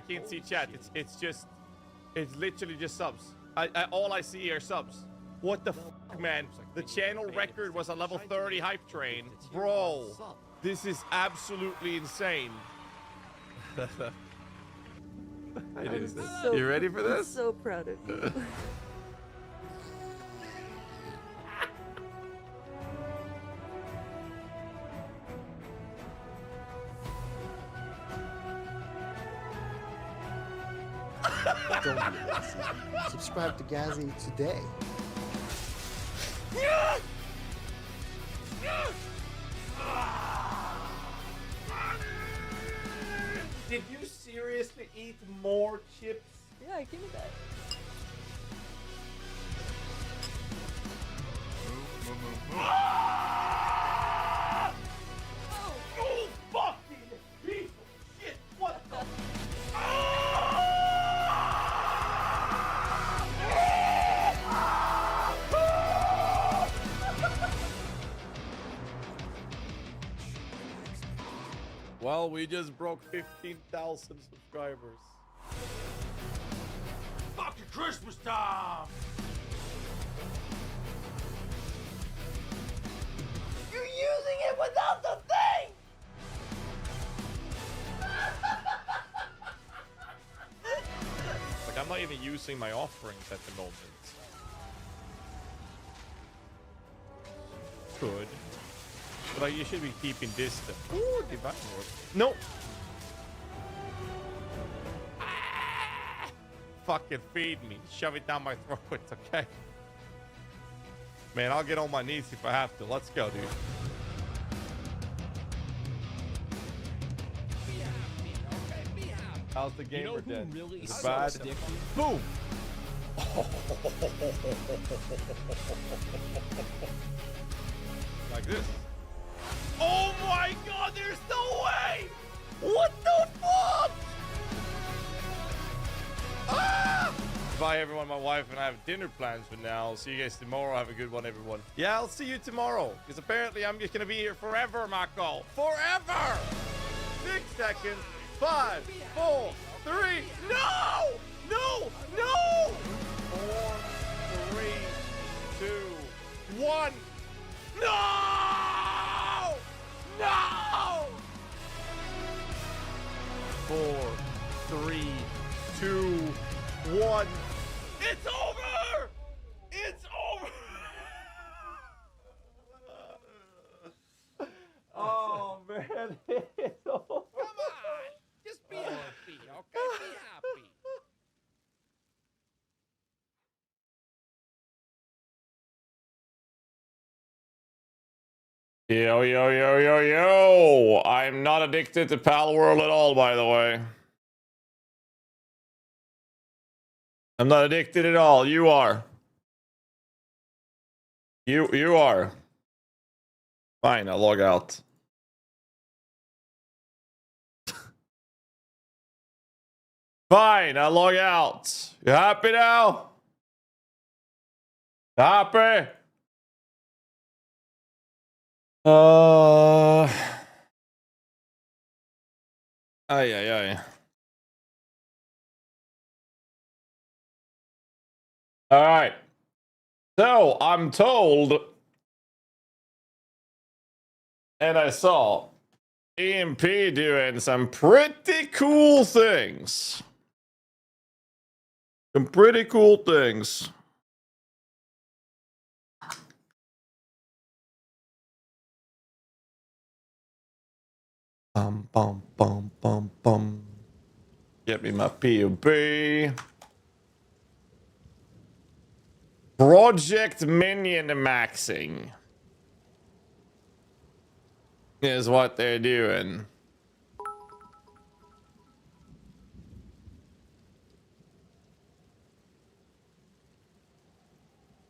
can't see chat. It's literally just subs. All I see are subs. What the fuck, man? The channel record was a level 30 hype train. Bro, this is absolutely insane. You ready for this? I'm so proud of you. Don't be lazy. Subscribe to GHAZZY today. Did you seriously eat more chips? Yeah, give me that. You fucking piece of shit! What the? Well, we just broke 15,000 subscribers. Fucking Christmas time! You're using it without the thing! Like, I'm not even using my offerings at the moment. Good. But like, you should be keeping distance. Ooh, divine ward. No! Ah! Fucking feed me. Shove it down my throat, okay? Man, I'll get on my knees if I have to. Let's go, dude. How's the gamer dead? Really is it bad? Boom! Like this. Oh my god, there's no way! What the fuck? Ah! Bye everyone, my wife and I have dinner plans for now. I'll see you guys tomorrow. Have a good one, everyone. Yeah, I'll see you tomorrow. Because apparently I'm just gonna be here forever, Mako. Forever! 6 seconds. 5, 4, 3. No! No! No! 4, 3, 2, 1. No! No! 4, 3, 2, 1. It's over! It's over! Oh man, it's over. Come on, just be happy, okay? Be happy. Yo, yo, yo, yo, yo! I'm not addicted to Pal World at all, by the way. I'm not addicted at all. You are. You are. Fine, I'll log out. Fine, I'll log out. You happy now? Happy? Ay, ay, ay. All right. So I'm told, and I saw EMP doing some pretty cool things. Some pretty cool things. Bum, bum, bum, bum, bum. Get me my PoE. Project minion maxing is what they're doing.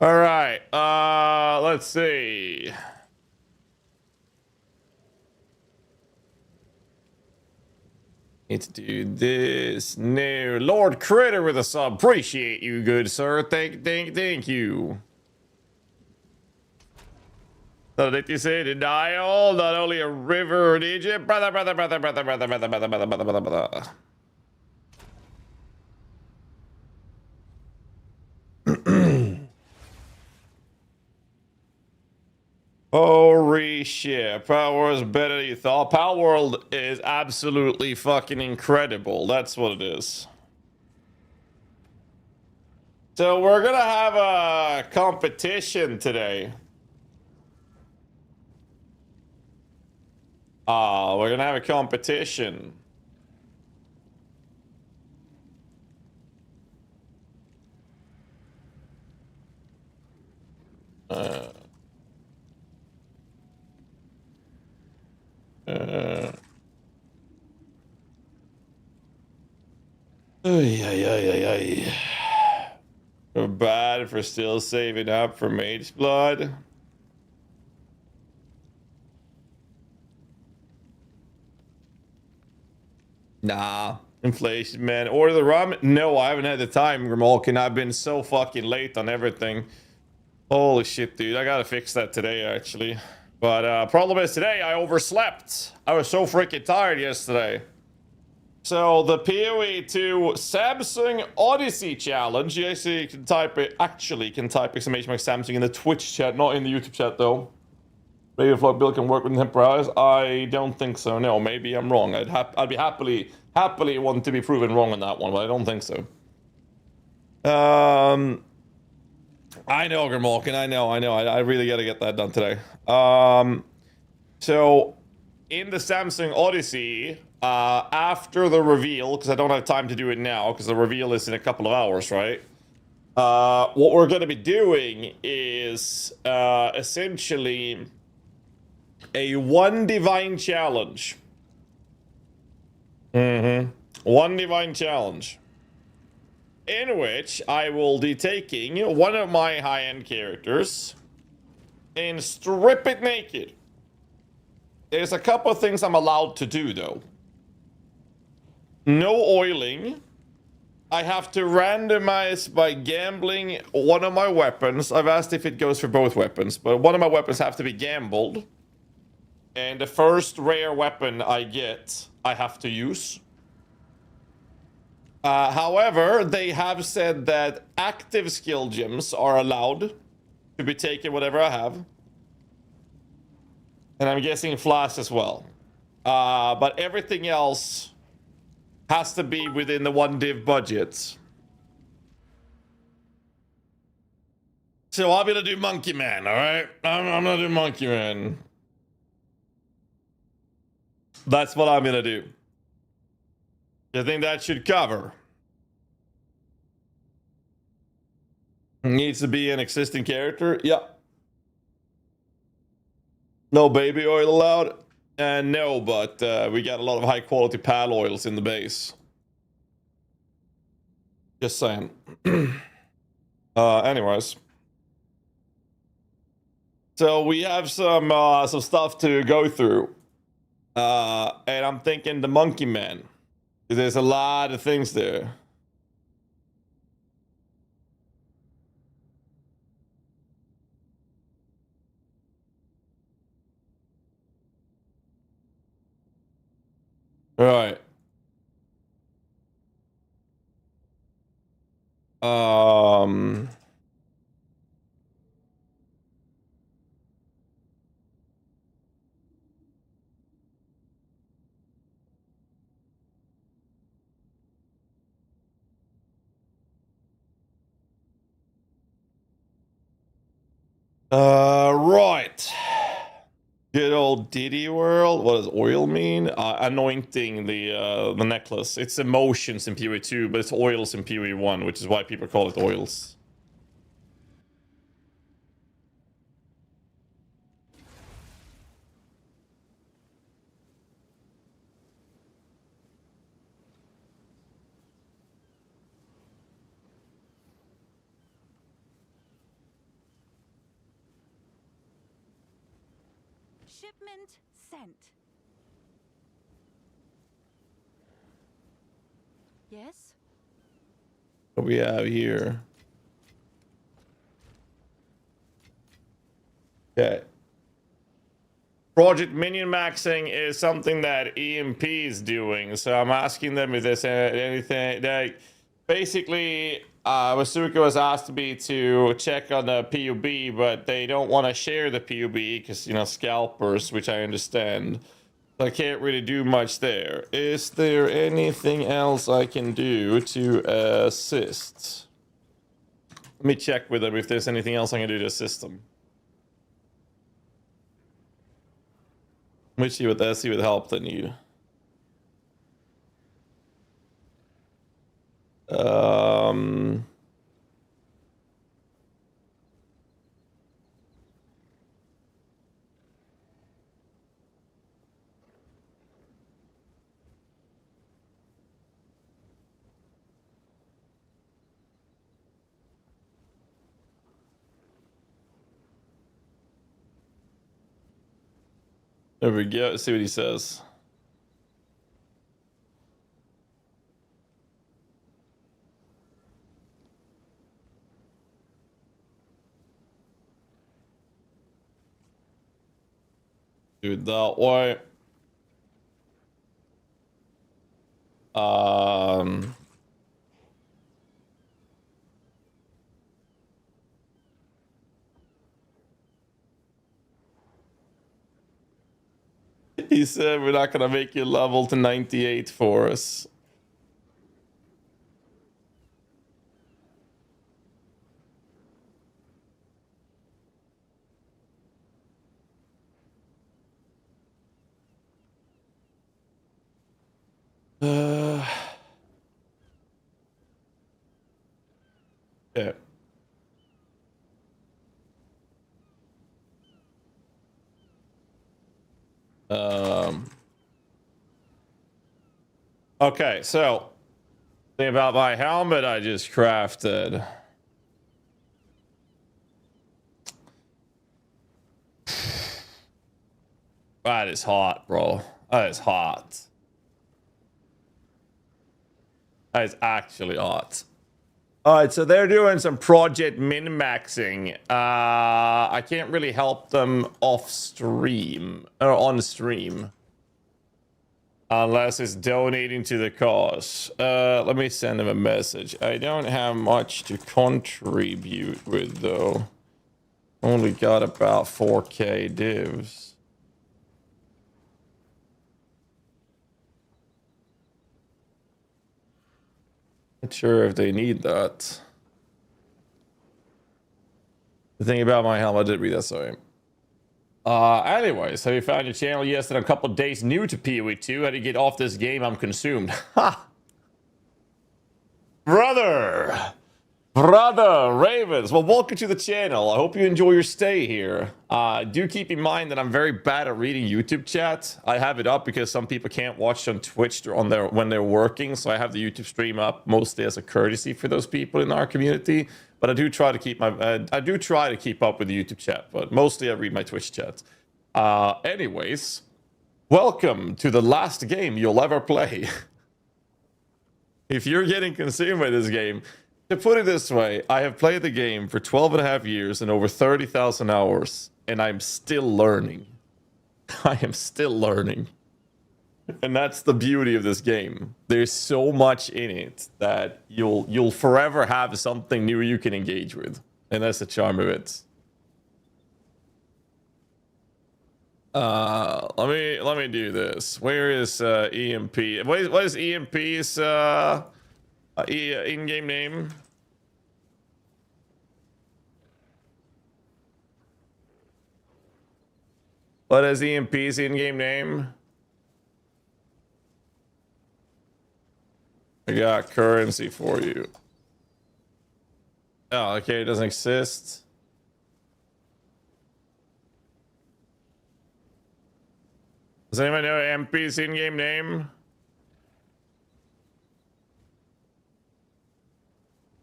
All right, let's see. Need to do this. No, Lord Critter with a sub. Appreciate you, good sir. Thank you. So did you say to dial? Not only a river, did you? Brother. Holy shit. Power World is better than you thought. Power World is absolutely fucking incredible. That's what it is. So we're gonna have a competition today. We're gonna have a competition. We're bad for still saving up for Mage Blood. Nah. Inflation, man. Order the rum? No, I haven't had the time, Grimalkin. I've been so fucking late on everything. Holy shit, dude. I gotta fix that today, actually. But problem is today I overslept. I was so freaking tired yesterday. So the PoE to Samsung Odyssey challenge. You actually can type it. Actually, can type exclamation mark Samsung in the Twitch chat, not in the YouTube chat though. Maybe if Bill can work with temporary. I don't think so. No, maybe I'm wrong. I'd be happily want to be proven wrong on that one, but I don't think so. I know, Grimalkin. I know. I really got to get that done today. So in the Samsung Odyssey, after the reveal, because I don't have time to do it now, because the reveal is in a couple of hours, right? What we're going to be doing is essentially a one divine challenge. One divine challenge. In which I will be taking one of my high-end characters and strip it naked. There's a couple of things I'm allowed to do, though. No oiling. I have to randomize by gambling one of my weapons. I've asked if it goes for both weapons, but one of my weapons have to be gambled. And the first rare weapon I get, I have to use. However, they have said that active skill gems are allowed to be taken whatever I have. And I'm guessing flash as well. But everything else has to be within the one div budget. So I'm gonna do Monkey Man, alright? I'm gonna do Monkey Man. That's what I'm gonna do. I think that should cover. Needs to be an existing character? Yep. No baby oil allowed? No, but we got a lot of high quality pal oils in the base. Just saying. Anyways. So we have some stuff to go through. And I'm thinking the Monkey Man. There's a lot of things there. Right. Right. Good old Diddy World. What does oil mean? Anointing the necklace. It's emotions in PoE 2, but it's oils in PoE 1, which is why people call it oils. Shipment sent. Yes? What we have here? Okay. Project minion maxing is something that EMP is doing, so I'm asking them if there's anything like basically Wasuka has asked me to check on the PUB, but they don't want to share the PUB because, you know, scalpers, which I understand. I can't really do much there. Is there anything else I can do to assist? Let me check with them if there's anything else I can do to assist them. Let me see what help they need. There we go. Let's see what he says. Do it that way. He said we're not gonna make you level to 98 for us. Yeah. Okay, so thing about my helmet I just crafted. That is hot, bro. That is hot. That is actually hot. All right, so they're doing some project min-maxing. I can't really help them off stream or on stream unless it's donating to the cause. Let me send them a message. I don't have much to contribute with though. Only got about 4K divs. Not sure if they need that. The thing about my helmet, I did read that, sorry. Anyways, have you found your channel? Yes, in a couple days new to PoE 2. How do you get off this game? I'm consumed. Ha! Brother Ravens, well, welcome to the channel. I hope you enjoy your stay here. Do keep in mind that I'm very bad at reading YouTube chat. I have it up because some people can't watch on Twitch when they're working, so I have the YouTube stream up mostly as a courtesy for those people in our community. But I do try to keep up with the YouTube chat, but mostly I read my Twitch chat. Anyways, welcome to the last game you'll ever play. If you're getting consumed by this game, to put it this way, I have played the game for 12.5 years and over 30,000 hours, and I'm still learning. I am still learning. And that's the beauty of this game. There's so much in it that you'll forever have something new you can engage with. And that's the charm of it. Let me do this. Where is EMP? What is EMP's in-game name? What is EMP's in-game name? I got currency for you. Oh, okay, it doesn't exist. Does anyone know EMP's in-game name?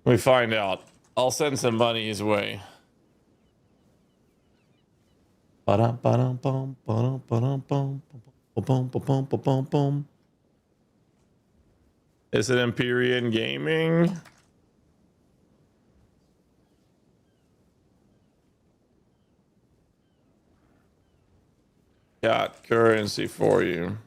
Let me find out. I'll send some money his way. Is it Empyrean Gaming? Got currency for you.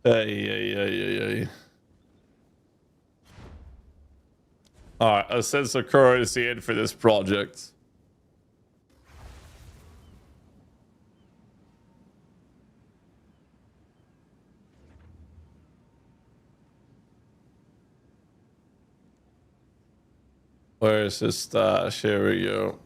Hey. Alright, a sense of courtesy in for this project. Where's his stash? Here we go.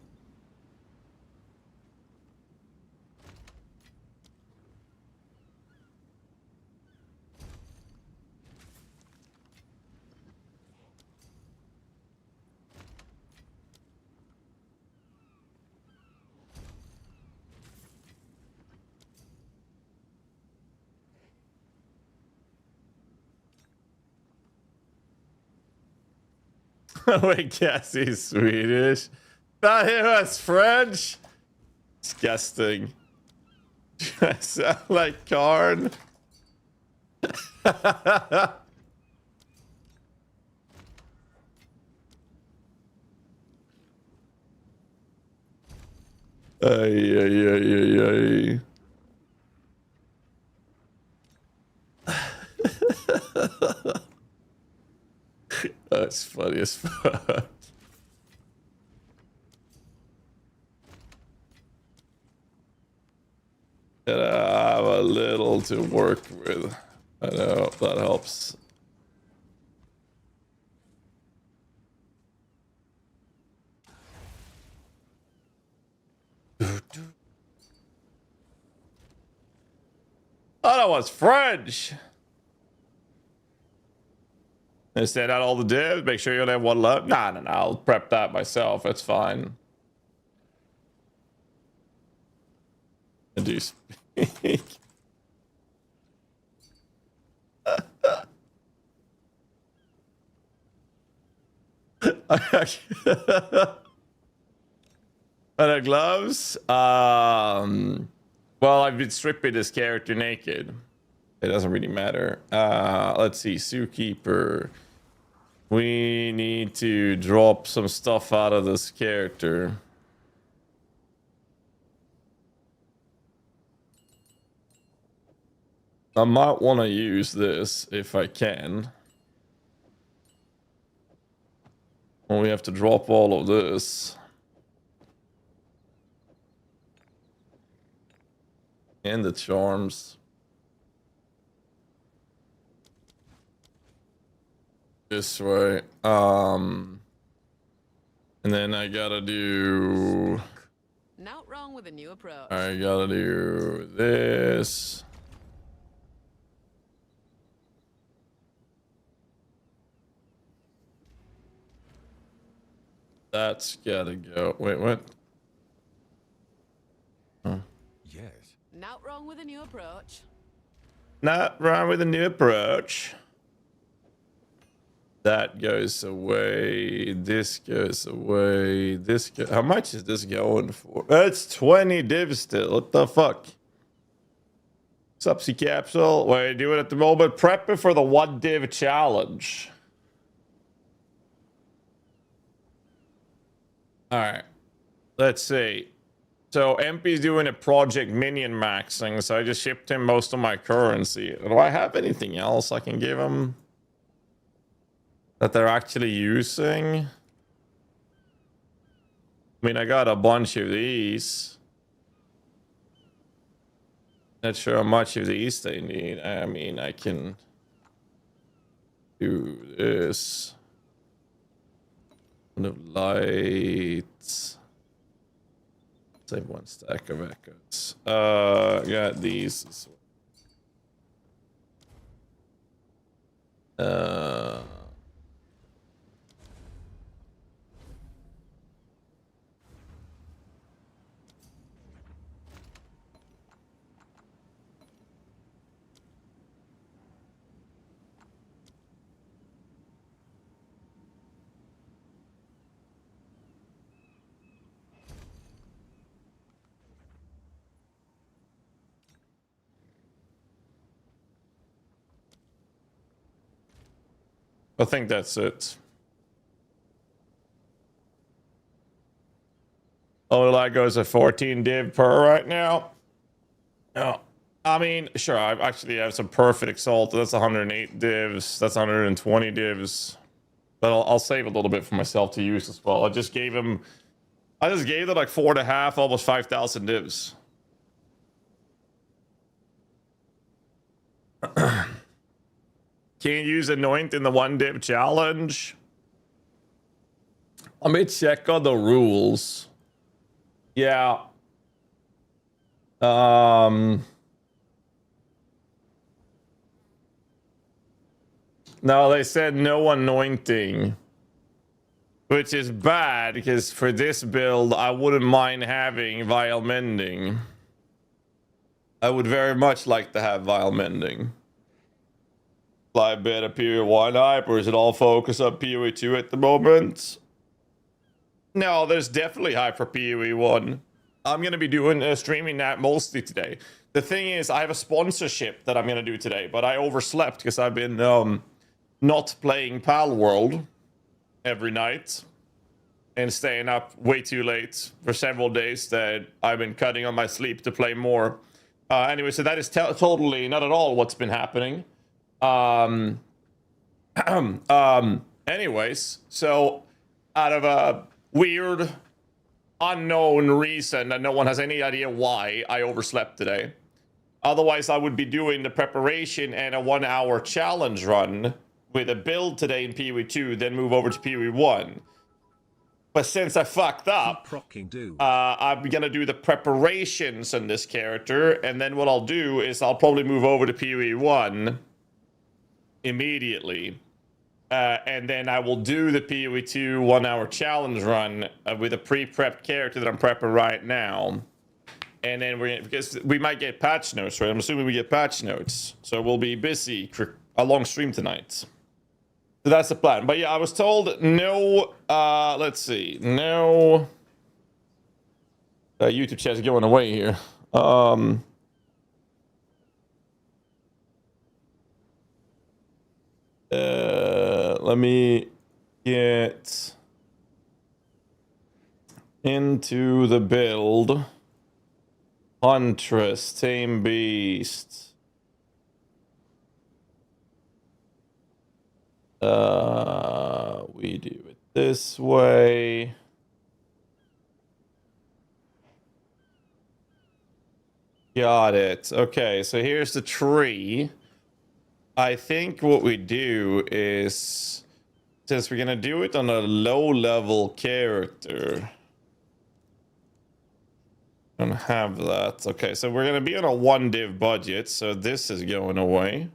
Wait, Cassie's Swedish. Thought he was French. Disgusting. I sound like Karn. Ay. That's funny as fuck. And I have a little to work with. I know that helps. Oh, that was French. They stand out all the divs. Make sure you only have one left. Nah. I'll prep that myself. It's fine. I do speak. Other gloves? Well, I've been stripping this character naked. It doesn't really matter. Let's see. Zookeeper. We need to drop some stuff out of this character. I might want to use this if I can. Well, we have to drop all of this. And the charms. This way. And then I gotta do... Not wrong with a new approach. I gotta do this. That's gotta go. Wait, what? Huh. Yes. Not wrong with a new approach. Not wrong with a new approach. That goes away. This goes away. This go. How much is this going for? It's 20 divs still. What the fuck? Subsea capsule. What are you doing at the moment? Prepping for the 1 div challenge. All right. Let's see. So MP's doing a project minion maxing, so I just shipped him most of my currency. Do I have anything else I can give him that they're actually using? I mean, I got a bunch of these. Not sure how much of these they need. I mean, I can do this. One of lights. Save 1 stack of echoes. Got these as well. I think that's it. Oh, that goes a 14 div per right now. Oh, I mean, sure, I actually have some perfect exalted. That's 108 divs. That's 120 divs. But I'll save a little bit for myself to use as well. I just gave them like 4.5, almost 5,000 divs. Can you use anoint in the 1 div challenge? Let me check on the rules. Yeah. No, they said no anointing, which is bad because for this build, I wouldn't mind having Vile Mending. I would very much like to have Vile Mending. Fly better PoE 1 hype, or is it all focus on PoE 2 at the moment? No, there's definitely hype for PoE 1. I'm going to be doing streaming that mostly today. The thing is, I have a sponsorship that I'm going to do today, but I overslept because I've been not playing Pal World every night and staying up way too late for several days that I've been cutting on my sleep to play more. Anyway, so that is totally not at all what's been happening. Anyways, so out of a weird, unknown reason that no one has any idea why, I overslept today. Otherwise, I would be doing the preparation and a 1-hour challenge run with a build today in PoE 2, then move over to PoE 1. But since I fucked up, I'm gonna do the preparations on this character, and then what I'll do is I'll probably move over to PoE 1 immediately. And then I will do the PoE 2 1-hour challenge run with a pre-prepped character that I'm prepping right now. And then because we might get patch notes, right? I'm assuming we get patch notes. So we'll be busy a long stream tonight. So that's the plan. But yeah, I was told no, let's see, no. YouTube chat's going away here. Let me get into the build. Huntress, Tame Beast. We do it this way. Got it. Okay, so here's the tree. I think what we do is, since we're gonna do it on a low-level character, don't have that. Okay, so we're gonna be on a 1-div budget, so this is going away.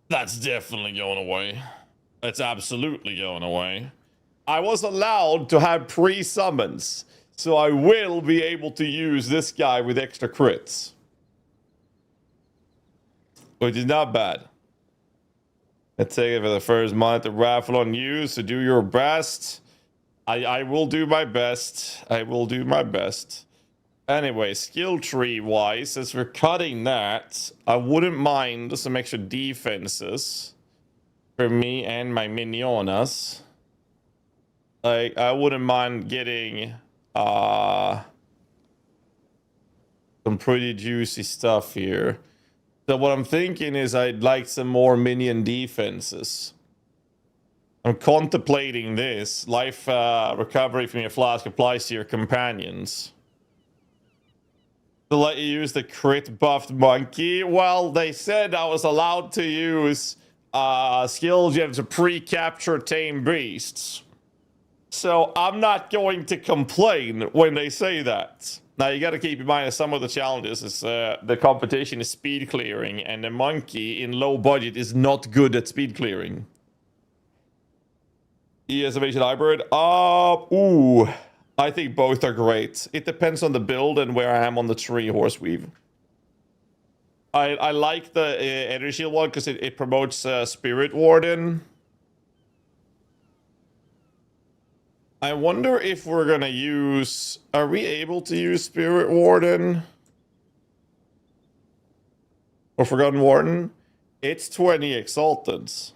That's definitely going away. That's absolutely going away. I was allowed to have pre-summons, so I will be able to use this guy with extra crits, which is not bad. Let's take it for the first month to raffle on you, so do your best. I will do my best. I will do my best. Anyway, skill tree wise, as we're cutting that, I wouldn't mind some extra defenses for me and my minionas. Like, I wouldn't mind getting some pretty juicy stuff here. So what I'm thinking is I'd like some more minion defenses. I'm contemplating this. Life recovery from your flask applies to your companions. To let you use the crit buffed monkey. Well, they said I was allowed to use skills you have to pre-capture tame beasts. So I'm not going to complain when they say that. Now you got to keep in mind that some of the challenges is the competition is speed clearing, and the monkey in low budget is not good at speed clearing. ESFation hybrid. Ooh. I think both are great. It depends on the build and where I am on the tree, Horseweave. I like the energy one because it promotes Spirit Warden. I wonder if we're gonna use... Are we able to use Spirit Warden? Or Forgotten Warden? It's 20 Exalteds.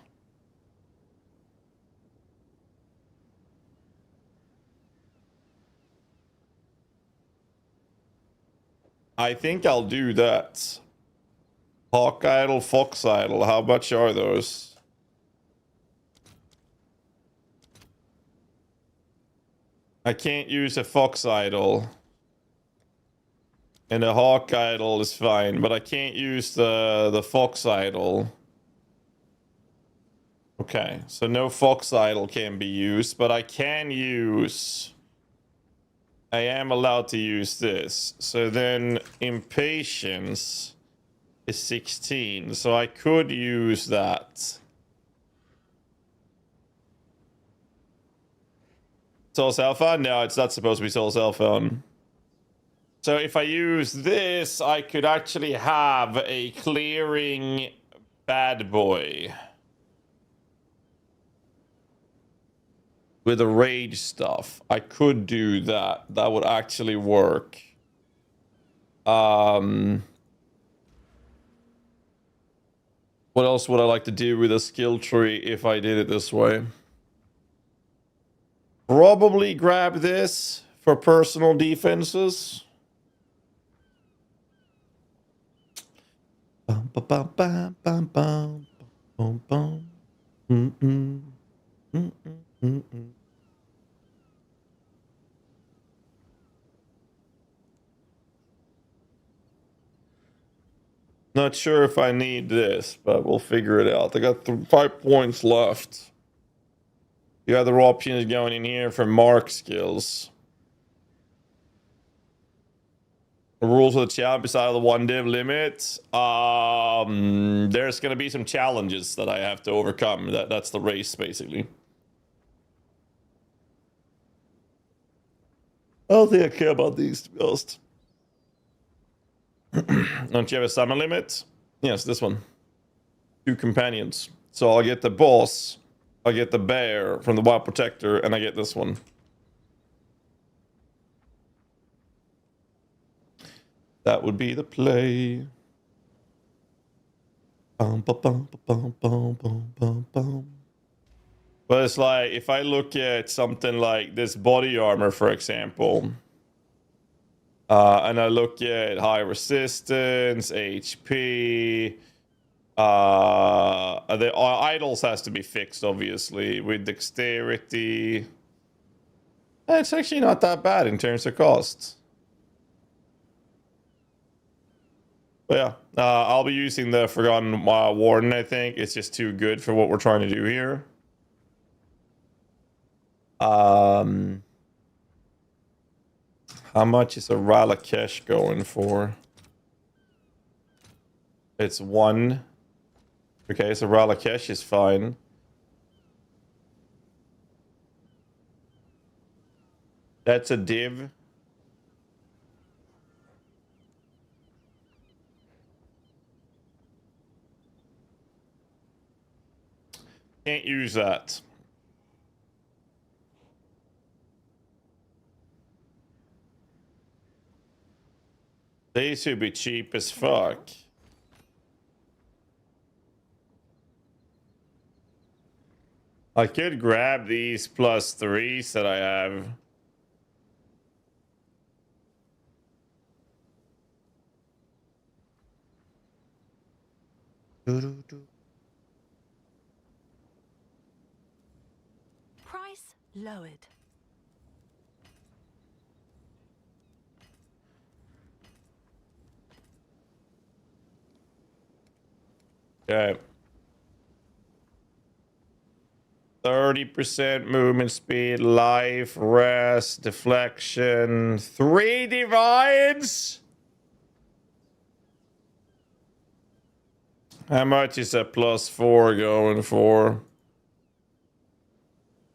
I think I'll do that. Hawk Idol, Fox Idol. How much are those? I can't use a Fox Idol. And the Hawk Idol is fine, but I can't use the Fox Idol. Okay, so no Fox Idol can be used, but I can use... I am allowed to use this. So then Impatience is 16, so I could use that. Soul Cell Phone? No, it's not supposed to be Soul Cell Phone. So if I use this, I could actually have a clearing bad boy. With the rage stuff. I could do that. That would actually work. What else would I like to do with a skill tree if I did it this way? Probably grab this for personal defenses. Bum, ba, bum, bum, bum, bum, bum, bum. Mm-mm. Mm-mm. Mm-mm. Not sure if I need this, but we'll figure it out. I got 5 points left. The other option is going in here for mark skills. The rules of the chat beside the 1 div limit. There's going to be some challenges that I have to overcome. That's the race, basically. I don't think I care about these, to be honest. Don't you have a summon limit? Yes, this one. 2 companions. So I'll get the boss, I get the bear from the Wild Protector, and I get this one. That would be the play. Bum, ba, bum, ba, bum, bum, bum, bum, bum. But it's like, if I look at something like this body armor, for example, and I look at high resistance, HP, the idols has to be fixed, obviously, with dexterity. It's actually not that bad in terms of cost. But yeah, I'll be using the Forgotten Warden, I think. It's just too good for what we're trying to do here. How much is a Ralakesh going for? It's 1. Okay, so Ralakesh is fine. That's a div. Can't use that. These should be cheap as fuck. I could grab these +3s that I have. Price lowered. Okay. 30% movement speed, life, rest, deflection, 3 divides. How much is a +4 going for?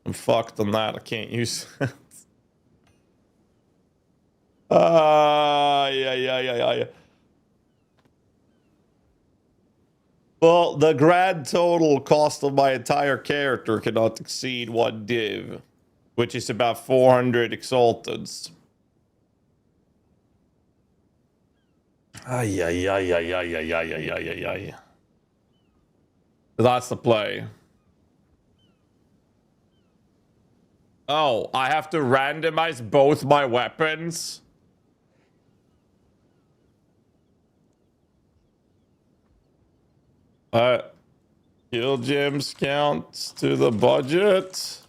I'm fucked on that. I can't use that. Yeah. Well, the grand total cost of my entire character cannot exceed 1 div, which is about 400 exalteds. Ay. That's the play. Oh, I have to randomize both my weapons? Skill gems count to the budget.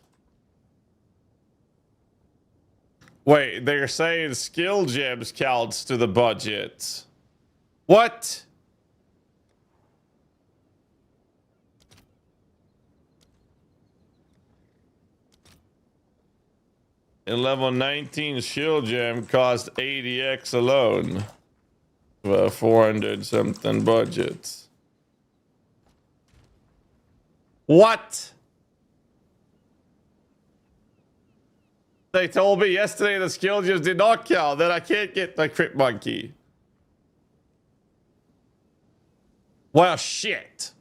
Wait, they're saying skill gems counts to the budget. What? In level 19, shield gem cost 80x alone. 400 something budget. What? They told me yesterday the skill gems did not count, that I can't get the crit monkey. Well, shit.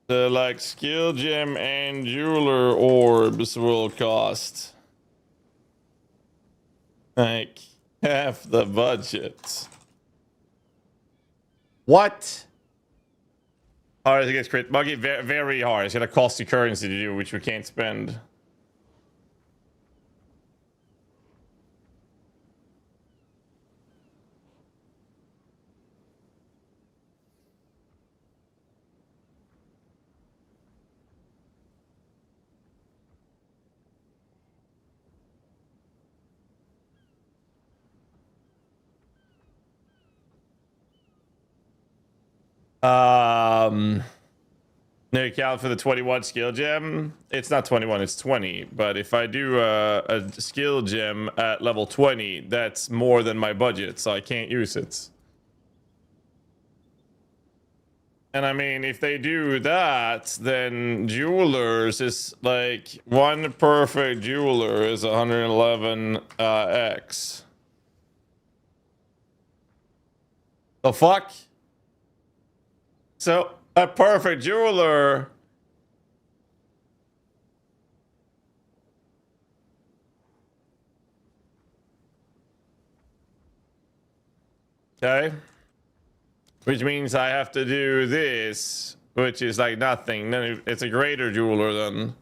The like skill gem and jeweler orbs will cost like half the budget. What? Hard to get crit monkey, very hard. It's gonna cost you currency to do, which we can't spend. No count for the 21 skill gem. It's not 21, it's 20. But if I do a skill gem at level 20, that's more than my budget, so I can't use it. And I mean, if they do that, then jewelers is like one perfect jeweler is 111 X. The fuck? So a perfect jeweler. Okay. Which means I have to do this, which is like nothing. Then it's a greater jeweler then.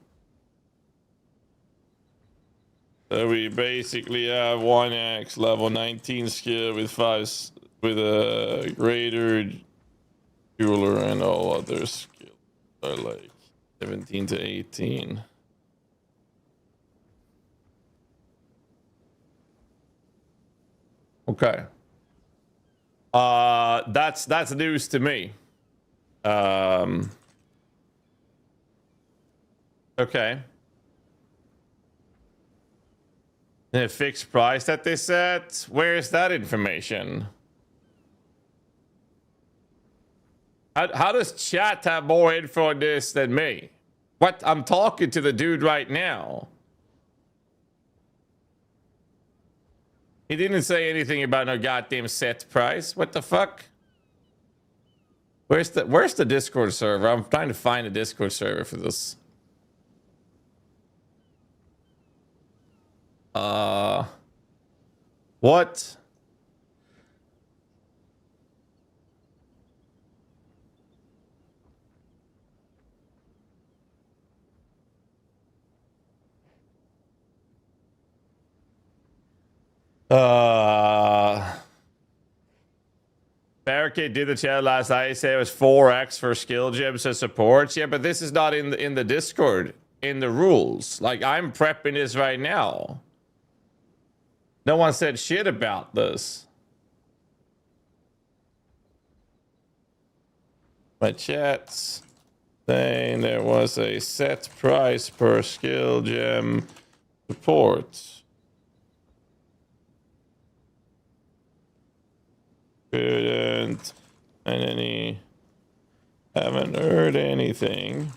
So we basically have 1x level 19 skill with 5 with a greater jeweler, and all other skills are like 17 to 18. Okay. That's news to me. Okay. A fixed price that they set? Where is that information? How does chat have more info on this than me? What? I'm talking to the dude right now. He didn't say anything about no goddamn set price. What the fuck? Where's the Discord server? I'm trying to find a Discord server for this. What? Barricade did the chat last night. He said it was 4x for skill gems and supports. Yeah, but this is not in the Discord, in the rules. Like, I'm prepping this right now. No one said shit about this. My chat's saying there was a set price per skill gem support. Couldn't and any haven't heard anything.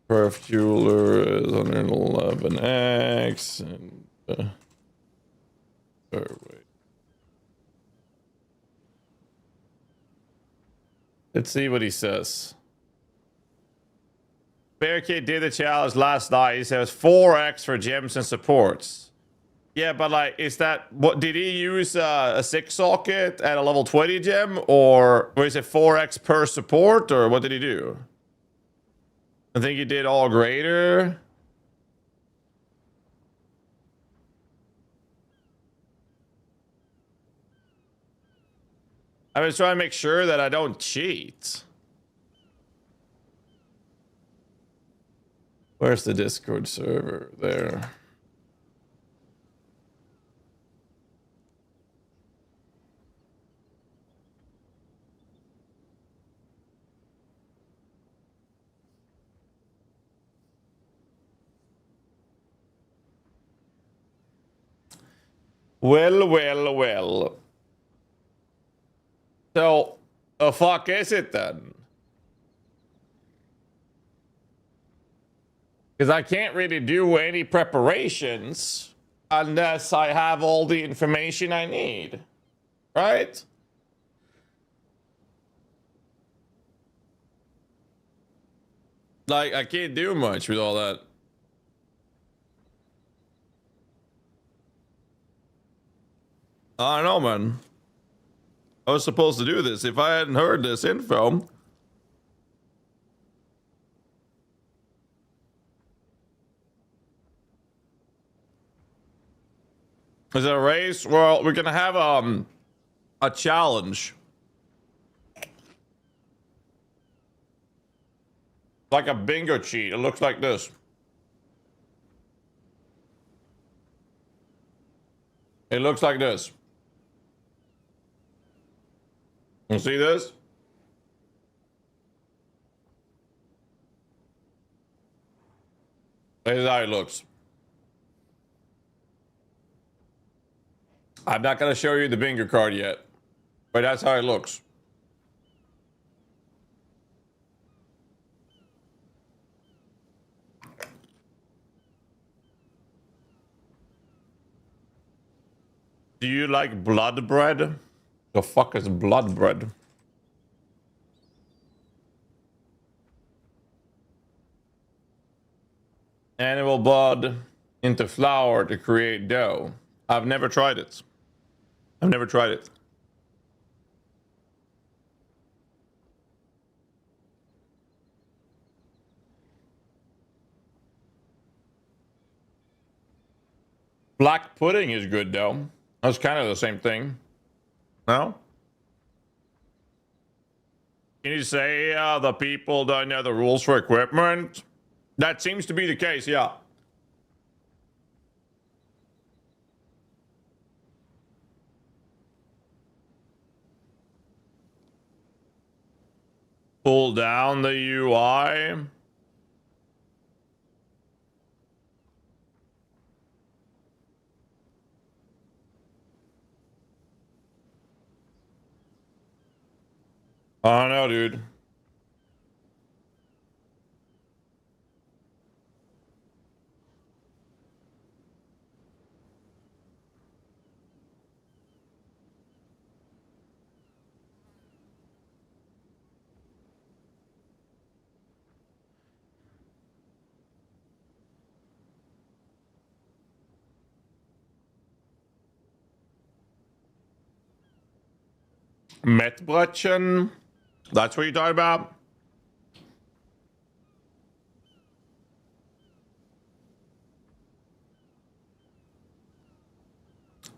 Perf jeweler is 111x and wait. Let's see what he says. Barricade did the challenge last night. He says 4x for gems and supports. Yeah, but like, is that what did he use a 6 socket at a level 20 gem, or is it 4x per support, or what did he do? I think he did all greater. I was trying to make sure that I don't cheat. Where's the Discord server? There. Well, well, well. So, the fuck is it then? Because I can't really do any preparations unless I have all the information I need. Right? Like, I can't do much with all that. I don't know, man. I was supposed to do this if I hadn't heard this info. Is it a race? Well, we're gonna have a challenge. Like a bingo cheat. It looks like this. It looks like this. You see this? This is how it looks. I'm not going to show you the bingo card yet, but that's how it looks. Do you like blood bread? The fuck is blood bread? Animal blood into flour to create dough. I've never tried it. I've never tried it. Black pudding is good though. That's kind of the same thing. No? Can you say the people don't know the rules for equipment? That seems to be the case, yeah. Pull down the UI. I don't know, dude. Metbrechen? That's what you're talking about?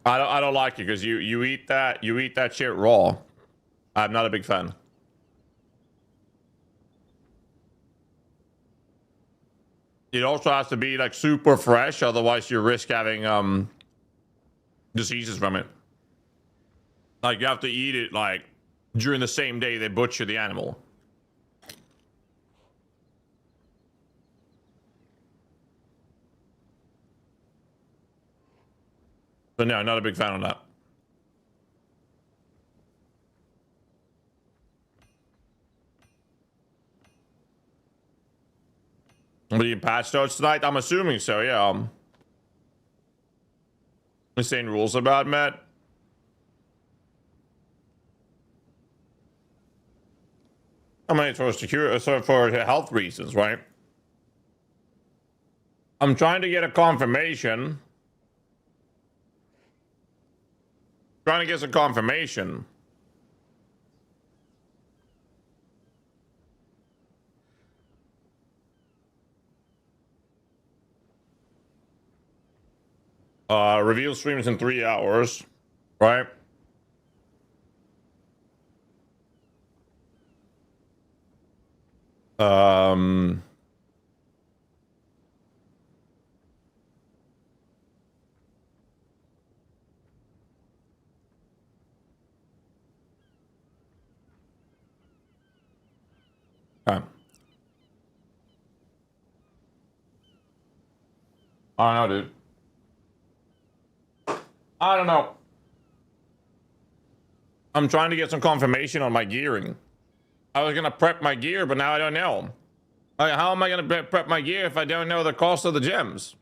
I don't like it because you eat that shit raw. I'm not a big fan. It also has to be like super fresh, otherwise you risk having diseases from it. Like you have to eat it like during the same day they butcher the animal. So no, not a big fan of that. Will you patch notes tonight? I'm assuming so, yeah. Insane rules about Matt. I mean, it's for security, so for health reasons, right? I'm trying to get a confirmation. Trying to get some confirmation. Reveal streams in 3 hours, right? Um. Okay. I don't know, dude. I don't know. I'm trying to get some confirmation on my gearing. I was gonna prep my gear, but now I don't know. Like, how am I gonna prep my gear if I don't know the cost of the gems?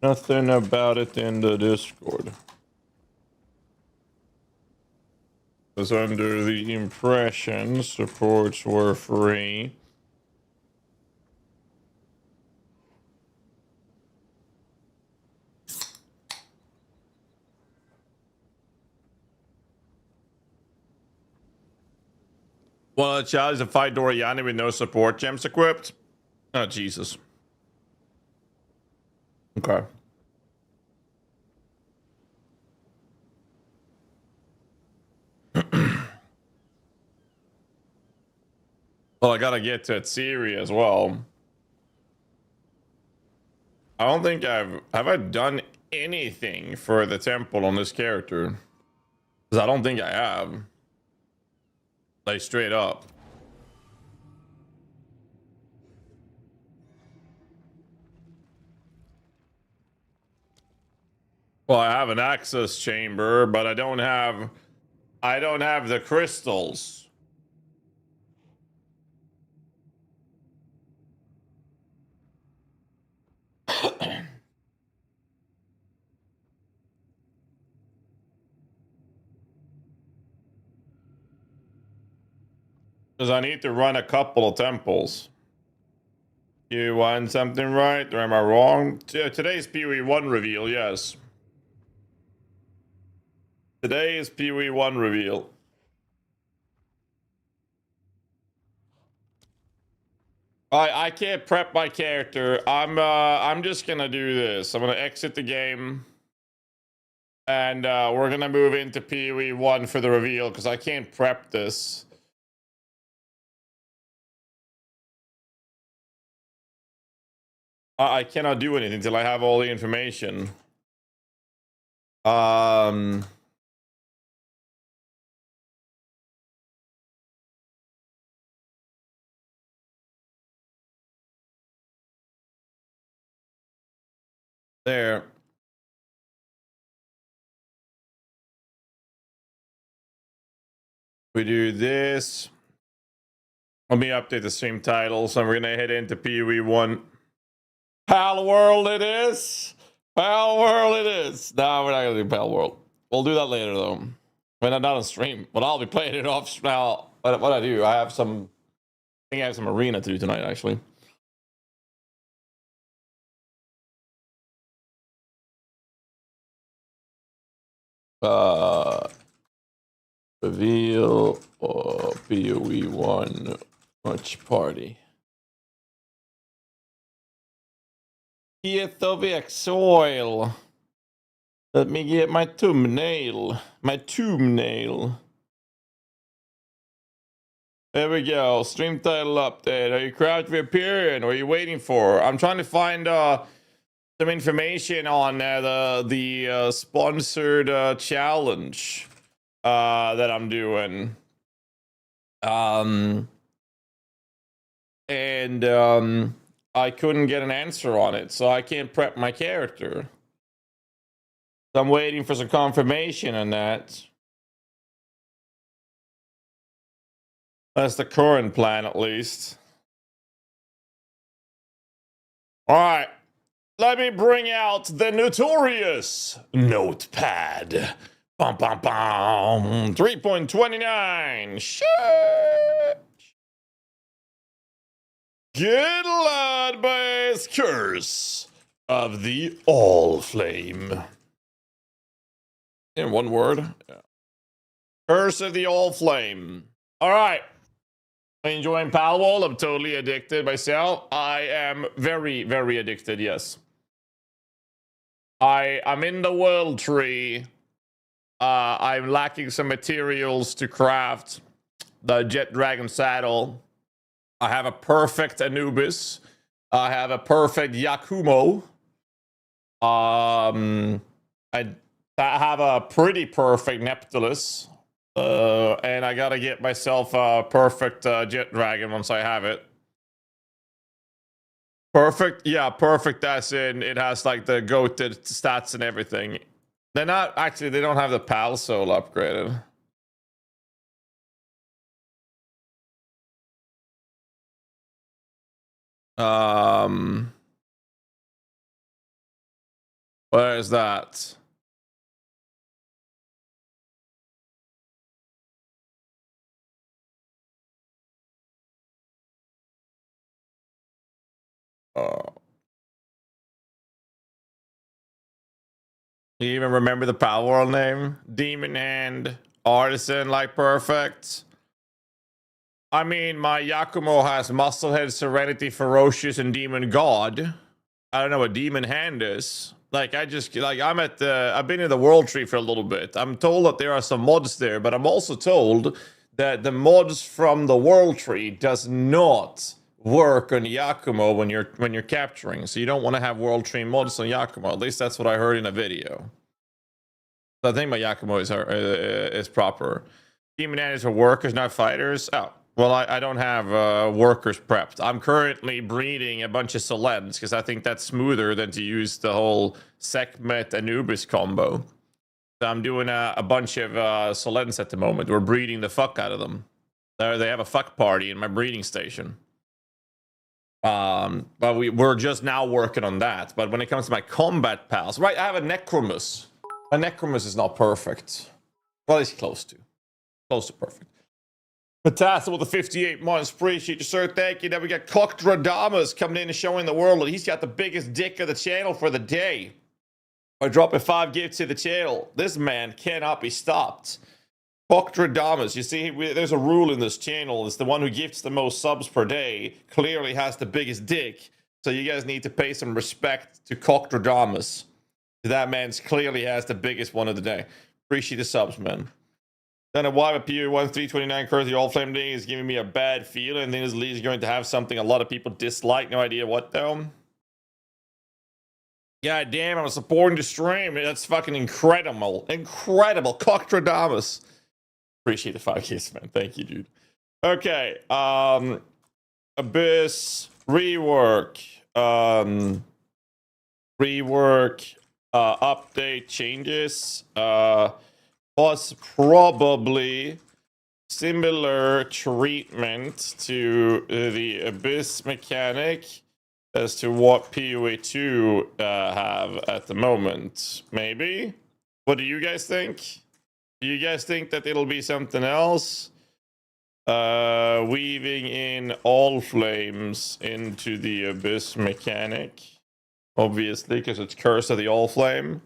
Nothing about it in the Discord. Was under the impression supports were free. Well, a challenge to fight Doriani with no support gems equipped. Oh, Jesus. Okay. Well, I gotta get to Tsiri as well. I don't think have I done anything for the temple on this character? Because I don't think I have. Like, straight up. Well, I have an access chamber, but I don't have the crystals. Because I need to run a couple of temples. You want something right, or am I wrong? Today's PoE 1 reveal, yes. Today is PoE 1 reveal. I can't prep my character. I'm just gonna do this. I'm gonna exit the game. And we're gonna move into PoE 1 for the reveal because I can't prep this. I cannot do anything until I have all the information. There. We do this. Let me update the stream title. So we're gonna head into PoE 1. Pal World it is. Pal World it is. No, we're not gonna do Pal World. We'll do that later though. When I'm not on stream. But I'll be playing it off now. What I do, I think I have some arena to do tonight actually. Reveal or PoE 1 watch party. Ethovic soil. Let me get my thumbnail. There we go. Stream title update. Are you crouched for appearing? What are you waiting for? I'm trying to find some information on the sponsored challenge that I'm doing. I couldn't get an answer on it, so I can't prep my character. So I'm waiting for some confirmation on that. That's the current plan, at least. All right. Let me bring out the notorious notepad. Bum, bum, bum. 3.29. Shit. Good Lord, boys. Curse of the All Flame. In one word. Yeah. Curse of the All Flame. All right. Enjoying Palworld. I'm totally addicted myself. I am very, very addicted, yes. I'm in the world tree. I'm lacking some materials to craft the Jet Dragon saddle. I have a perfect Anubis. I have a perfect Yakumo. I have a pretty perfect Neptulus. And I gotta get myself a perfect Jet Dragon once I have it. Perfect? Yeah, perfect as in it has like the goated stats and everything. They're not, actually, they don't have the PAL Soul upgraded. Where is that? Oh. You even remember the Power World name? Demon Hand, Artisan, like perfect. I mean, my Yakumo has Musclehead, Serenity, Ferocious, and Demon God. I don't know what Demon Hand is. Like, I've been in the World Tree for a little bit. I'm told that there are some mods there, but I'm also told that the mods from the World Tree does not work on Yakumo when you're capturing. So you don't want to have World Tree mods on Yakumo. At least that's what I heard in a video. So I think my Yakumo is proper. Demon Hand is for workers, not fighters. Oh, well, I don't have workers prepped. I'm currently breeding a bunch of Solens because I think that's smoother than to use the whole Sekhmet Anubis combo. So I'm doing a bunch of Solens at the moment. We're breeding the fuck out of them. They have a fuck party in my breeding station. But we're just now working on that. But when it comes to my combat pals, right, I have a Necromus. My Necromus is not perfect. Well, it's close to perfect. Fantastic with the 58 months. Appreciate you, sir. Thank you. Then we got Coctradamus coming in and showing the world that he's got the biggest dick of the channel for the day. By dropping 5 gifts to the channel. This man cannot be stopped. Coctradamus. You see, there's a rule in this channel. It's the one who gifts the most subs per day clearly has the biggest dick. So you guys need to pay some respect to Coctradamus. That man's clearly has the biggest one of the day. Appreciate the subs, man. Then a wipe PoE 1329 curse the all flame thing is giving me a bad feeling. I think this league is going to have something a lot of people dislike. No idea what though. God damn, I'm supporting the stream. That's fucking incredible. Incredible. Coctradamus. Appreciate the 5 keys, man. Thank you, dude. Okay. Abyss. Rework. Update changes. Was probably similar treatment to the Abyss mechanic as to what PoE 2 have at the moment. Maybe? What do you guys think? Do you guys think that it'll be something else? Weaving in all flames into the Abyss mechanic. Obviously, because it's Curse of the All Flame.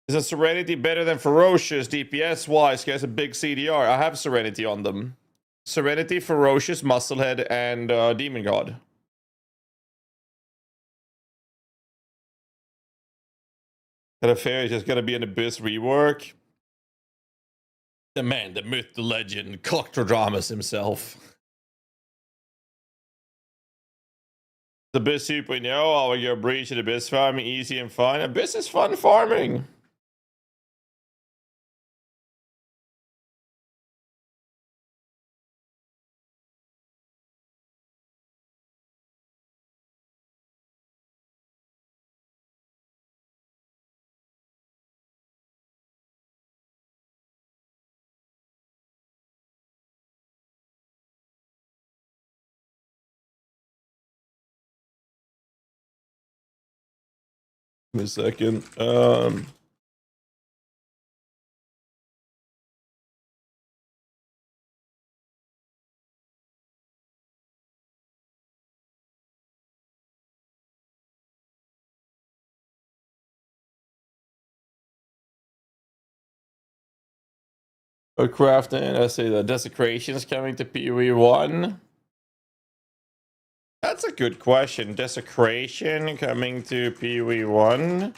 Is a Serenity better than Ferocious DPS wise? Guys, a big CDR. I have Serenity on them. Serenity, Ferocious, Musclehead, and Demon God. That affair is just gonna be an Abyss rework. The man, the myth, the legend, Coctradamus himself. The Abyss 2.0, I will go breach at Abyss farming, easy and fun. Abyss is fun farming. Give me a second. Crafting, I say the desecrations coming to PoE 1. That's a good question. Desecration coming to PoE 1.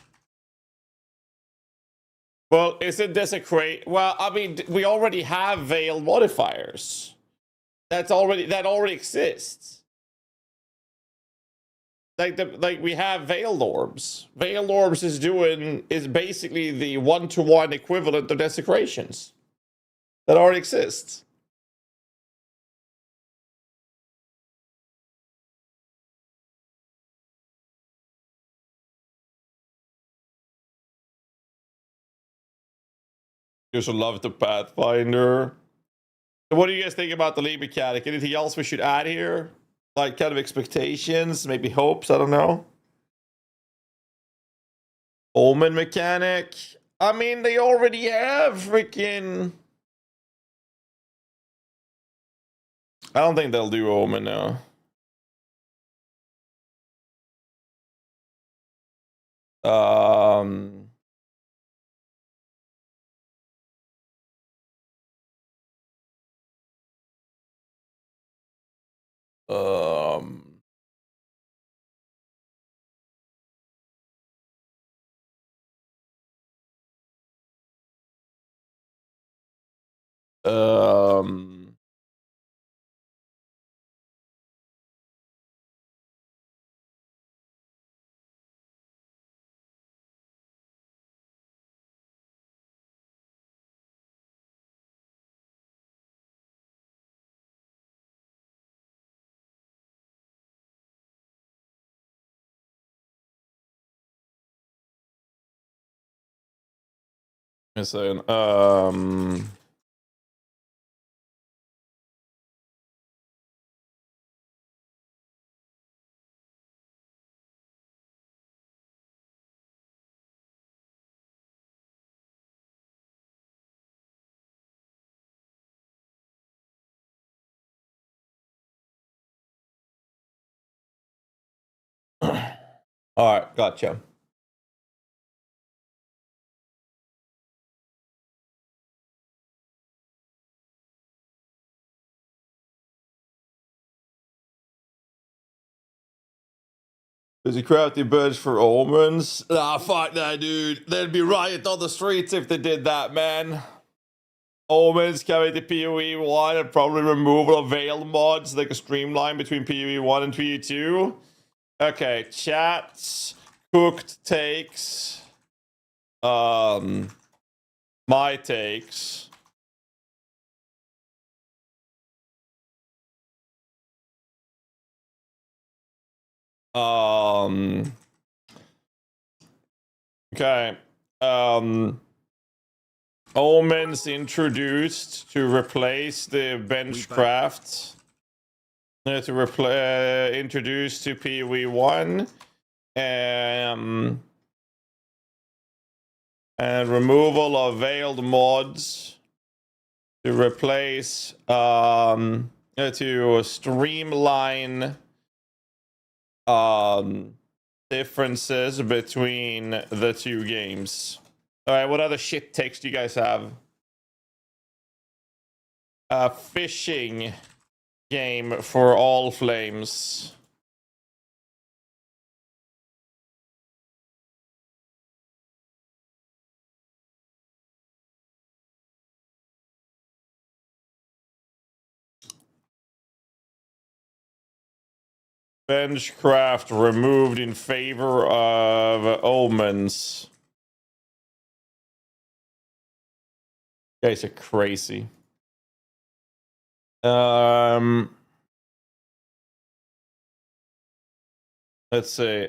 Well, is it desecrate? Well, I mean, we already have veil modifiers. That already exists. Like we have veiled orbs. Veiled orbs is basically the 1-to-1 equivalent of desecrations. That already exists. You should love the Pathfinder. So what do you guys think about the league mechanic? Anything else we should add here? Like kind of expectations, maybe hopes, I don't know. Omen mechanic. I mean, they already have freaking... I don't think they'll do Omen now. Um... Um... Let's say, all right, gotcha. There's a crafty birds for omens. Ah, fuck that, dude. There'd be riot on the streets if they did that, man. Omens coming to PoE 1 and probably removal of veil mods, like a streamline between PoE 1 and PoE 2. Okay, chats, cooked takes, my takes. Okay. Omens introduced to replace the benchcraft. Introduced to PoE 1. And removal of veiled mods to replace to streamline differences between the two games. All right, what other shit takes do you guys have? Fishing game for all flames. Benchcraft removed in favor of omens. You guys are crazy. Let's see.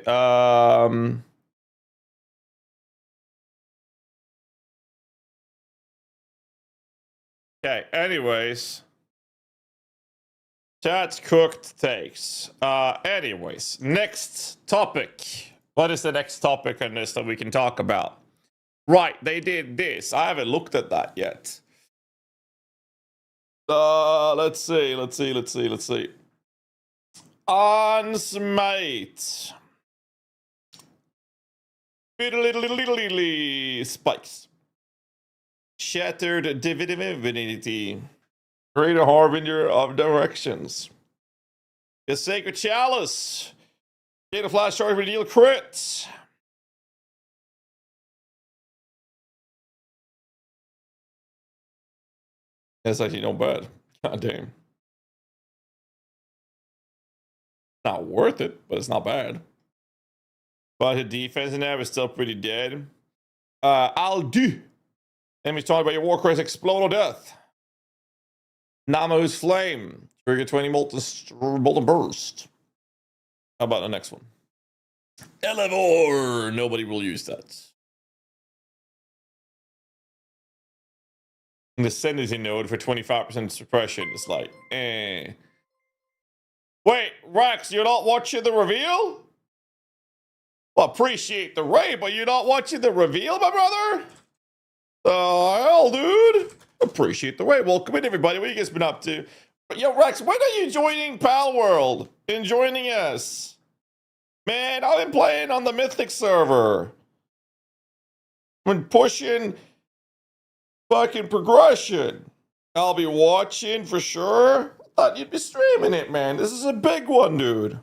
Okay, anyways. Chat's cooked takes. Anyways, next topic. What is the next topic on this that we can talk about? Right, they did this. I haven't looked at that yet. Let's see. Unsmate. Spikes. Shattered divinity. Greater harbinger of directions. The sacred chalice. Data flash charge will deal crits. That's actually no bad. God damn. Not worth it, but it's not bad. But his defense in there is still pretty dead. I'll do. Enemies talking about your Warcrest explode or death. Namo's flame. Trigger 20 molten burst. How about the next one? Elevor. Nobody will use that. The Ascendancy node for 25% suppression is like, eh. Wait, Rex, you're not watching the reveal? Well, appreciate the raid, but you're not watching the reveal, my brother? Hell, dude. Appreciate the raid. Welcome in, everybody. What you guys been up to? Yo, Rex, when are you joining Pal World? And joining us? Man, I've been playing on the Mythic server. Been pushing fucking progression. I'll be watching for sure. Thought you'd be streaming it, man. This is a big one, dude.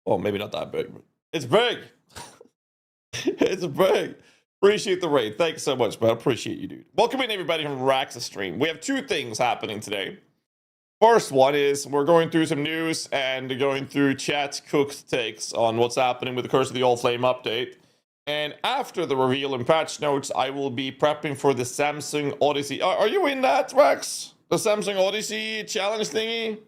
Well, maybe not that big, but it's big. It's big. Appreciate the raid. Thanks so much, man. Appreciate you, dude. Welcome in, everybody, from Rax's stream. We have two things happening today. First one is we're going through some news and going through chat's cooked takes on what's happening with the Curse of the All Flame update. And after the reveal and patch notes, I will be prepping for the Samsung Odyssey. Are you in that, Rex? The Samsung Odyssey challenge thingy?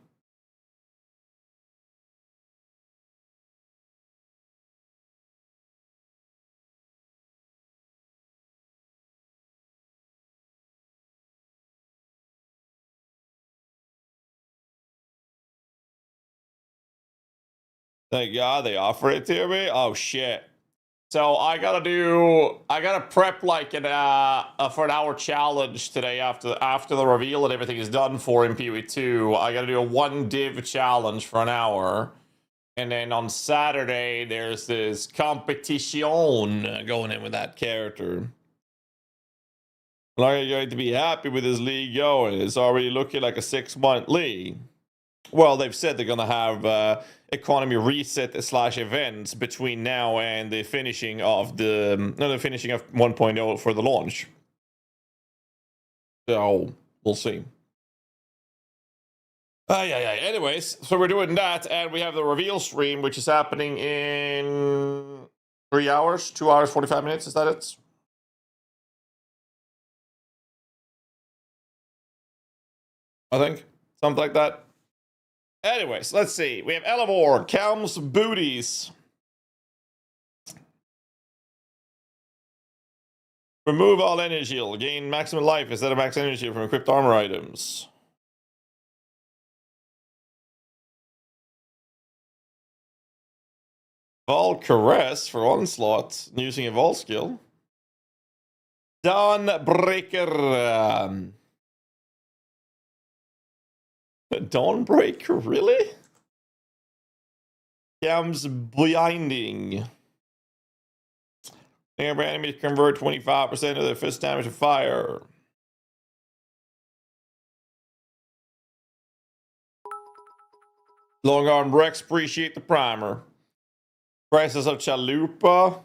Thank God they offer it to me. Oh shit. So I gotta prep like for an hour challenge today after the reveal and everything is done for in PoE 2. I gotta do a 1 div challenge for an hour. And then on Saturday there's this competition going in with that character. I'm going to be happy with this league going. It's already looking like a 6-month league. Well, they've said they're gonna have economy reset / events between now and the finishing of the 1.0 for the launch. So we'll see. Yeah. Anyways, so we're doing that, and we have the reveal stream, which is happening in 3 hours, 2 hours, 45 minutes. Is that it? I think something like that. Anyways, let's see. We have Elevor, Calm's Booties. Remove all energy shield. Gain maximum life instead of max energy from equipped armor items. Vol Caress for Onslaught using a Vol skill. Dawnbreaker. Dawnbreaker, really? Cam's Blinding. Nearby enemies convert 25% of their fist damage to fire. Long Arm Rex, appreciate the primer. Crisis of Chalupa.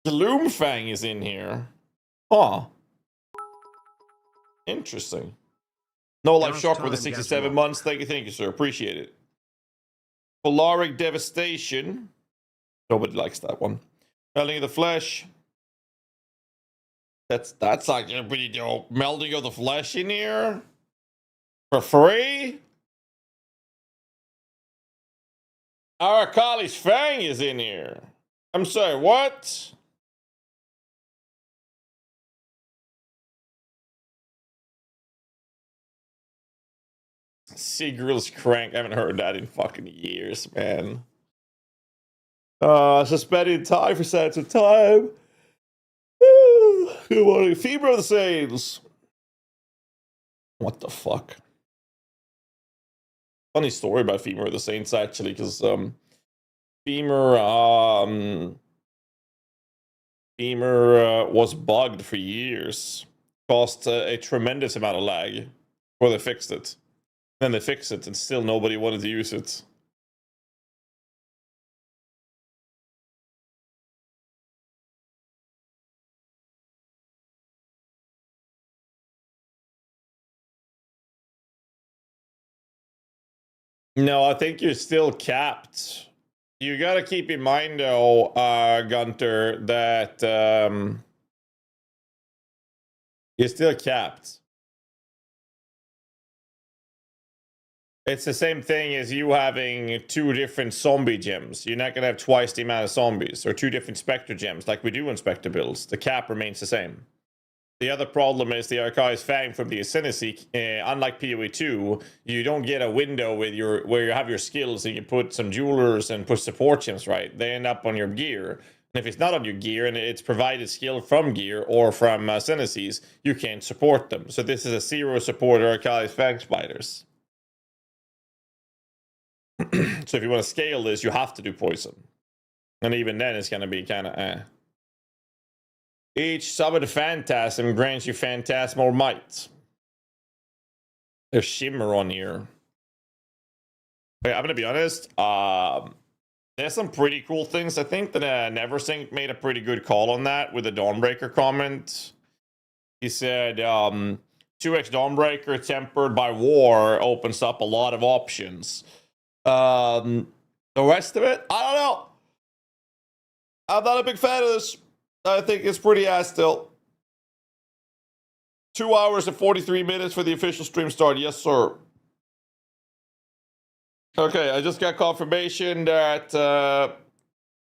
Gloomfang is in here. Huh. Interesting. No Life Shock for the 67 months. Thank you, sir. Appreciate it. Polaric Devastation. Nobody likes that one. Melding of the Flesh. That's like pretty dope. Melding of the Flesh in here? For free? Arakali's Fang is in here. I'm sorry, what? Seagrill's Crank. I haven't heard that in fucking years, man. Suspended time for sets of time. Good morning. Fever of the Saints. What the fuck? Funny story about Femur of the Saints, actually, because Femur Beamer was bugged for years. Caused a tremendous amount of lag before they fixed it. Then they fixed it and still nobody wanted to use it. No, I think you're still capped. You gotta keep in mind though, Gunter, that you're still capped. It's the same thing as you having 2 different zombie gems. You're not gonna have twice the amount of zombies, or 2 different Spectre gems like we do in Spectre builds. The cap remains the same. The other problem is the Archives Fang from the Ascendancy. Unlike PoE 2, you don't get a window with where you have your skills and you put some jewelers and put support gems, right? They end up on your gear. And if it's not on your gear and it's provided skill from gear or from Ascendancies, you can't support them. So this is a 0 support Archives Fang spiders. So if you want to scale this, you have to do poison. And even then, it's going to be kind of eh. Each summoned phantasm grants you phantasmal might. There's shimmer on here. Okay, I'm gonna be honest. There's some pretty cool things. I think that Neversink made a pretty good call on that with the Dawnbreaker comment. He said 2x Dawnbreaker tempered by war opens up a lot of options. The rest of it, I don't know. I'm not a big fan of this. I think it's pretty ass still. 2 hours and 43 minutes for the official stream start. Yes, sir. Okay, I just got confirmation that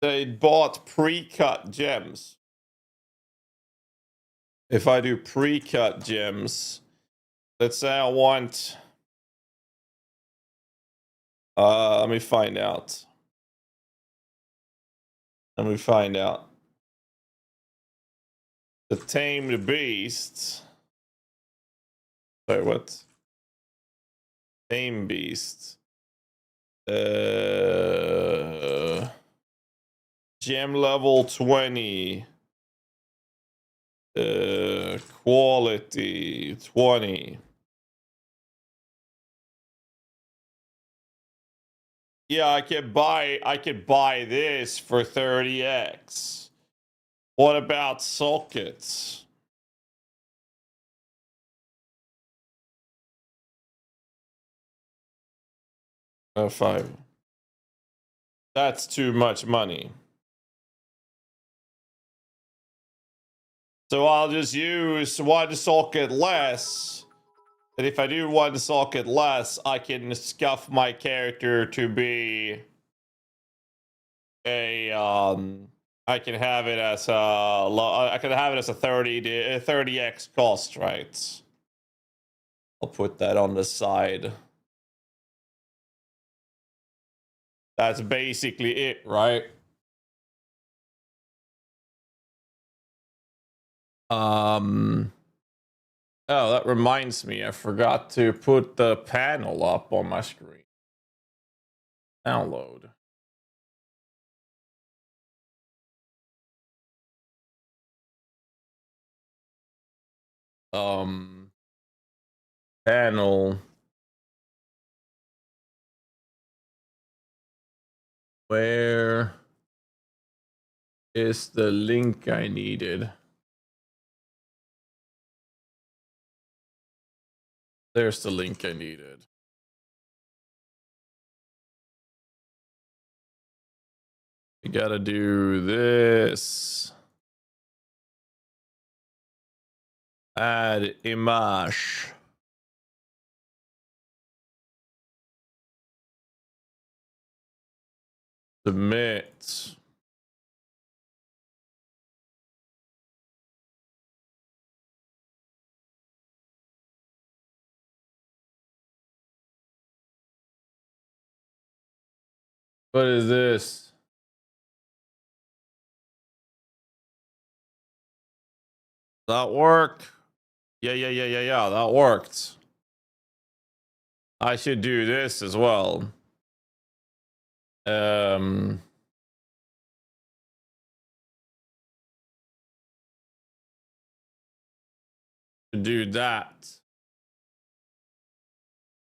they bought pre-cut gems. If I do pre-cut gems, let's say I want... let me find out. Let me find out. The Tamed Beast. Sorry, what? Tame Beast. Gem level 20. Quality 20. Yeah, I could buy this for 30x. What about sockets? Oh, 5. That's too much money. So I'll just use 1 socket less. And if I do 1 socket less, I can scuff my character to be a I can have it as a 30x cost, right? I'll put that on the side. That's basically it, right? Oh, that reminds me. I forgot to put the panel up on my screen. Download. Panel. Where is the link I needed? There's the link I needed. You gotta do this. Add image. Submit. What is this? That work? Yeah. That worked. I should do this as well. to do that.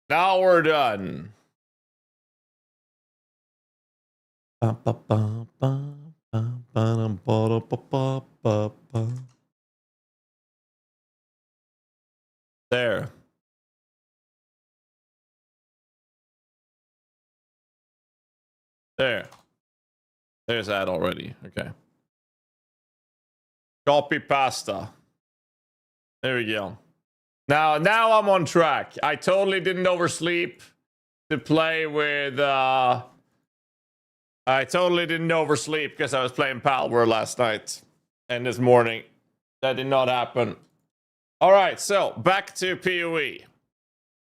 Now we're done. There. There. There's that already. Okay. Copy pasta. There we go. Now I'm on track. I totally didn't oversleep to play with I totally didn't oversleep because I was playing Palworld last night and this morning. That did not happen. All right, so back to PoE.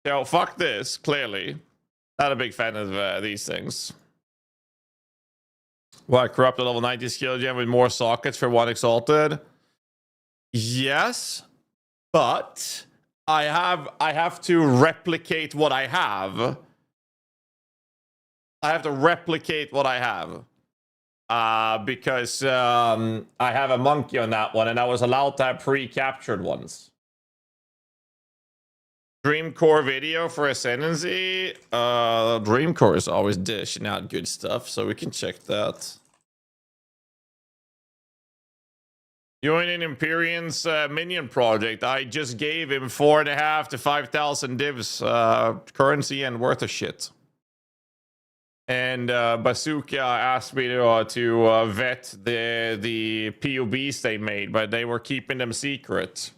So fuck this, clearly. Not a big fan of these things. What, corrupt a level 90 skill gem with more sockets for one exalted? Yes, but I have to replicate what I have. I have to replicate what I have. Because I have a monkey on that one, and I was allowed to have pre-captured ones. Dreamcore video for Ascendancy. Dreamcore is always dishing out good stuff, so we can check that. Join in Empyrean's minion project. I just gave him 4.5 to 5,000 divs currency and worth of shit. And Bazooka asked me to vet the POBs they made, but they were keeping them secret.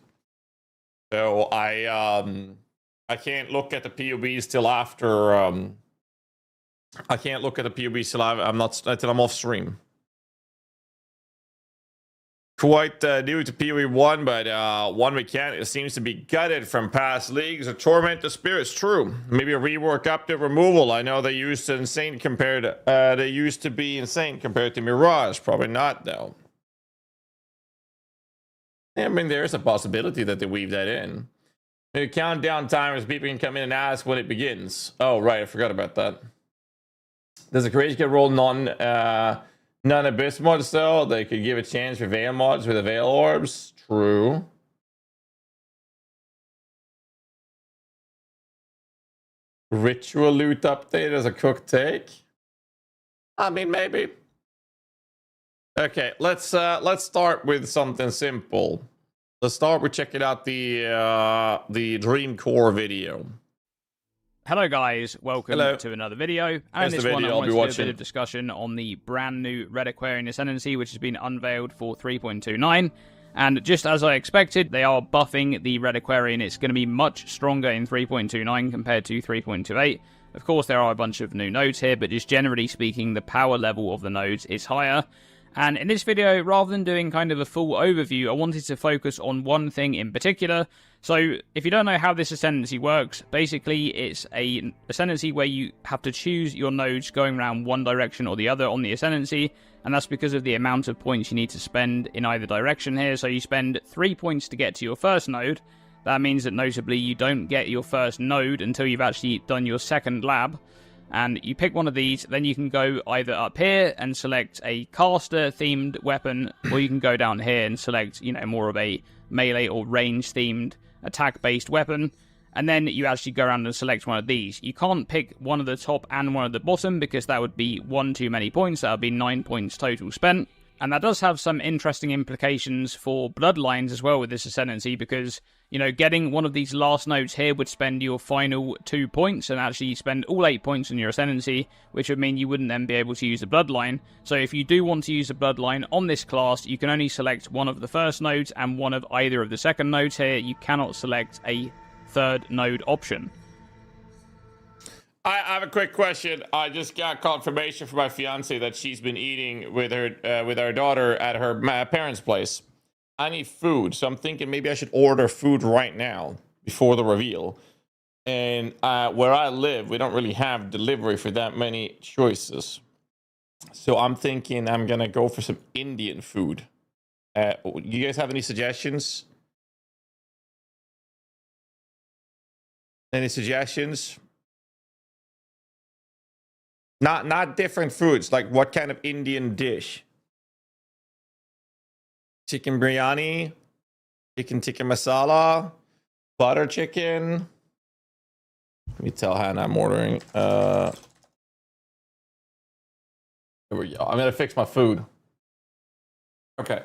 So I can't look at the POBs till after. I can't look at the POBs till I'm off stream. Quite new to PoE 1, but one mechanic seems to be gutted from past leagues. A Torment the Spirits, true. Maybe a rework update removal. I know they used to insane compared. They used to be insane compared to Mirage. Probably not though. I mean, there's a possibility that they weave that in. The countdown timers, people can come in and ask when it begins. Oh right, I forgot about that. Does the creation get rolled non-abyss mods though? They could give a chance for Veil mods with the Veil orbs. True. Ritual loot update as a cook take. I mean, maybe. Okay, let's start with something simple. Let's start with checking out the Dreamcore video. Hello guys, welcome to another video. And in this one I want to do a bit of discussion on the brand new Red Aquarian Ascendancy, which has been unveiled for 3.29. And just as I expected, they are buffing the Red Aquarian. It's going to be much stronger in 3.29 compared to 3.28. Of course, there are a bunch of new nodes here, but just generally speaking, the power level of the nodes is higher. And in this video, rather than doing kind of a full overview, I wanted to focus on one thing in particular. So, if you don't know how this Ascendancy works, basically it's a Ascendancy where you have to choose your nodes going around one direction or the other on the Ascendancy, and that's because of the amount of points you need to spend in either direction here. So you spend 3 points to get to your first node. That means that notably you don't get your first node until you've actually done your second lab. And you pick one of these, then you can go either up here and select a caster-themed weapon, or you can go down here and select, you know, more of a melee or range-themed attack-based weapon. And then you actually go around and select one of these. You can't pick one at the top and one at the bottom, because that would be one too many points. That would be 9 points total spent. And that does have some interesting implications for bloodlines as well with this Ascendancy, because, you know, getting one of these last nodes here would spend your final 2 points, and actually spend all 8 points on your Ascendancy, which would mean you wouldn't then be able to use the bloodline. So if you do want to use the bloodline on this class, you can only select one of the first nodes and one of either of the second nodes here. You cannot select a third node option. I have a quick question. I just got confirmation from my fiance that she's been eating with our daughter at her parents' place. I need food, so I'm thinking maybe I should order food right now before the reveal. And where I live, we don't really have delivery for that many choices. So I'm thinking I'm gonna go for some Indian food. You guys have any suggestions? Any suggestions? Not different foods, like what kind of Indian dish? Chicken biryani, chicken tikka masala, butter chicken. Let me tell Hannah I'm ordering. There we go. I'm gonna fix my food. Okay.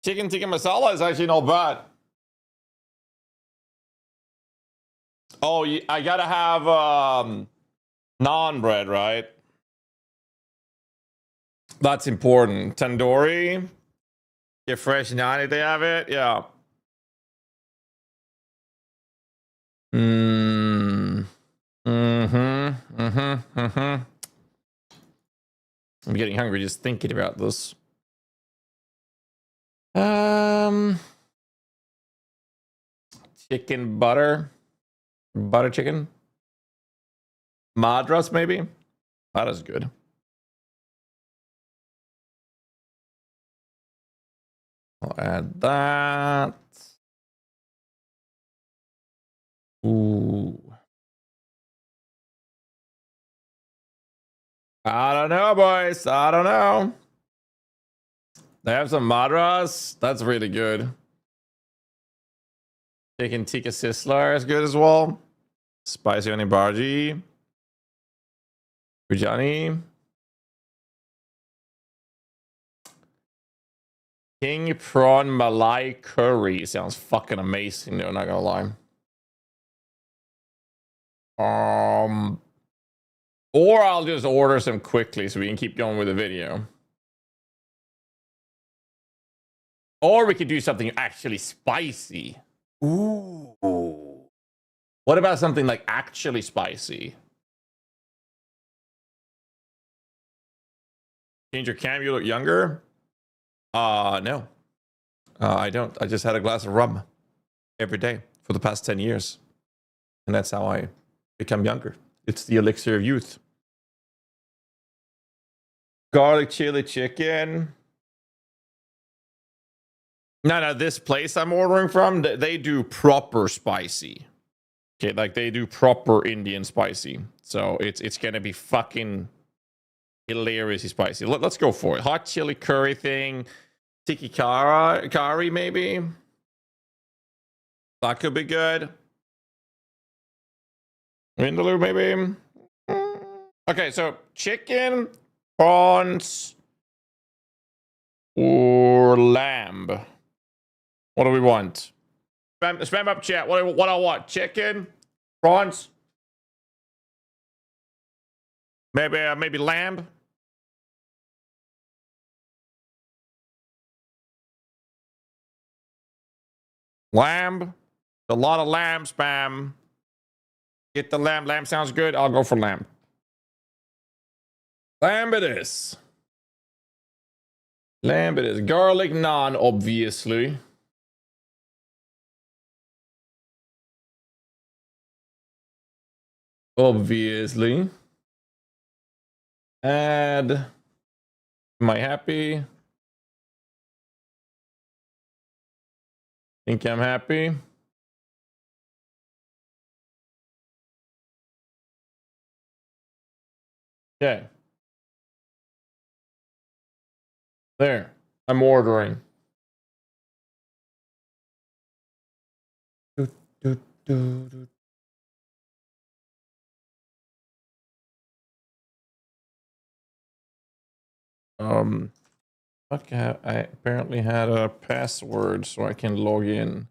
Chicken tikka masala is actually not bad. Oh, I gotta have naan bread, right? That's important. Tandoori. Get fresh naan if they have it. Yeah. I'm getting hungry just thinking about this. Chicken butter chicken. Madras maybe. That is good. I'll add that. Ooh. I don't know, boys. I don't know. They have some madras. That's really good. Chicken tikka sizzler is good as well. Spicy onion bhaji. Biryani. King prawn malai curry sounds fucking amazing. No, not gonna lie. Or I'll just order some quickly so we can keep going with the video. Or we could do something actually spicy. Ooh. What about something like actually spicy? Change your cam, you look younger? No. I don't. I just had a glass of rum every day for the past 10 years. And that's how I become younger. It's the elixir of youth. Garlic chili chicken. No, this place I'm ordering from, they do proper spicy. Okay, like they do proper Indian spicy. So it's gonna be fucking hilariously spicy. Let's go for it. Hot chili curry thing. Tiki curry maybe. That could be good. Vindaloo maybe. Okay, so chicken, prawns, or lamb. What do we want? Spam up chat. What I want? Chicken, prawns, maybe lamb. Lamb. A lot of lamb spam. Get the lamb. Lamb sounds good. I'll go for lamb. Lamb it is. Lamb it is. Garlic naan, obviously. Obviously. Add. Am I happy? Think I'm happy? Okay. There. I'm ordering. Okay, I apparently had a password so I can log in.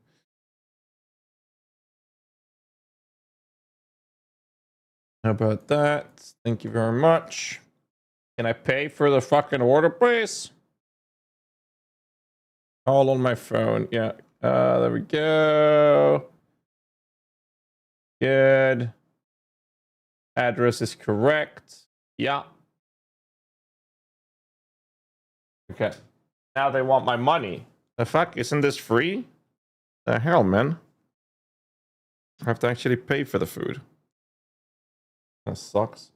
How about that? Thank you very much. Can I pay for the fucking order, please? All on my phone. Yeah. There we go. Good. Address is correct. Yeah. Okay. Now they want my money. The fuck? Isn't this free? The hell, man? I have to actually pay for the food. That sucks.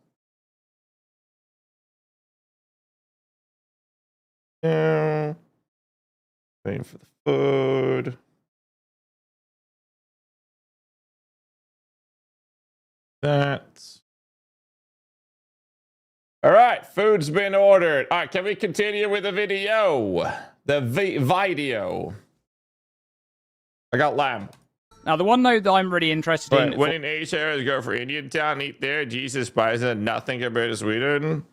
Yeah. Paying for the food. That. All right, food's been ordered. All right, can we continue with the video? The video. I got lamb. Now, the one note that I'm really interested in... When in Asia areas, go for Indian town, eat there, Jesus spices, and nothing compared to Sweden.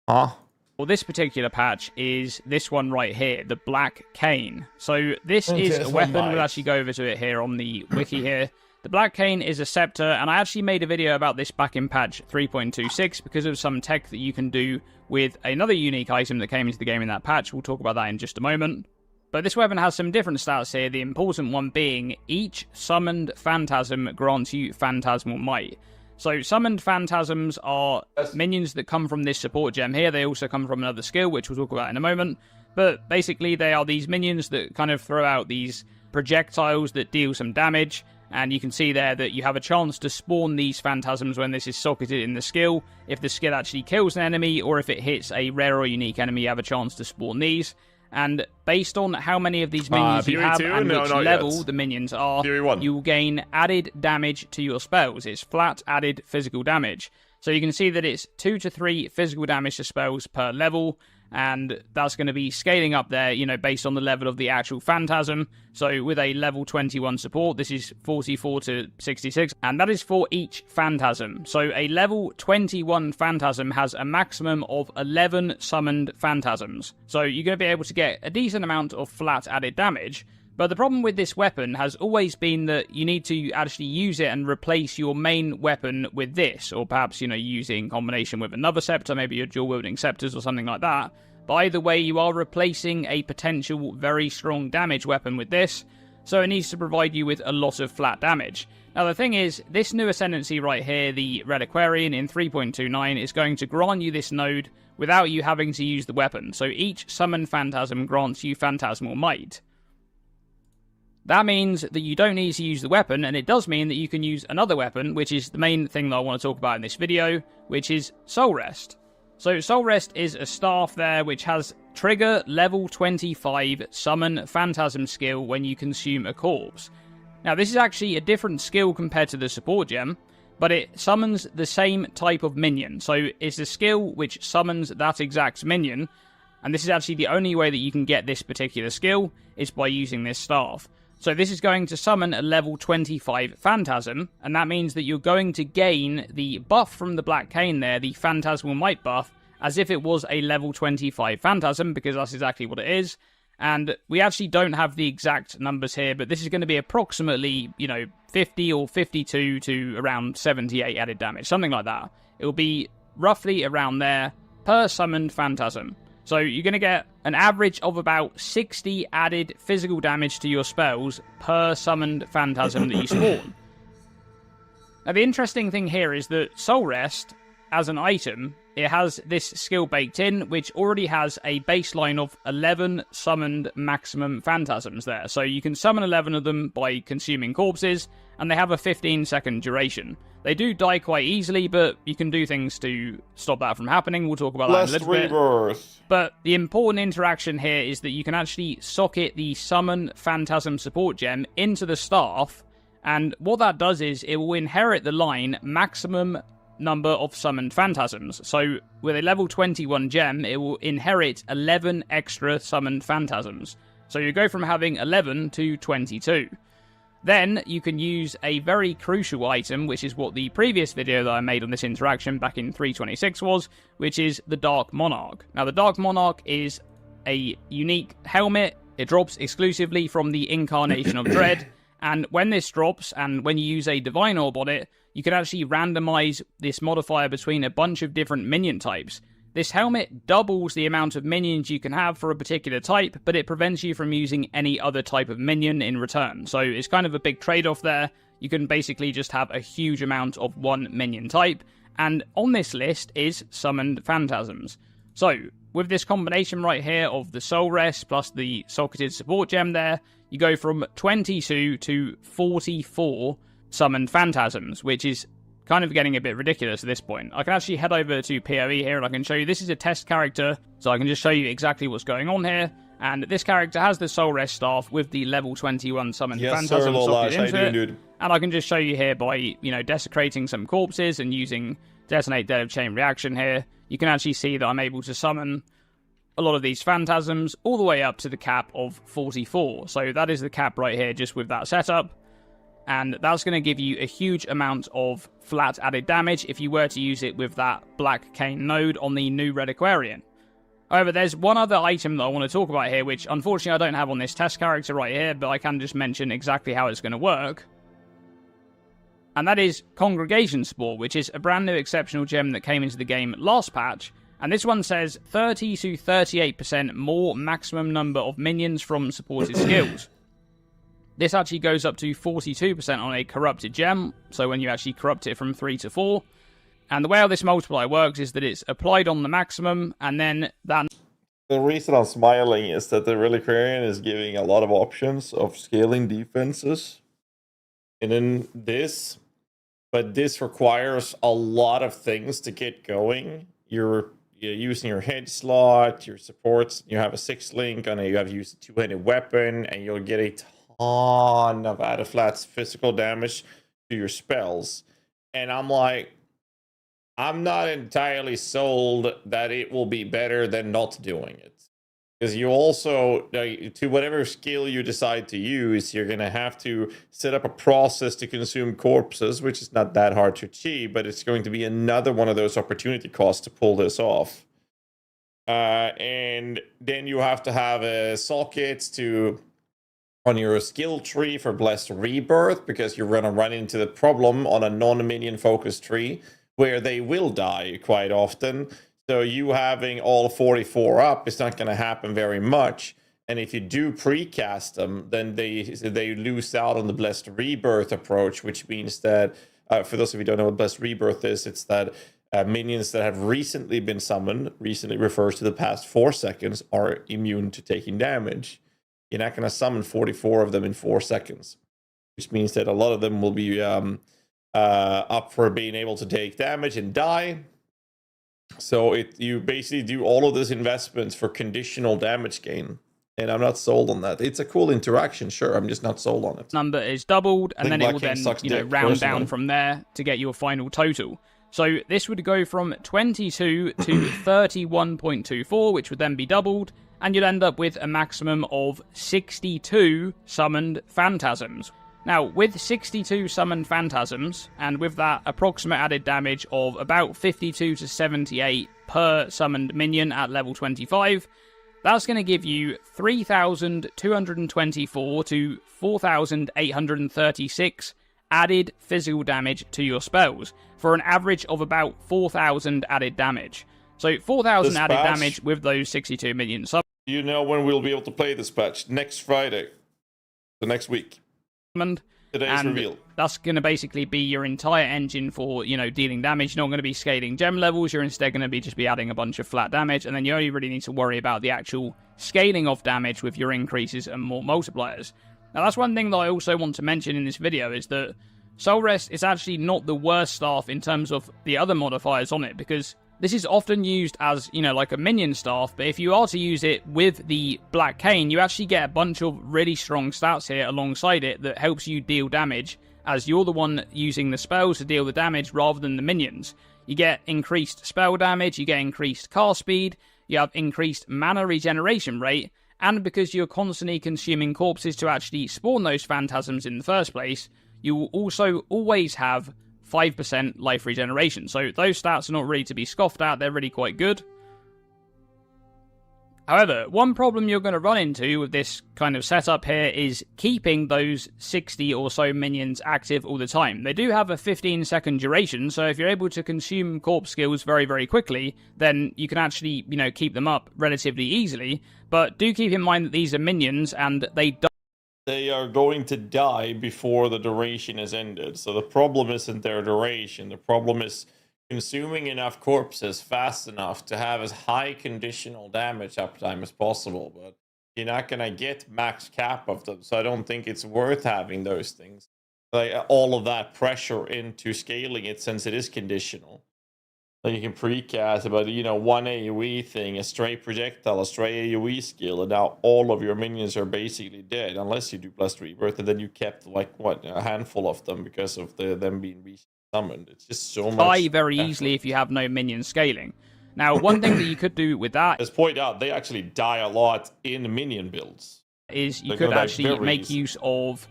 Huh? Well, this particular patch is this one right here, the Black Cane. So this is a weapon. We'll actually go over to it here on the wiki here. The Black Cane is a scepter, and I actually made a video about this back in patch 3.26 because of some tech that you can do with another unique item that came into the game in that patch. We'll talk about that in just a moment. But this weapon has some different stats here, the important one being each summoned phantasm grants you phantasmal might. So summoned phantasms are minions that come from this support gem here. They also come from another skill, which we'll talk about in a moment. But basically, they are these minions that kind of throw out these projectiles that deal some damage. And you can see there that you have a chance to spawn these phantasms when this is socketed in the skill. If the skill actually kills an enemy, or if it hits a rare or unique enemy, you have a chance to spawn these. And based on how many of these minions you have and which level the minions are, you will gain added damage to your spells. It's flat added physical damage. So you can see that it's 2 to 3 physical damage to spells per level, and that's going to be scaling up there, you know, based on the level of the actual phantasm. So with a level 21 support, this is 44 to 66, and that is for each phantasm. So a level 21 phantasm has a maximum of 11 summoned phantasms. So you're going to be able to get a decent amount of flat added damage. But the problem with this weapon has always been that you need to actually use it and replace your main weapon with this, or perhaps, you know, use it in combination with another scepter, maybe your dual-wielding scepters or something like that. But either way, you are replacing a potential very strong damage weapon with this, so it needs to provide you with a lot of flat damage. Now the thing is, this new ascendancy right here, the Reliquarian in 3.29, is going to grant you this node without you having to use the weapon. So each summoned phantasm grants you phantasmal might. That means that you don't need to use the weapon, and it does mean that you can use another weapon, which is the main thing that I want to talk about in this video, which is Soul Rest. So Soul Rest is a staff there which has trigger level 25 summon phantasm skill when you consume a corpse. Now this is actually a different skill compared to the support gem, but it summons the same type of minion. So it's a skill which summons that exact minion, and this is actually the only way that you can get this particular skill is by using this staff. So this is going to summon a level 25 Phantasm, and that means that you're going to gain the buff from the Black Cane there, the Phantasmal Might buff, as if it was a level 25 Phantasm, because that's exactly what it is. And we actually don't have the exact numbers here, but this is going to be approximately, 50 or 52 to around 78 added damage, something like that. It will be roughly around there per summoned Phantasm. So you're going to get an average of about 60 added physical damage to your spells per summoned Phantasm that you spawn. Now the interesting thing here is that Soul Rest, as an item, it has this skill baked in, which already has a baseline of 11 summoned maximum phantasms there. So you can summon 11 of them by consuming corpses, and they have a 15-second duration. They do die quite easily, but you can do things to stop that from happening. We'll talk about that in a little bit. But the important interaction here is that you can actually socket the Summon Phantasm support gem into the staff, and what that does is it will inherit the line maximum number of summoned phantasms. So with a level 21 gem, it will inherit 11 extra summoned phantasms. So you go from having 11 to 22. Then you can use a very crucial item, which is what the previous video that I made on this interaction back in 3.26 was, which is the Dark Monarch. Now the Dark Monarch is a unique helmet. It drops exclusively from the Incarnation of Dread, and when this drops, and when you use a Divine Orb on it, you can actually randomize this modifier between a bunch of different minion types. This helmet doubles the amount of minions you can have for a particular type, but it prevents you from using any other type of minion in return. So it's kind of a big trade-off there. You can basically just have a huge amount of one minion type, and on this list is Summoned Phantasms. So, with this combination right here of the Soul Rest plus the Socketed Support Gem there, you go from 22 to 44 Summoned Phantasms, which is kind of getting a bit ridiculous at this point. I can actually head over to PoE here and I can show you, this is a test character, so I can just show you exactly what's going on here. And this character has the Soul Rest staff with the level 21 Summoned Phantasm socketed into it. Dude. And I can just show you here by, desecrating some corpses and using Detonate Dead of Chain Reaction here. You can actually see that I'm able to summon a lot of these phantasms all the way up to the cap of 44. So that is the cap right here just with that setup. And that's going to give you a huge amount of flat added damage if you were to use it with that Black Cane node on the new Red Aquarian. However, there's one other item that I want to talk about here, which unfortunately I don't have on this test character right here, but I can just mention exactly how it's going to work. And that is Congregation Spore, which is a brand new exceptional gem that came into the game last patch. And this one says 30 to 38% more maximum number of minions from supported skills. This actually goes up to 42% on a corrupted gem, so when you actually corrupt it from 3 to 4. And the way how this multiplier works is that it's applied on the maximum, and then that... The reason I'm smiling is that the Reliquarian is giving a lot of options of scaling defenses. And then this, but this requires a lot of things to get going. You're using your head slot, your supports, you have a 6-link, and you have to use a 2-handed weapon, and you'll get a ton of added flat physical damage to your spells. And I'm like, I'm not entirely sold that it will be better than not doing it. Because you also, to whatever skill you decide to use, you're going to have to set up a process to consume corpses, which is not that hard to achieve, but it's going to be another one of those opportunity costs to pull this off. And then you have to have sockets on your skill tree for Blessed Rebirth, because you're going to run into the problem on a non-minion focused tree where they will die quite often. So you having all 44 up is not going to happen very much. And if you do precast them, then they lose out on the Blessed Rebirth approach, which means that, for those of you who don't know what Blessed Rebirth is, it's that minions that have recently been summoned, recently refers to the past 4 seconds, are immune to taking damage. You're not going to summon 44 of them in 4 seconds, which means that a lot of them will be up for being able to take damage and die. So you basically do all of these investments for conditional damage gain. And I'm not sold on that. It's a cool interaction, sure. I'm just not sold on it. Number is doubled, and then it will then, round down from there to get your final total. So this would go from 22 to 31.24, which would then be doubled, and you'd end up with a maximum of 62 summoned phantasms. Now, with 62 summoned phantasms, and with that approximate added damage of about 52 to 78 per summoned minion at level 25, that's going to give you 3,224 to 4,836 added physical damage to your spells, for an average of about 4,000 added damage. So 4,000 added damage with those 62 minion summoned. You know when we'll be able to play this patch? Next Friday. The next week. Today's reveal. That's going to basically be your entire engine for, dealing damage. You're not going to be scaling gem levels. You're instead going to be just adding a bunch of flat damage, and then you only really need to worry about the actual scaling of damage with your increases and more multipliers. Now, that's one thing that I also want to mention in this video, is that Soul Rest is actually not the worst staff in terms of the other modifiers on it, because this is often used as, like a minion staff, but if you are to use it with the Black Cane, you actually get a bunch of really strong stats here alongside it that helps you deal damage, as you're the one using the spells to deal the damage rather than the minions. You get increased spell damage, you get increased cast speed, you have increased mana regeneration rate, and because you're constantly consuming corpses to actually spawn those phantasms in the first place, you will also always have 5% life regeneration. So those stats are not really to be scoffed at, they're really quite good. However, one problem you're going to run into with this kind of setup here is keeping those 60 or so minions active all the time. They do have a 15-second duration, so if you're able to consume corpse skills very, very quickly, then you can actually, keep them up relatively easily. But do keep in mind that these are minions, and they are going to die before the duration is ended. So the problem isn't their duration. The problem is consuming enough corpses fast enough to have as high conditional damage uptime as possible. But you're not going to get max cap of them. So I don't think it's worth having those things. Like all of that pressure into scaling it, since it is conditional. Like you can precast about, one AoE thing, a stray projectile, a stray AoE skill, and now all of your minions are basically dead, unless you do Blessed Rebirth, and then you kept, a handful of them because of them being summoned. It's just so much. Die very easily if you have no minion scaling. Now, one thing that you could do with that, as pointed out, they actually die a lot in minion builds. Is you could actually make use of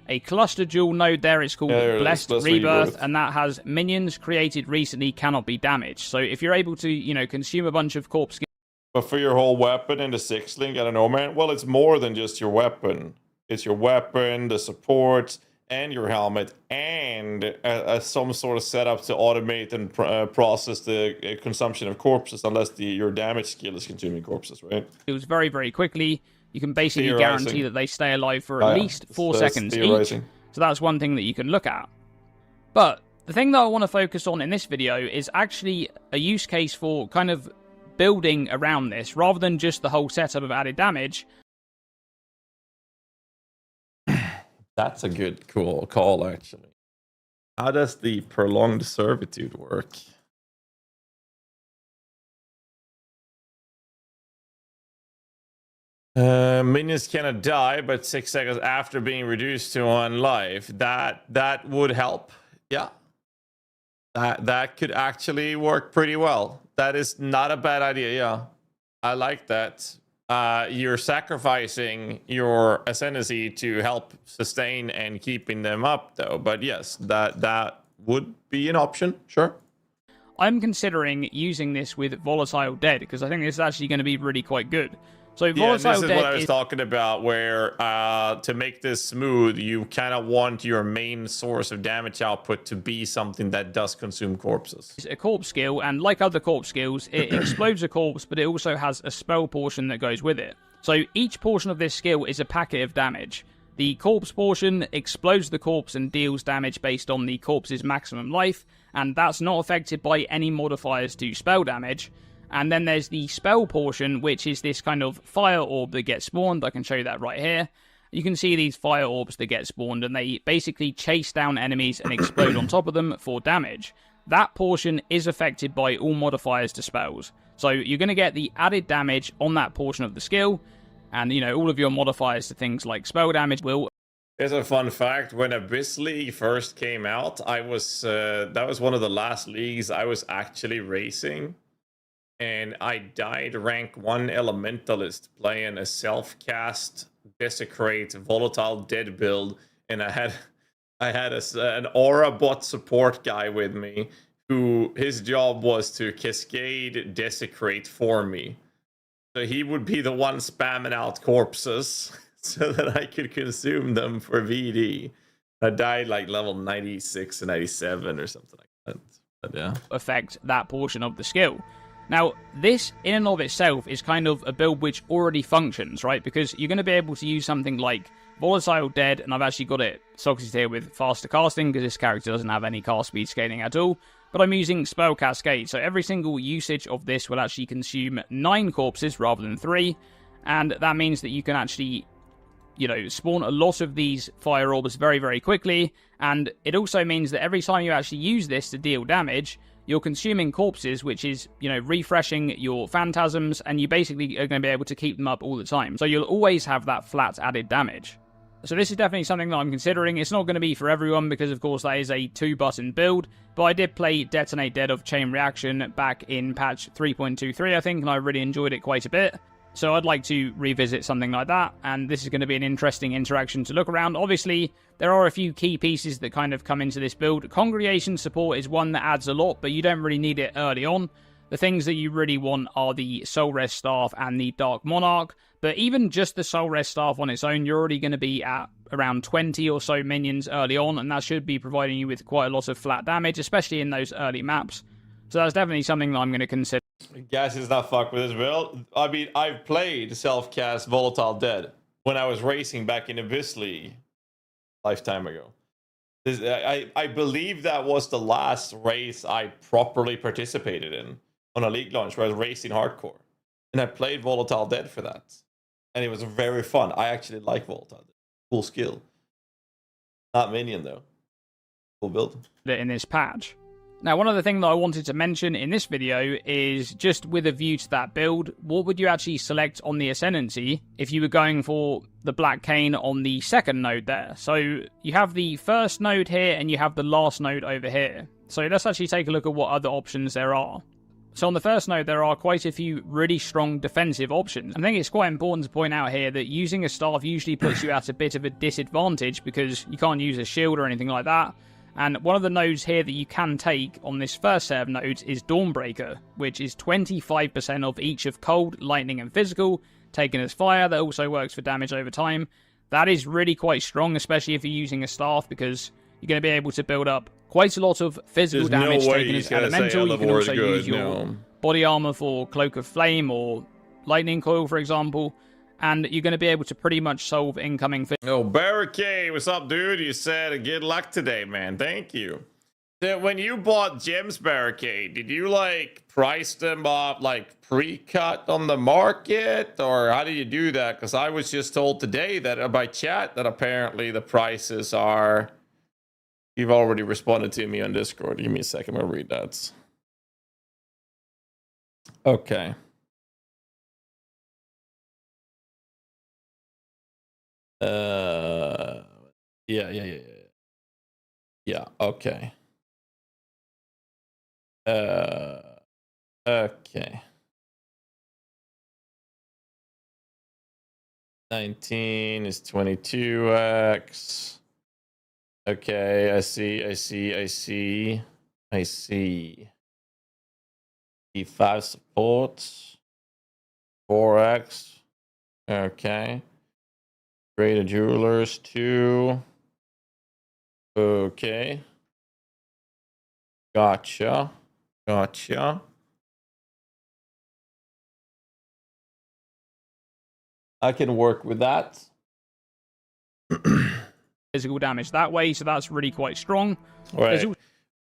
a cluster jewel node there. It's called Blessed Rebirth, and that has minions created recently cannot be damaged. So if you're able to, you know, consume a bunch of corpse... But for your whole weapon in the 6 link, I don't know, man. Well, it's more than just your weapon. It's your weapon, the support, and your helmet, and some sort of setup to automate and process the consumption of corpses, unless your damage skill is consuming corpses, right? It was very, very quickly. You can basically guarantee that they stay alive for at least 4 seconds each. So that's one thing that you can look at. But the thing that I want to focus on in this video is actually a use case for kind of building around this, rather than just the whole setup of added damage. That's a good, cool call, actually. How does the prolonged servitude work? Minions cannot die, but 6 seconds after being reduced to 1 life. That would help. Yeah. That could actually work pretty well. That is not a bad idea, yeah. I like that. You're sacrificing your ascendancy to help sustain and keeping them up, though. But yes, that would be an option, sure. I'm considering using this with Volatile Dead, because I think this is actually going to be really quite good. So Volatile this is Dead what I was talking about, where to make this smooth, you kind of want your main source of damage output to be something that does consume corpses. It's a corpse skill, and like other corpse skills, it explodes a corpse, but it also has a spell portion that goes with it. So each portion of this skill is a packet of damage. The corpse portion explodes the corpse and deals damage based on the corpse's maximum life, and that's not affected by any modifiers to spell damage. And then there's the spell portion, which is this kind of fire orb that gets spawned. I can show you that right here. You can see these fire orbs that get spawned, and they basically chase down enemies and explode on top of them for damage. That portion is affected by all modifiers to spells. So you're going to get the added damage on that portion of the skill, and, you know, all of your modifiers to things like spell damage will... Here's a fun fact. When Abyss League first came out, I was that was one of the last leagues I was actually racing. And I died rank 1 Elementalist playing a self-cast Desecrate Volatile Dead build, and I had an Aura bot support guy with me who his job was to cascade Desecrate for me. So he would be the one spamming out corpses so that I could consume them for VD. I died like level 96 and 97 or something like that. But yeah. Affect that portion of the skill. Now, this in and of itself is kind of a build which already functions, right? Because you're going to be able to use something like Volatile Dead, and I've actually got it socketed here with faster casting, because this character doesn't have any cast speed scaling at all. But I'm using Spell Cascade, so every single usage of this will actually consume 9 corpses rather than 3, and that means that you can actually, you know, spawn a lot of these fire orbs very, very quickly, and it also means that every time you actually use this to deal damage, you're consuming corpses, which is, you know, refreshing your phantasms, and you basically are going to be able to keep them up all the time. So you'll always have that flat added damage. So this is definitely something that I'm considering. It's not going to be for everyone, because of course that is a 2-button build, but I did play Detonate Dead of Chain Reaction back in patch 3.23, I think, and I really enjoyed it quite a bit. So I'd like to revisit something like that, and this is going to be an interesting interaction to look around. Obviously, there are a few key pieces that kind of come into this build. Congregation support is one that adds a lot, but you don't really need it early on. The things that you really want are the Soul Rest Staff and the Dark Monarch, but even just the Soul Rest Staff on its own, you're already going to be at around 20 or so minions early on, and that should be providing you with quite a lot of flat damage, especially in those early maps. So that's definitely something that I'm going to consider. Gas is not fuck with this build. I mean, I've played self-cast Volatile Dead when I was racing back in Abyss League lifetime ago. I believe that was the last race I properly participated in on a league launch, where I was racing hardcore. And I played Volatile Dead for that. And it was very fun. I actually like Volatile Dead. Cool skill. Not minion, though. Cool build. In this patch. Now, one other thing that I wanted to mention in this video is, just with a view to that build, what would you actually select on the Ascendancy if you were going for the Black Cane on the second node there? So you have the first node here, and you have the last node over here. So let's actually take a look at what other options there are. So on the first note, there are quite a few really strong defensive options. I think it's quite important to point out here that using a staff usually puts you at a bit of a disadvantage because you can't use a shield or anything like that. And one of the nodes here that you can take on this first set of nodes is Dawnbreaker, which is 25% of each of cold, lightning, and physical, taken as fire. That also works for damage over time. That is really quite strong, especially if you're using a staff, because you're going to be able to build up quite a lot of physical damage taken as elemental. You can also use your body armor for Cloak of Flame or Lightning Coil, for example. And you're going to be able to pretty much solve incoming... Oh, Barricade, what's up, dude? You said good luck today, man. Thank you. When you bought Gems Barricade, did you, like, price them up, like, pre-cut on the market? Or how did you do that? Because I was just told today that by chat that apparently the prices are... You've already responded to me on Discord. Give me a second, I'll read that. Okay. Yeah, okay. Okay. 19 is 22x. Okay, I see. E5 supports. 4x. Okay. Greater Jewelers 2. Okay. Gotcha. I can work with that. Physical damage that way, so that's really quite strong. Right.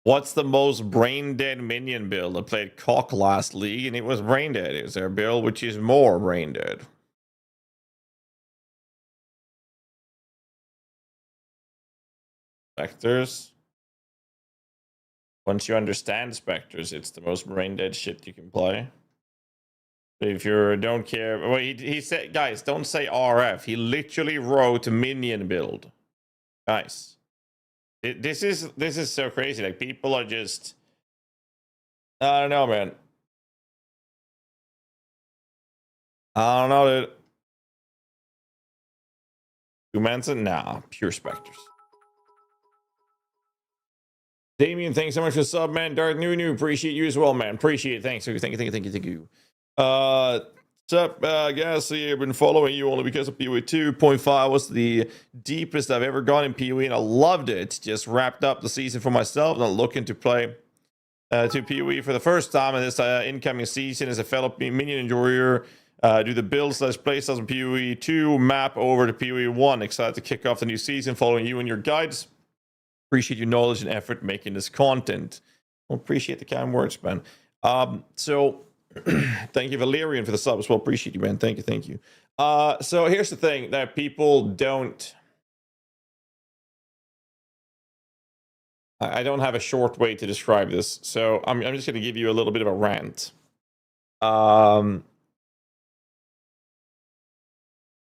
What's the most brain dead minion build? I played Cock last league and it was brain dead. Is there a build which is more brain dead? Spectres. Once you understand Spectres, it's the most brain dead shit you can play. If you don't care, well, he said, guys, don't say RF. He literally wrote minion build. Guys, this is so crazy. Like, people are just, I don't know, man. I don't know, dude. Humanson? Nah, pure Spectres. Damien, thanks so much for the sub, man. Darth Nunu, appreciate you as well, man. Appreciate it. Thanks. Thank you. What's up, GHAZZY? I've been following you only because of PoE 2.5 was the deepest I've ever gone in PoE, and I loved it. Just wrapped up the season for myself, and I'm looking to play to PoE for the first time in this incoming season as a fellow minion enjoyer. Do the build / playstyles in PoE 2, map over to PoE 1. Excited to kick off the new season following you and your guides. Appreciate your knowledge and effort making this content. Well, appreciate the kind words, man. So thank you, Valerian, for the sub as well. Appreciate you, man. Thank you. So here's the thing that people don't... I don't have a short way to describe this, so I'm just going to give you a little bit of a rant.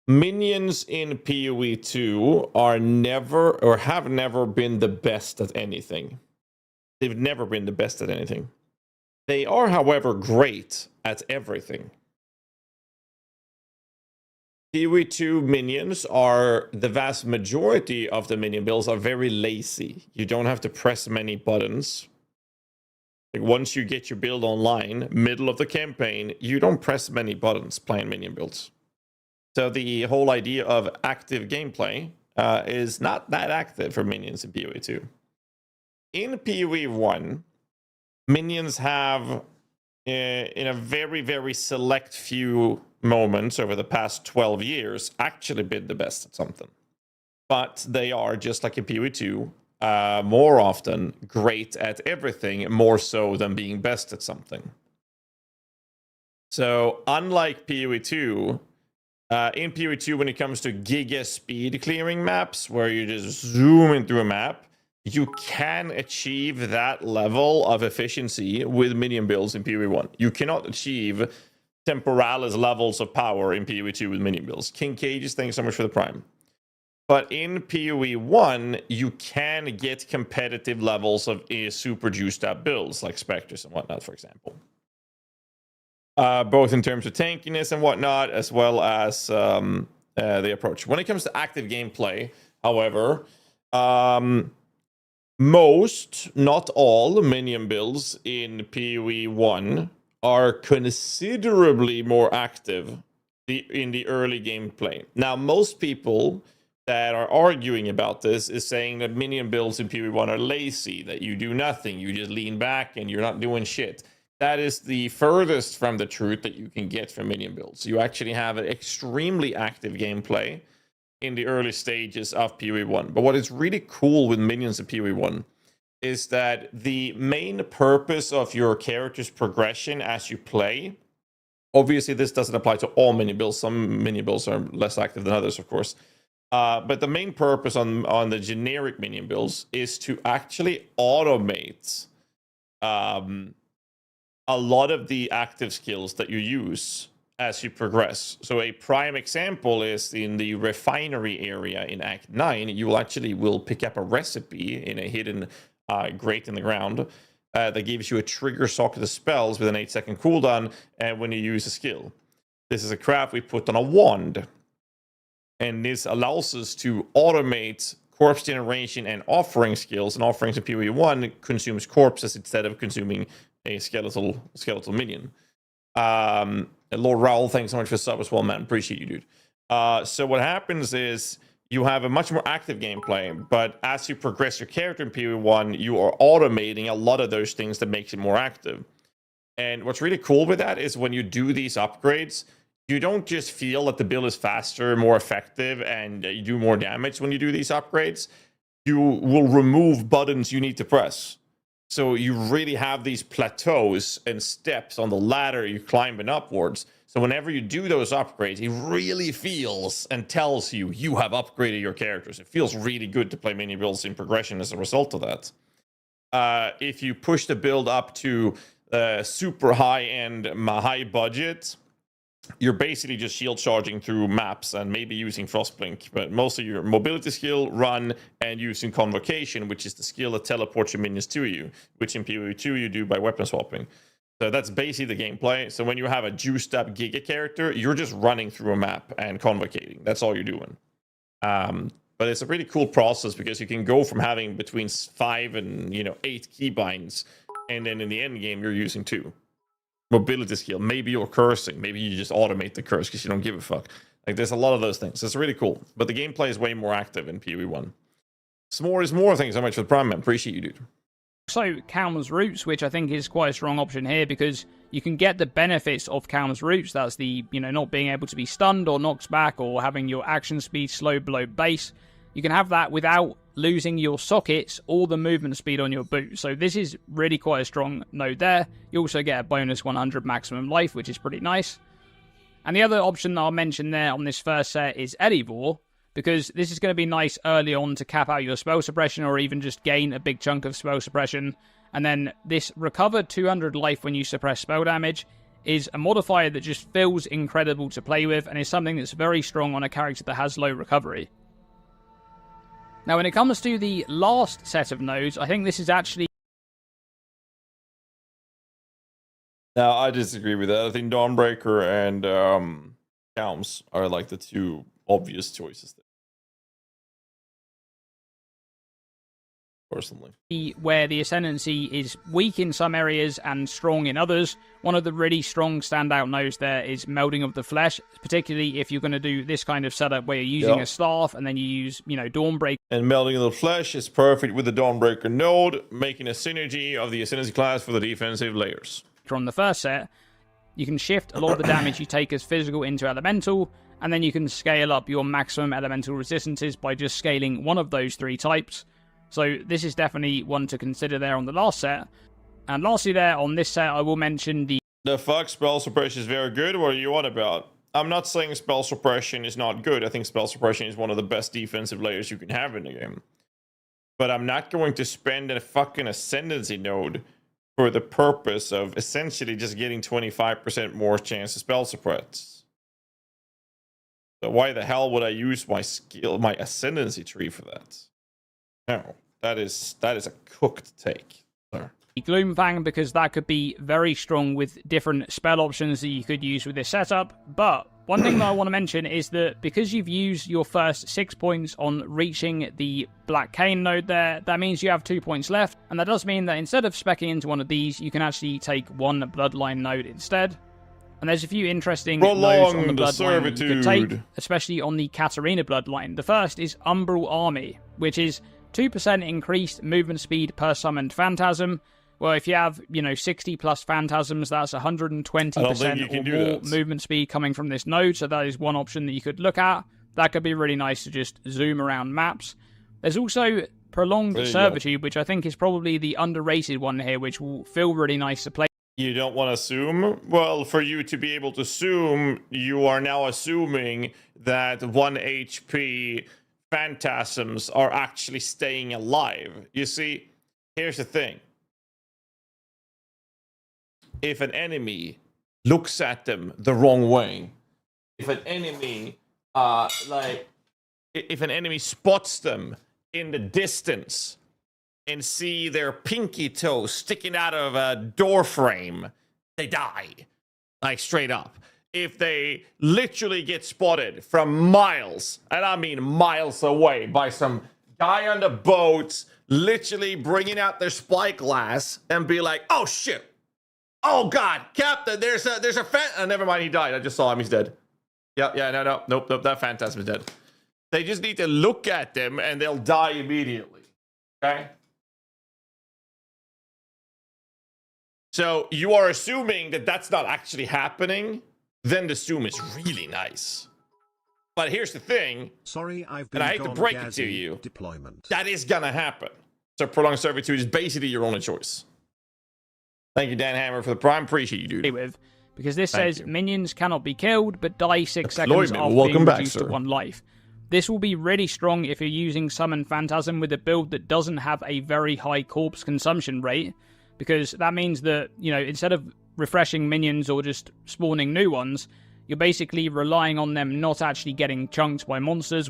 Minions in PoE 2 are never, or have never been, the best at anything. They've never been the best at anything. They are, however, great at everything. PoE 2 minions are, the vast majority of the minion builds are very lazy. You don't have to press many buttons. Like, once you get your build online, middle of the campaign, you don't press many buttons playing minion builds. So the whole idea of active gameplay is not that active for minions in PoE 2. In PoE 1, minions have, in a very, very select few moments over the past 12 years, actually been the best at something. But they are, just like in PoE 2, more often great at everything, more so than being best at something. So, unlike PoE 2, in PoE 2, when it comes to giga speed clearing maps, where you just zoom into a map, you can achieve that level of efficiency with minion builds in PoE 1. You cannot achieve Temporalis levels of power in PoE 2 with minion builds. King Cages, thanks so much for the prime. But in PoE 1, you can get competitive levels of super juiced up builds, like Spectres and whatnot, for example. both in terms of tankiness and whatnot, as well as the approach. When it comes to active gameplay, however, most, not all, minion builds in PoE 1 are considerably more active in the early gameplay. Now, most people that are arguing about this is saying that minion builds in PoE 1 are lazy, that you do nothing, you just lean back and you're not doing shit. That is the furthest from the truth that you can get from minion builds. You actually have an extremely active gameplay in the early stages of PoE 1. But what is really cool with minions in PoE 1 is that the main purpose of your character's progression as you play, obviously this doesn't apply to all minion builds. Some minion builds are less active than others, of course. But the main purpose on the generic minion builds is to actually automate a lot of the active skills that you use as you progress. So a prime example is in the refinery area in Act 9, you will pick up a recipe in a hidden grate in the ground that gives you a trigger socket of spells with an 8-second cooldown when you use a skill. This is a craft we put on a wand. And this allows us to automate corpse generation and offering skills. And offerings in PoE 1 consumes corpses instead of consuming a skeletal minion. Lord Raoul, thanks so much for the sub as well, man. Appreciate you, dude. So what happens is you have a much more active gameplay, but as you progress your character in PoE 1, you are automating a lot of those things that makes it more active. And what's really cool with that is when you do these upgrades, you don't just feel that the build is faster, more effective, and you do more damage when you do these upgrades. You will remove buttons you need to press. So you really have these plateaus and steps on the ladder you're climbing upwards. So whenever you do those upgrades, it really feels and tells you you have upgraded your characters. It feels really good to play mini builds in progression as a result of that. If you push the build up to super high-end, high budget, you're basically just shield charging through maps and maybe using Frostblink, but mostly your mobility skill, run, and using Convocation, which is the skill that teleports your minions to you, which in PoE 2 you do by weapon swapping. So that's basically the gameplay. So when you have a juiced up Giga character, you're just running through a map and convocating. That's all you're doing. But it's a pretty cool process because you can go from having between 5 and 8 keybinds, and then in the end game you're using 2. Mobility skill, maybe you're cursing, maybe you just automate the curse because you don't give a fuck. Like, there's a lot of those things. It's really cool, but the gameplay is way more active in PoE 1. S'more is more. Thanks so much for the prime, man. Appreciate you, dude. So Calm's Roots, which I think is quite a strong option here because you can get the benefits of Calm's Roots. That's the not being able to be stunned or knocked back or having your action speed slow below base. You can have that without losing your sockets or the movement speed on your boot. So this is really quite a strong node there. You also get a bonus 100 maximum life, which is pretty nice. And the other option that I'll mention there on this first set is Edivore, because this is going to be nice early on to cap out your spell suppression or even just gain a big chunk of spell suppression. And then this recovered 200 life when you suppress spell damage is a modifier that just feels incredible to play with and is something that's very strong on a character that has low recovery. Now, when it comes to the last set of nodes, I think this is actually... Now, I disagree with that. I think Dawnbreaker and Calms are like the two obvious choices there. Personally. Where the Ascendancy is weak in some areas and strong in others. One of the really strong standout nodes there is Melding of the Flesh, particularly if you're going to do this kind of setup where you're using a staff and then you use, Dawnbreaker. And Melding of the Flesh is perfect with the Dawnbreaker node, making a synergy of the Ascendancy class for the defensive layers. From the first set, you can shift a lot of the damage you take as physical into elemental, and then you can scale up your maximum elemental resistances by just scaling one of those 3 types. So this is definitely one to consider there on the last set. And lastly there, on this set, I will mention the fuck, spell suppression is very good. What are you on about? I'm not saying spell suppression is not good. I think spell suppression is one of the best defensive layers you can have in the game. But I'm not going to spend a fucking Ascendancy node for the purpose of essentially just getting 25% more chance to spell suppress. So why the hell would I use my Ascendancy tree for that? No, that is a cooked take, sir. Gloomfang, because that could be very strong with different spell options that you could use with this setup. But one thing that I want to mention is that because you've used your first 6 points on reaching the Black Cane node there, that means you have 2 points left, and that does mean that instead of speccing into one of these, you can actually take one Bloodline node instead. And there's a few interesting nodes on the Bloodline that you could take, especially on the Katarina Bloodline. The first is Umbral Army, which is 2% increased movement speed per summoned Phantasm. Well, if you have, 60 plus Phantasms, that's 120% or more movement speed coming from this node, so that is one option that you could look at. That could be really nice to just zoom around maps. There's also Prolonged Servitude, which I think is probably the underrated one here, which will feel really nice to play. You don't want to assume? Well, for you to be able to assume, you are now assuming that 1 HP Phantasms are actually staying alive. You see, here's the thing. If an enemy looks at them the wrong way, if an enemy, if an enemy spots them in the distance and see their pinky toe sticking out of a door frame, they die, like straight up. If they literally get spotted from miles, and I mean miles away, by some guy on the boat, literally bringing out their spyglass and be like, "Oh shit! Oh God, Captain, there's a never mind, he died. I just saw him. He's dead. Nope. That Phantasm is dead." They just need to look at them and they'll die immediately. Okay. So you are assuming that that's not actually happening. Then the zoom is really nice. But here's the thing. Sorry, I've been and I hate to break it to you. Deployment. That is gonna happen. So Prolonged Servitude is basically your only choice. Thank you, Dan Hammer, for the prime. Appreciate you, dude. With, because this says minions cannot be killed, but die 6 seconds after being reduced to 1 life. This will be really strong if you're using Summon Phantasm with a build that doesn't have a very high corpse consumption rate, because that means that, instead of refreshing minions or just spawning new ones, you're basically relying on them not actually getting chunked by monsters.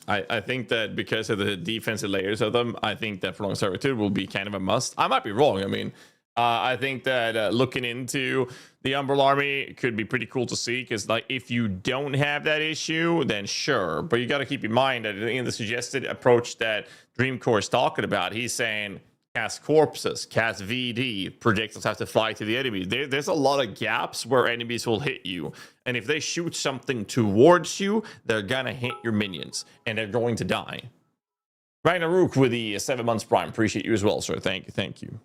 I think that because of the defensive layers of them, I think that Prolonged Servitude will be kind of a must. I might be wrong. I mean, I think that looking into the Umbral Army could be pretty cool to see, because like if you don't have that issue, then sure. But you got to keep in mind that in the suggested approach that Dreamcore is talking about, he's saying cast corpses, cast VD, projectiles have to fly to the enemy. There's a lot of gaps where enemies will hit you. And if they shoot something towards you, they're going to hit your minions and they're going to die. Ragnarok with the 7 months prime. Appreciate you as well, sir. Thank you.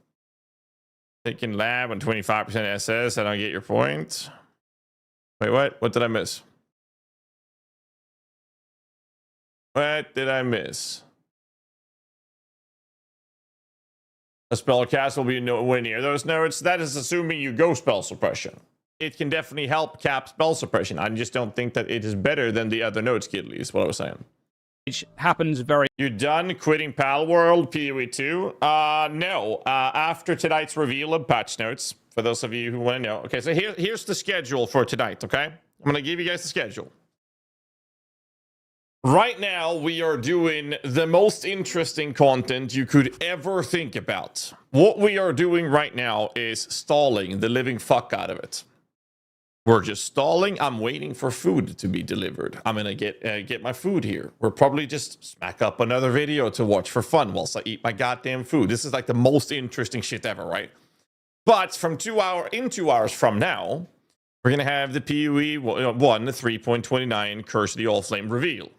Taking lab on 25% SS. I don't get your point. Wait, what? What did I miss? What did I miss? A spell cast will be nowhere near those nodes. That is assuming you go spell suppression. It can definitely help cap spell suppression. I just don't think that it is better than the other nodes, Kidley, is what I was saying. Which happens very... You done quitting Pal World PoE 2? No. After tonight's reveal of patch notes, for those of you who want to know. Okay, so here's the schedule for tonight, okay? I'm going to give you guys the schedule. Right now, we are doing the most interesting content you could ever think about. What we are doing right now is stalling the living fuck out of it. We're just stalling. I'm waiting for food to be delivered. I'm gonna get my food here. We'll probably just smack up another video to watch for fun whilst I eat my goddamn food. This is like the most interesting shit ever, right? But from 2 hours from now, we're gonna have the PoE 1 3.29 Curse of the All Flame reveal.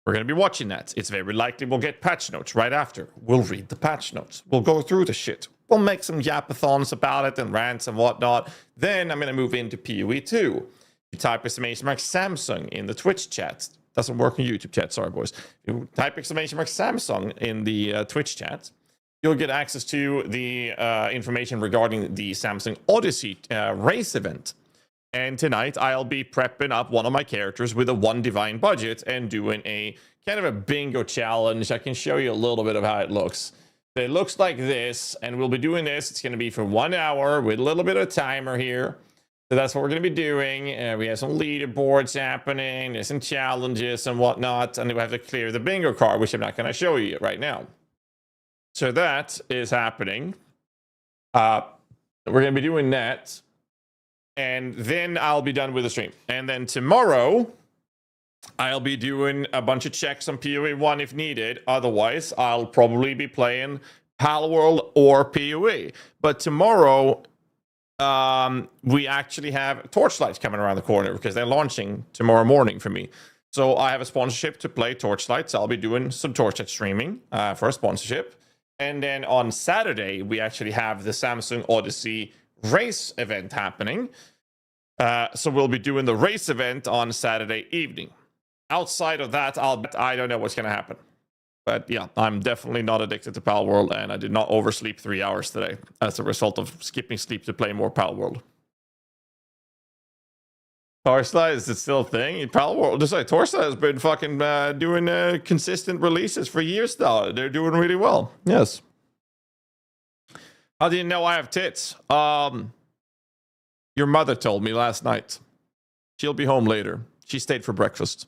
We're going to be watching that. It's very likely we'll get patch notes right after. We'll read the patch notes. We'll go through the shit. We'll make some yapathons about it and rants and whatnot. Then I'm going to move into PoE 2. You type exclamation mark Samsung in the Twitch chat. Doesn't work in YouTube chat, sorry boys. You type exclamation mark Samsung in the Twitch chat. You'll get access to the information regarding the Samsung Odyssey race event. And tonight, I'll be prepping up one of my characters with a 1 divine budget and doing a kind of a bingo challenge. I can show you a little bit of how it looks. It looks like this, and we'll be doing this. It's going to be for 1 hour with a little bit of a timer here. So that's what we're going to be doing. We have some leaderboards happening. There's some challenges and whatnot. And we have to clear the bingo card, which I'm not going to show you right now. So that is happening. We're going to be doing that. And then I'll be done with the stream. And then tomorrow, I'll be doing a bunch of checks on PoE 1 if needed. Otherwise, I'll probably be playing Palworld or PoE. But tomorrow, we actually have Torchlight coming around the corner because they're launching tomorrow morning for me. So I have a sponsorship to play Torchlight. So I'll be doing some Torchlight streaming for a sponsorship. And then on Saturday, we actually have the Samsung Odyssey race event happening. So we'll be doing the race event on Saturday evening. Outside of that, I don't know what's going to happen. But yeah, I'm definitely not addicted to Palworld, and I did not oversleep 3 hours today as a result of skipping sleep to play more Palworld. Torchlight, is it still a thing? Palworld, just like Torchlight has been fucking doing consistent releases for years now. They're doing really well. Yes. How do you know I have tits? Your mother told me last night. She'll be home later. She stayed for breakfast.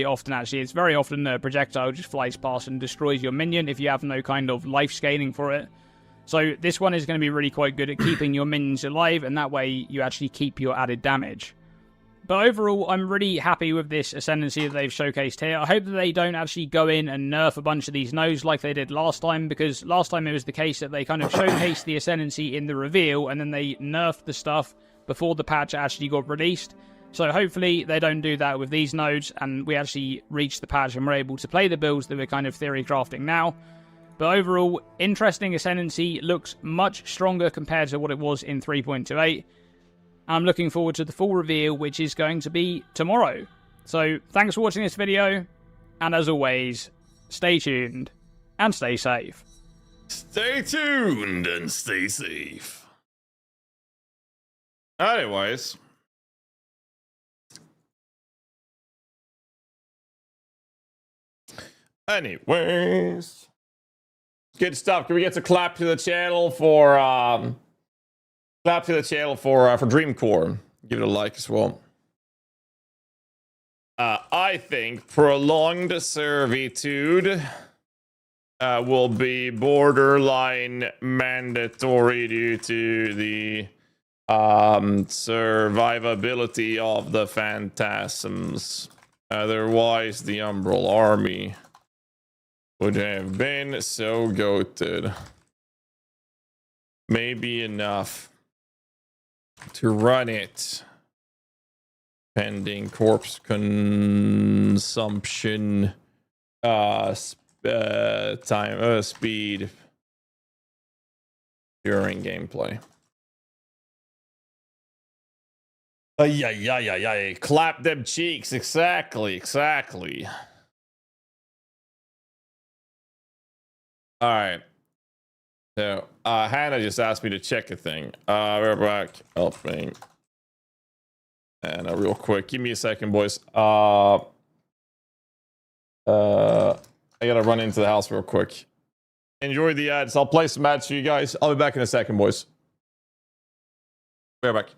Often, actually, it's very often a projectile just flies past and destroys your minion if you have no kind of life scaling for it. So this one is going to be really quite good at keeping your minions alive, and that way you actually keep your added damage. But overall, I'm really happy with this Ascendancy that they've showcased here. I hope that they don't actually go in and nerf a bunch of these nodes like they did last time, because last time it was the case that they kind of showcased the Ascendancy in the reveal, and then they nerfed the stuff before the patch actually got released. So hopefully they don't do that with these nodes, and we actually reach the patch and we're able to play the builds that we're kind of theory crafting now. But overall, interesting Ascendancy, looks much stronger compared to what it was in 3.28. I'm looking forward to the full reveal, which is going to be tomorrow. So thanks for watching this video, and as always, stay tuned and stay safe. Stay tuned and stay safe. Anyways. Good stuff. Can we get to clap to the channel for Dreamcore? Give it a like as well. I think prolonged servitude will be borderline mandatory due to the survivability of the phantasms. Otherwise, the Umbral army would have been so goated. Maybe enough to run it. Pending corpse consumption speed during gameplay. Yeah. Clap them cheeks. Exactly. All right. So, Hannah just asked me to check a thing. We're back. Helping. And real quick, give me a second, boys. I gotta run into the house real quick. Enjoy the ads. I'll play some ads for you guys. I'll be back in a second, boys. We're back.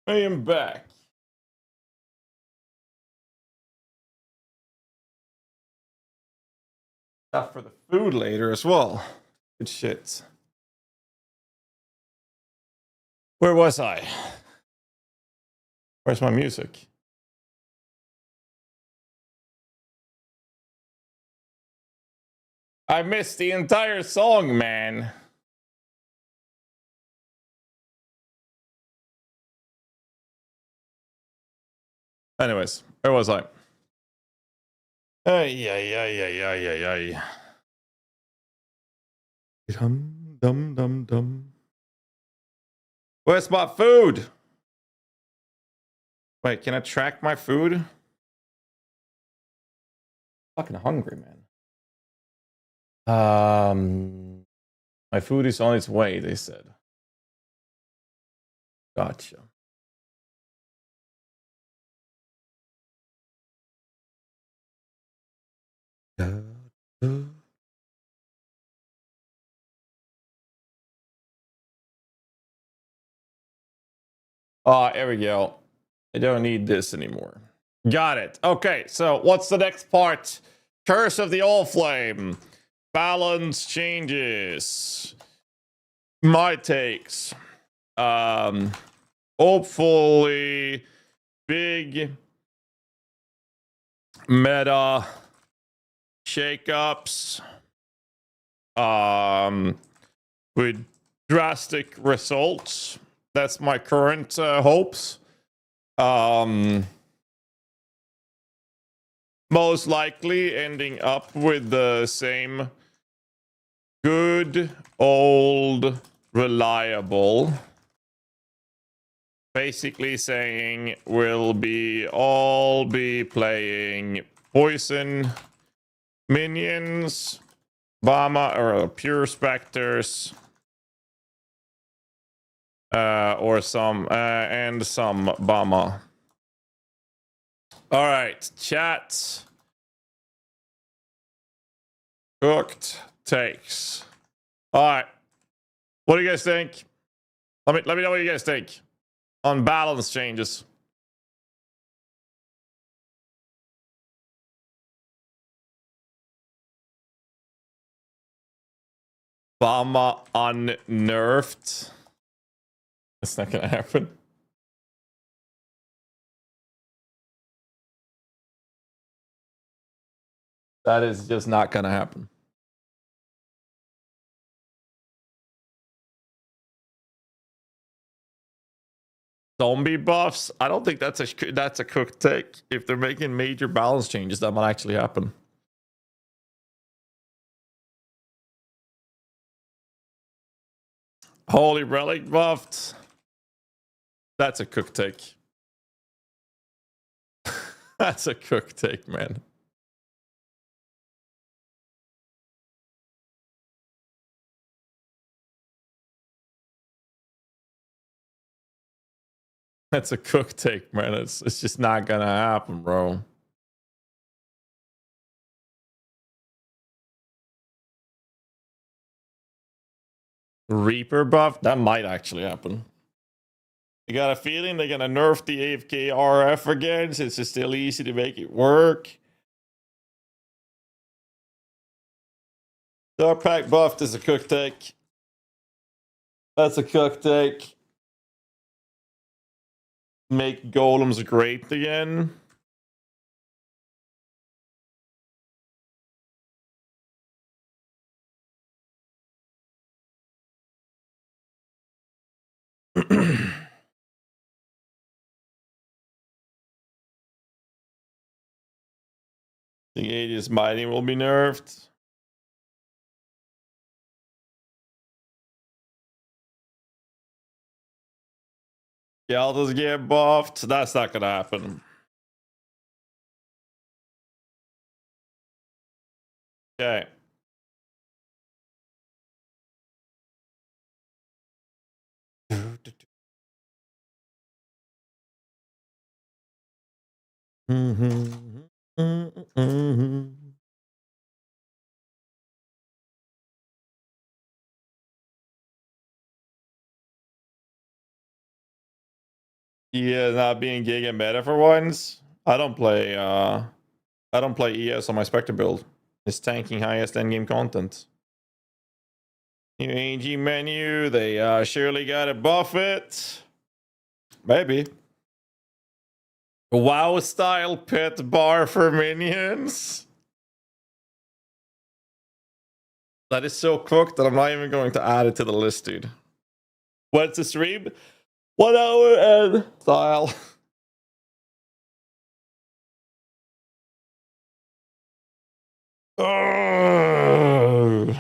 I am back. Stuff for the food later as well. Good shit. Where was I? Where's my music? I missed the entire song, man. Anyways, where was I? Ay, ay, ay, ay, ay, ay, ay. Dum, dum, dum, dum. Where's my food? Wait, can I track my food? Fucking hungry, man. My food is on its way, they said. Gotcha. There we go. I don't need this anymore. Got it. Okay, so what's the next part? Curse of the All Flame. Balance changes. My takes. Hopefully big meta shakeups. With drastic results. That's my current hopes. Most likely ending up with the same good old reliable. Basically saying we'll all be playing poison minions, Bama or pure specters, or some and some Bama. All right, chat. Cooked takes. All right, what do you guys think? Let me know what you guys think on balance changes. Bama unnerved. That's not gonna happen. That is just not gonna happen. Zombie buffs. I don't think that's a cooked take. If they're making major balance changes, that might actually happen. Holy relic buffed. That's a cooked take. That's a cooked take, man. That's a cooked take, man. It's just not gonna happen, bro. Reaper buff? That might actually happen. I got a feeling they're gonna nerf the AFK RF again, since it's still easy to make it work. Dark Pack buffed is a cooked take. That's a cooked take. Make golems great again. The Aegis Mighty will be nerfed. Galdas get buffed. That's not gonna happen. Okay. Yeah, not being giga meta for once. I don't play ES on my Spectre build. It's tanking highest endgame content. New AG menu, they surely gotta buff it. Maybe. WoW style pit bar for minions. That is so cooked that I'm not even going to add it to the list, dude. What's the stream? 1 hour and style. Oh.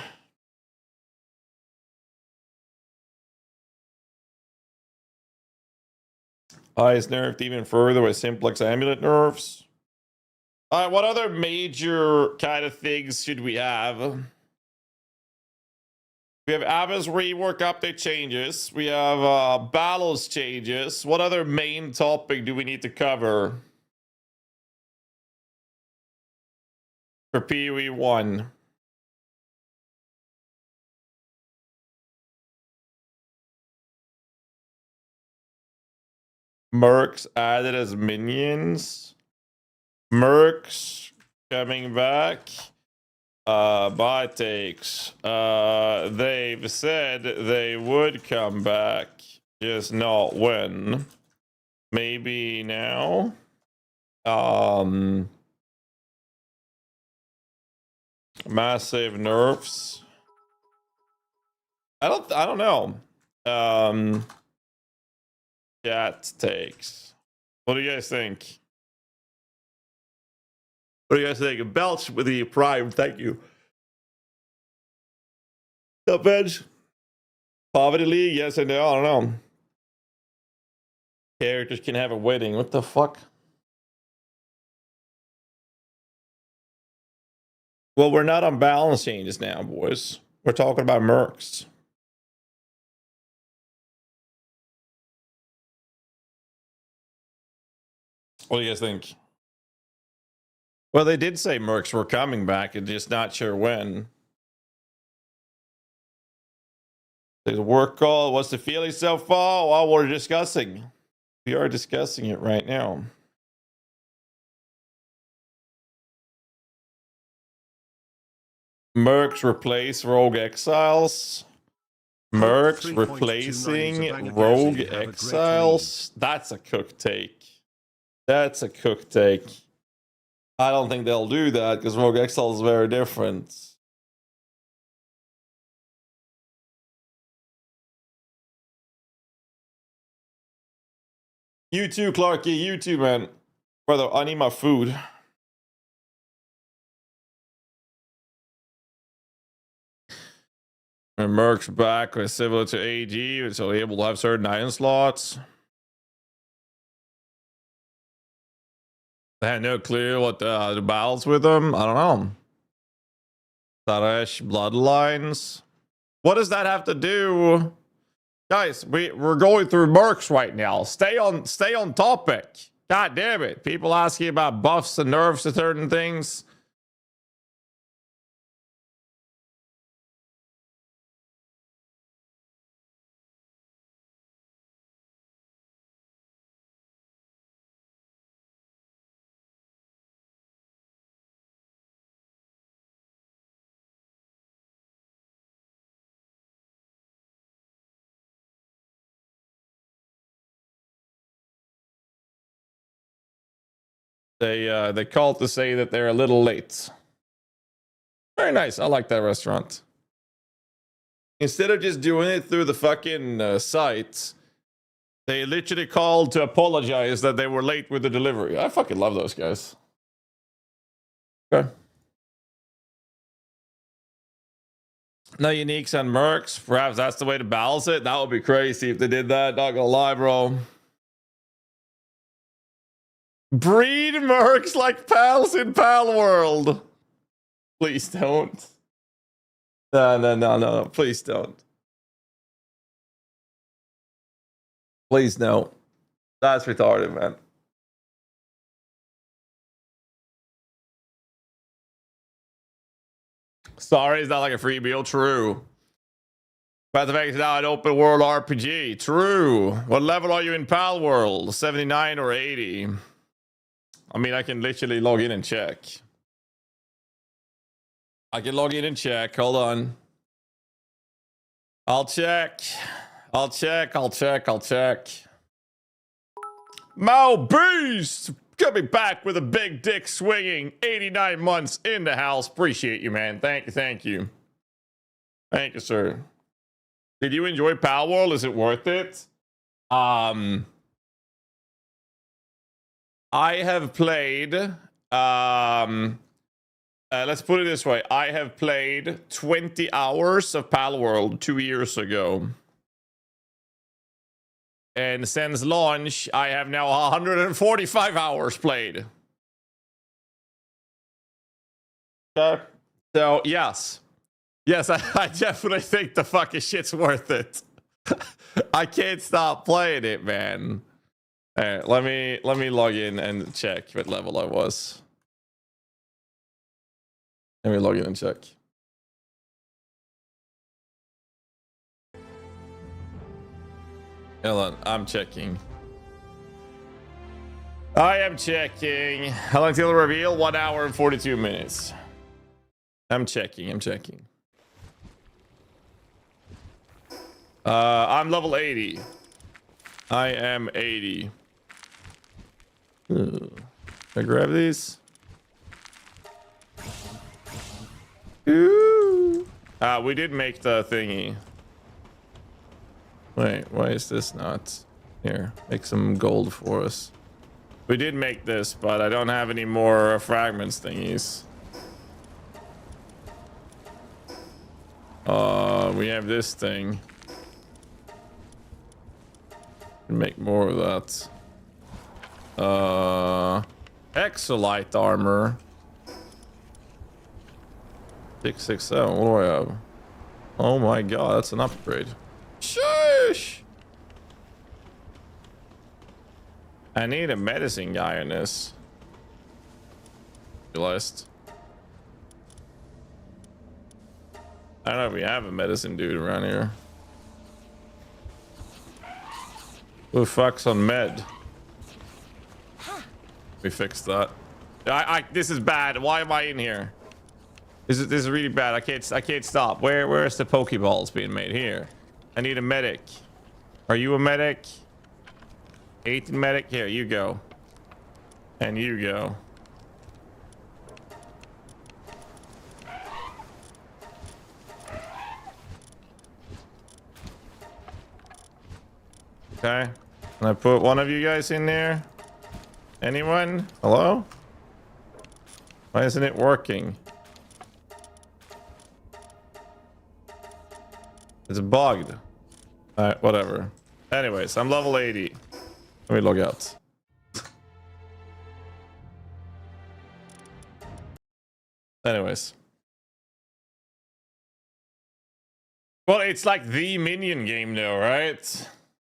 Eyes nerfed even further with Simplex Amulet nerfs. Alright, what other major kind of things should we have? We have Abba's rework update changes. We have Battles changes. What other main topic do we need to cover? For PoE 1. Mercs added as minions. Mercs coming back. Buy takes. They've said they would come back, just not when. Maybe now. Massive nerfs. I don't know. Chat takes. What do you guys think? What do you guys think? Belch with the prime, thank you. Up edge. Poverty League, yes or no? I don't know. Characters can have a wedding. What the fuck? Well, we're not on balance changes now, boys. We're talking about mercs. What do you guys think? Well, they did say mercs were coming back, and just not sure when. There's a work call. What's the feeling so far? Well, we're discussing. We are discussing it right now. Mercs replace Rogue Exiles. Mercs replacing Rogue Exiles. That's a cooked take. That's a cooked take. I don't think they'll do that because Rogue Exile is very different. You too, Clarky. You too, man. Brother, I need my food. And Merc's back with similar to AG, so able to have certain iron slots. They had no clue what the battles with them. I don't know. Tarash bloodlines. What does that have to do? Guys, we're going through mercs right now. Stay on topic. God damn it. People asking about buffs and nerfs to certain things. They called to say that they're a little late. Very nice. I like that restaurant. Instead of just doing it through the fucking site, they literally called to apologize that they were late with the delivery. I fucking love those guys. Okay. No uniques and mercs. Perhaps that's the way to balance it. That would be crazy if they did that. Not gonna lie, bro. Breed mercs like pals in Pal World. Please don't. No. Please don't. Please no. That's retarded, man. Sorry, it's not like a free meal. True. Mass Effect is now an open world RPG. True. What level are you in Pal World? 79 or 80? I mean, I can literally log in and check. I can log in and check. Hold on. I'll check. I'll check. Mo Beast coming back with a big dick swinging. 89 months in the house. Appreciate you, man. Thank you. Thank you, sir. Did you enjoy Pal World? Is it worth it? I have played. Let's put it this way. I have played 20 hours of Pal World 2 years ago. And since launch, I have now 145 hours played. So, yes. Yes, I definitely think the fucking shit's worth it. I can't stop playing it, man. All right, let me log in and check what level I was. Let me log in and check. Hold on, I'm checking. I am checking. How long till the reveal? 1 hour and 42 minutes. I'm checking. I'm level 80. I am 80. Can I grab these? Ooh. We did make the thingy. Wait, why is this not here? Make some gold for us. We did make this, but I don't have any more fragments thingies. We have this thing. Make more of that. Exolite armor. 667. What do I have? Oh my god, that's an upgrade. Shush! I need a medicine guy in this. Realized. I don't know if we have a medicine dude around here. Who fucks on med? We fixed that. This is bad. Why am I in here? This is really bad. I can't stop. Where's the Pokeballs being made? Here. I need a medic. Are you a medic? 18 medic. Here, you go. And you go. Okay. Can I put one of you guys in there? Anyone? Hello? Why isn't it working? It's bugged. Alright, whatever. Anyways, I'm level 80. Let me log out. Anyways. Well, it's like the minion game though, right?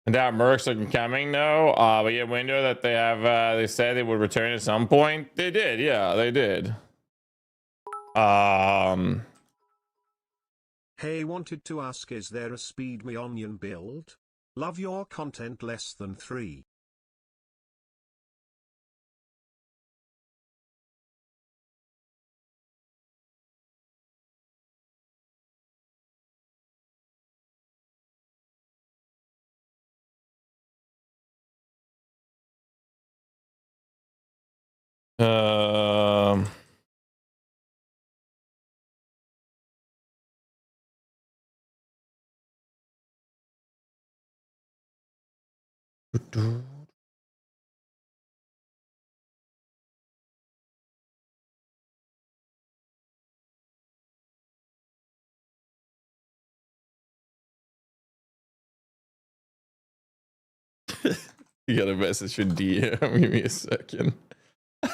And that mercs are coming now. But yeah, window that they have, they said they would return at some point. They did, yeah, they did. Hey, wanted to ask, is there a speed me onion build? Love your content less than 3. You got a message for DM. Give me a second. All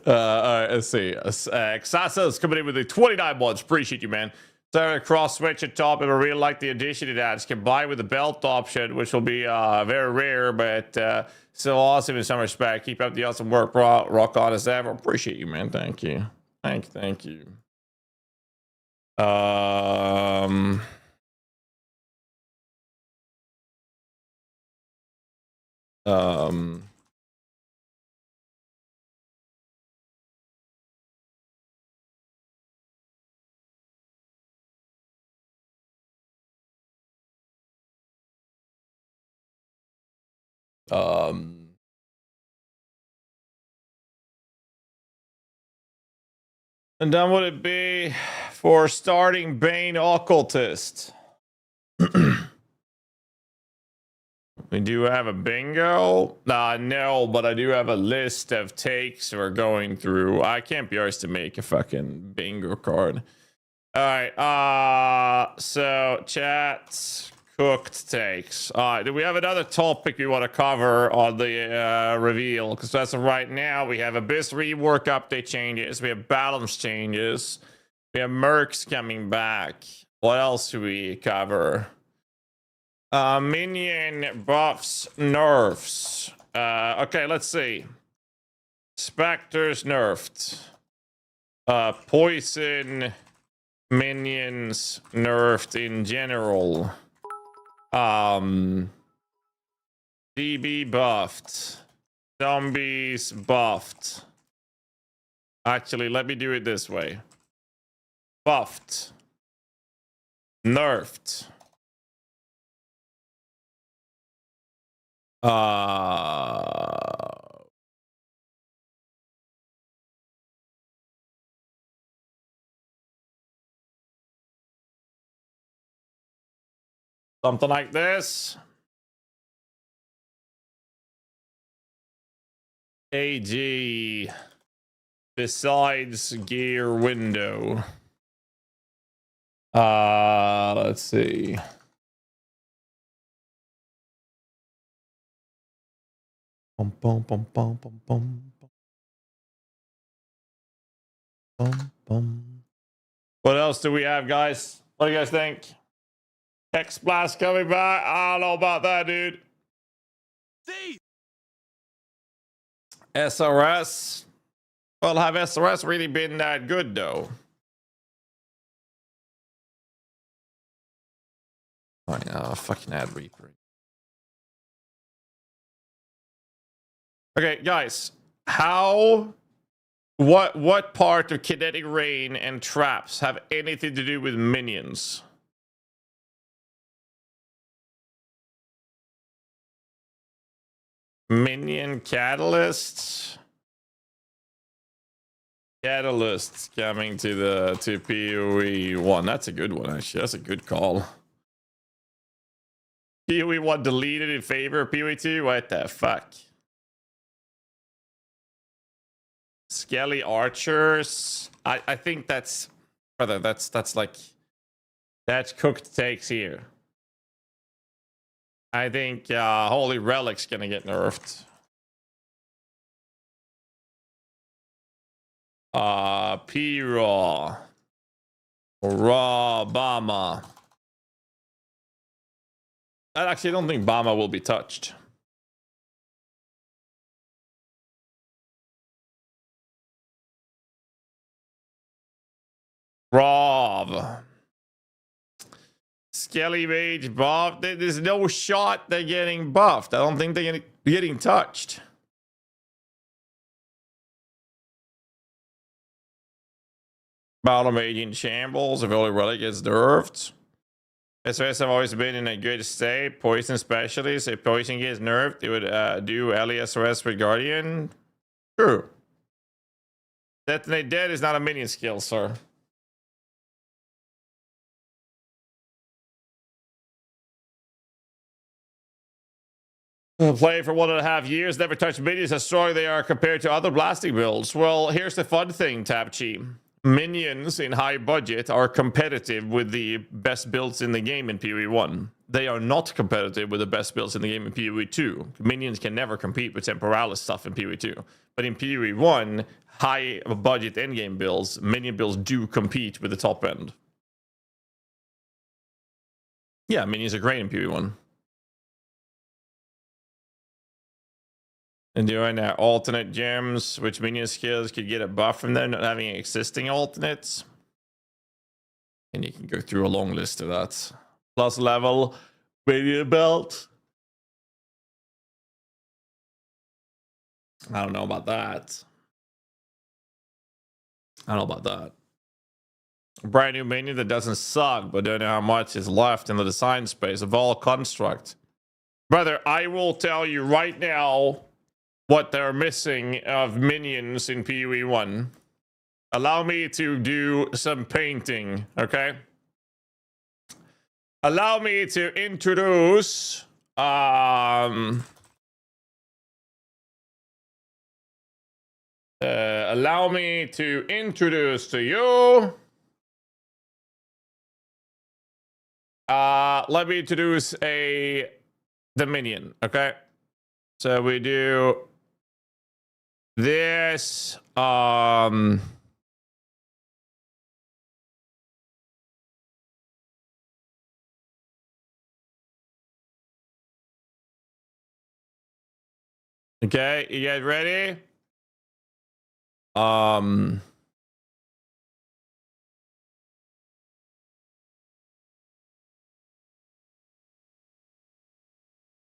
right, let's see. Xasa is coming in with the 29 months. Appreciate you, man. So a cross switch at top, and I really like the addition it adds. Combined with the belt option, which will be very rare, but still awesome in some respect. Keep up the awesome work, bro. Rock on as ever. Appreciate you, man. Thank you. Thank you. Um, um, um, and then would it be for starting Bane Occultist? We do have a bingo. No, but I do have a list of takes we're going through. I can't be arsed to make a fucking bingo card. All right. So chat cooked takes. All right. Do we have another topic we want to cover on the reveal? Because as of right now, we have Abyss rework update changes. We have balance changes. We have Mercs coming back. What else do we cover? Minion buffs, nerfs. Okay, let's see. Spectres nerfed. Poison minions nerfed in general. DB buffed. Zombies buffed. Actually, let me do it this way. Buffed. Nerfed. Something like this. AG. Besides gear window. Let's see. Bum, bum, bum, bum, bum, bum. Bum, bum. What else do we have, guys? What do you guys think? Hex Blast coming back? I don't know about that, dude. SRS. Well, have SRS really been that good, though? Oh, yeah, fucking ad reaper. Okay, guys. What part of kinetic rain and traps have anything to do with minions? Minion catalysts. Catalysts coming to PoE 1. That's a good one, actually. That's a good call. PoE 1 deleted in favor of PoE 2? What the fuck? Skelly archers. I think that's brother, that's like that's cooked takes here. I think Holy Relic's gonna get nerfed. P-Raw. Raw Bama. I actually don't think Bama will be touched. Rob. Skelly Mage buffed. There's no shot they're getting buffed. I don't think they're getting touched. Battle Mage in shambles. If Holy Relic gets nerfed. SOS have always been in a good state. Poison specialist. If poison gets nerfed, it would do LESOS with Guardian. True. Detonate Dead is not a minion skill, sir. Play for 1.5 years, never touched minions, how strong they are compared to other blasting builds. Well, here's the fun thing, Tapchi. Minions in high budget are competitive with the best builds in the game in PoE 1. They are not competitive with the best builds in the game in PoE 2. Minions can never compete with Temporalis stuff in PoE 2. But in PoE 1, high budget endgame builds, minion builds do compete with the top end. Yeah, minions are great in PoE 1. And doing alternate gems, which minion skills could get a buff from them, not having existing alternates. And you can go through a long list of that. Plus level, minion belt. I don't know about that. I don't know about that. A brand new minion that doesn't suck, but don't know how much is left in the design space of all construct. Brother, I will tell you right now what they're missing of minions in PoE 1. Allow me to do some painting, okay? Allow me to introduce allow me to introduce to you. Let me introduce the minion, okay? So we do this. Okay, you guys ready?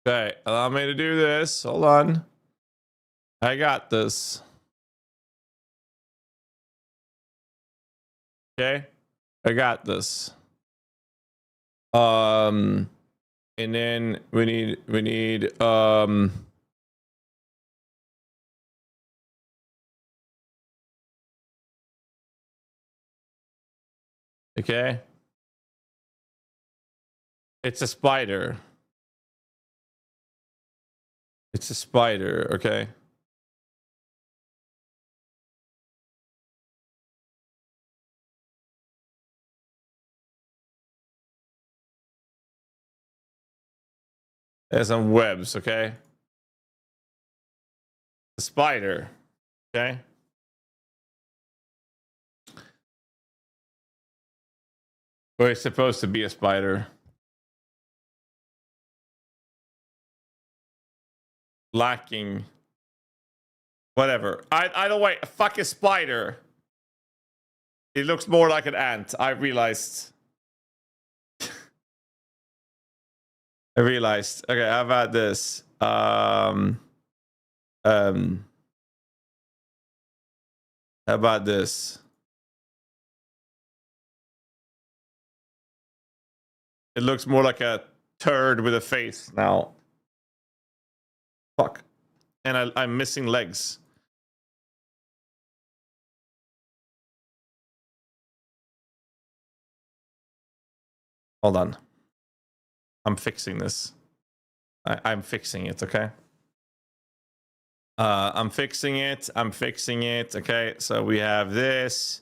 Okay, allow me to do this. Hold on. I got this. Okay, I got this. And then we need okay. It's a spider. It's a spider, okay. There's some webs, okay? A spider, okay? Or it's supposed to be a spider. Lacking. Whatever. Either way, fuck a spider. It looks more like an ant. I realized. I realized. Okay, how about this? How about this? It looks more like a turd with a face now. Fuck. And I'm missing legs. Hold on. I'm fixing this. I'm fixing it, okay? I'm fixing it. I'm fixing it. Okay, so we have this.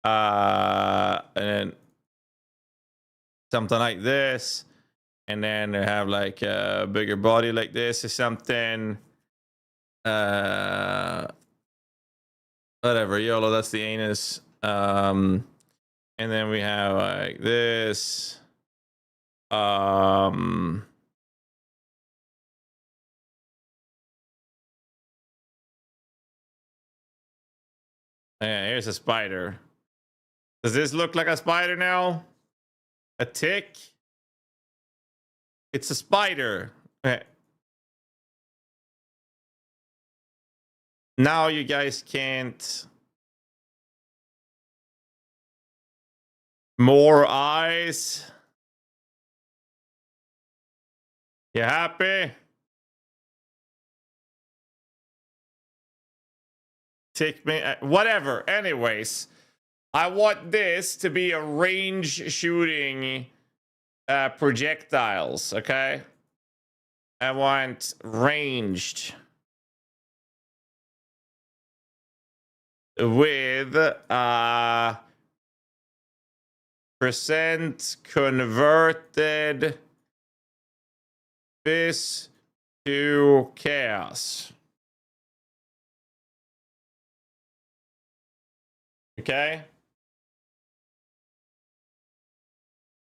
And then something like this. And then they have like a bigger body like this or something. Whatever, YOLO, that's the anus. And then we have like this. Yeah, here's a spider. Does this look like a spider now? A tick? It's a spider. Okay. Now you guys can't. More eyes. You happy? Take me, whatever. Anyways, I want this to be a range shooting projectiles, okay? I want ranged with percent converted this to chaos. Okay?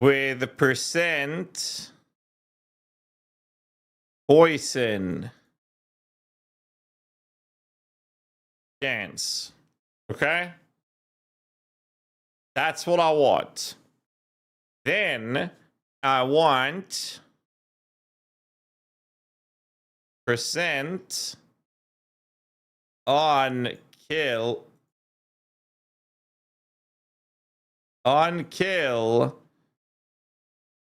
With the percent poison chance. Okay? That's what I want. Then I want % on kill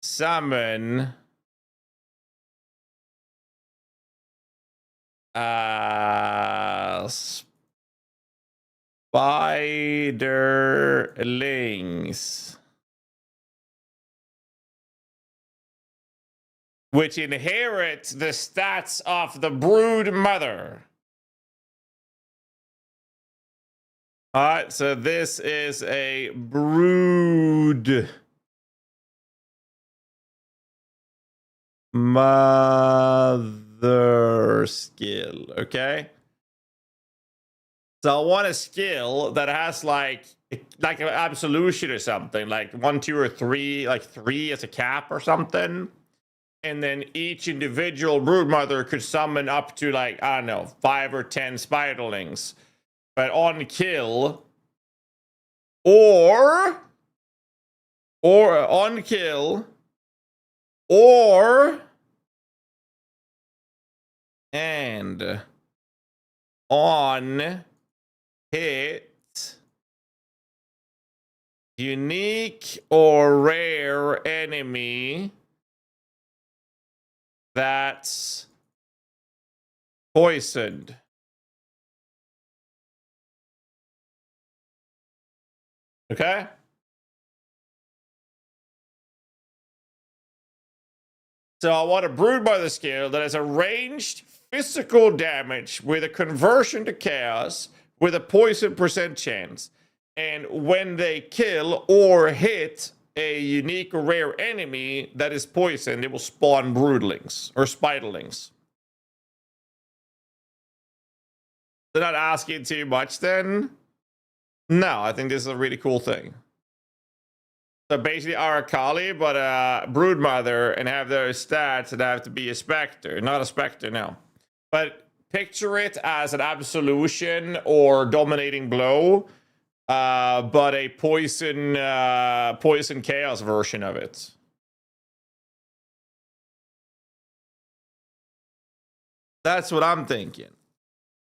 summon spiderlings, which inherit the stats of the brood mother. All right, so this is a brood mother skill, okay? So I want a skill that has like an absolution or something, like 1, 2, or 3, like 3 as a cap or something. And then each individual broodmother could summon up to like, I don't know, 5 or 10 spiderlings. But on kill, or on kill, and on hit, unique or rare enemy that's poisoned. Okay? So I want a broodmother skill that has a ranged physical damage with a conversion to chaos with a poison % chance. And when they kill or hit a unique or rare enemy that is poisoned, it will spawn broodlings or spiderlings. They're not asking too much then? No, I think this is a really cool thing. So basically Arakali, but a broodmother, and have those stats that have to be a specter. Not a specter, no. But picture it as an absolution or dominating blow, but a poison chaos version of it. That's what I'm thinking.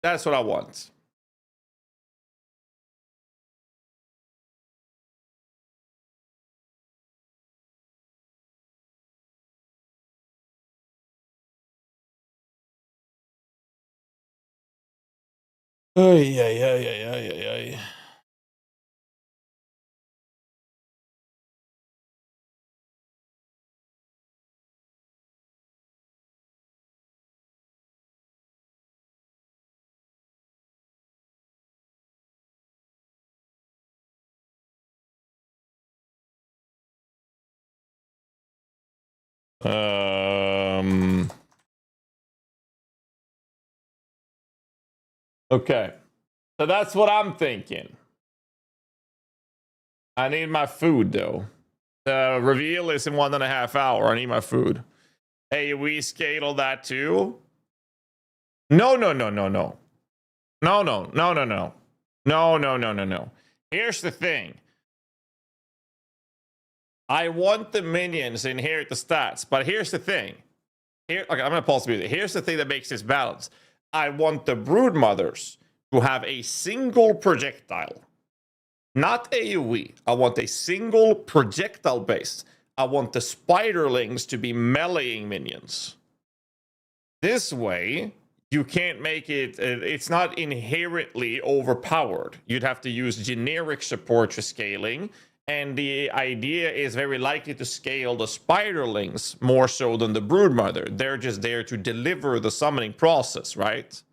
That's what I want. Ay, ay, ay, ay, ay, ay, ay. Okay. So that's what I'm thinking. I need my food, though. The reveal is in 1.5 hours. I need my food. Hey, we scale that too? No, no, no, no, no. No, no, no, no, no. No, no, no, no, no. Here's the thing. I want the minions to inherit the stats, but here's the thing. Okay, I'm going to pause the video. Here's the thing that makes this balance. I want the broodmothers to have a single projectile. Not AoE. I want a single projectile base. I want the spiderlings to be meleeing minions. This way, you can't make it... It's not inherently overpowered. You'd have to use generic support for scaling. And the idea is very likely to scale the spiderlings more so than the broodmother. They're just there to deliver the summoning process, right?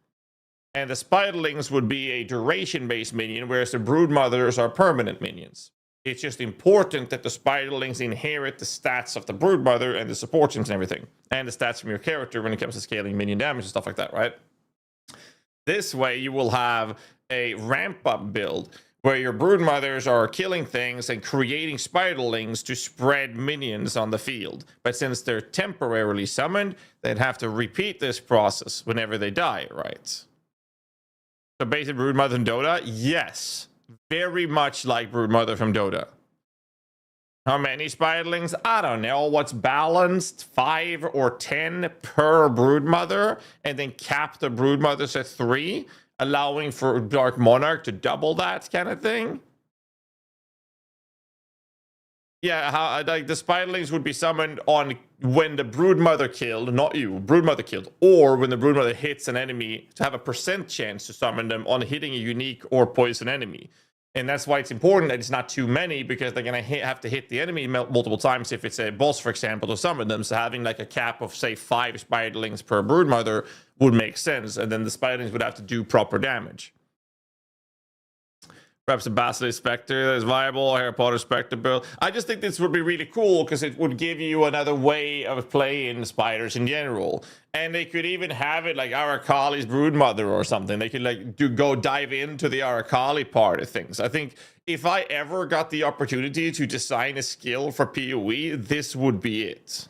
And the spiderlings would be a duration-based minion, whereas the broodmothers are permanent minions. It's just important that the spiderlings inherit the stats of the broodmother and the support teams and everything. And the stats from your character when it comes to scaling minion damage and stuff like that, right? This way, you will have a ramp-up build where your broodmothers are killing things and creating spiderlings to spread minions on the field. But since they're temporarily summoned, they'd have to repeat this process whenever they die, right? So basic broodmother from Dota? Yes. Very much like broodmother from Dota. How many spiderlings? I don't know. What's balanced? 5 or 10 per broodmother, and then cap the broodmothers at 3, allowing for Dark Monarch to double that kind of thing. Yeah, how like the spiderlings would be summoned on when the broodmother killed, not you, broodmother killed, or when the broodmother hits an enemy to have a % chance to summon them on hitting a unique or poison enemy. And that's why it's important that it's not too many, because they're gonna have to hit the enemy multiple times if it's a boss, for example, to summon them. So having like a cap of say 5 spiderlings per broodmother would make sense, and then the spiderlings would have to do proper damage. Perhaps a Basilisk Spectre is viable, Harry Potter Spectre build. I just think this would be really cool because it would give you another way of playing spiders in general. And they could even have it like Arakali's Broodmother or something. They could like go dive into the Arakali part of things. I think if I ever got the opportunity to design a skill for PoE, this would be it.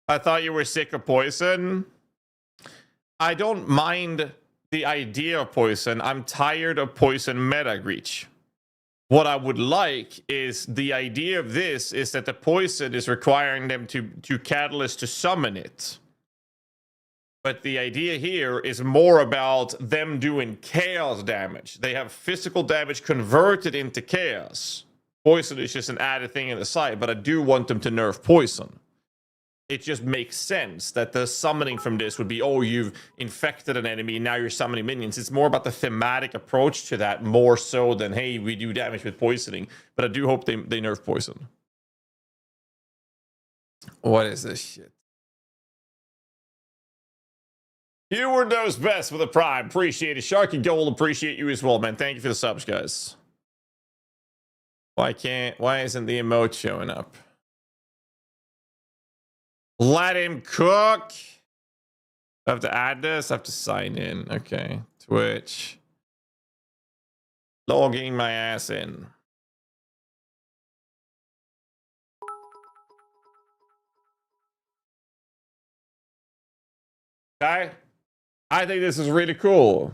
I thought you were sick of poison. I don't mind the idea of poison. I'm tired of poison meta Greech. What I would like is the idea of this is that the poison is requiring them to catalyst to summon it. But the idea here is more about them doing chaos damage. They have physical damage converted into chaos. Poison is just an added thing in the side, but I do want them to nerf poison. It just makes sense that the summoning from this would be, oh, you've infected an enemy, now you're summoning minions. It's more about the thematic approach to that, more so than, hey, we do damage with poisoning. But I do hope they nerf poison. What is this shit? Heward knows best with a prime. Appreciate it. Sharky Gold, appreciate you as well, man. Thank you for the subs, guys. Why isn't the emote showing up? Let him cook. I have to add this. I have to sign in. Okay. Twitch. Logging my ass in. Okay. I think this is really cool.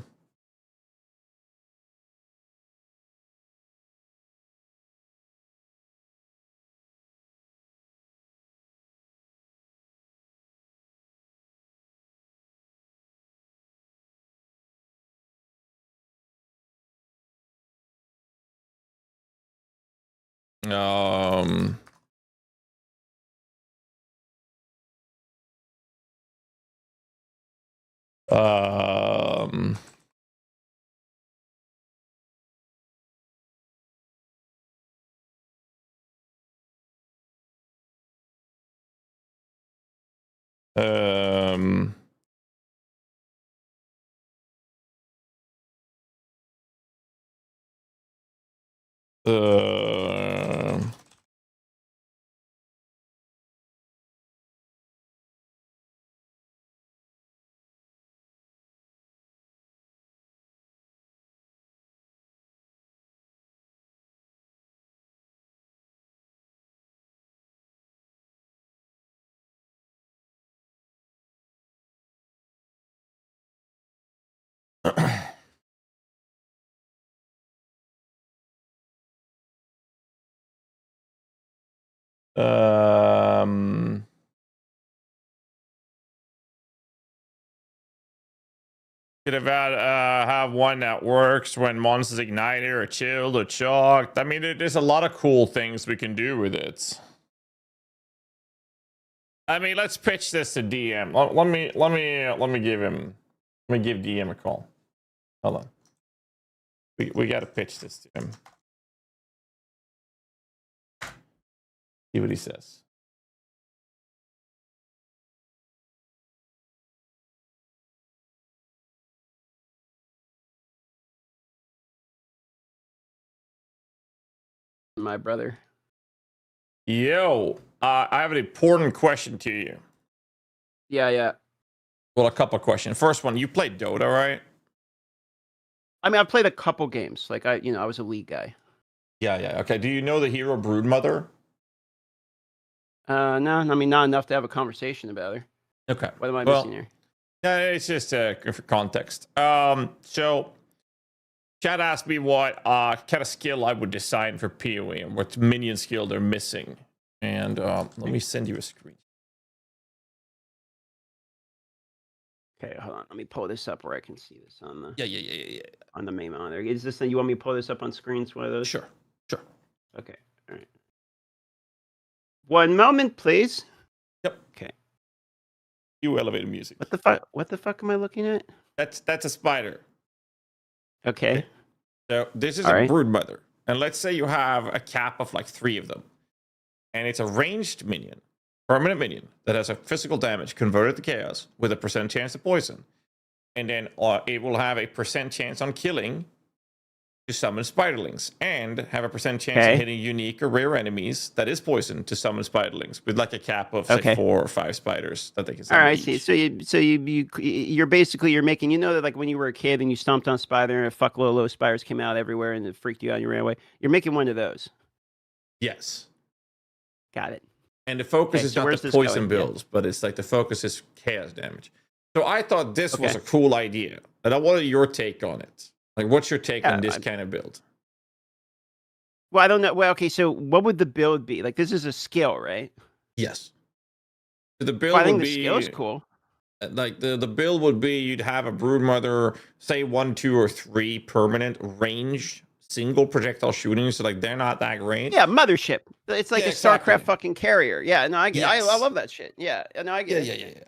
Um, could have one that works when monsters ignited or chilled or chalked. I mean, there's a lot of cool things we can do with it. I mean, let's pitch this to DM. Let me give DM a call. Hold on. We got to pitch this to him. See what he says. My brother. Yo, I have an important question to you. Yeah. Well, a couple of questions. First one, you played Dota, right? I mean, I've played a couple games. Like I was a League guy. Yeah. Okay. Do you know the hero Broodmother? No, I mean not enough to have a conversation about her. Okay. What am I missing here? Yeah, it's just for context. So Chad asked me what kind of skill I would design for PoE and what minion skill they're missing. And let me send you a screen. Okay, hold on. Let me pull this up where I can see this on the Yeah. on the main monitor. Is this thing you want me to pull this up on screens? One of those? Sure. Okay. All right. 1 moment, please. Yep. Okay. You elevator music. What the fuck? What the fuck am I looking at? That's a spider. Okay. So this is All a right. brood mother. And let's say you have a cap of like 3 of them. And it's a ranged minion, permanent minion, that has a physical damage converted to chaos with a % chance to poison. And then it will have a % chance on killing to summon spiderlings, and have a % chance of hitting unique or rare enemies that is poison to summon spiderlings, with like a cap of say 4 or 5 spiders that they can summon. All right, see. So you're basically making, you know, that like when you were a kid and you stomped on a spider and a fuckload of little spiders came out everywhere and it freaked you out and you ran away. You're making one of those. Yes. Got it. And the focus is not the poison builds, but it's like the focus is chaos damage. So I thought this was a cool idea. And I wanted your take on it. Like, what's your take on this kind of build? Well, I don't know. Well, okay, so what would the build be? Like, this is a skill, right? Yes. So the build I think would the be... skill is cool. Like, the build would be you'd have a broodmother, say 1, 2, or 3 permanent range single projectile shooting, so like they're not that great. Yeah, mothership. It's like a exactly. StarCraft fucking carrier. Yeah, no, I get. I love that shit. Yeah, no, I get. Yeah.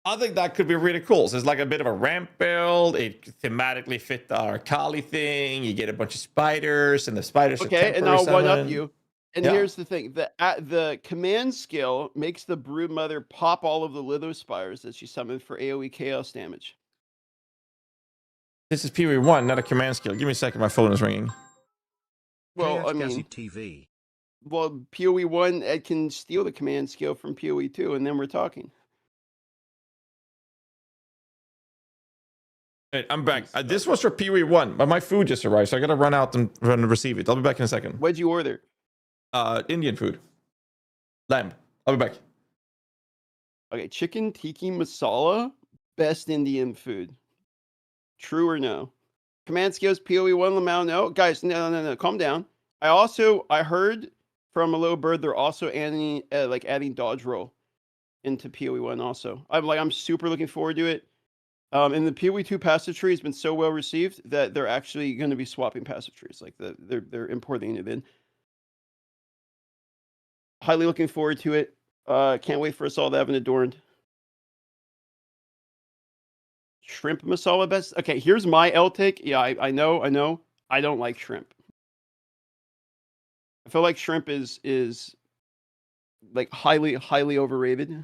I think that could be really cool. So it's like a bit of a ramp build. It thematically fit our Kali thing. You get a bunch of spiders, and the spiders are temporary and I'll one up summon. you. And here's the thing: the command skill makes the broodmother pop all of the litho spires that she summoned for AOE chaos damage. This is PoE 1, not a command skill. Give me a second. My phone is ringing. Well, I mean, TV. Well, PoE 1 Ed can steal the command skill from PoE 2, and then we're talking. Hey, I'm back. This was for PoE 1, but my food just arrived, so I gotta run out and run and receive it. I'll be back in a second. What'd you order? Indian food. Lamb. I'll be back. Okay, chicken tiki masala, best Indian food. True or no? Command skills PoE 1 Lamau. No, guys, no. Calm down. I heard from a little bird they're also adding dodge roll into PoE 1 also. I'm super looking forward to it. And the PoE 2 passive tree has been so well received that they're actually going to be swapping passive trees. Like they're importing it in. Highly looking forward to it. Can't wait for us all to have it adorned. Shrimp masala best. Okay, here's my L take. Yeah, I know. I don't like shrimp. I feel like shrimp is like highly overrated.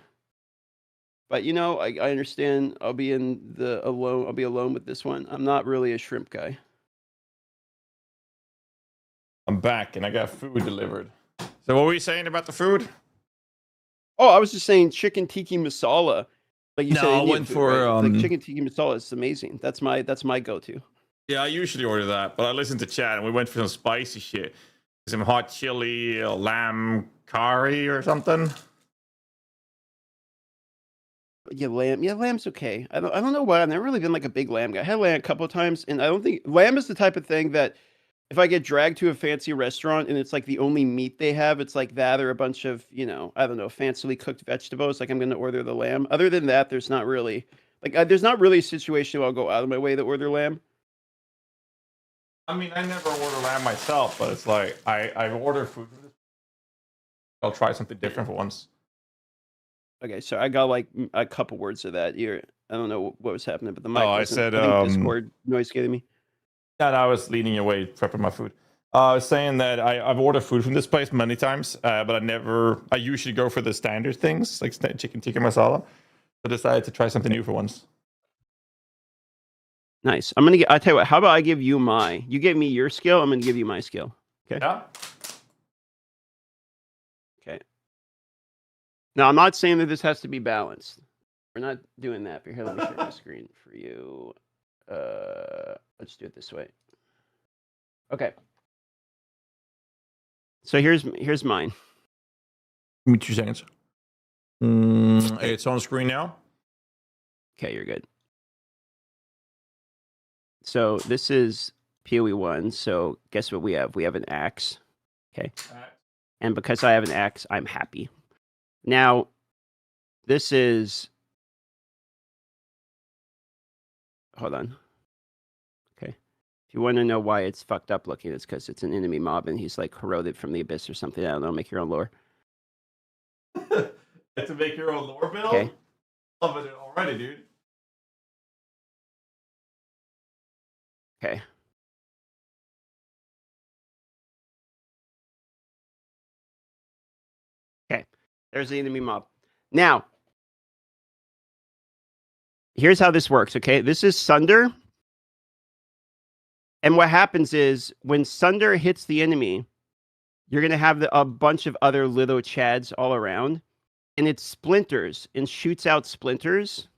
But you know, I understand. I'll be alone with this one. I'm not really a shrimp guy. I'm back and I got food delivered. So what were you saying about the food? Oh, I was just saying chicken tiki masala. Like you said, I Indian went food, for right? Like chicken tiki masala is amazing. That's my go-to. Yeah, I usually order that, but I listened to Chad and we went for some spicy shit. Some hot chili, lamb curry or something. Yeah, lamb. Yeah, lamb's okay. I don't know why. I've never really been like a big lamb guy. I had lamb a couple of times, and I don't think lamb is the type of thing that if I get dragged to a fancy restaurant and it's like the only meat they have, it's like that or a bunch of, I don't know, fancily cooked vegetables. Like I'm going to order the lamb. Other than that, there's not really there's not really a situation where I'll go out of my way to order lamb. I mean, I never order lamb myself, but it's like I order food. I'll try something different for once. Okay, so I got like a couple words of that. I don't know what was happening, but the mic. I said, I think Discord noise getting me. Yeah, I was leaning away, prepping my food. I was saying that I've ordered food from this place many times, but I usually go for the standard things, like chicken tikka masala. I decided to try something new for once. Nice. I tell you what, how about I give you you give me your skill, I'm gonna give you my skill. Okay. Yeah. Okay. Now I'm not saying that this has to be balanced. We're not doing that, but here, let me share my screen for you. Let's do it this way. Okay. So here's mine. Give me 2 seconds. It's on screen now. Okay, you're good. So this is PoE 1. So guess what we have? We have an axe. Okay. And because I have an axe, I'm happy. Now, this is... Hold on. Okay. If you want to know why it's fucked up looking, it's because it's an enemy mob and he's like corroded from the abyss or something. I don't know. Make your own lore. To make your own lore build? Okay. Loving it already, dude. Okay. Okay. There's the enemy mob. Now, here's how this works, okay? This is Sunder. And what happens is when Sunder hits the enemy, you're going to have a bunch of other little chads all around. And it splinters and shoots out splinters,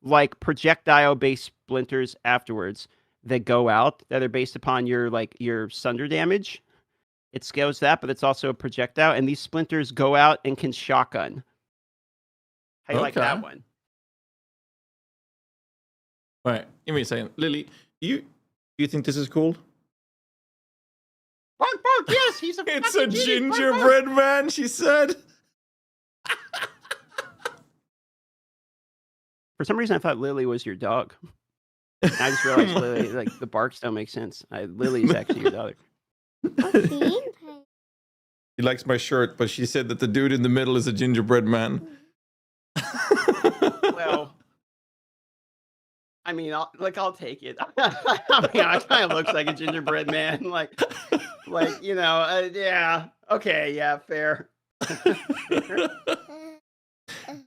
like projectile-based splinters afterwards that go out that are based upon your Sunder damage. It scales that, but it's also a projectile. And these splinters go out and can shotgun. How do you like that one? All right, give me a second. Lily, do you think this is cool? Bark, bark, yes, he's a It's a gingerbread man, she said. For some reason, I thought Lily was your dog. I just realized Lily, like, the barks don't make sense. Lily's actually your dog. She likes my shirt, but she said that the dude in the middle is a gingerbread man. Well, I mean, I'll take it. I mean, it kind of looks like a gingerbread man. Like you know, yeah. Okay, yeah, fair.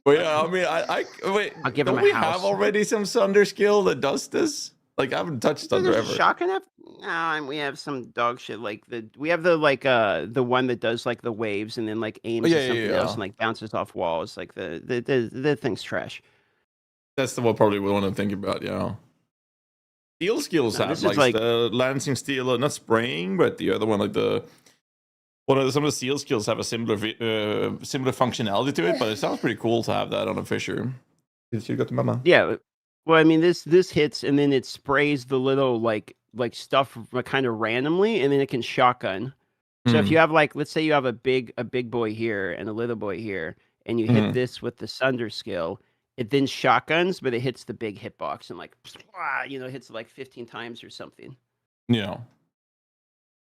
Well, yeah, I mean, I wait. I'll give him don't a we house. have already some Sunder skill that does this? Like, I haven't touched Sunder ever. Shocking enough? No, and we have some dog shit like we have the one that does like the waves and then like aims at something else and like bounces off walls. Like the thing's trash. That's the one probably we want to think about. Yeah. Steel skills have like the lancing steel, not spraying, but the other one like some of the steel skills have a similar functionality to it. But it sounds pretty cool to have that on a fisher. You got the mama. Yeah. Well, I mean, this hits and then it sprays the little like stuff kind of randomly, and then it can shotgun. So if you have let's say you have a big boy here and a little boy here, and you hit this with the Sunder skill, it then shotguns, but it hits the big hitbox and hits like 15 times or something. Yeah.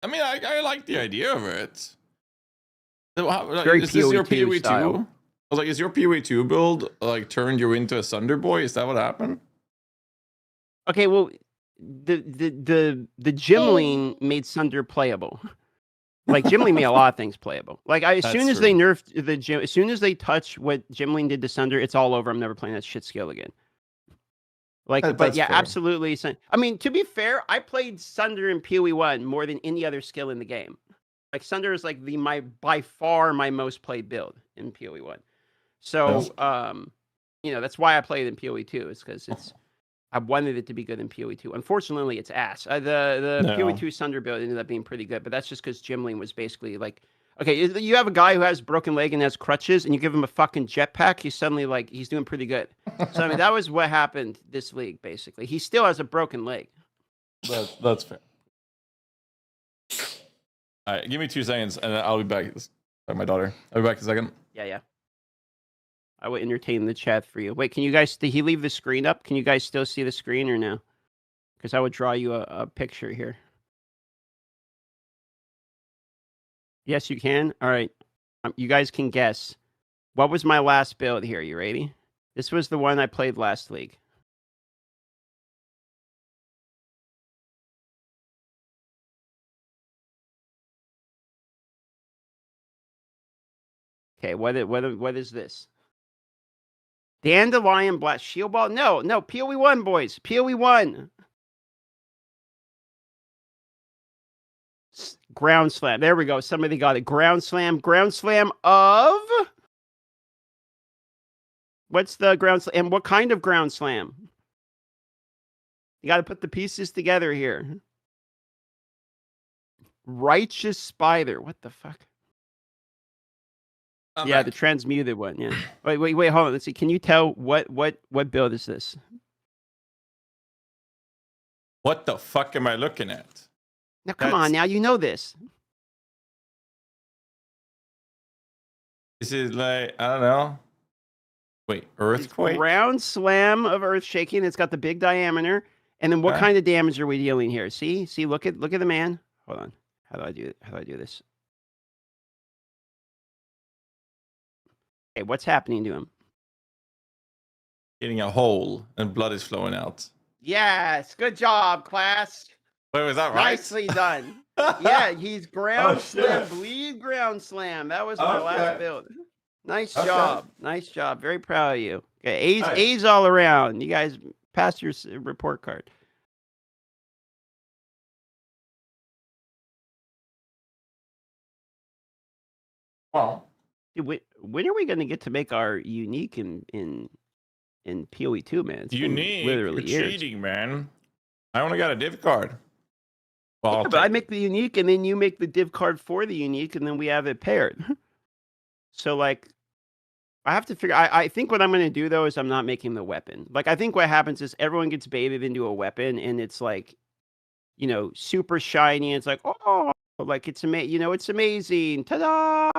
I mean, I like the idea of it. So Very is this your PoE2 PoE2? style. I was like, is your PoE2 build like turned you into a Sunder boy? Is that what happened? Okay, well, the Gimling made Sunder playable. Like Gimling made a lot of things playable. Like as soon as they nerfed as soon as they touch what Gimling did to Sunder, it's all over. I'm never playing that shit skill again. Like, but yeah, fair. Absolutely. I mean, to be fair, I played Sunder in PoE 1 more than any other skill in the game. Like Sunder is like by far my most played build in PoE 1. So, that's why I played in PoE 2. Is because I wanted it to be good in PoE 2. Unfortunately, it's ass. The PoE 2 Sunder build ended up being pretty good, but that's just because Gimling was basically like, okay, you have a guy who has broken leg and has crutches, and you give him a fucking jetpack, he's suddenly like, he's doing pretty good. So, I mean, that was what happened this league, basically. He still has a broken leg. That's fair. All right, give me 2 seconds, and I'll be back. Sorry, my daughter. I'll be back in a second. Yeah. I will entertain the chat for you. Wait, can you guys... Did he leave the screen up? Can you guys still see the screen or no? Because I would draw you a picture here. Yes, you can? All right. You guys can guess. What was my last build here? You ready? This was the one I played last league. Okay, what is this? Dandelion Blast Shield Ball? No, PoE 1, boys. PoE 1. Ground Slam. There we go. Somebody got it. Ground Slam. Ground Slam of... What's the Ground Slam? And what kind of Ground Slam? You got to put the pieces together here. Righteous Spider. What the fuck? The transmuted one. Yeah. Wait, hold on. Let's see. Can you tell what build is this? What the fuck am I looking at? Now, come on, now you know this. This is like, I don't know. Wait, earthquake? Ground slam of earth shaking. It's got the big diameter. And then what kind of damage are we dealing here? See, look at the man. Hold on. How do I do this? Okay, what's happening to him? Getting a hole and blood is flowing out. Yes, good job, class. Wait, was that right? Nicely done. Yeah, he's ground slam, bleed ground slam. That was my last build. Nice job. Nice job. Very proud of you. Okay, A's all around. You guys passed your report card. Well, dude, when are we going to get to make our unique in PoE 2, man? It's unique. Literally You're cheating, man. I only got a div card. Well, yeah, but I make the unique, and then you make the div card for the unique, and then we have it paired. So, like, I have to figure. I think what I'm going to do though is I'm not making the weapon. Like, I think what happens is everyone gets baited into a weapon, and it's like, you know, super shiny. And it's like, oh, like it's amazing. You know, it's amazing. Ta-da!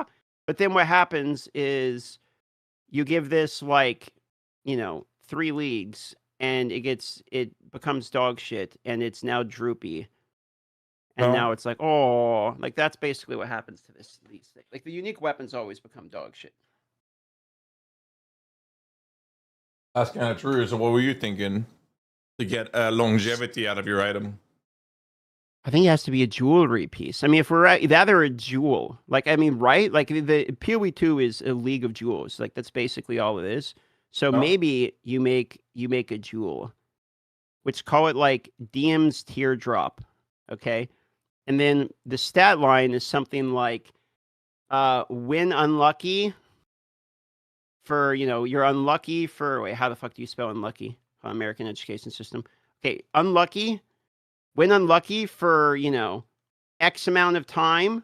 But then what happens is you give this like, you know, 3 leagues, and it becomes dog shit, and it's now droopy. And now it's like, oh, like that's basically what happens to these things. Like the unique weapons always become dog shit. That's kind of true. So what were you thinking to get longevity out of your item? I think it has to be a jewelry piece. I mean, if we're at that or a jewel, like, I mean, right? Like the PoE 2 is a league of jewels. Like that's basically all it is. So maybe you make a jewel, which call it like DM's teardrop. Okay. And then the stat line is something like when unlucky for, you know, you're unlucky for, wait, how the fuck do you spell unlucky? American education system. Okay, unlucky. When unlucky for, you know, X amount of time,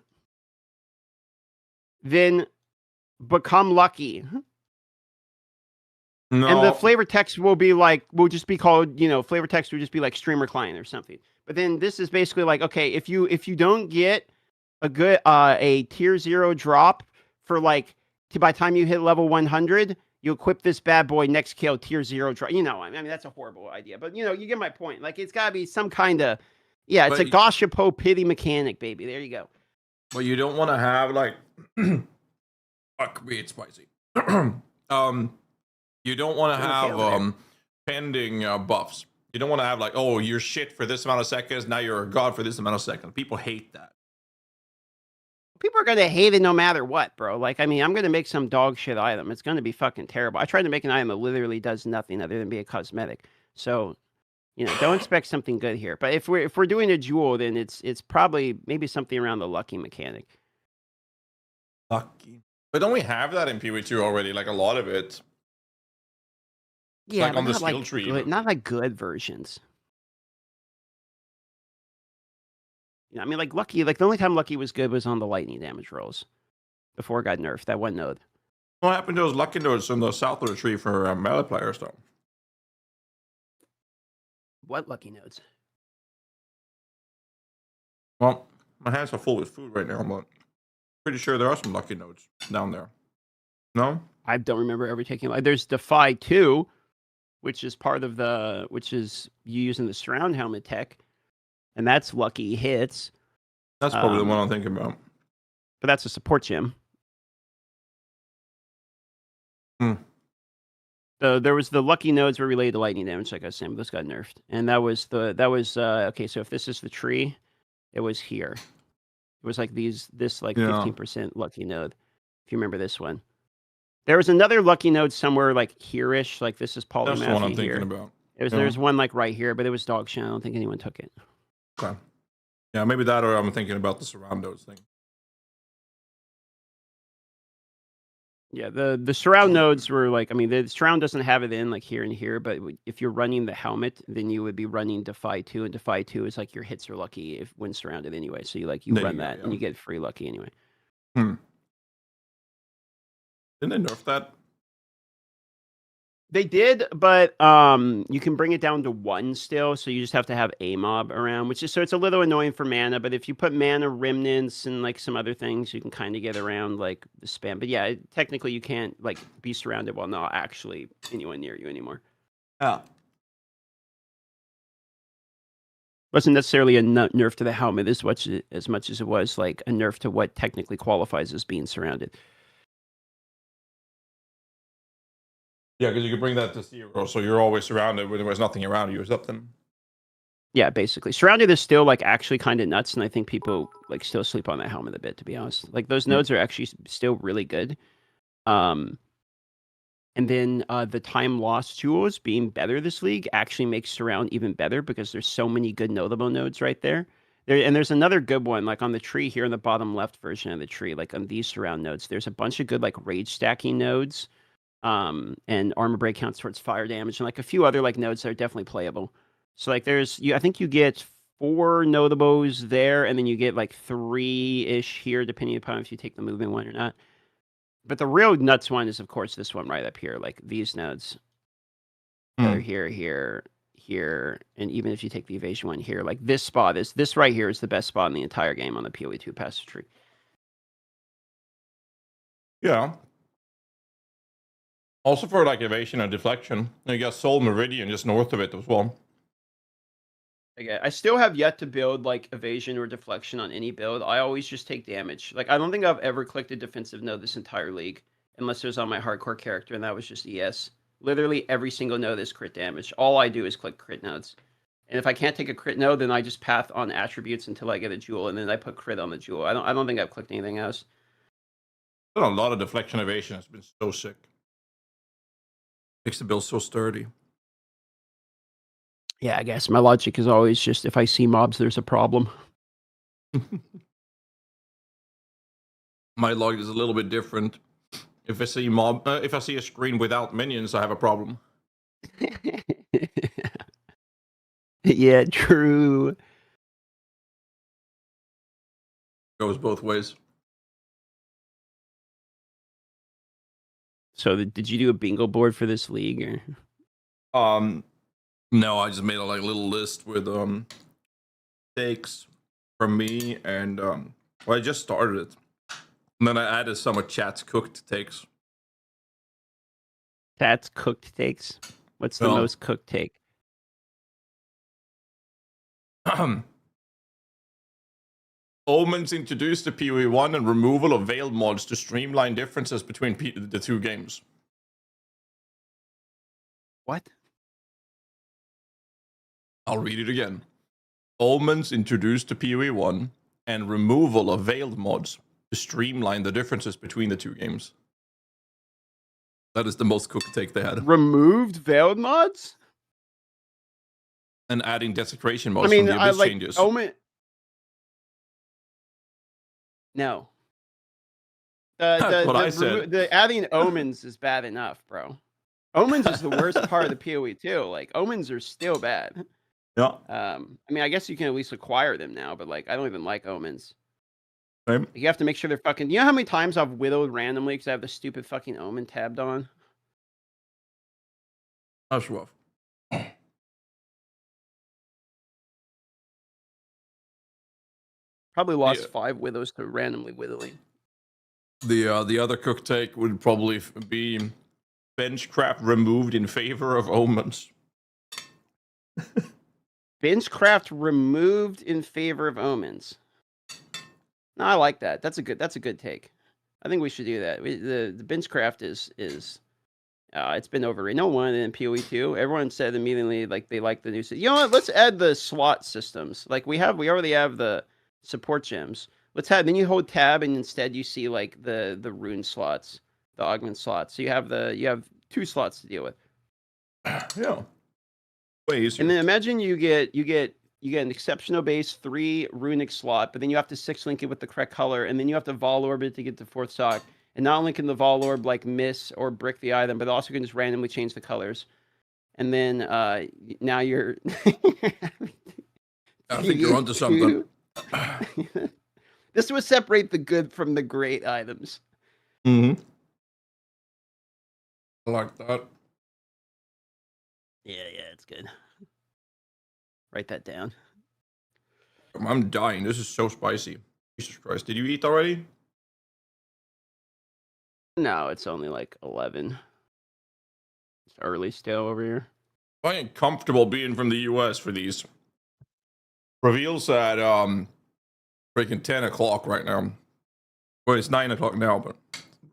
then become lucky. No. And the flavor text will just be called, you know, flavor text would just be like streamer client or something. But then this is basically like, okay, if you don't get a good a tier 0 drop for like by the time you hit level 100, you equip this bad boy next kill tier 0 drop. You know, I mean that's a horrible idea, but you know, you get my point. Like it's got to be some kind of it's a Goshapo pity mechanic, baby. There you go. But you don't want to have like fuck me, it's spicy. You don't want to have pending buffs. You don't want to have like, oh, you're shit for this amount of seconds. Now you're a god for this amount of seconds. People hate that. People are going to hate it no matter what, bro. Like, I mean, I'm going to make some dog shit item. It's going to be fucking terrible. I tried to make an item that literally does nothing other than be a cosmetic. So, you know, don't expect something good here. But if we're doing a jewel, then it's probably maybe something around the lucky mechanic. Lucky. But don't we have that in PoE 2 already? Like a lot of it. Yeah, like on the skill tree. Good, not like good versions. You know, I mean, like Lucky, like the only time Lucky was good was on the lightning damage rolls before it got nerfed. That one node. What happened to those Lucky nodes in the south of the tree for melee players, though? What Lucky nodes? Well, my hands are full with food right now, but pretty sure there are some Lucky nodes down there. No? I don't remember ever taking. Like, there's Defy 2. Which is part of which is you using the surround helmet tech, and that's lucky hits. That's probably the one I'm thinking about. But that's a support gem. There was the lucky nodes were related to lightning damage, like I was saying, but those got nerfed. And that was okay. So if this is the tree, it was here. It was like this 15% lucky node. If you remember this one. There was another lucky node somewhere like here-ish, like this is Paul. That's the one I'm thinking about. There's one like right here, but it was dog shit. I don't think anyone took it. Okay. Yeah, maybe that, or I'm thinking about the surround nodes thing. Yeah, the surround nodes were like, I mean, the surround doesn't have it in like here and here, but if you're running the helmet, then you would be running Defy 2, and Defy 2 is like your hits are lucky when surrounded anyway. So you run that and you get free lucky anyway. Didn't they nerf that? They did, but you can bring it down to 1 still, so you just have to have a mob around, which is so it's a little annoying for mana. But if you put mana remnants and like some other things, you can kind of get around like the spam. But yeah, technically you can't like be surrounded while not actually anyone near you anymore. Yeah. Wasn't necessarily a nerf to the helmet as much as it was like a nerf to what technically qualifies as being surrounded. Yeah, because you can bring that to 0, so you're always surrounded when there's nothing around you or something. Yeah, basically. Surrounded is still like actually kind of nuts, and I think people like still sleep on that helmet a bit, to be honest. Like those nodes are actually still really good. And then the time lost jewels being better this league actually makes surround even better because there's so many good notable nodes right there. And there's another good one, like on the tree here in the bottom left version of the tree, like on these surround nodes. There's a bunch of good like rage stacking nodes. And armor break counts towards fire damage, and like a few other like nodes that are definitely playable. So like I think you get 4 notables there, and then you get like 3-ish here, depending upon if you take the movement one or not. But the real nuts one is of course this one right up here, like these nodes. They're here, and even if you take the evasion one here, like this right here is the best spot in the entire game on the PoE 2 passive tree. Yeah. Also for like evasion and deflection. You got Soul Meridian just north of it as well. Okay, I still have yet to build like evasion or deflection on any build. I always just take damage. Like I don't think I've ever clicked a defensive node this entire league, unless it was on my hardcore character, and that was just ES. Literally every single node is crit damage. All I do is click crit nodes. And if I can't take a crit node, then I just path on attributes until I get a jewel, and then I put crit on the jewel. I don't think I've clicked anything else. A lot of deflection evasion has been so sick. Makes the build so sturdy. Yeah, I guess my logic is always just if I see mobs, there's a problem. My logic is a little bit different. If I see if I see a screen without minions, I have a problem. Yeah, true. Goes both ways. So did you do a bingo board for this league, or? No, I just made a like little list with takes from me, and well, I just started it, and then I added some of chat's cooked takes. Chat's cooked takes. What's the most cooked take? Omens introduced the PoE 1 and removal of veiled mods to streamline differences between the 2 games. What? I'll read it again. Omens introduced the PoE 1 and removal of veiled mods to streamline the differences between the 2 games. That is the most cooked take they had. Removed veiled mods? And adding desecration mods from the Abyss changes. No. That's what I said. The adding omens is bad enough, bro. Omens is the worst part of the PoE too. Like omens are still bad. Yeah. I mean, I guess you can at least acquire them now, but like I don't even like omens. Same. You have to make sure they're fucking. You know how many times I've widowed randomly because I have the stupid fucking omen tabbed on? That's rough. Probably lost 5 widows to randomly widowing. The other cook take would probably be benchcraft removed in favor of omens. Benchcraft removed in favor of omens. No, I like that. That's a good take. I think we should do that. The benchcraft is it's been overrated. No one in PoE 2. Everyone said immediately like they like the new system. You know what? Let's add the slot systems. Like we already have the support gems. Then you hold tab and instead you see like the rune slots, the augment slots. So you have 2 slots to deal with. Yeah. Way easier. And then imagine you get an exceptional base 3 runic slot, but then you have to 6-link it with the correct color, and then you have to vol orb it to get the 4th stock. And not only can the vol orb like miss or brick the item, but also can just randomly change the colors. And then now you're I think you're onto something. This would separate the good from the great items. Mm-hmm. I like that. Yeah, it's good. Write that down. I'm dying. This is so spicy. Jesus Christ. Did you eat already? No, it's only like 11. It's early still over here. I ain't comfortable being from the US for these. Reveals at freaking 10 o'clock right now. Well, it's 9 o'clock now, but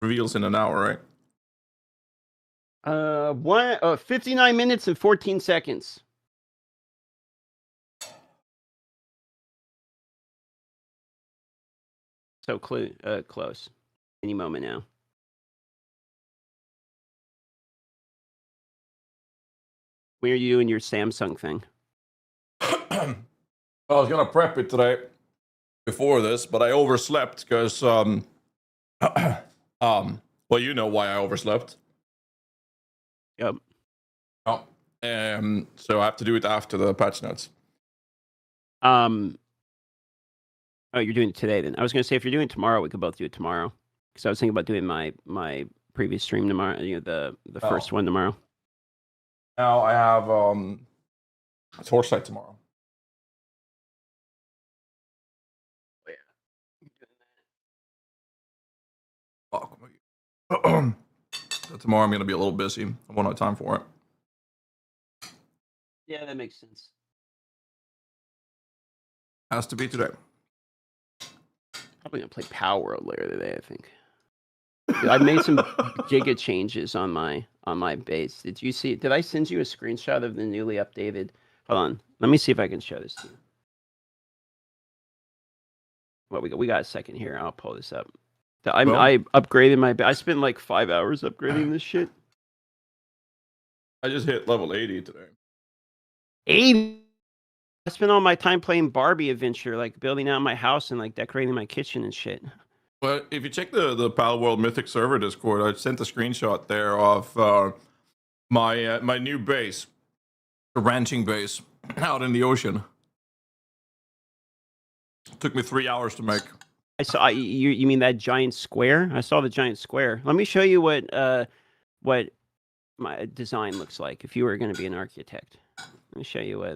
reveals in an hour, right? 59 minutes and 14 seconds. So close. Any moment now. Where are you and your Samsung thing? I was gonna prep it today before this, but I overslept because well, you know why I overslept. Yep. Oh, so I have to do it after the patch notes. Oh, you're doing it today then. I was gonna say if you're doing it tomorrow, we could both do it tomorrow. Because I was thinking about doing my previous stream tomorrow. You know, the first one tomorrow. Now I have it's horse site tomorrow. Fuck. So tomorrow I'm gonna be a little busy. I won't have time for it. Yeah, that makes sense. Has to be today. Probably gonna play Power World later today, I think. Dude, I made some giga changes on my base. Did you see? Did I send you a screenshot of the newly updated? Hold on, let me see if I can show this to you. Well, we got a second here. I'll pull this up. I upgraded my. I spent like 5 hours upgrading this shit. I just hit level 80 today. 80. I spent all my time playing Barbie Adventure, like building out my house and like decorating my kitchen and shit. Well, if you check the Pal World Mythic server Discord, I sent a screenshot there of my new base, a ranching base out in the ocean. It took me 3 hours to make. I saw you mean that giant square? I saw the giant square. Let me show you what my design looks like if you were going to be an architect. Let me show you what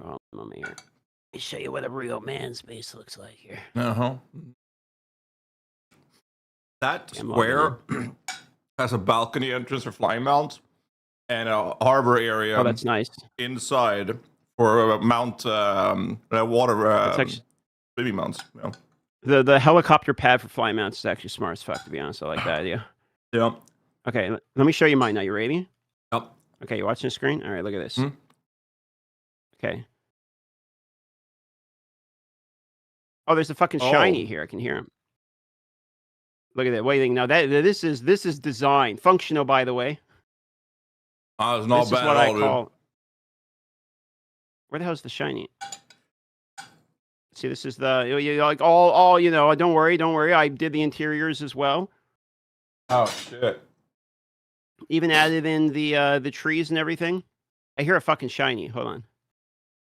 oh, I'm here. Let me show you what a real man's base looks like here. That square has a balcony entrance for flying mounts and a harbor area. Oh, that's nice. Inside for a mount water living mounts. Yeah. The helicopter pad for flying mounts is actually smart as fuck, to be honest. I like that idea. Yeah. Okay, let me show you mine now. You ready? Yep. Okay, you watching the screen? All right, look at this. Okay. Oh, there's a fucking shiny here. I can hear him. Look at that. What do you think? Now this is design. Functional, by the way. It's not this bad is what at I all, call. Where the hell's the shiny? See, this is the like all you know. Don't worry. I did the interiors as well. Oh shit! Even added in the trees and everything. I hear a fucking shiny. Hold on.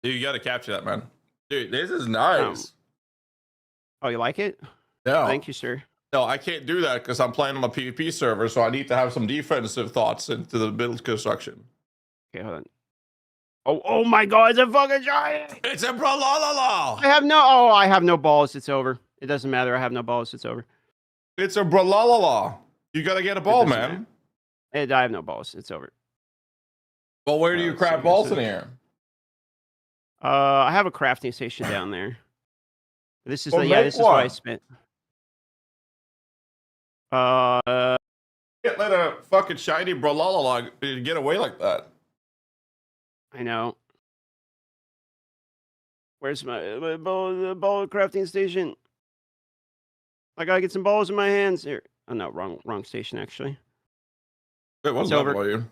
Dude, you got to capture that, man. Dude, this is nice. Oh, you like it? Yeah. Thank you, sir. No, I can't do that because I'm playing on a PvP server, so I need to have some defensive thoughts into the build construction. Okay, hold on. Oh my God! It's a fucking giant. It's a brawlalala. I have no balls. It's over. It doesn't matter. I have no balls. It's over. It's a brawlalala. You gotta get a ball, man. I have no balls. It's over. Well, where do you craft balls in here? I have a crafting station down there. This is this is what I spent. Can't let a fucking shiny brawlalala get away like that. I know. Where's my ball crafting station? I gotta get some balls in my hands here. Oh no, wrong station actually. Wait, what level are you?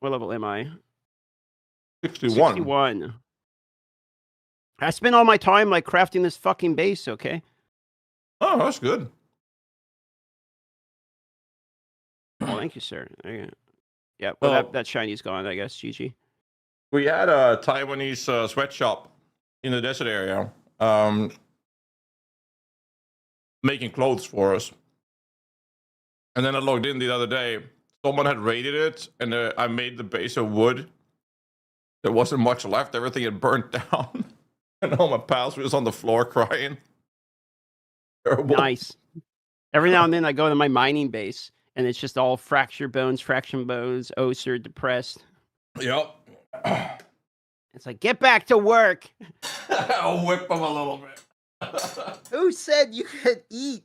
What level am I? 61. 61. I spent all my time like crafting this fucking base. Okay. Oh, that's good. Oh, thank you, sir. Yeah, well, that shiny's gone, I guess. GG. We had a Taiwanese sweatshop in the desert area making clothes for us. And then I logged in the other day, someone had raided it, and I made the base of wood. There wasn't much left. Everything had burnt down. And all my pals were just on the floor crying. Terrible. Nice. Every now and then I go to my mining base, and it's just all fractured bones, fraction bones, Oser, depressed. Yep. It's like, get back to work. I'll whip them a little bit. Who said you could eat?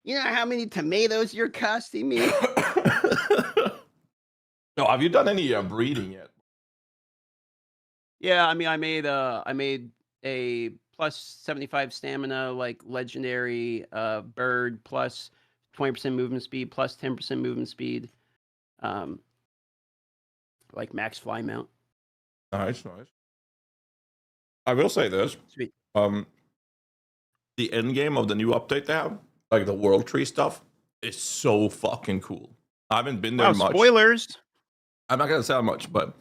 You know how many tomatoes you're costing me? No, have you done any breeding yet? Yeah, I mean, I made a plus 75 stamina, like legendary bird, plus 20% movement speed, plus 10% movement speed, like max fly mount. Nice. I will say this. Sweet. The end game of the new update they have, like the world tree stuff, is so fucking cool. I haven't been there much. Spoilers. I'm not gonna say how much, but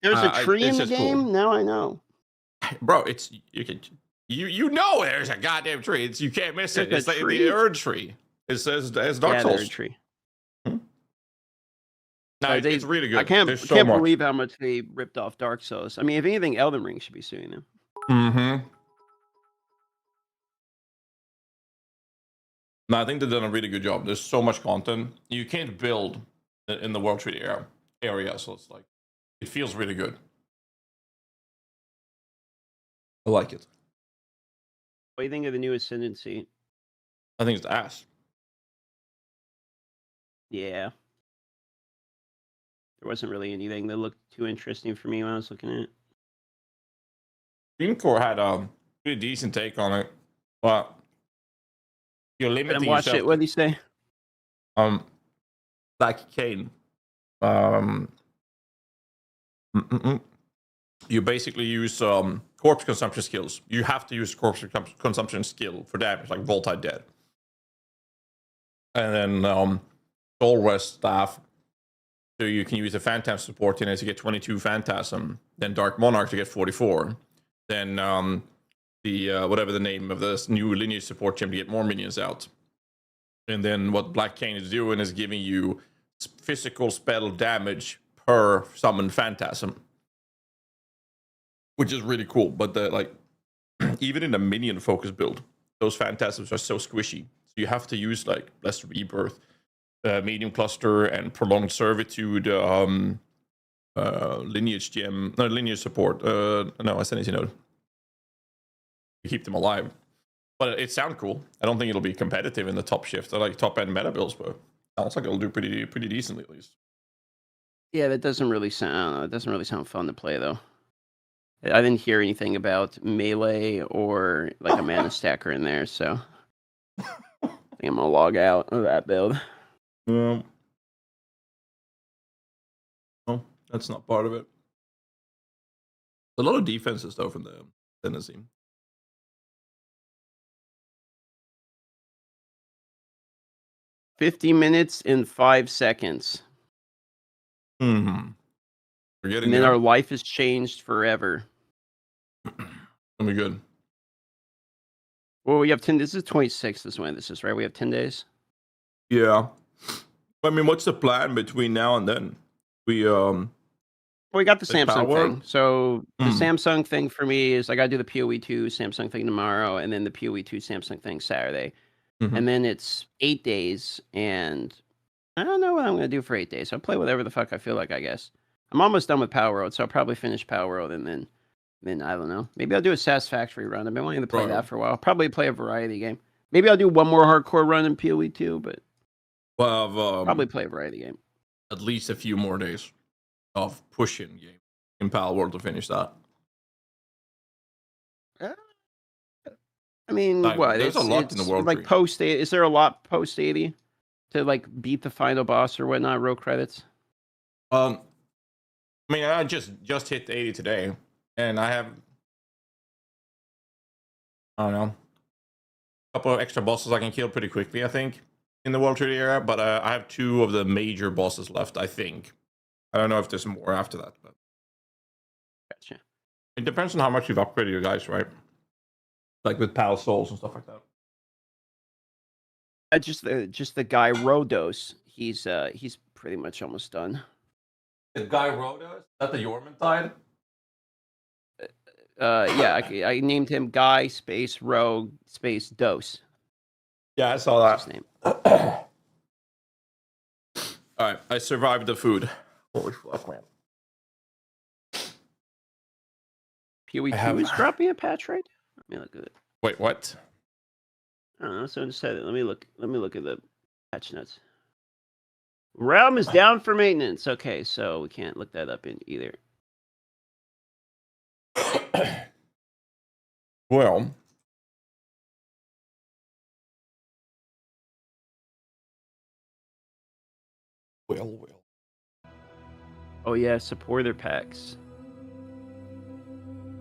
there's a tree in the just game. Cool. Now I know, bro. It's you know there's a goddamn tree. You can't miss it. It's like the Erd tree. It says it's Dark Souls. The Erd tree. No, it's really good. I can't believe how much they ripped off Dark Souls. I mean, if anything, Elden Ring should be suing them. Mm-hmm. No, I think they've done a really good job. There's so much content. You can't build in the World Tree area, so it's like it feels really good. I like it. What do you think of the new Ascendancy? I think it's ass. Yeah. There wasn't really anything that looked too interesting for me when I was looking at it. Dreamcore had a pretty decent take on it, but you're limiting yourself. Watch it. What did he say? Like Kane. You basically use corpse consumption skills. You have to use corpse consumption skill for damage, like Voltite Dead. And then Soul Rest staff. So you can use the Phantasm support in it to get 22 Phantasm. Then Dark Monarch to get 44. Then the whatever the name of this new lineage support gem to get more minions out. And then what Black Cane is doing is giving you physical spell damage per summoned Phantasm, which is really cool. But even in the minion focus build, those Phantasms are so squishy. So you have to use like Blessed Rebirth, Medium Cluster, and Prolonged Servitude, lineage gem, no lineage support. No, Ascendancy node. You keep them alive. But it sounds cool. I don't think it'll be competitive in the top shift. I like top end meta builds, but it sounds like it'll do pretty decently at least. Yeah, that doesn't really sound. I don't know, it doesn't really sound fun to play though. I didn't hear anything about melee or like a mana stacker in there, so I think I'm gonna log out of that build. No, that's not part of it. A lot of defenses though from the Tennessee. $50 minutes and 5 seconds. Mm-hmm. And then our life is changed forever. That'll be good. Well, we have 10. This is 26th. This is when this is, right? We have 10 days. Yeah. I mean, what's the plan between now and then? We got the Samsung thing. So the Samsung thing for me is I got to do the PoE 2 Samsung thing tomorrow, and then the PoE 2 Samsung thing Saturday. Mm-hmm. And then it's 8 days, and I don't know what I'm going to do for 8 days. I'll play whatever the fuck I feel like, I guess. I'm almost done with Power World, so I'll probably finish Power World, and then I don't know. Maybe I'll do a Satisfactory run. I've been wanting to play that for a while. I'll probably play a variety game. Maybe I'll do one more hardcore run in PoE 2, but probably play a variety game. At least a few more days of pushing game in Power World to finish that. I mean, there's a lot in the world. Like post 80, is there a lot post 80 to like beat the final boss or whatnot? Row credits. I mean, I just hit 80 today, and I have I don't know a couple of extra bosses I can kill pretty quickly. I think in the World Tree era, but I have 2 of the major bosses left. I think. I don't know if there's more after that, but gotcha. It depends on how much you've upgraded your guys, right? Like with Pal Souls and stuff like that. Just the guy Rhodos. He's pretty much almost done. The guy Rhodos? Is that the Yormantide? Yeah, I named him Guy space Rogue space Dose. Yeah, I saw that. That's his name. All right, I survived the food. Holy fuck, man. PoE 2 is dropping a patch, right? Let me look at it. Wait, what? I don't know. Someone just said it. Let me look at the patch notes. Realm is down for maintenance. Okay, so we can't look that up in either. Well. Oh yeah, supporter packs.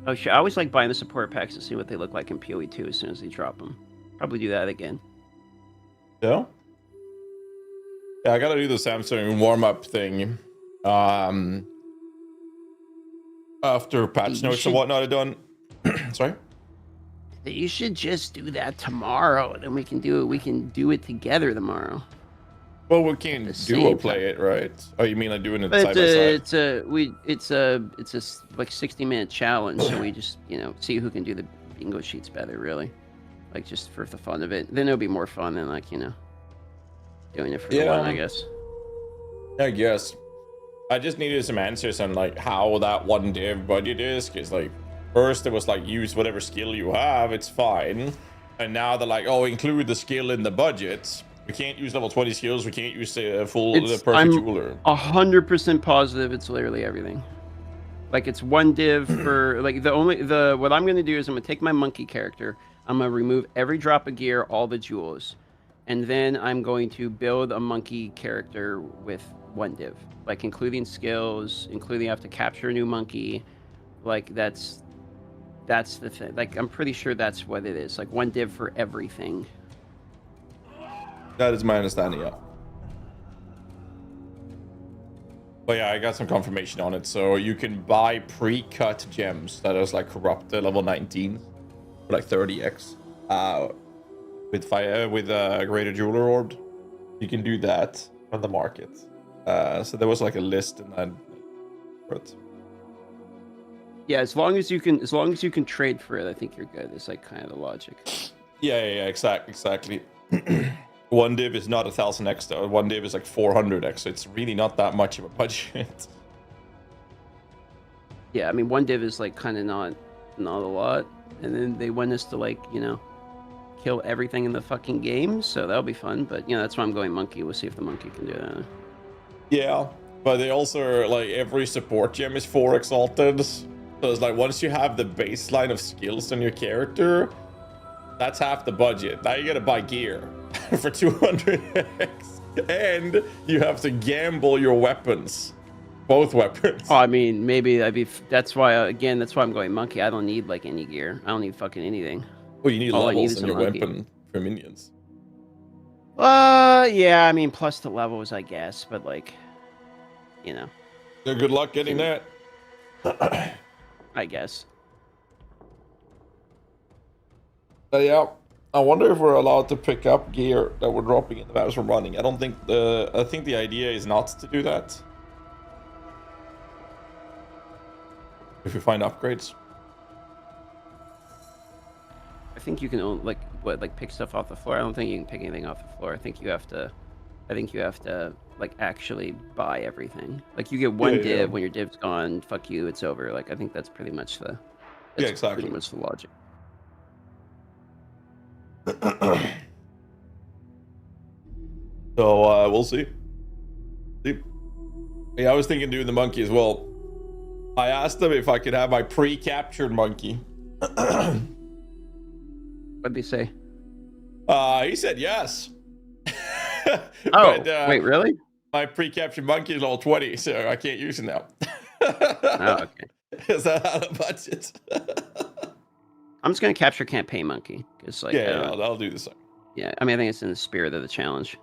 Oh shit! I always like buying the support packs to see what they look like in PoE 2 as soon as they drop them. Probably do that again. Yeah. Yeah, I gotta do the Samsung warm-up thing. After patch notes and whatnot are done. Sorry. You should just do that tomorrow, then we can do it. We can do it together tomorrow. Well, we can't duo play it, right? Oh, you mean like doing it side by side? It's a like 60-minute challenge, so we just see who can do the bingo sheets better, really, like just for the fun of it. Then it'll be more fun than like doing it for the one, I guess. I guess. I just needed some answers on like how that one div budget is, because like first it was like use whatever skill you have, it's fine, and now they're like, oh, include the skill in the budget. We can't use level 20 skills. We can't use the perfect jeweler. 100% positive it's literally everything. Like it's one div for like what I'm gonna do is I'm gonna take my monkey character. I'm gonna remove every drop of gear, all the jewels, and then I'm going to build a monkey character with one div, like including skills, including I have to capture a new monkey. Like that's the thing. Like I'm pretty sure that's what it is. Like one div for everything. That is my understanding, yeah. But yeah, I got some confirmation on it. So you can buy pre-cut gems that is like corrupted level 19 for like 30x with greater jeweler orb. You can do that on the market. So there was like a list in that. But yeah, as long as you can trade for it, I think you're good. It's like kind of the logic. Yeah, exactly. One div is not 1000x though. One div is like 400x. So it's really not that much of a budget. Yeah, I mean one div is like kind of not a lot, and then they want us to like kill everything in the fucking game. So that'll be fun. But that's why I'm going monkey. We'll see if the monkey can do that. Yeah, but they also like every support gem is 4 exalted. So it's like once you have the baseline of skills on your character, that's half the budget. Now you gotta buy gear for 200x, and you have to gamble your weapons, both weapons. Oh, I mean, maybe that's why I'm going monkey. I don't need like any gear. I don't need fucking anything. Well, you need levels in your weapon for minions. Yeah, I mean, plus the levels, I guess, but like, So good luck getting that. I guess. Yeah. I wonder if we're allowed to pick up gear that we're dropping in the maps we're running. I think the idea is not to do that. If we find upgrades. I think you can pick stuff off the floor. I don't think you can pick anything off the floor. I think you have to like actually buy everything. Like you get one div when your div's gone, fuck you, it's over. Like I think that's pretty much exactly. Pretty much the logic. So we'll see. Yeah, I was thinking doing the monkey as well. I asked them if I could have my pre-captured monkey. What'd they say? He said yes. But, wait, really? My pre-captured monkey is level 20, so I can't use it now. Oh, okay. Is that out of budget? I'm just gonna capture campaign monkey. I'll do the same. Yeah, I mean, I think it's in the spirit of the challenge.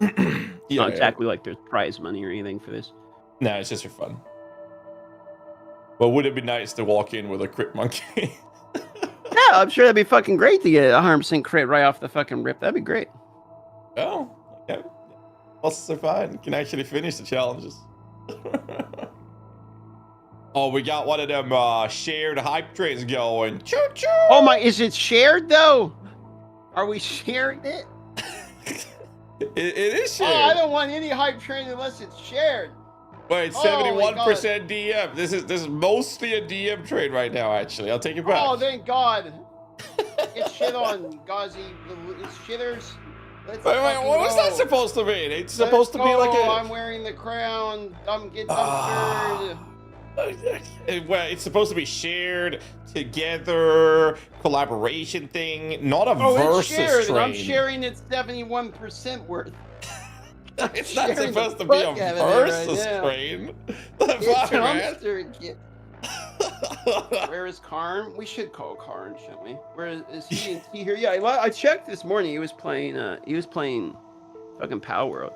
It's not exactly like there's prize money or anything for this. No, it's just for fun. Well, would it be nice to walk in with a crit monkey? Yeah, I'm sure that'd be fucking great to get a 100% crit right off the fucking rip. That'd be great. Oh, okay. Bosses are fine. You can actually finish the challenges. Oh, we got one of them shared hype trains going. Choo choo! Oh my, is it shared though? Are we sharing it? It is shared. Oh, I don't want any hype train unless it's shared. Wait, 71% DM. This is mostly a DM trade right now, actually. I'll take it back. Oh, thank God. It's shit on, GHAZZY. It's shitters. Wait, what was that supposed to mean? It's supposed to be like a... I'm wearing the crown. I'm getting stirred. Well, it's supposed to be shared together, collaboration thing, not a versus it's shared, train. I'm sharing it 71% worth. It's not supposed to be a versus train. Where is Karn? We should call Karn, shouldn't we? Where is he? Is he here? Yeah, I checked this morning. He was playing fucking Power World.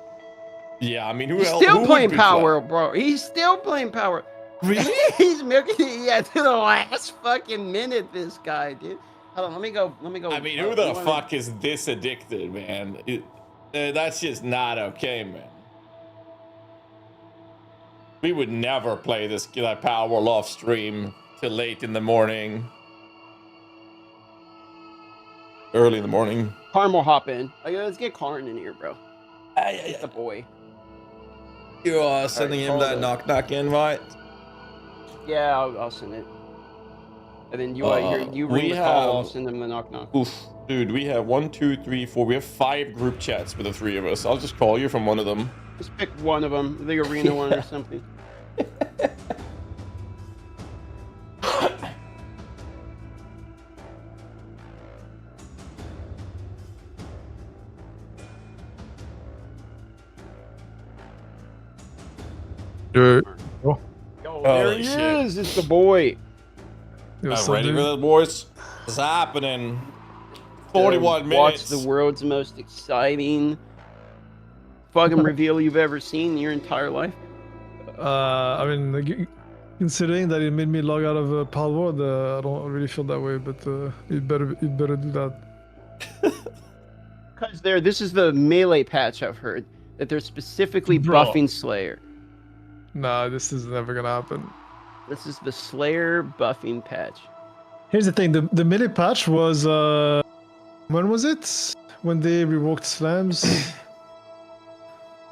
Yeah, I mean, who He's else? still playing Power World, bro. He's still playing Power. Really? He's milking it to the last fucking minute. This guy, dude. Hold on, let me go. I mean, who the fuck is this addicted, man? That's just not okay, man. We would never play this Power World off stream till late in the morning. Early in the morning. Karn will hop in. Let's get Karn in here, bro. He's the boy. You are sending him that knock invite? Yeah, I'll send it. And then you ring the call, I'll send them the knock. Oof. Dude, we have 1, 2, 3, 4. We have 5 group chats with the 3 of us. I'll just call you from one of them. Just pick one of them, the arena one or something. Oh. Yo, there he is. It's the boy. I'm ready for the boys. It's happening. 41 minutes. Watch the world's most exciting fucking reveal you've ever seen in your entire life. I mean, considering that it made me log out of Power World, I don't really feel that way, but it better do that. Because this is the melee patch I've heard that they're specifically buffing Slayer. Nah, this is never gonna happen. This is the Slayer buffing patch. Here's the thing: the melee patch was when was it? When they revoked slams?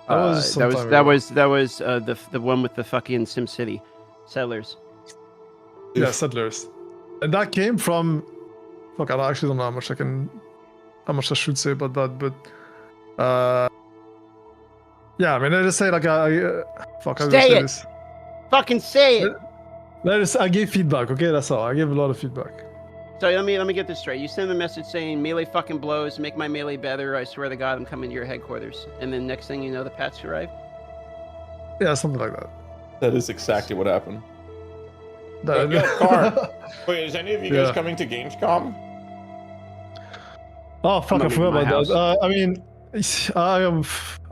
That was the one with the fucking SimCity settlers. Yeah, settlers, and that came from. Fuck, I actually don't know how much I should say about that, but yeah, I mean, I just say like fuck, I say it. This. Fucking say it. I gave feedback. Okay, that's all. I gave a lot of feedback. So let me get this straight. You send a message saying melee fucking blows, make my melee better. I swear to God, I'm coming to your headquarters. And then next thing you know, the patch arrived. Yeah, something like that. That is exactly what happened. Wait, is any of you guys coming to Gamescom? Oh fuck, I forgot about that. I mean, I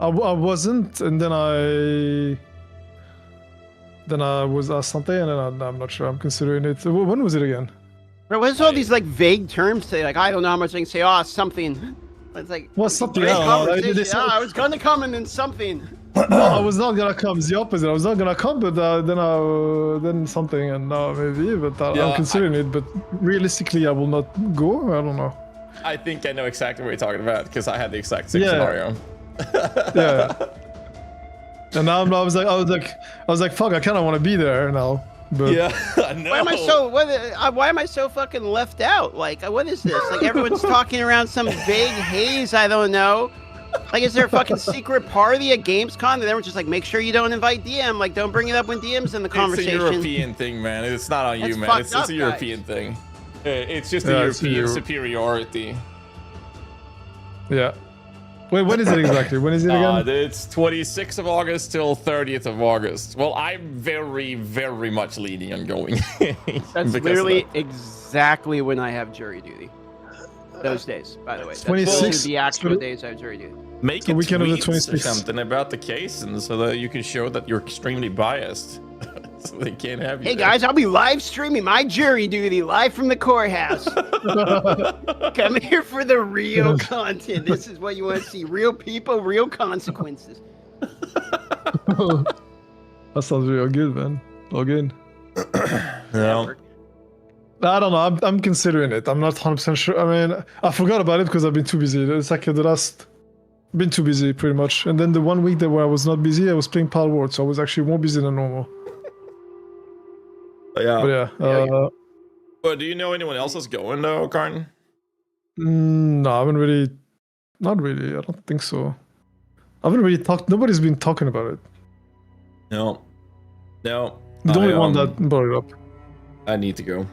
wasn't, and then I was asked something, and then I'm not sure. I'm considering it. When was it again? Bro, what's all these like vague terms say? Like, I don't know how much I can say. Oh, something. It's like, what's something? I was gonna come and then something. No, I was not gonna come. It's the opposite. I was not gonna come, but then something, and now maybe. But I'm considering it. But realistically, I will not go. I don't know. I think I know exactly what you're talking about because I had the exact same scenario. Yeah. And now I was like, fuck, I kind of want to be there now. But yeah, no. Why am I so fucking left out? Like, what is this? Like, everyone's talking around some vague haze. I don't know. Like, is there a fucking secret party at Gamescom? And everyone's just like, make sure you don't invite DM. Like, don't bring it up when DM's in the conversation. It's a European thing, man. It's not on you, man. It's a European thing. It's just a European superiority. Yeah. Wait, when is it exactly? When is it again? It's 26th of August till 30th of August. Well, I'm very, very much leaning on going. That's literally exactly when I have jury duty. Those days, by the way. 26th. The actual days I have jury duty. Make a tweet or something about the case, and so that you can show that you're extremely biased. so they can't have you. Hey there. guys, I'll be live streaming my jury duty live from the courthouse. Come here for the real content. This is what you want to see: real people, real consequences. That sounds real good, man. Log in. Yeah. I don't know. I'm considering it. I'm not 100% sure. I mean, I forgot about it because I've been too busy. It's like the last... Been too busy, pretty much. And then the 1 week where I was not busy, I was playing Pal World, so I was actually more busy than normal. Yeah. But yeah. But do you know anyone else that's going, though, Carton? No, I haven't really... Not really. I don't think so. I haven't really talked... Nobody's been talking about it. No. The only one that brought it up. I need to go.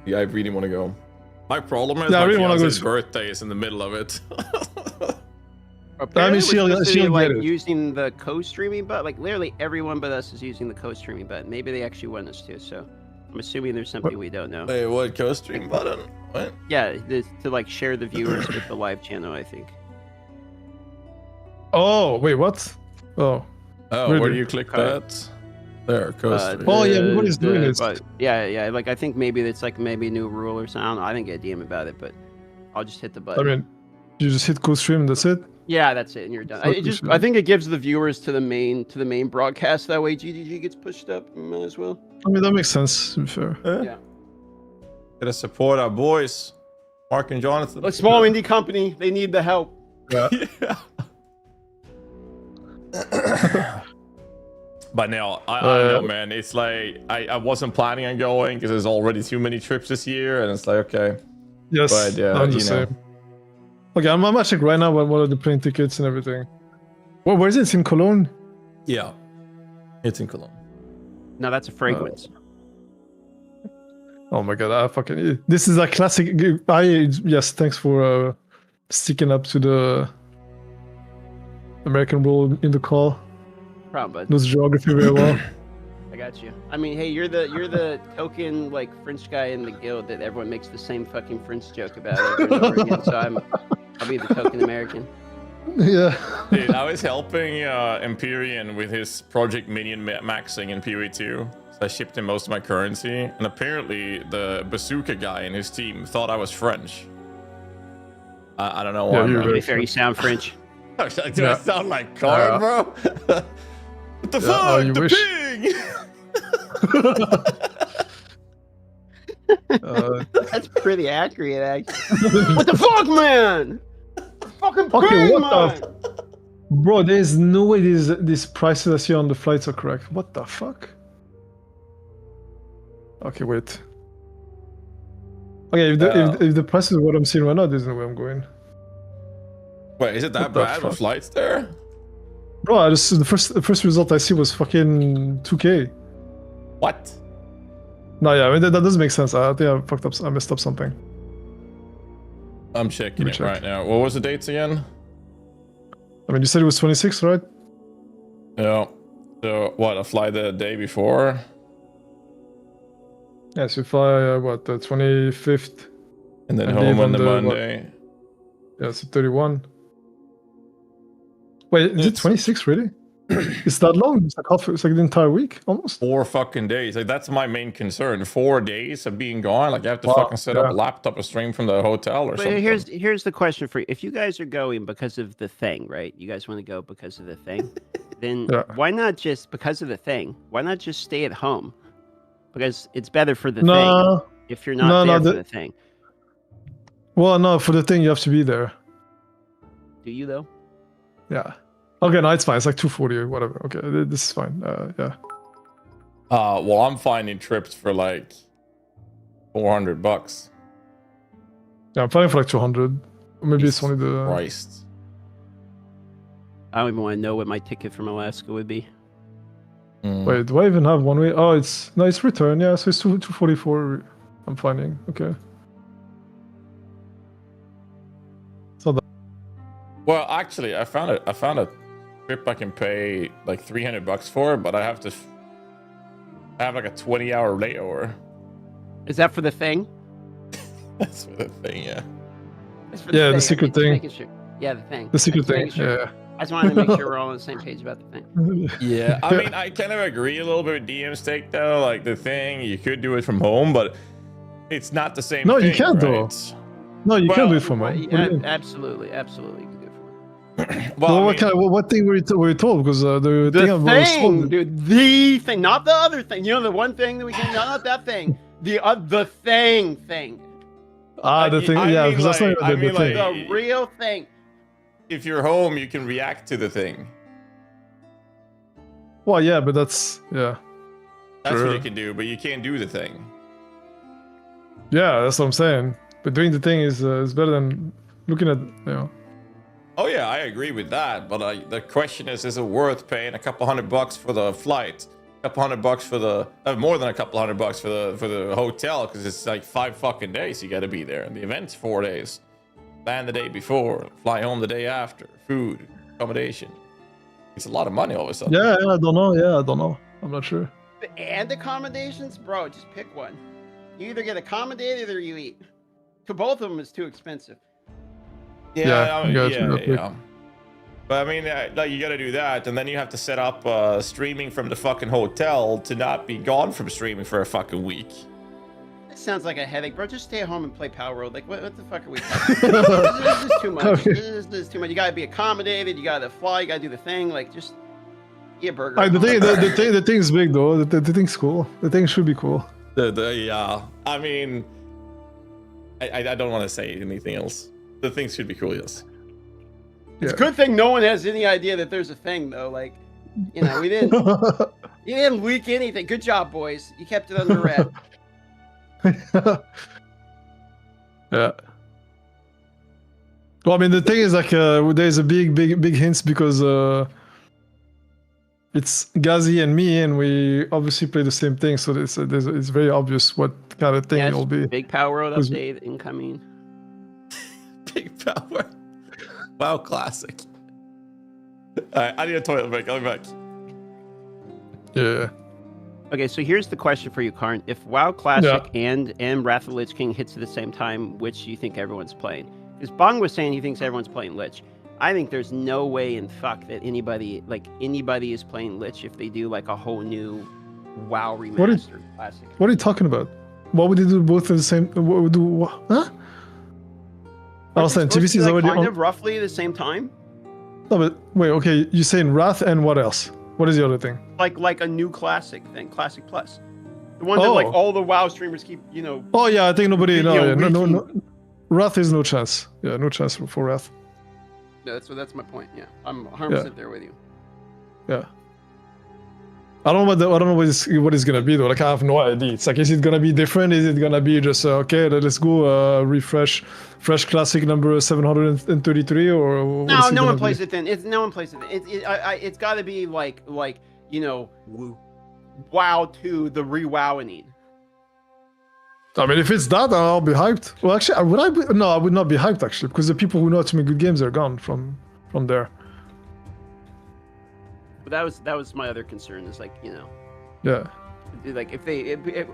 Yeah, I really want to go. My problem is I really my want to go. fiance's birthday is in the middle of it. Apparently, I mean, she'll like get it. using the co-streaming button. Like literally everyone but us is using the co-streaming button. Maybe they actually want us to. So I'm assuming there's something we don't know. Wait, what co-stream button? What? Yeah, to like share the viewers with the live channel. I think. Oh, wait, what? Oh. Oh, really? where do you click that? There, co-stream. Oh, yeah, everybody's doing it. But yeah. Like I think maybe it's like maybe a new rule or something. I don't know. I didn't get a DM about it, but I'll just hit the button. I mean, you just hit co-stream and that's it? Yeah, that's it, and you're done. I think it gives the viewers to the main broadcast. That way, GDG gets pushed up as well. I mean, that makes sense, to be fair. Yeah. Gotta support our boys, Mark and Jonathan. A small indie company, they need the help. Yeah. But now, I don't know, man. It's like, I wasn't planning on going because there's already too many trips this year, and it's like, okay. Yes, but, yeah, I'm the same. Okay, I'm watching right now what are the plane tickets and everything. Well, where is it? It's in Cologne? Yeah. It's in Cologne. No, that's a fragrance. Oh my god, I fucking... This is a classic... Yes, thanks for sticking up to the American rule in the call. Problem, bud. Knows geography very well. I got you. I mean, hey, you're the token like French guy in the guild that everyone makes the same fucking French joke about over and over again. So I'll be the token American. Yeah. Dude, I was helping Empyrean with his Project Minion maxing in PoE 2. So I shipped him most of my currency, and apparently the bazooka guy in his team thought I was French. I don't know why. Yeah, To be fair, you sound French. Do I sound like Carl, bro? What the fuck? Oh, you the wish. ping! That's pretty accurate, actually. What the fuck, man? Fucking Okay, ping, what man! the... Bro, there's no way these prices I see on the flights are correct. What the fuck? Okay, wait. Okay, if the price is what I'm seeing right now, there's no way I'm going. Wait, is it that What the bad with fuck? flights there? Bro, the first result I see was fucking 2K. What? No, yeah, I mean, that doesn't make sense. I think I fucked up. I messed up something. I'm checking it check. right now. What was the dates again? I mean, you said it was 26, right? Yeah. So, what, I fly the day before? Yeah, so you fly, what, the 25th? And then And home leave on on the the, what? Monday. Yeah, so 31. Wait, is it 26, really? It's that long? It's like it's like the entire week, almost? 4 fucking days. Like, that's my main concern. 4 days of being gone. Like, I have to Wow, fucking set up yeah. a laptop and stream from the hotel or But something. here's the question for you. If you guys are going because of the thing, right? You guys want to go because of the thing, then Yeah. why not just because of the thing? Why not just stay at home? Because it's better for the No. thing if you're not there for the thing. Well, no, for the thing, you have to be there. Do you though? Yeah. Okay, no, it's fine. It's like 240 or whatever. Okay, this is fine. Yeah. Well, I'm finding trips for like $400. Yeah, I'm planning for like 200. Or maybe it's Jesus only the... Christ. I don't even want to know what my ticket from Alaska would be. Wait, do I even have one way? Oh, it's return. Yeah, so it's 244. I'm finding. Okay. So that... Well, actually, I found a trip I can pay like $300 for, but I have like a 20-hour layover. Is that for the thing? That's for the thing, yeah. That's for Yeah, the thing. secret Okay, just thing. making sure. Yeah, the thing. The secret Just thing. making sure. Yeah. I just wanted to make sure we're all on the same page about the thing. Yeah, I mean, I kind of agree a little bit with DM's take though. Like the thing, you could do it from home, but it's not the same. No, thing, you can't right? though. No, you can't do it from home. What do you mean? Absolutely, absolutely, you can do it from home. Well, what thing were you told? Because the thing, dude, the thing, not the other thing. You know, the one thing that we can, not that thing. The thing. Ah, the thing, yeah, because that's not the thing. The real thing. If you're home, you can react to the thing. Well, yeah, but that's That's what you can do, but you can't do the thing. Yeah, that's what I'm saying. But doing the thing is better than looking at, Oh yeah, I agree with that. But the question is it worth paying a couple $100 for the flight? A couple $100 for the more than a couple $100 for the hotel, because it's like 5 fucking days you got to be there, and the event's 4 days. Land the day before, fly home the day after, food, accommodation. It's a lot of money all of a sudden. Yeah, I don't know. I'm not sure. And accommodations, bro, just pick one. You either get accommodated or you eat. To both of them is too expensive. Yeah. But I mean, like you got to do that, and then you have to set up streaming from the fucking hotel to not be gone from streaming for a fucking week. It sounds like a headache, bro. Just stay at home and play Power World. Like, what the fuck are we talking about? This is too much. This is too much. You gotta be accommodated. You gotta fly. You gotta do the thing. Like, just eat a burger. The thing's big though. The thing's cool. The thing should be cool. I mean, I don't want to say anything else. The thing should be cool, yes. It's a good thing no one has any idea that there's a thing, though. Like, you know, you didn't leak anything. Good job, boys. You kept it under wrap. Yeah. Well, I mean, the thing is like there's a big hints because it's GHAZZY and me, and we obviously play the same thing, so it's very obvious what kind of thing it'll be. Big Power World update incoming. Big Power. WoW Classic. Alright, I need a toilet break. I'll be back. Yeah. Okay, so here's the question for you, Karn. If WoW Classic and Wrath of the Lich King hits at the same time, which do you think everyone's playing? Because Bong was saying he thinks everyone's playing Lich. I think there's no way in fuck that anybody is playing Lich if they do like a whole new WoW remastered Classic. What are you talking about? Why would they do both at the same? What would do? Huh? I was saying TBC is already kind of roughly the same time. No, but wait. Okay, you're saying Wrath and what else? What is the other thing? Like a new Classic thing, Classic Plus, the one that like all the WoW streamers keep, you know. Oh yeah, I think nobody. No. Wrath is no chance. Yeah, no chance for Wrath. No, that's my point. Yeah, I'm 100% there with you. Yeah. I don't know what it's gonna be though. Like I have no idea. It's like, is it gonna be different? Is it gonna be just okay? Let's go fresh classic number 733 or? No one plays it then. No one plays it. It's got to be like you know, WoW 2, the re-WoWing. I mean, if it's that, I'll be hyped. Well, actually, I would not be hyped actually, because the people who know how to make good games are gone from there. But that was my other concern. Is like, you know. Yeah. Like if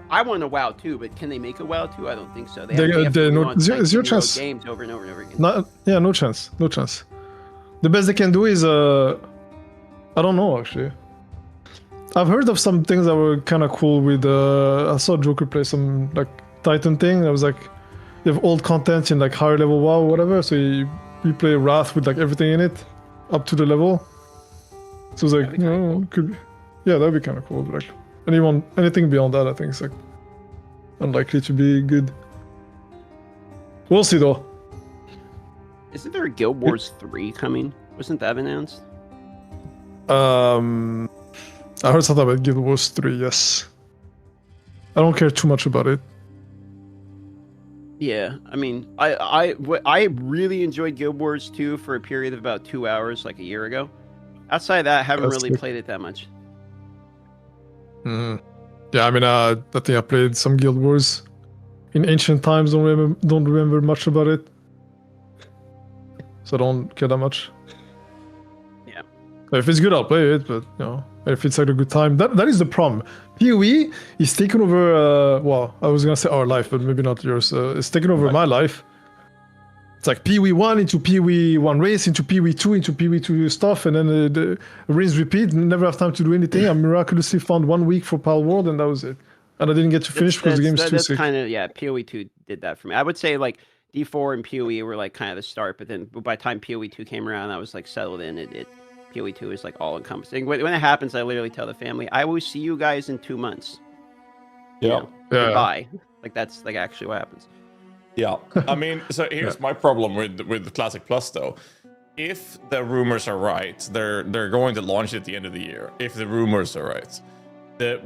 I want a WoW 2, but can they make a WoW 2? I don't think so. Is your chance? Games over and over and over again. No chance. No chance. The best they can do is I don't know actually. I've heard of some things that were kind of cool with I saw Joker play some like Titan thing. That was like you have old content in like higher level WoW or whatever. So you play Wrath with like everything in it up to the level. So it's like, that'd be kind of cool. But like anything beyond that, I think is like unlikely to be good. We'll see though. Isn't there a Guild Wars 3 coming? Wasn't that announced? I heard something about Guild Wars 3. Yes. I don't care too much about it. Yeah, I mean, I really enjoyed Guild Wars 2 for a period of about 2 hours, like a year ago. Outside of that, I haven't really played it that much. Yeah, I mean, I think I played some Guild Wars in ancient times. Don't remember much about it, so I don't care that much. Yeah. If it's good, I'll play it. But you know, if it's like a good time, that is the problem. PoE is taking over. Well, I was gonna say our life, but maybe not yours. It's taking over my life. It's like PoE 1 into PoE 1 race, into PoE 2, into PoE 2 stuff, and then the rinse repeat. Never have time to do anything. I miraculously found 1 week for Pal World, and that was it. And I didn't get to finish because the game's too sick. Kind of, yeah, PoE 2 did that for me. I would say like D4 and PoE were like kind of the start, but then by the time PoE 2 came around, I was like settled in. PoE 2 is like all encompassing. When it happens, I literally tell the family, I will see you guys in 2 months. Yeah. Goodbye. Like that's like actually what happens. Yeah, I mean, so here's my problem with the Classic Plus though. If the rumors are right, they're going to launch it at the end of the year. If the rumors are right,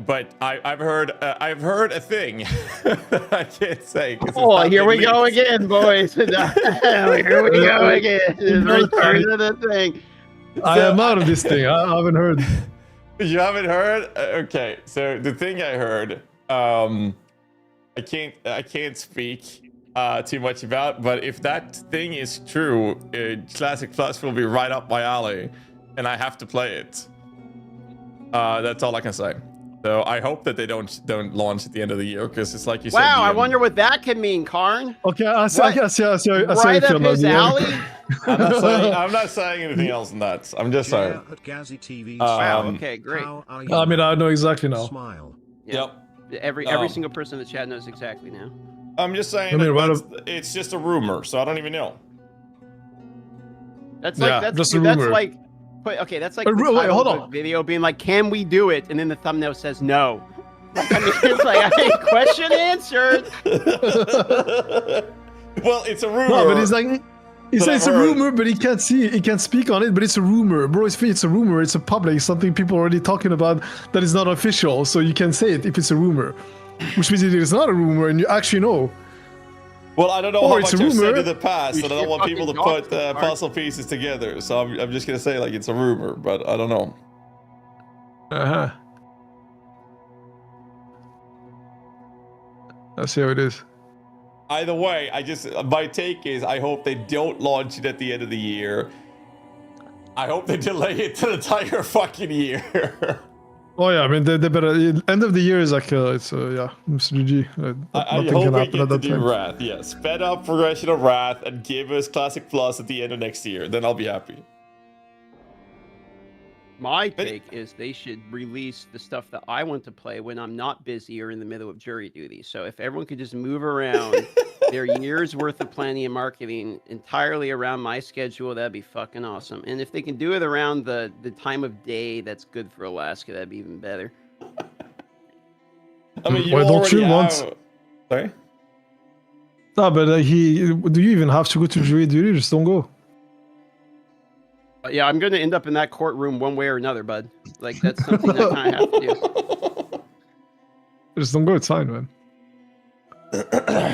but I've heard a thing that I can't say. Oh, here we go again, boys. Here we go again. Return to the thing. I am out of this thing. I haven't heard. You haven't heard? Okay, so the thing I heard, I can't speak too much about, but if that thing is true, Classic Plus will be right up my alley, and I have to play it. That's all I can say. So I hope that they don't launch at the end of the year, because it's like you said. Wow, I wonder what that could mean, Karn. Okay, I see. Right up his alley. I'm not saying anything else than that. I'm just saying. Wow. Okay, great. I mean, I know exactly now. Smile. Yep. Every single person in the chat knows exactly now. I'm just saying it's just a rumor, so I don't even know. That's like just a rumor. That's like that's like hold on. Video being like, can we do it? And then the thumbnail says no. I mean, it's like question answered. Well, it's a rumor. No, but it's like he says it's a rumor, but he can't speak on it. But it's a rumor, bro. It's a rumor. It's a public something people are already talking about that is not official. So you can say it if it's a rumor. Which means it is not a rumor, and you actually know. Well, I don't know how much I've said in the past, and I don't want people to put puzzle pieces together. So I'm just gonna say like it's a rumor, but I don't know. Let's see how it is. Either way, my take is I hope they don't launch it at the end of the year. I hope they delay it to the entire fucking year. Oh yeah, I mean they better. End of the year is like it's GG. I hope we get to do Wrath. Yeah, sped up progression of Wrath and give us Classic Plus at the end of next year. Then I'll be happy. My take is they should release the stuff that I want to play when I'm not busy or in the middle of jury duty. So if everyone could just move around their year's worth of planning and marketing entirely around my schedule, that'd be fucking awesome. And if they can do it around the time of day that's good for Alaska, that'd be even better. I mean, why don't you want? Sorry? No, but do you even have to go to jury duty? Just don't go. Yeah, I'm going to end up in that courtroom one way or another, bud. Like, that's something I kind of have to do. Just don't go, it's fine, man.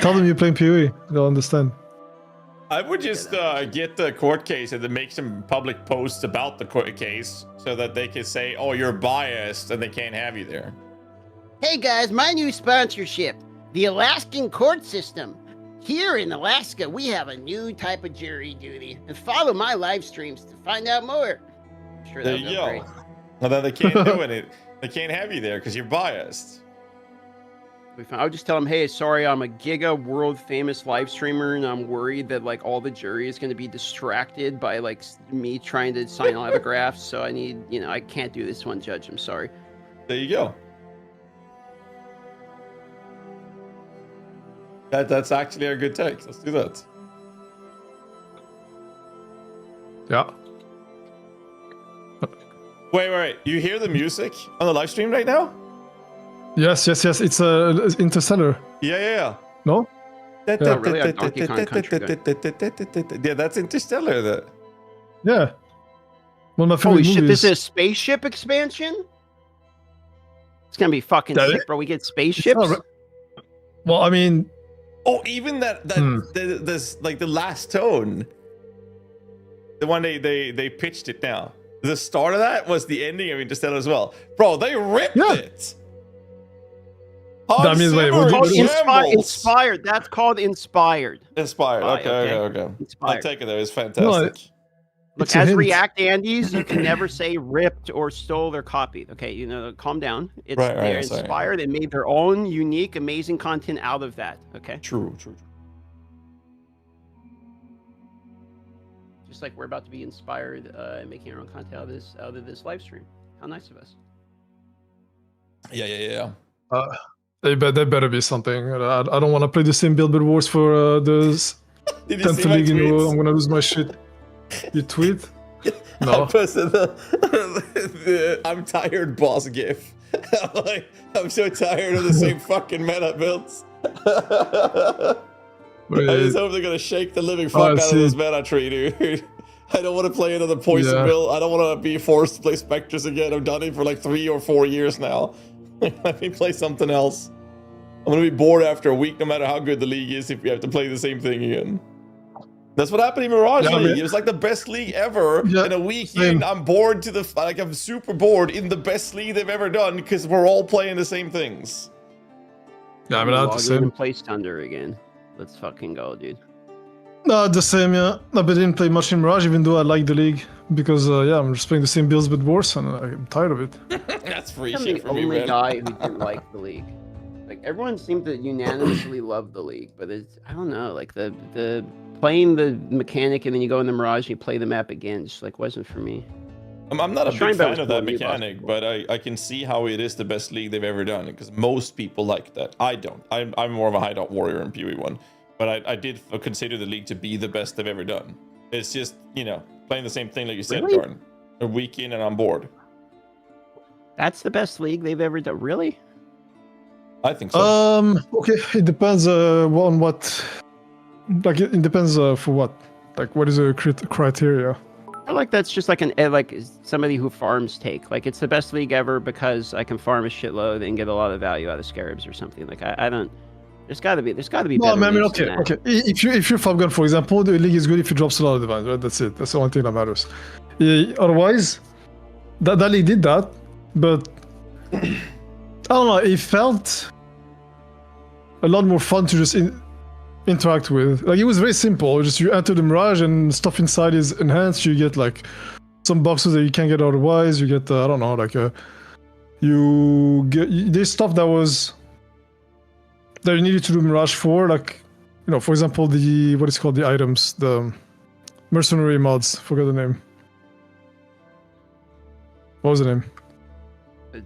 Tell them you're playing PoE, they'll understand. I would just get the court case and then make some public posts about the court case so that they can say, oh, you're biased, and they can't have you there. Hey, guys, my new sponsorship, the Alaskan court system. Here in Alaska, we have a new type of jury duty, and follow my live streams to find out more. I'm sure there you go. Well, then they can't do it. They can't have you there because you're biased. I would just tell them, hey, sorry, I'm a giga world famous live streamer, and I'm worried that like all the jury is going to be distracted by like me trying to sign autographs. So I need, I can't do this one, Judge. I'm sorry. There you go. That's actually a good take. Let's do that. Yeah. Wait. You hear the music on the live stream right now? Yes. It's Interstellar. Yeah. No? Yeah, really? Yeah, that's Interstellar. Yeah. One of my favorite Holy shit, movies. this is a spaceship expansion? It's gonna be fucking sick, bro. We get spaceships? Well, I mean... Oh, even this like the last tone, the one they pitched it now. The start of that was the ending of Interstellar as well, bro. They ripped it. That means inspired. That's called inspired. Inspired. Okay. Inspired. I'll take it there. It's fantastic. No, Look, as React Andes, you can never say ripped or stole or copied. Okay, calm down. They're inspired and made their own unique, amazing content out of that. Okay. True. just like we're about to be inspired and making our own content out of this live stream. How nice of us. Yeah. They better be something. I don't want to play the same build but wars for the 10th league in a row. I'm gonna lose my shit. You tweet? No. I posted the I'm tired boss gif. I'm so tired of the same fucking meta builds. I just hope they're gonna shake the living fuck out of this meta tree, dude. I don't want to play another poison build. I don't want to be forced to play Spectres again. I've done it for like 3 or 4 years now. Let me play something else. I'm gonna be bored after a week, no matter how good the league is, if we have to play the same thing again. That's what happened in Mirage League. It was like the best league ever. In a week in, I'm bored to the I'm super bored in the best league they've ever done because we're all playing the same things. Yeah, I mean, not the same. Play Thunder again. Let's fucking go, dude. No, the same, yeah. I didn't play much in Mirage, even though I like the league. Because, I'm just playing the same builds but worse, and I'm tired of it. That's free I'm shit the for me, only man. guy who didn't like the league. Like, everyone seemed to unanimously love the league, but it's, I don't know, like, the playing the mechanic and then you go in the Mirage and you play the map again, just, like, wasn't for me. I'm not a big fan of that mechanic, but I can see how it is the best league they've ever done, because most people like that. I don't. I'm more of a hideout warrior in PoE 1. But I did consider the league to be the best they've ever done. It's just, playing the same thing like you said, Garden. A week in and I'm bored. That's the best league they've ever done? Really? I think so. Okay, it depends on what... Like, it depends for what? Like, what is the criteria? I feel like that's just like somebody who farms take. Like, it's the best league ever because I can farm a shitload and get a lot of value out of scarabs or something. Like, I don't... There's got to be better. No, I mean, okay. If you're farm gun, for example, the league is good if it drops a lot of divines, right? That's it. That's the only thing that matters. Otherwise, that league did that, but I don't know. It felt a lot more fun to just interact with. Like, it was very simple. Just you enter the Mirage and stuff inside is enhanced. You get like some boxes that you can't get otherwise. You get I don't know, like there's stuff that you needed to do Mirage for, like, for example, the items, the mercenary mods. Forgot the name. What was the name?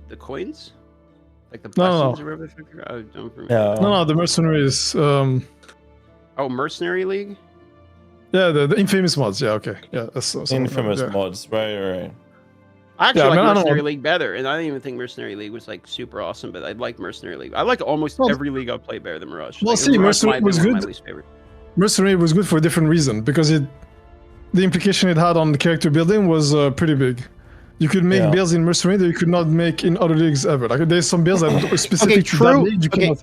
The coins? Like the blessings or whatever? I don't remember. No, the mercenaries. Oh, Mercenary League? Yeah, the infamous mods. Yeah, okay. Yeah, that's infamous mods. Right. I actually like Mercenary League better, and I didn't even think Mercenary League was like super awesome, but I like Mercenary League. I like almost every league I've played better than Mirage. Well, see, Mercenary was good. Mercenary was good for a different reason, because the implication it had on the character building was pretty big. You could make builds in Mercenary that you could not make in other leagues ever. Like, there's some builds that are specific to that league. You cannot.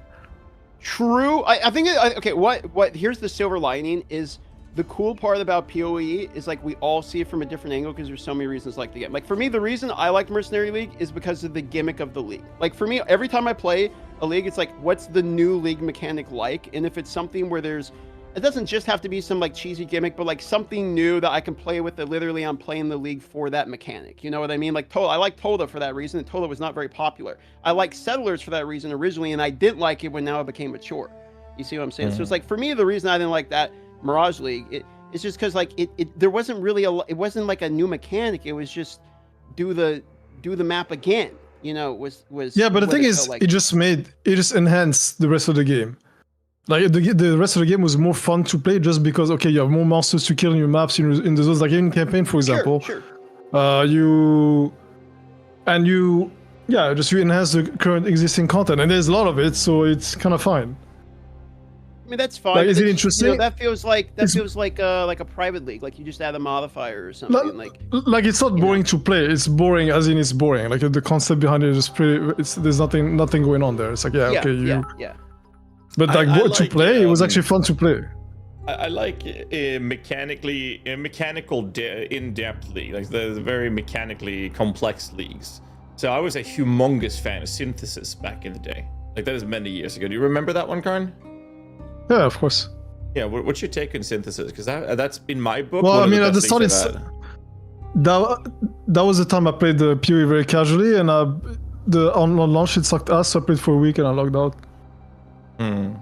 True. I think what here's the silver lining is the cool part about PoE is like we all see it from a different angle because there's so many reasons like the game. Like, for me, the reason I like Mercenary League is because of the gimmick of the league. Like, for me, every time I play a league, it's like, what's the new league mechanic like? And if it's something where it doesn't just have to be some like cheesy gimmick, but like something new that I can play with, that literally I'm playing the league for that mechanic. You know what I mean? Like, I like Tola for that reason, and Tola was not very popular. I like Settlers for that reason originally, and I didn't like it when now it became mature. You see what I'm saying? So it's like, for me, the reason I didn't like that Mirage League, it's just because like there wasn't really it wasn't like a new mechanic. It was just do the map again. Was yeah. But the thing is, like, it just enhanced the rest of the game. Like, the rest of the game was more fun to play just because, okay, you have more monsters to kill in your maps in the zones. Like in campaign, for example, sure. You enhance the current existing content, and there's a lot of it, so it's kind of fine. I mean, that's fine. Like, is it interesting? That feels like a private league. Like, you just add a modifier or something. Like it's not boring to play. It's boring as in it's boring. Like, the concept behind it is pretty. There's nothing going on there. It's like yeah. But to play, it was actually fun to play. I like mechanical in-depth league, like the very mechanically complex leagues. So I was a humongous fan of Synthesis back in the day. Like, that is many years ago. Do you remember that one, Karn? Yeah, of course. Yeah, what's your take on Synthesis? Because that's in my book. Well, I mean, at the start, that was the time I played the PoE very casually, and on launch it sucked ass. So I played for a week and I logged out. And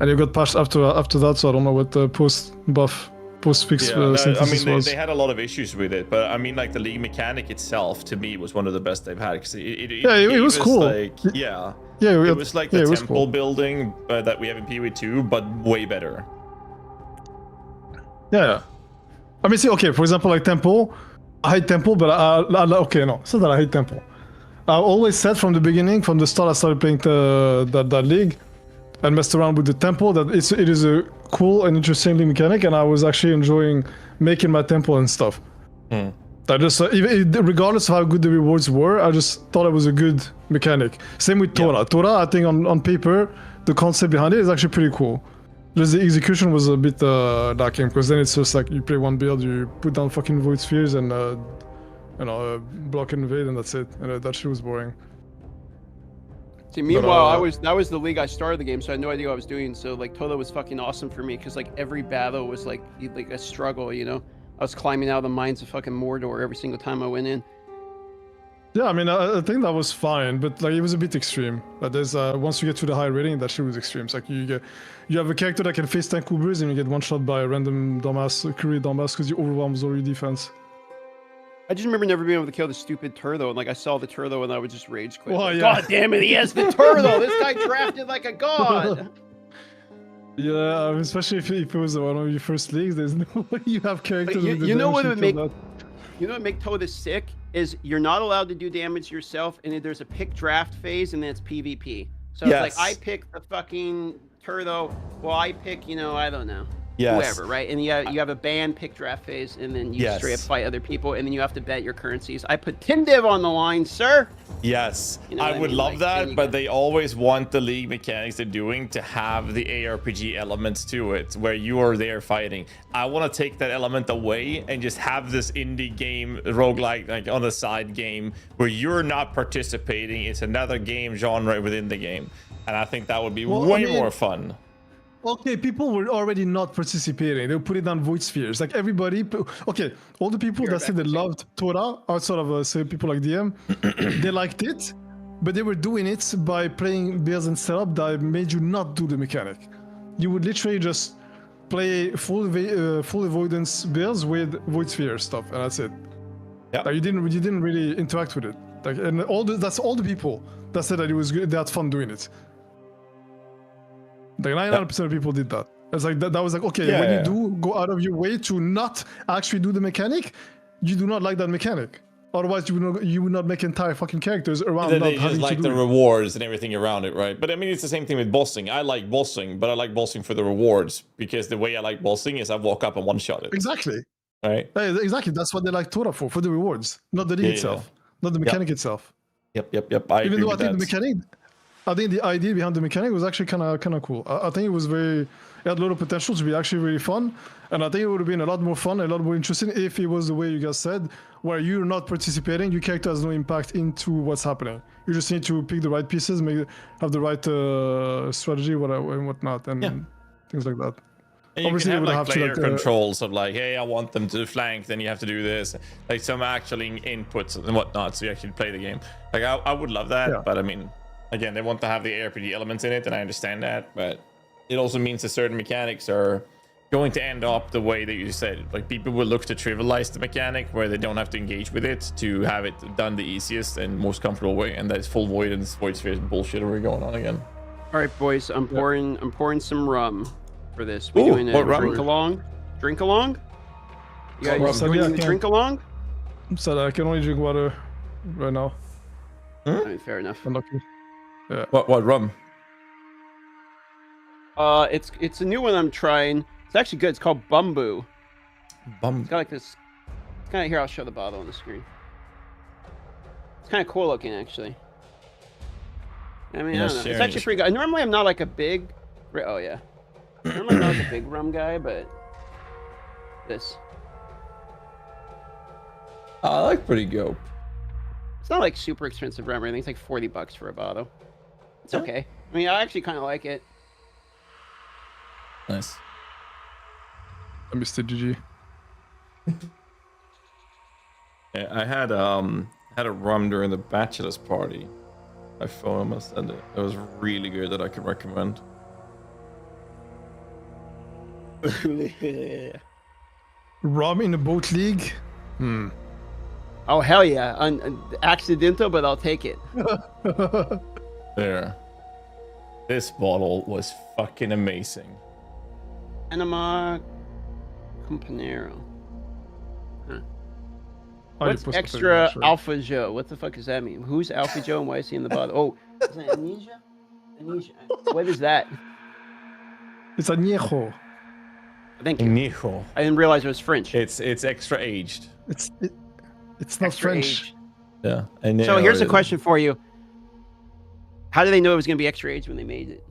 it got patched after that, so I don't know what the post buff post-fix Yeah, no, I synthesis mean, was. they had a lot of issues with it, but I mean, like the league mechanic itself to me was one of the best they've had because it was gave us, cool. Like, yeah, it was like the temple building that we have in PoE 2, but way better. Yeah. I mean, see, okay, for example, like Temple, I hate Temple, but okay, no, it's not that I hate Temple. I always said from the beginning, from the start I started playing that league and messed around with the Temple, that it is a cool and interesting league mechanic, and I was actually enjoying making my Temple and stuff. I just, regardless of how good the rewards were, I just thought it was a good mechanic. Same with Torah. Yeah. Torah, I think on paper, the concept behind it is actually pretty cool. Just the execution was a bit lacking, because then it's just like you play one build, you put down fucking void spheres and block and invade, and that's it. And that shit was boring. See, meanwhile, that was the league I started the game, so I had no idea what I was doing. So like Tola was fucking awesome for me, because like every battle was like a struggle, you know. I was climbing out of the mines of fucking Mordor every single time I went in. Yeah, I mean, I think that was fine, but like it was a bit extreme. There's once you get to the high rating, that shit was extreme. It's like you have a character that can face tank Ubers and you get one shot by a random Curry dumbass because you overwhelms all your defense. I just remember never being able to kill the stupid Turtho, and like I saw the Turtho and I would just rage quit. Oh, Like, yeah. God damn it, he has the Turtho! This guy drafted like a god! Yeah, especially if it was one of your first leagues, there's no way you have characters. You know what would make Toda sick is you're not allowed to do damage yourself, and then there's a pick draft phase, and then it's PvP. So it's like I pick the fucking Turtho, well I pick, you know, I don't know. Whoever, right? And you have a ban pick draft phase, and then you straight up fight other people, and then you have to bet your currencies. I put Timdiv on the line, sir. Yes, you know I would love that, but they always want the league mechanics they're doing to have the ARPG elements to it, where you are there fighting. I want to take that element away and just have this indie game roguelike like on the side game where you're not participating. It's another game genre within the game, and I think that would be way more fun. Okay, people were already not participating. They put it on void spheres. Like everybody, okay, all the people that said they loved Torah, outside of say people like DM, they liked it, but they were doing it by playing builds and setup that made you not do the mechanic. You would literally just play full avoidance builds with void sphere stuff, and that's it. Yeah, like you didn't really interact with it. Like, and that's all the people that said that it was good. They had fun doing it. Like 99% of people did that. It's like that was like, okay, when you do go out of your way to not actually do the mechanic, you do not like that mechanic. Otherwise, you would not make entire fucking characters around. Then they just like the rewards and everything around it, right? But I mean, it's the same thing with bossing. I like bossing, but I like bossing for the rewards because the way I like bossing is I walk up and one-shot it. Exactly. Right. Exactly. That's what they like Torah for the rewards, not the league itself, not the mechanic itself. Yep. Even though I think the mechanic. I think the idea behind the mechanic was actually kind of cool. I think it was it had a lot of potential to be actually really fun, and I think it would have been a lot more fun, a lot more interesting if it was the way you guys said, where you're not participating, your character has no impact into what's happening. You just need to pick the right pieces, have the right strategy, and whatnot, and things like that. And you can have like player controls of like, hey, I want them to flank, then you have to do this, like some actually inputs and whatnot, so you actually play the game. Like I would love that, but I mean. Again, they want to have the ARPG elements in it, and I understand that, but it also means that certain mechanics are going to end up the way that you said. Like, people will look to trivialize the mechanic where they don't have to engage with it to have it done the easiest and most comfortable way, and that is full void and void spheres and bullshit are going on again. All right, boys, I'm pouring some rum for this. We doing a drink along? Drink along? You guys doing the drink along? I'm sorry, I can only drink water right now. I mean, fair enough. I'm lucky. Yeah. What rum? It's a new one I'm trying. It's actually good. It's called Bumbu. It's got like this. It's kind of here. I'll show the bottle on the screen. It's kind of cool looking, actually. I mean, I don't know. It's actually pretty good. Normally, I'm not like a big. Oh yeah. Normally, I'm not like a big rum guy, but this. I like pretty dope. It's not like super expensive rum or anything. It's like $40 for a bottle. It's okay. I mean, I actually kind of like it. Nice. Mr. GG. Yeah, I had a rum during the bachelor's party. My phone must send it. It was really good that I could recommend. Rum in a boat league? Oh hell yeah! Accidental, but I'll take it. There. This bottle was fucking amazing. Enema Companero. Huh. Oh, What's extra Alpha Joe? What the fuck does that mean? Who's Alpha Joe and why is he in the bottle? Oh, is that Amnesia? Amnesia. What is that? It's añejo. Thank you. Añejo. I didn't realize it was French. It's extra aged. It's not Extra French. aged. Yeah. So here's a question for you. How did they know it was going to be extra aged when they made it?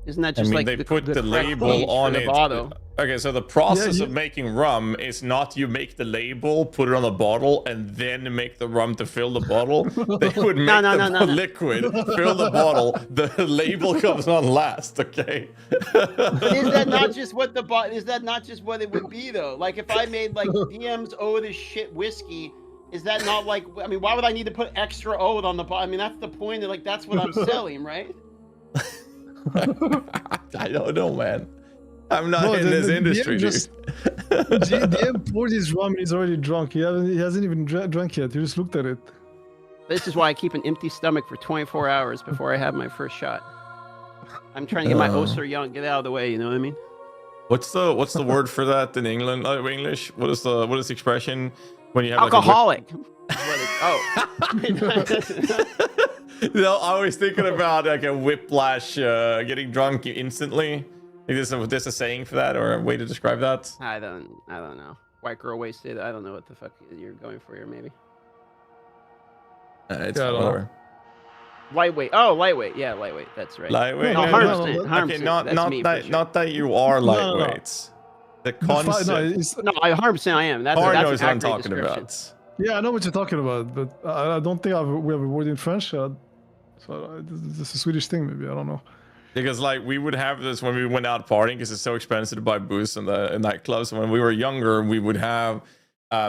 Isn't that just they put the label on it. Bottle? Okay, so the process of making rum is not you make the label, put it on the bottle, and then make the rum to fill the bottle. They would make the liquid, fill the bottle, the label comes on last, okay? But is that not just what is that not just what it would be though? Like if I made like DM's old as shit whiskey, is that not like, I mean, why would I need to put extra old on the bottle? I mean, that's the point of like, that's what I'm selling, right? I don't know, man. I'm not in this industry, dude. DM poured his rum and he's already drunk. He hasn't even drunk yet. He just looked at it. This is why I keep an empty stomach for 24 hours before I have my first shot. I'm trying to get my Oster Young get out of the way. You know what I mean? What's the word for that in England? English? What is the expression when you have alcoholic? No, I was thinking about like a whiplash, getting drunk instantly. Is this a saying for that or a way to describe that? I don't know. White girl wasted. I don't know what the fuck you're going for here. Maybe. It's whatever. Lightweight. Oh, lightweight. Yeah, lightweight. That's right. Lightweight. No, 100%. Okay, not that you are lightweight. The concept. No, 100% I am. That's knows an what I'm talking about. Yeah, I know what you're talking about, but I don't think we have a word in French. So it's a Swedish thing, maybe. I don't know. Because like we would have this when we went out partying because it's so expensive to buy booze in nightclubs. So when we were younger, we would have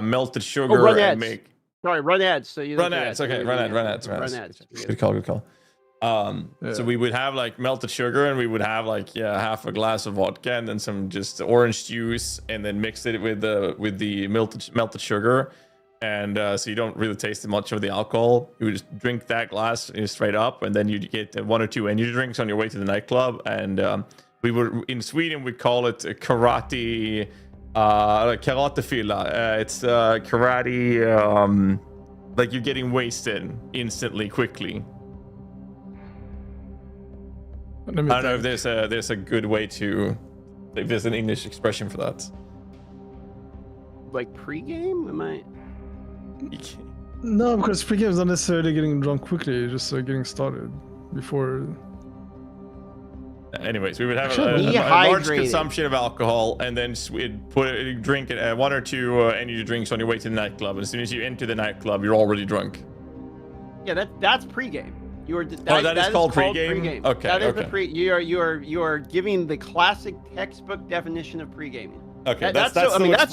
melted sugar and make. Sorry, run ads. So you run ads. Okay, run ads. Good call. So we would have like melted sugar and we would have like half a glass of vodka and then some just orange juice and then mix it with the melted sugar. And so you don't really taste much of the alcohol. You would just drink that glass straight up, and then you'd get one or two energy drinks on your way to the nightclub. And we were in Sweden, we call it karatefylla. It's karate, like you're getting wasted instantly, quickly. I don't know if there's a good way to, if there's an English expression for that. Like pregame? Am I? No, because pregame is not necessarily getting drunk quickly, just getting started before. Anyways, we would have a large consumption of alcohol, and then we'd drink one or two energy drinks on your way to the nightclub. And as soon as you enter the nightclub, you're already drunk. Yeah, that's pregame. That is called pregame. Okay, that is you are giving the classic textbook definition of pregaming. Okay, that's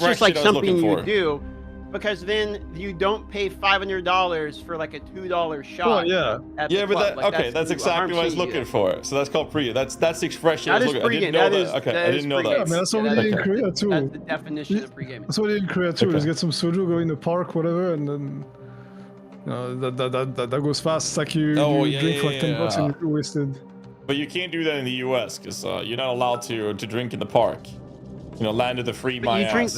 just like something you do. Because then you don't pay $500 for like a $2 shot. Oh yeah. That's exactly what I was looking for. So that's called pre. That's the expression. That is pregame. I didn't know that. I mean, that's what we did in Korea too. That's the definition of pregame. That's what we did in Korea too. Just get some soju, go in the park, whatever, and then that goes fast. It's like you drink for like $10 and you're wasted. But you can't do that in the US because you're not allowed to drink in the park. Land of the free my ass.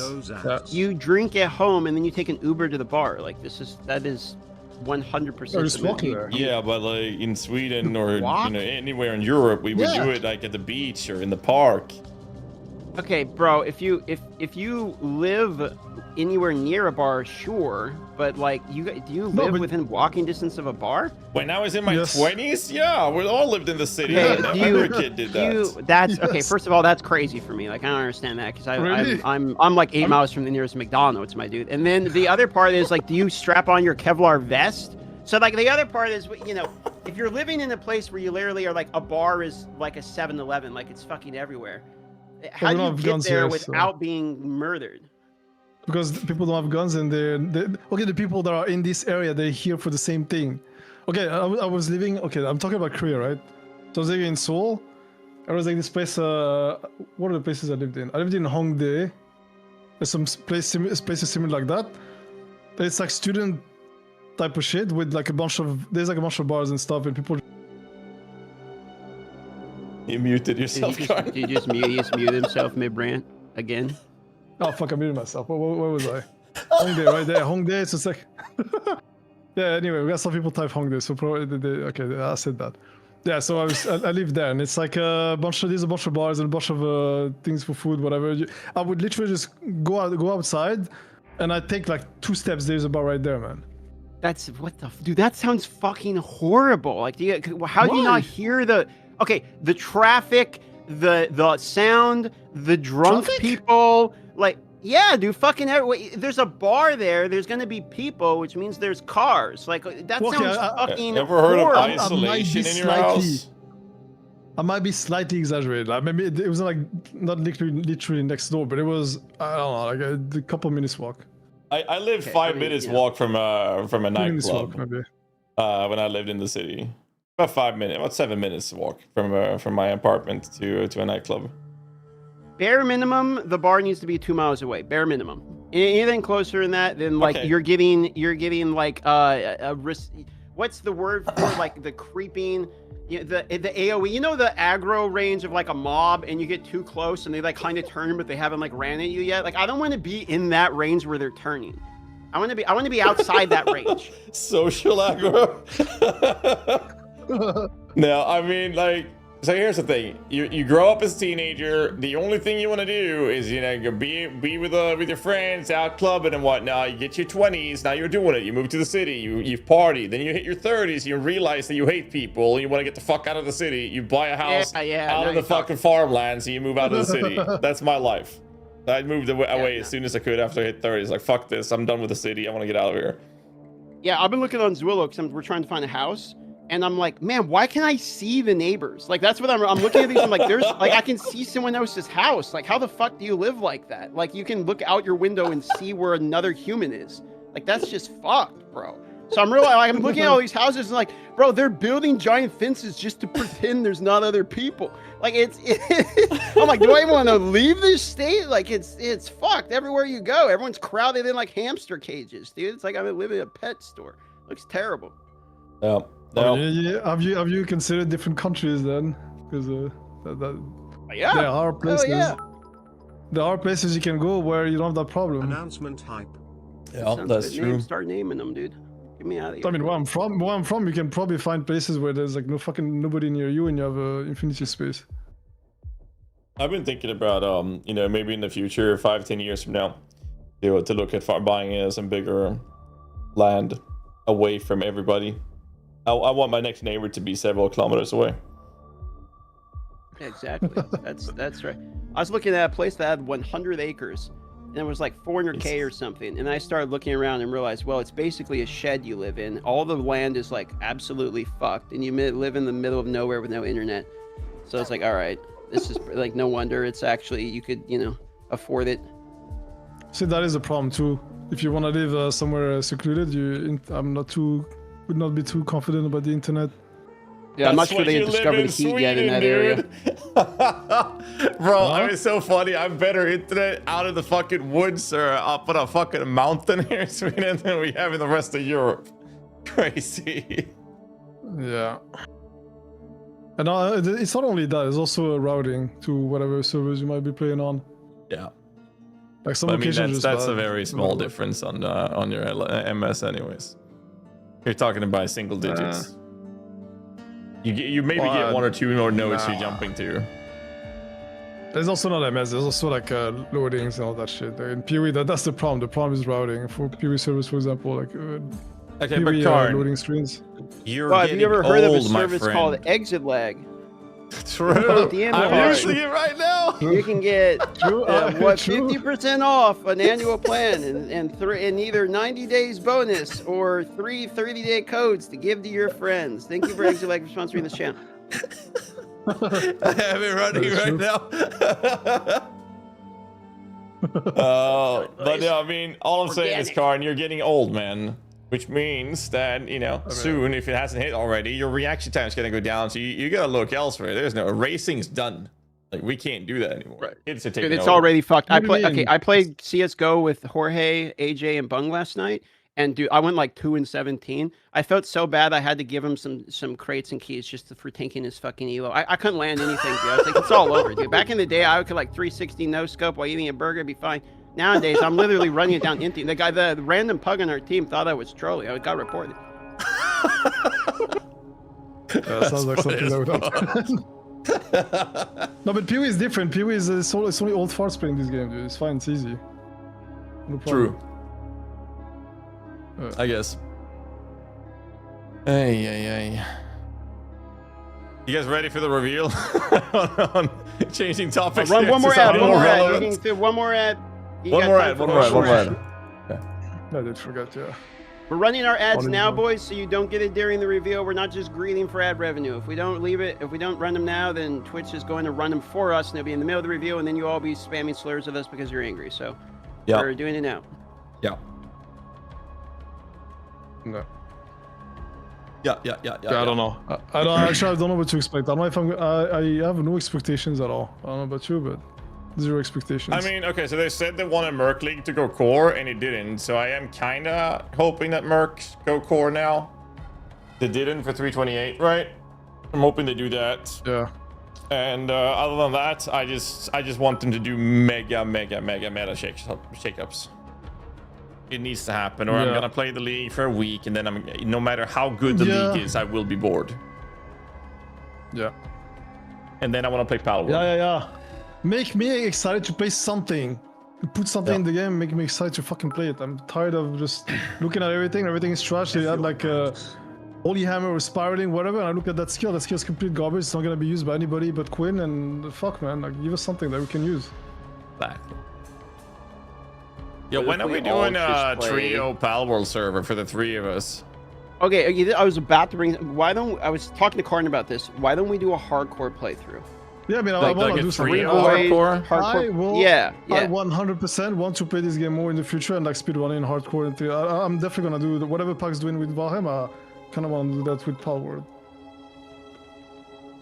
You drink at home and then you take an Uber to the bar. Like that is 100%. Yeah, but like in Sweden or anywhere in Europe, we would do it like at the beach or in the park. Okay, bro, if you live anywhere near a bar, sure, but like do you live within walking distance of a bar? When I was in my 20s, yeah, we all lived in the city. Okay, every kid did that. Okay. First of all, that's crazy for me. Like I don't understand that because Really? I'm like 8 miles from the nearest McDonald's, my dude. And then the other part is like, do you strap on your Kevlar vest? So like the other part is, if you're living in a place where you literally are like a bar is like a 7-Eleven, like it's fucking everywhere. How do you get there without being murdered? Because people don't have guns and the people that are in this area, they're here for the same thing. Okay, I was living, I'm talking about Korea, right? So I was living in Seoul. I was like this place, what are the places I lived in? I lived in Hongdae. There's some places similar like that. It's like student type of shit with like a bunch of bars and stuff, and people. You muted yourself. Did you just mute himself mid-rant again? Oh fuck! I muted myself. Where was I? Hongdae, right there. Hongdae. It's just like. Yeah. Anyway, we got some people type Hongdae, so probably okay. I said that. Yeah. So I live there, and it's like there's a bunch of bars and a bunch of things for food, whatever. I would literally just go outside, and I take like 2 steps. There's a bar right there, man. That's what the dude. That sounds fucking horrible. Like, how do you not hear the traffic, the sound, the drunk people? Like, yeah, dude, fucking there's a bar there. There's gonna be people, which means there's cars. Like, that sounds fucking. Ever heard horrible. of isolation in your house? I might be slightly exaggerated. Like maybe it was like not literally next door, but it was, I don't know, like a couple minutes walk. I lived 5 minutes walk from a nightclub when I lived in the city. About 7 minutes walk from my apartment to a nightclub. Bare minimum, the bar needs to be 2 miles away. Bare minimum. Anything closer than that, then like you're getting like a risk. What's the word for like the creeping? The AOE, you know, the aggro range of like a mob, and you get too close and they like kind of turn, but they haven't like ran at you yet. Like, I don't want to be in that range where they're turning. I want to be outside that range. Social aggro. No, I mean, like, so here's the thing: you grow up as a teenager. The only thing you want to do is, you know, be with your friends, out clubbing and whatnot. You get your 20s. Now you're doing it. You move to the city. You've partied. Then you hit your 30s. You realize that you hate people. You want to get the fuck out of the city. You buy a house out of the fucking farmlands. And you move out of the city. That's my life. I moved away as soon as I could after I hit 30s. Like, fuck this. I'm done with the city. I want to get out of here. Yeah, I've been looking on Zwillow because we're trying to find a house. And I'm like, man, why can't I see the neighbors? Like, that's what I'm looking at these. I'm like, I can see someone else's house. Like, how the fuck do you live like that? Like, you can look out your window and see where another human is. Like, that's just fucked, bro. So I'm looking at all these houses and like, bro, they're building giant fences just to pretend there's not other people. Like, I'm like, do I even want to leave this state? Like, it's fucked everywhere you go. Everyone's crowded in like hamster cages, dude. It's like I'm living in a pet store. Looks terrible. Yeah. No. Have you considered different countries then? Because yeah, there are places. Yeah. There are places you can go where you don't have that problem. Announcement hype. Yeah, that's true. Start naming them, dude. Get me out of here. I mean, where I'm from, you can probably find places where there's like nobody near you, and you have infinity space. I've been thinking about you know, maybe in the future, 5-10 years from now, to look at buying some bigger land away from everybody. I want my next neighbor to be several kilometers away. Exactly. That's right. I was looking at a place that had 100 acres, and it was like 400K or something. And I started looking around and realized, well, it's basically a shed you live in. All the land is like absolutely fucked, and you live in the middle of nowhere with no internet. So it's like, all right, this is like, no wonder it's actually, you could, you know, afford it. See, that is a problem too. If you want to live somewhere secluded, would not be too confident about the internet. Yeah, I'm not sure they discovered the heat yet in that area. Bro, I mean, it's so funny. I'm better internet out in the fucking woods or up on a fucking mountain here in Sweden than we have in the rest of Europe. Crazy. Yeah. And it's not only that, it's also a routing to whatever servers you might be playing on. Yeah. Like some occasions that's a very small difference on your MS anyways. You're talking about single digits. You maybe get 1 or 2 more nodes you're jumping to. There's also not MS. There's also like loadings and all that shit. In PoE, that's the problem. The problem is routing. For PoE servers, for example, like okay, PoE but loading screens. Have you ever heard of a service called Exit True. I'm using it right now. You can get 50% off an annual plan and either 90 days bonus or 3 30-day codes to give to your friends. Thank you for Exit for sponsoring this channel. I have it running right now. But yeah, I mean, all I'm saying is, Karn, you're getting old, man. Which means that, you know, soon, if it hasn't hit already, your reaction time is going to go down. So you got to look elsewhere. There's no racing's done. Like we can't do that anymore. Right. Kids are Dude, taking it's over. already fucked. I What do you mean? played CS:GO with Jorge, AJ, and Bung last night, and dude, I went like 2-17. I felt so bad I had to give him some crates and keys just for tanking his fucking elo. I couldn't land anything, dude. I was like, it's all over, dude. Back in the day, I could like 360 no scope while eating a burger, be fine. Nowadays, I'm literally running it down empty. The random pug on our team thought I was trolling. I got reported. Sounds like something that would happen. No, but PoE is different. PoE is it's only old farts playing this game, dude. It's fine, it's easy. No problem. True. I guess. Hey. You guys ready for the reveal? on changing topics. Run here one to more ad. something One more ad. relevant. We can do one more ad. One more ad. I did forget, yeah. We're running our ads Only now, one. boys, so you don't get it during the reveal. We're not just greeting for ad revenue. If we don't run them now, then Twitch is going to run them for us, and they'll be in the middle of the reveal, and then you'll all be spamming slurs at us because you're angry. So we're doing it now. Yeah. No. Yeah. I don't know. I don't know what to expect. I don't know if I have no expectations at all. I don't know about you, but zero expectations. I mean, okay, so they said they wanted Merc League to go core, and it didn't. So I am kind of hoping that Mercs go core now. They didn't for 328, right? I'm hoping they do that. Yeah. And other than that, I just want them to do mega meta shake-ups. It needs to happen, or I'm gonna play the league for a week, and then no matter how good the league is, I will be bored. Yeah. And then I want to play Palworld. Yeah. Make me excited to play something. Put something in the game, make me excited to fucking play it. I'm tired of just looking at everything. Everything is trash. They had like a Holy Hammer or Spiraling, whatever, and I look at that skill. That skill is complete garbage. It's not gonna be used by anybody but Quinn, and fuck, man. Like, give us something that we can use. Exactly. Yo, when are we doing a trio Palworld server for the three of us? Okay, I was about to bring. I was talking to Carton about this. Why don't we do a hardcore playthrough? Yeah, I mean, I want to do something. Hardcore. I will. Yeah. I 100% want to play this game more in the future and like speedrunning hardcore. And I'm definitely gonna do whatever Pac's doing with Valheim. I kind of want to do that with Palworld.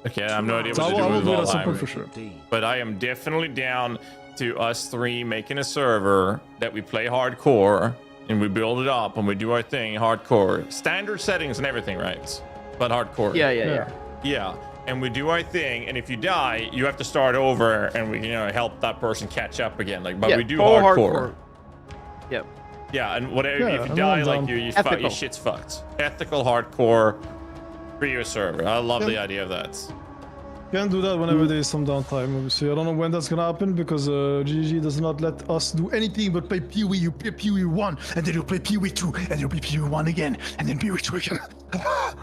Okay, I have no idea So what to I do will with do it at some point Valheim, for sure. but I am definitely down to us three making a server that we play hardcore and we build it up and we do our thing hardcore, standard settings and everything, right? But hardcore. Yeah. And we do our thing, and if you die, you have to start over, and we help that person catch up again. Like, but we do hardcore. Yep. Yeah, and whatever. If you die, like your shit's fucked. Ethical hardcore trio server. I love the idea of that. Can do that whenever there is some downtime, obviously. I don't know when that's gonna happen because GG does not let us do anything but play PoE. You play PoE 1, and then you play PoE 2, and you'll play PoE 1 again, and then PoE 2 again.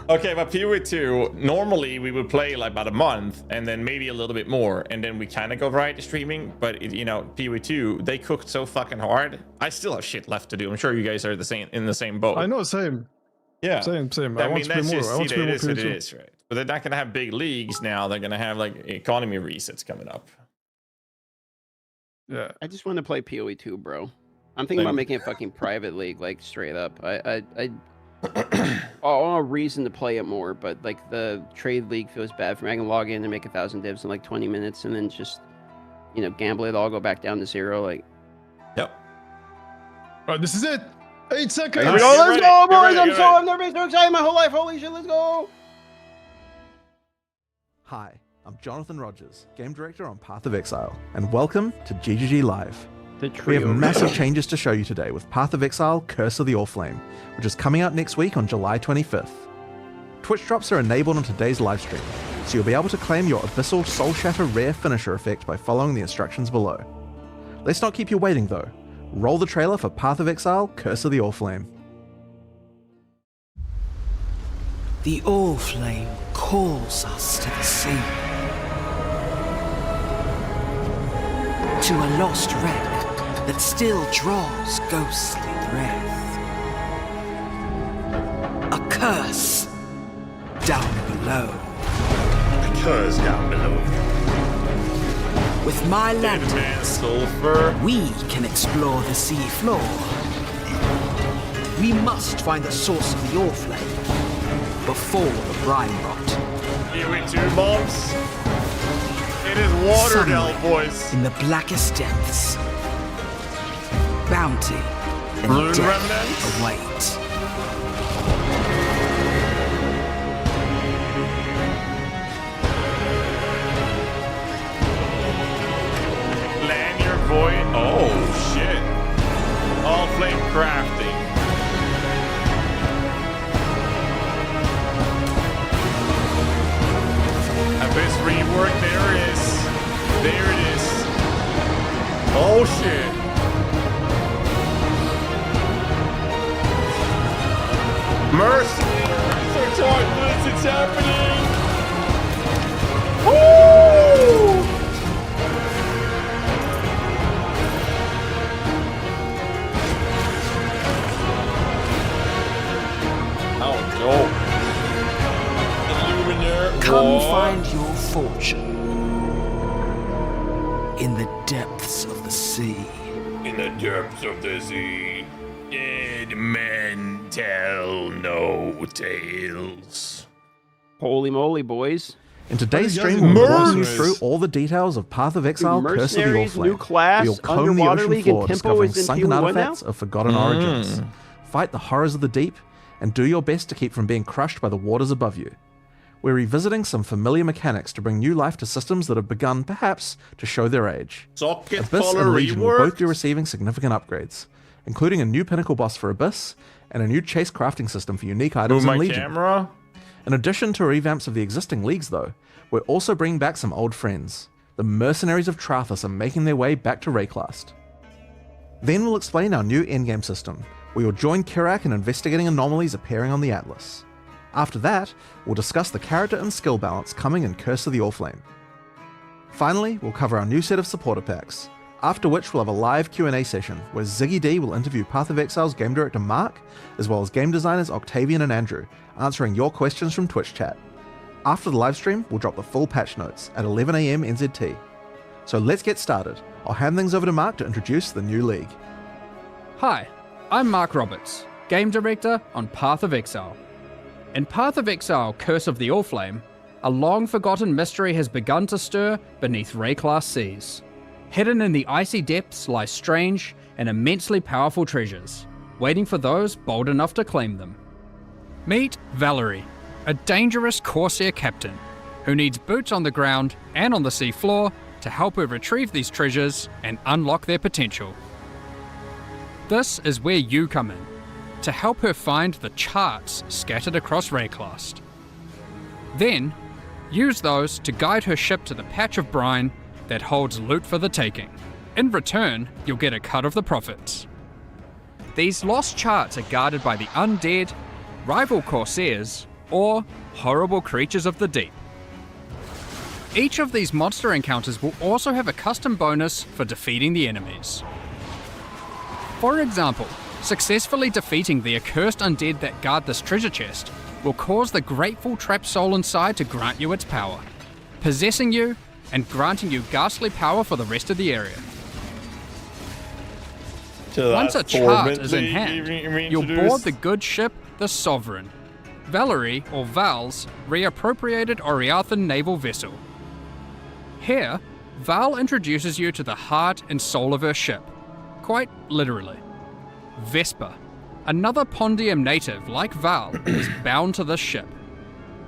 Okay, but PoE 2, normally we would play like about a month, and then maybe a little bit more, and then we kind of go right to streaming. But PoE 2, they cooked so fucking hard. I still have shit left to do. I'm sure you guys are in the same boat. I know, same. Yeah. Same. I want mean, to play that's more. just, I want to play more it is what PoE 2. it is, right? But they're not going to have big leagues now. They're going to have like economy resets coming up. Yeah. I just want to play PoE 2, bro. I'm thinking about making a fucking private league, like straight up. I want a reason to play it more, but like the trade league feels bad for me. I can log in and make 1,000 divs in like 20 minutes and then just, gamble it all, go back down to zero. Like, yep. All right, this is it. 8 seconds. Here we go. Let's go, boys. I've never been so excited in my whole life. Holy shit, let's go. Hi, I'm Jonathan Rogers, Game Director on Path of Exile, and welcome to GGG Live. We have massive changes to show you today with Path of Exile, Curse of the Oriflame, which is coming out next week on July 25th. Twitch drops are enabled on today's livestream, so you'll be able to claim your Abyssal Soul Shatter rare finisher effect by following the instructions below. Let's not keep you waiting though. Roll the trailer for Path of Exile, Curse of the Oriflame. The Oriflame calls us to the sea. To a lost wreck that still draws ghostly breath. A curse down below. A curse down below. With my lantern, sulfur, we can explore the sea floor. We must find the source of the Oriflame before the brine rot. PoE 2 mobs. It is water, Somewhere boys. in the blackest depths, bounty and Rune death remnants? await. Lanyard void. Oh shit. All flame crafting. Abyss rework. There it is. There it is. Oh shit. Mercenaries are targetless. It's happening. Woo! Oh no. Illuminaire. Come War. find your fortune in the depths of the sea. In the depths of the sea, dead men tell no tales. Holy moly, boys. In today's What stream, are you we'll guys walk you doing? through all the details of Path of Exile, Curse of the Mercenaries, Orphan. new class, We'll comb the Underwater ocean League, and floor, Tempo discovering is in sunken PoE 1 artifacts now? of forgotten origins. Fight the horrors of the deep, and do your best to keep from being crushed by the waters above you. We're revisiting some familiar mechanics to bring new life to systems that have begun, perhaps, to show their age. Socket Abyss color and Legion will rework. both be receiving significant upgrades, including a new pinnacle boss for Abyss, and a new chase crafting system for unique items Move in my Legion. camera. In addition to revamps of the existing leagues, though, we're also bringing back some old friends. The Mercenaries of Trathus are making their way back to Rayclast. Then we'll explain our new endgame system, where you'll join Kirak in investigating anomalies appearing on the Atlas. After that, we'll discuss the character and skill balance coming in Curse of the Orflame. Finally, we'll cover our new set of supporter packs, after which we'll have a live Q&A session where Ziggy D will interview Path of Exile's game director Mark, as well as game designers Octavian and Andrew, answering your questions from Twitch chat. After the livestream, we'll drop the full patch notes at 11 AM NZT. So let's get started. I'll hand things over to Mark to introduce the new league. Hi, I'm Mark Roberts, game director on Path of Exile. In Path of Exile, Curse of the Orflame, a long-forgotten mystery has begun to stir beneath Rayclast seas. Hidden in the icy depths lie strange and immensely powerful treasures, waiting for those bold enough to claim them. Meet Valerie, a dangerous Corsair captain who needs boots on the ground and on the sea floor to help her retrieve these treasures and unlock their potential. This is where you come in, to help her find the charts scattered across Rayclast. Then, use those to guide her ship to the patch of brine that holds loot for the taking. In return, you'll get a cut of the profits. These lost charts are guarded by the undead, rival Corsairs, or horrible creatures of the deep. Each of these monster encounters will also have a custom bonus for defeating the enemies. For example, successfully defeating the accursed undead that guard this treasure chest will cause the grateful trapped soul inside to grant you its power, possessing you and granting you ghastly power for the rest of the area. Once a chart is in hand, you'll board the good ship, the Sovereign, Valerie, or Val's, reappropriated Oriathan naval vessel. Here, Val introduces you to the heart and soul of her ship, quite literally. Vesper, another Pondium native like Val, is bound to this ship.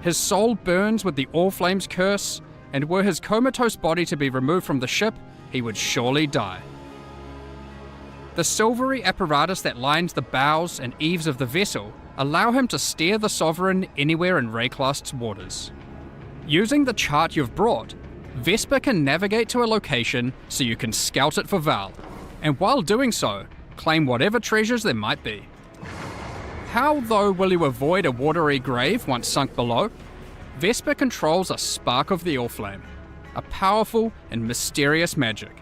His soul burns with the Orflame's curse, and were his comatose body to be removed from the ship, he would surely die. The silvery apparatus that lines the bows and eaves of the vessel allow him to steer the Sovereign anywhere in Rayclast's waters. Using the chart you've brought, Vesper can navigate to a location so you can scout it for Val, and while doing so, claim whatever treasures there might be. How, though, will you avoid a watery grave once sunk below? Vesper controls a spark of the Orflame, a powerful and mysterious magic,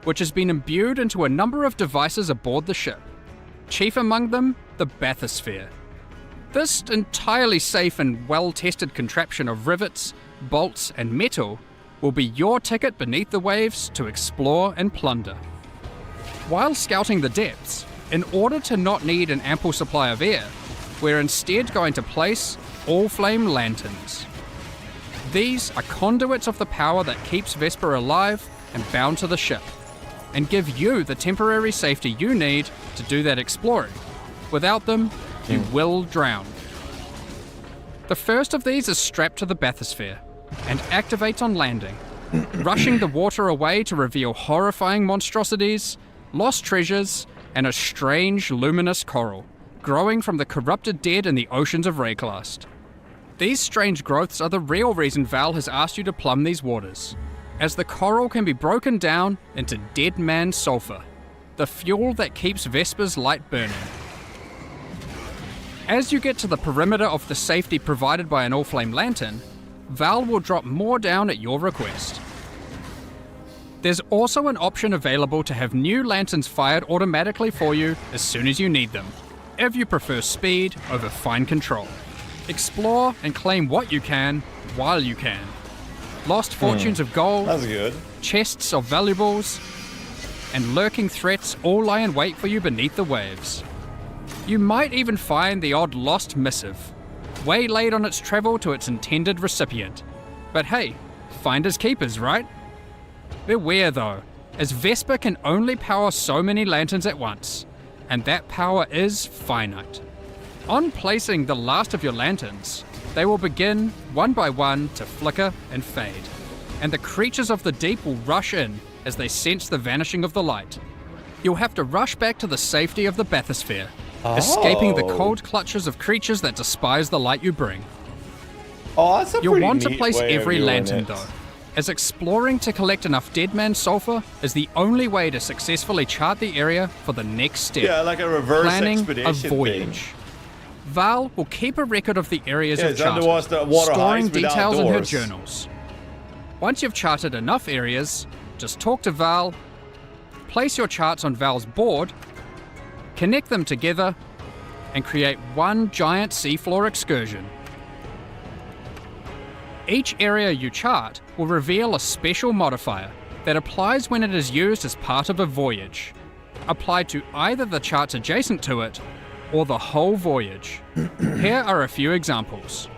which has been imbued into a number of devices aboard the ship, chief among them the bathysphere. This entirely safe and well-tested contraption of rivets, bolts, and metal will be your ticket beneath the waves to explore and plunder. While scouting the depths, in order to not need an ample supply of air, we're instead going to place Orflame lanterns. These are conduits of the power that keeps Vesper alive and bound to the ship, and give you the temporary safety you need to do that exploring. Without them, you will drown. The first of these is strapped to the bathysphere and activates on landing, rushing the water away to reveal horrifying monstrosities, lost treasures, and a strange luminous coral growing from the corrupted dead in the oceans of Rayclast. These strange growths are the real reason Val has asked you to plumb these waters, as the coral can be broken down into dead man sulfur, the fuel that keeps Vesper's light burning. As you get to the perimeter of the safety provided by an all-flame lantern, Val will drop more down at your request. There's also an option available to have new lanterns fired automatically for you as soon as you need them, if you prefer speed over fine control. Explore and claim what you can while you can. Lost fortunes of gold, that's good. Chests of valuables, and lurking threats all lie in wait for you beneath the waves. You might even find the odd lost missive, waylaid on its travel to its intended recipient. But hey, finders keepers, right? Beware though, as Vesper can only power so many lanterns at once, and that power is finite. On placing the last of your lanterns, they will begin, one by one, to flicker and fade, and the creatures of the deep will rush in as they sense the vanishing of the light. You'll have to rush back to the safety of the bathysphere, escaping the cold clutches of creatures that despise the light you bring. Oh, that's a You'll pretty want to neat place way of every doing lantern it. though, as exploring to collect enough dead man sulfur is the only way to successfully chart the area for the next step. Yeah, like a reverse planning expedition a voyage. thing. Val will keep a record of the areas Yeah, you've it's charted, underwater storing heights without details in her doors. journals. Once you've charted enough areas, just talk to Val, place your charts on Val's board, connect them together, and create one giant seafloor excursion. Each area you chart will reveal a special modifier that applies when it is used as part of a voyage, applied to either the charts adjacent to it or the whole voyage. Here are a few examples.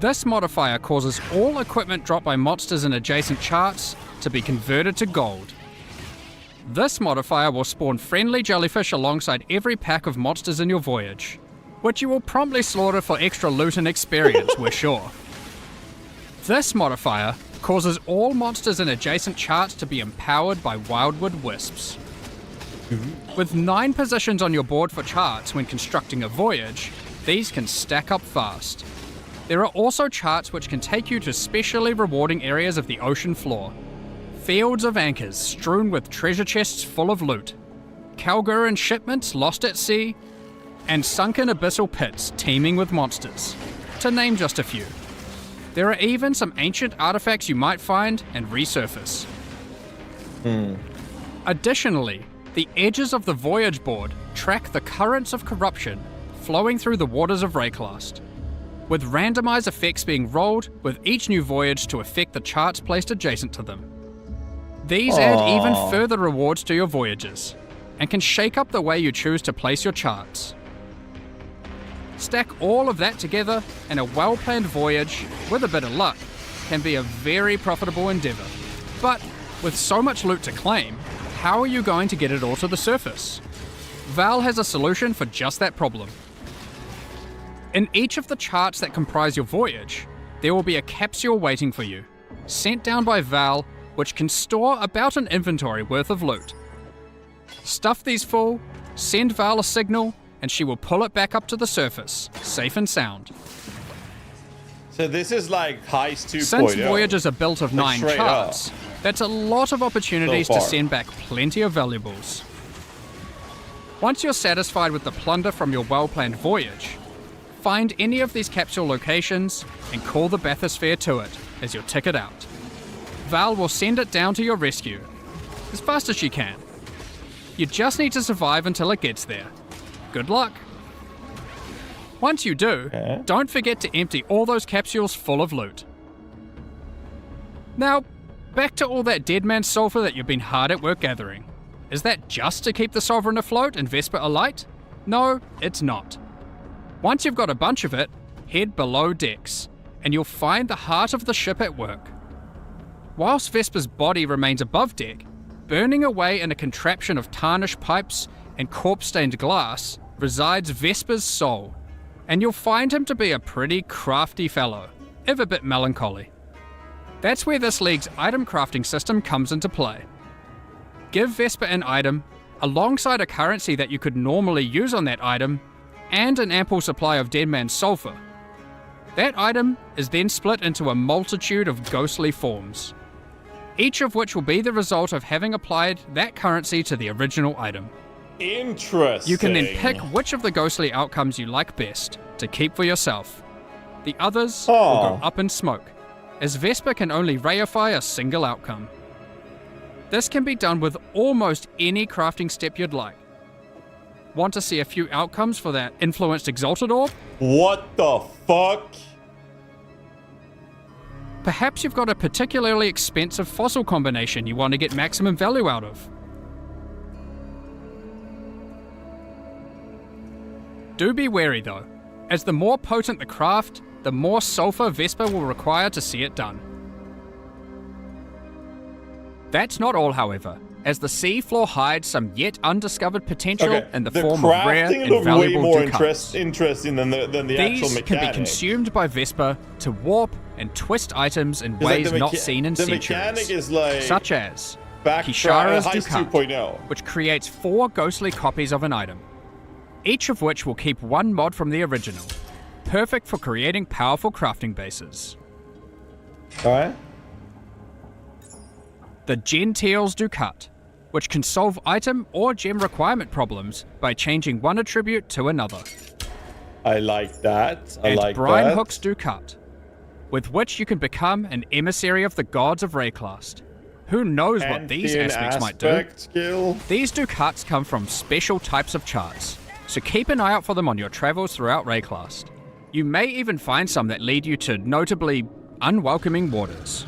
This modifier causes all equipment dropped by monsters in adjacent charts to be converted to gold. This modifier will spawn friendly jellyfish alongside every pack of monsters in your voyage, which you will promptly slaughter for extra loot and experience, we're sure. This modifier causes all monsters in adjacent charts to be empowered by wildwood wisps. With 9 positions on your board for charts when constructing a voyage, these can stack up fast. There are also charts which can take you to specially rewarding areas of the ocean floor. Fields of anchors strewn with treasure chests full of loot, Kalguran shipments lost at sea, and sunken abyssal pits teeming with monsters, to name just a few. There are even some ancient artifacts you might find and resurface. Additionally, the edges of the voyage board track the currents of corruption flowing through the waters of Rayclast, with randomized effects being rolled with each new voyage to affect the charts placed adjacent to them. These add even further rewards to your voyages, and can shake up the way you choose to place your charts. Stack all of that together, and a well-planned voyage, with a bit of luck, can be a very profitable endeavor. But with so much loot to claim, how are you going to get it all to the surface? Val has a solution for just that problem. In each of the charts that comprise your voyage, there will be a capsule waiting for you, sent down by Val, which can store about an inventory worth of loot. Stuff these full, send Val a signal, and she will pull it back up to the surface, safe and sound. So this is like Heist 2.0. Since voyages are built of Like 9 straight charts, up. that's a lot of opportunities So to far. send back plenty of valuables. Once you're satisfied with the plunder from your well-planned voyage, find any of these capsule locations and call the bathysphere to it as your ticket out. Val will send it down to your rescue, as fast as she can. You just need to survive until it gets there. Good luck. Once you do, don't forget to empty all those capsules full of loot. Now, back to all that dead man sulfur that you've been hard at work gathering. Is that just to keep the Sovereign afloat and Vesper alight? No, it's not. Once you've got a bunch of it, head below decks, and you'll find the heart of the ship at work. Whilst Vesper's body remains above deck, burning away in a contraption of tarnished pipes and corpse-stained glass resides Vesper's soul, and you'll find him to be a pretty crafty fellow, if a bit melancholy. That's where this league's item crafting system comes into play. Give Vesper an item, alongside a currency that you could normally use on that item, and an ample supply of Dead Man's Sulfur. That item is then split into a multitude of ghostly forms, each of which will be the result of having applied that currency to the original item. Interesting. You can then pick which of the ghostly outcomes you like best to keep for yourself. The others will go up in smoke, as Vesper can only reify a single outcome. This can be done with almost any crafting step you'd like. Want to see a few outcomes for that influenced exalted orb? What the fuck? Perhaps you've got a particularly expensive fossil combination you want to get maximum value out of. Do be wary though, as the more potent the craft, the more sulfur Vesper will require to see it done. That's not all, however, as the seafloor hides some yet undiscovered potential in the form of rare and valuable way more ducats. interesting than the actual These mechanic. can be consumed by Vesper to warp and twist items in ways not seen in centuries, mechanic is like such as back Kishara's Heist Ducat, 2.0. which creates 4 ghostly copies of an item, each of which will keep one mod from the original, perfect for creating powerful crafting bases. Alright. The Gentile's Ducat, which can solve item or gem requirement problems by changing one attribute to another. I like that. And Brian Hook's Ducat, with which you can become an emissary of the gods of Rayclast. Who knows what these aspects might do? Skill. These Ducats come from special types of charts, so keep an eye out for them on your travels throughout Rayclast. You may even find some that lead you to notably unwelcoming waters.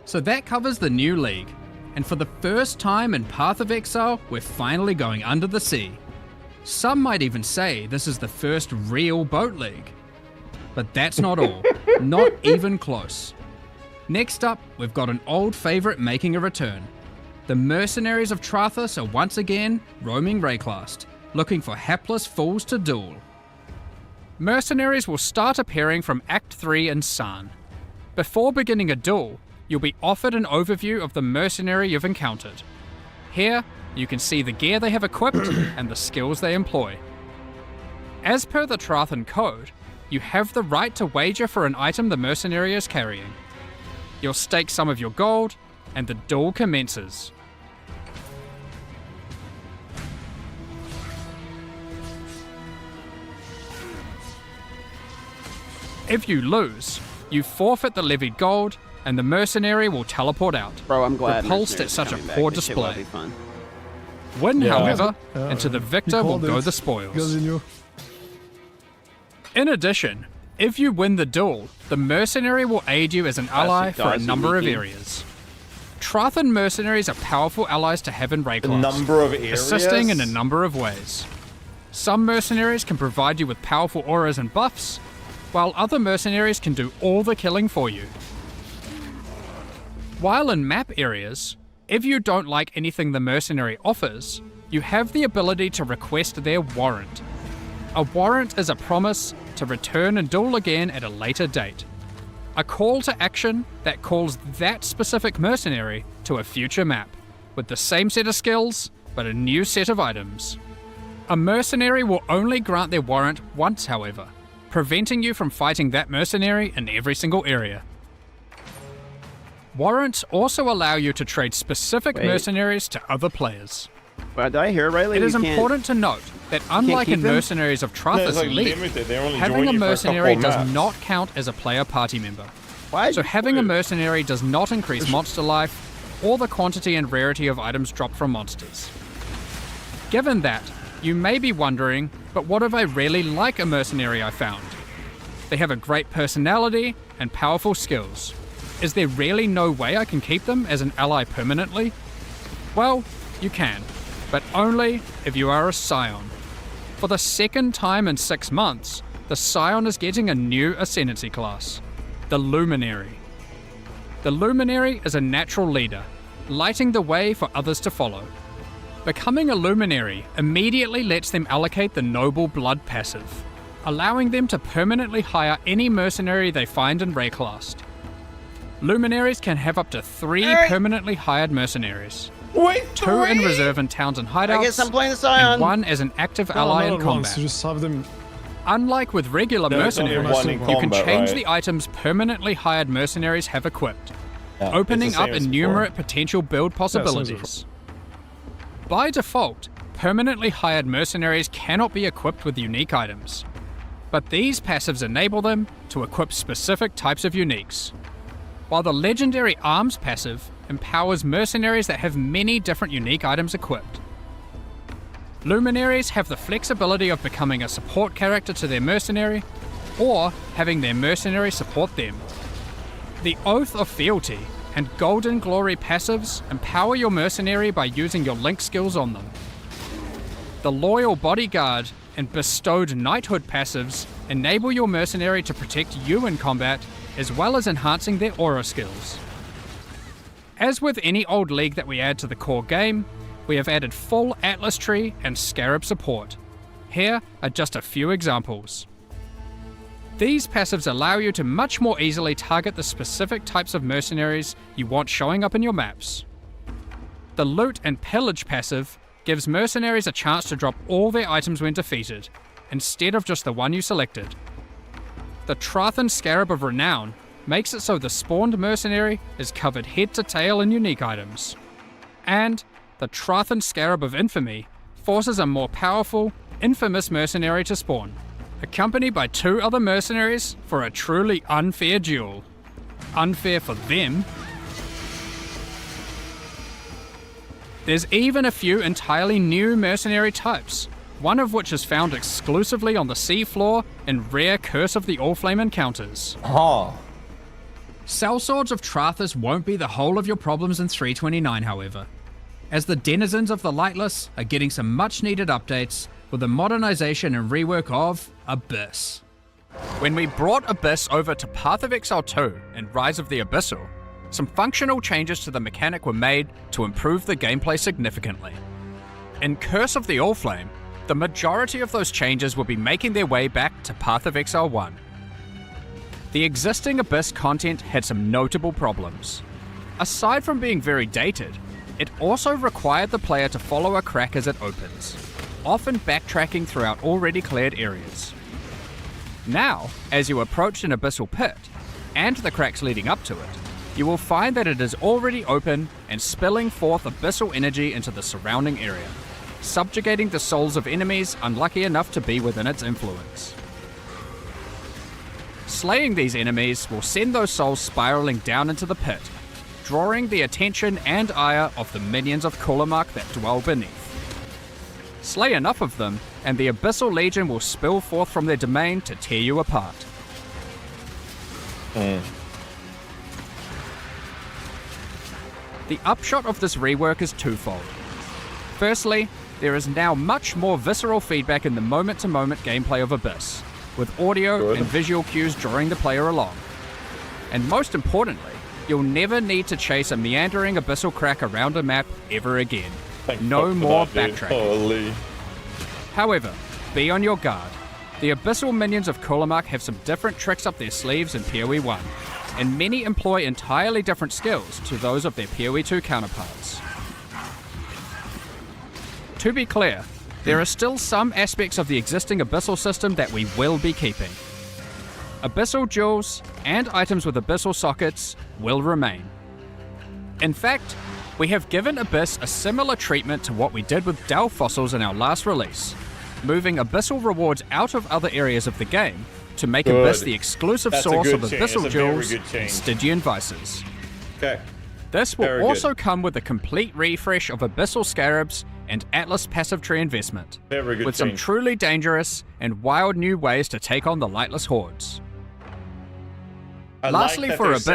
So that covers the new league, and for the first time in Path of Exile, we're finally going under the sea. Some might even say this is the first real boat league. But that's not all, not even close. Next up, we've got an old favourite making a return. The mercenaries of Trathus are once again roaming Rayclast, looking for hapless fools to duel. Mercenaries will start appearing from Act 3 in San. Before beginning a duel, you'll be offered an overview of the mercenary you've encountered. Here, you can see the gear they have equipped and the skills they employ. As per the Trathan code, you have the right to wager for an item the mercenary is carrying. You'll stake some of your gold, and the duel commences. If you lose, you forfeit the levied gold, and the mercenary will teleport out, Bro, I'm glad repulsed at such a poor display. Win, Yeah. however, and to the victor will go the spoils. In addition, if you win the duel, the mercenary will aid you as an ally for a number of areas. Trathan mercenaries are powerful allies to have in Rayclast, A number of areas? assisting in a number of ways. Some mercenaries can provide you with powerful auras and buffs, while other mercenaries can do all the killing for you. While in map areas, if you don't like anything the mercenary offers, you have the ability to request their warrant. A warrant is a promise to return and duel again at a later date. A call to action that calls that specific mercenary to a future map, with the same set of skills, but a new set of items. A mercenary will only grant their warrant once, however, preventing you from fighting that mercenary in every single area. Warrants also allow you to trade specific mercenaries to other players. Did I hear rightly? It is important to note that unlike in Mercenaries of Trathus Elite, having a mercenary does not count as a player party member. So having a mercenary does not increase monster life or the quantity and rarity of items dropped from monsters. Given that, you may be wondering, but what if I really like a mercenary I found? They have a great personality and powerful skills. Is there really no way I can keep them as an ally permanently? Well, you can, but only if you are a Scion. For the second time in 6 months, the Scion is getting a new Ascendancy class, the Luminary. The Luminary is a natural leader, lighting the way for others to follow. Becoming a Luminary immediately lets them allocate the Noble Blood passive, allowing them to permanently hire any mercenary they find in Rayclast. Luminaries can have up to 3 permanently hired mercenaries. Wait, 2 in reserve in towns and hideouts, I guess I'm playing the Scion. and 1 as an active ally in combat. So just have them. Unlike with regular mercenaries, you can combat, change right? the items permanently hired mercenaries have equipped, Yeah, opening it's the up same as innumerate potential build possibilities. By default, permanently hired mercenaries cannot be equipped with unique items, but these passives enable them to equip specific types of uniques, while the legendary arms passive empowers mercenaries that have many different unique items equipped. Luminaries have the flexibility of becoming a support character to their mercenary, or having their mercenary support them. The Oath of Fealty and Golden Glory passives empower your mercenary by using your link skills on them. The Loyal Bodyguard and Bestowed Knighthood passives enable your mercenary to protect you in combat, as well as enhancing their aura skills. As with any old league that we add to the core game, we have added full Atlas Tree and Scarab support. Here are just a few examples. These passives allow you to much more easily target the specific types of mercenaries you want showing up in your maps. The Loot and Pillage passive gives mercenaries a chance to drop all their items when defeated, instead of just the one you selected. The Trathan Scarab of Renown makes it so the spawned mercenary is covered head to tail in unique items. And the Trathan Scarab of Infamy forces a more powerful, infamous mercenary to spawn, accompanied by 2 other mercenaries for a truly unfair duel. Unfair for them. There's even a few entirely new mercenary types, one of which is found exclusively on the seafloor in rare Curse of the Allflame encounters. Sellswords of Trathus won't be the whole of your problems in 329, however, as the denizens of the Lightless are getting some much needed updates with the modernization and rework of Abyss. When we brought Abyss over to Path of Exile 2 and Rise of the Abyssal, some functional changes to the mechanic were made to improve the gameplay significantly. In Curse of the Allflame, the majority of those changes will be making their way back to Path of Exile 1. The existing Abyss content had some notable problems. Aside from being very dated, it also required the player to follow a crack as it opens, often backtracking throughout already cleared areas. Now, as you approach an abyssal pit, and the cracks leading up to it, you will find that it is already open and spilling forth abyssal energy into the surrounding area, subjugating the souls of enemies unlucky enough to be within its influence. Slaying these enemies will send those souls spiraling down into the pit, drawing the attention and ire of the minions of Kulamak that dwell beneath. Slay enough of them, and the Abyssal Legion will spill forth from their domain to tear you apart. The upshot of this rework is twofold. Firstly, there is now much more visceral feedback in the moment-to-moment gameplay of Abyss, with audio and visual cues drawing the player along. And most importantly, you'll never need to chase a meandering abyssal crack around a map ever again. No more backtracking. However, be on your guard. The abyssal minions of Kulamak have some different tricks up their sleeves in PoE 1, and many employ entirely different skills to those of their PoE 2 counterparts. To be clear, there are still some aspects of the existing abyssal system that we will be keeping. Abyssal jewels and items with abyssal sockets will remain. In fact, we have given Abyss a similar treatment to what we did with Dell fossils in our last release, moving abyssal rewards out of other areas of the game to make Abyss the exclusive source of abyssal jewels and Stygian vices. This will also come with a complete refresh of abyssal scarabs and Atlas passive tree investment, with some truly dangerous and wild new ways to take on the Lightless hordes. Lastly, for Abyss,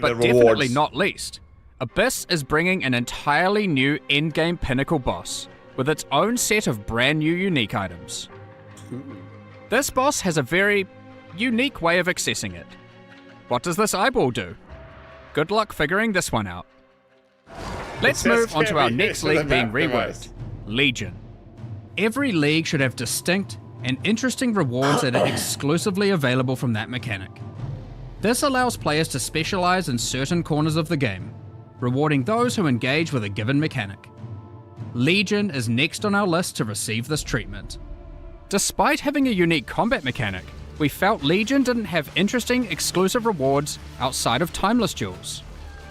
but definitely not least, Abyss is bringing an entirely new endgame pinnacle boss, with its own set of brand new unique items. This boss has a very unique way of accessing it. What does this eyeball do? Good luck figuring this one out. Let's move on to our next league being reworked, Legion. Every league should have distinct and interesting rewards that are exclusively available from that mechanic. This allows players to specialize in certain corners of the game, rewarding those who engage with a given mechanic. Legion is next on our list to receive this treatment. Despite having a unique combat mechanic, we felt Legion didn't have interesting exclusive rewards outside of timeless jewels.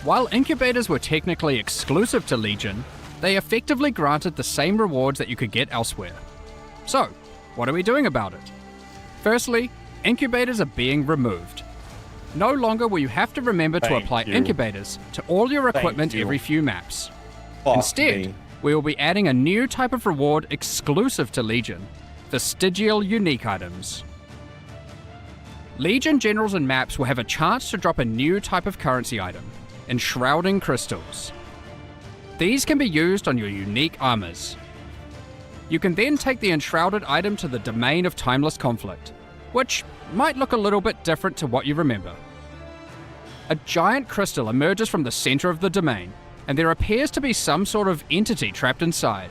While incubators were technically exclusive to Legion, they effectively granted the same rewards that you could get elsewhere. So, what are we doing about it? Firstly, incubators are being removed. No longer will you have to remember to apply incubators to all your equipment every few maps. Instead, we will be adding a new type of reward exclusive to Legion, vestigial unique items. Legion generals and maps will have a chance to drop a new type of currency item, enshrouding crystals. These can be used on your unique armors. You can then take the enshrouded item to the domain of timeless conflict, which might look a little bit different to what you remember. A giant crystal emerges from the center of the domain, and there appears to be some sort of entity trapped inside,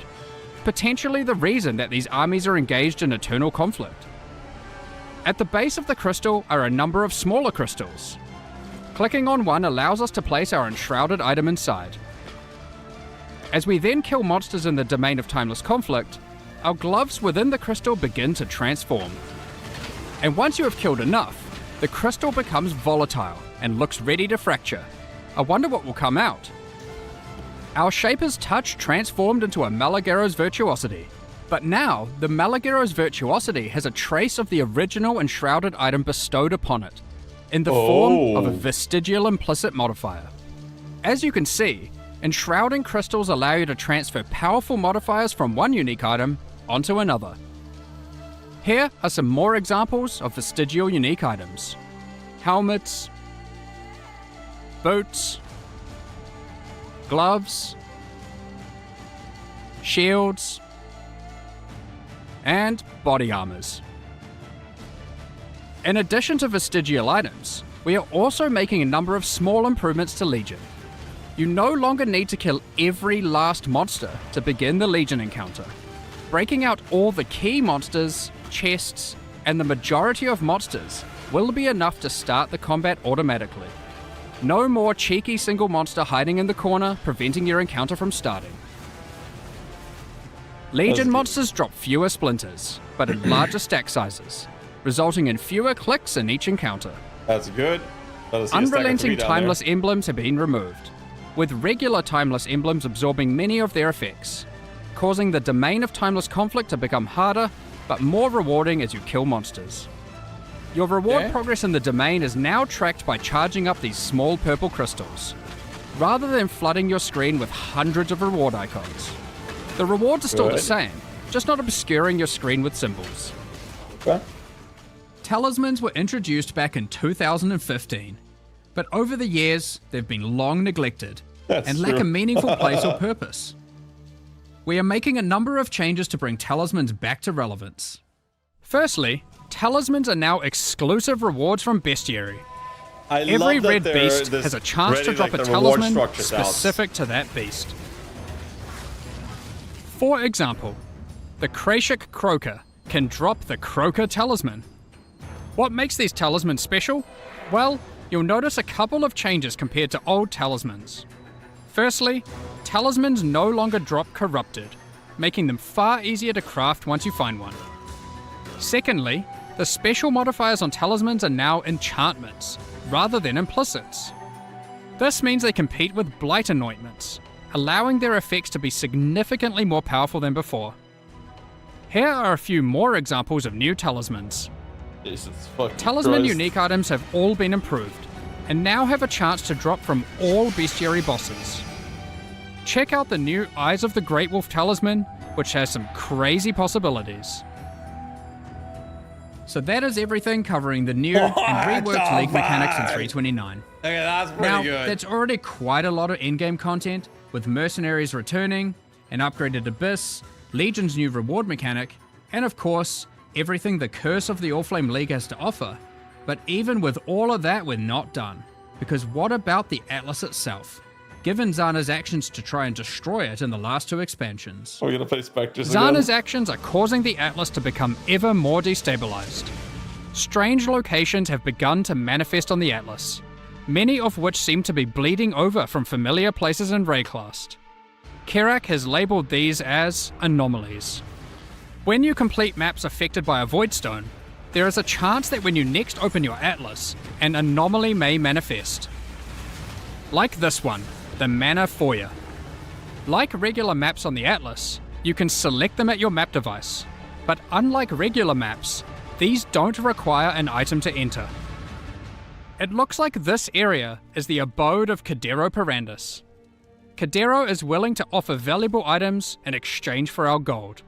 potentially the reason that these armies are engaged in eternal conflict. At the base of the crystal are a number of smaller crystals. Clicking on one allows us to place our enshrouded item inside. As we then kill monsters in the domain of timeless conflict, our gloves within the crystal begin to transform. And once you have killed enough, the crystal becomes volatile and looks ready to fracture. I wonder what will come out. Our Shaper's Touch transformed into a Malagero's Virtuosity, but now the Malagero's Virtuosity has a trace of the original enshrouded item bestowed upon it, in the form of a vestigial implicit modifier. As you can see, enshrouding crystals allow you to transfer powerful modifiers from one unique item onto another. Here are some more examples of vestigial unique items. Helmets, boots, gloves, shields, and body armors. In addition to vestigial items, we are also making a number of small improvements to Legion. You no longer need to kill every last monster to begin the Legion encounter. Breaking out all the key monsters, chests, and the majority of monsters will be enough to start the combat automatically. No more cheeky single monster hiding in the corner, preventing your encounter from starting. Legion monsters drop fewer splinters, but in larger stack sizes, resulting in fewer clicks in each encounter. That's good. Unrelenting timeless emblems have been removed, with regular timeless emblems absorbing many of their effects, causing the domain of timeless conflict to become harder, but more rewarding as you kill monsters. Your reward progress in the domain is now tracked by charging up these small purple crystals, rather than flooding your screen with hundreds of reward icons. The rewards are still the same, just not obscuring your screen with symbols. Talismans were introduced back in 2015, but over the years they've been long neglected and lack a meaningful place or purpose. We are making a number of changes to bring talismans back to relevance. Firstly, talismans are now exclusive rewards from Bestiary. Every red beast has a chance to drop a talisman specific to that beast. For example, the Krashik Croaker can drop the Croaker Talisman. What makes these talismans special? Well, you'll notice a couple of changes compared to old talismans. Firstly, talismans no longer drop Corrupted, making them far easier to craft once you find one. Secondly, the special modifiers on talismans are now enchantments, rather than implicits. This means they compete with Blight Anointments, allowing their effects to be significantly more powerful than before. Here are a few more examples of new talismans. Talisman unique items have all been improved, and now have a chance to drop from all bestiary bosses. Check out the new Eyes of the Great Wolf Talisman, which has some crazy possibilities. So that is everything covering the new and reworked League mechanics in 3.29. Okay, that's pretty now, good. that's already quite a lot of in-game content, with Mercenaries returning, an upgraded Abyss, Legion's new reward mechanic, and of course, everything the Curse of the Oriflame League has to offer, but even with all of that, we're not done. Because what about the Atlas itself? Given Zana's actions to try and destroy it in the last 2 expansions. We're gonna play Spectres Zana's again? actions are causing the Atlas to become ever more destabilized. Strange locations have begun to manifest on the Atlas, many of which seem to be bleeding over from familiar places in Rayclast. Kerak has labelled these as anomalies. When you complete maps affected by a Voidstone, there is a chance that when you next open your Atlas, an anomaly may manifest. Like this one, the Mana Foyer. Like regular maps on the Atlas, you can select them at your map device, but unlike regular maps, these don't require an item to enter. It looks like this area is the abode of Cadero Perandus. Cadero is willing to offer valuable items in exchange for our gold.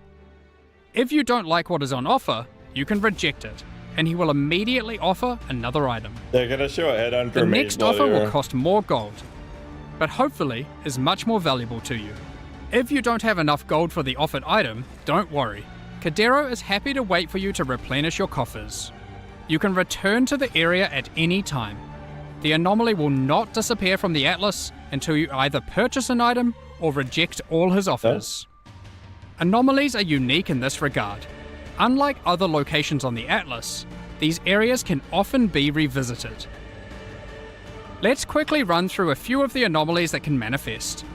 If you don't like what is on offer, you can reject it, and he will immediately offer another item. They're gonna show a headhunter. The next offer will cost more gold, but hopefully is much more valuable to you. If you don't have enough gold for the offered item, don't worry. Cadero is happy to wait for you to replenish your coffers. You can return to the area at any time. The anomaly will not disappear from the Atlas until you either purchase an item or reject all his offers. Anomalies are unique in this regard. Unlike other locations on the Atlas, these areas can often be revisited. Let's quickly run through a few of the anomalies that can manifest.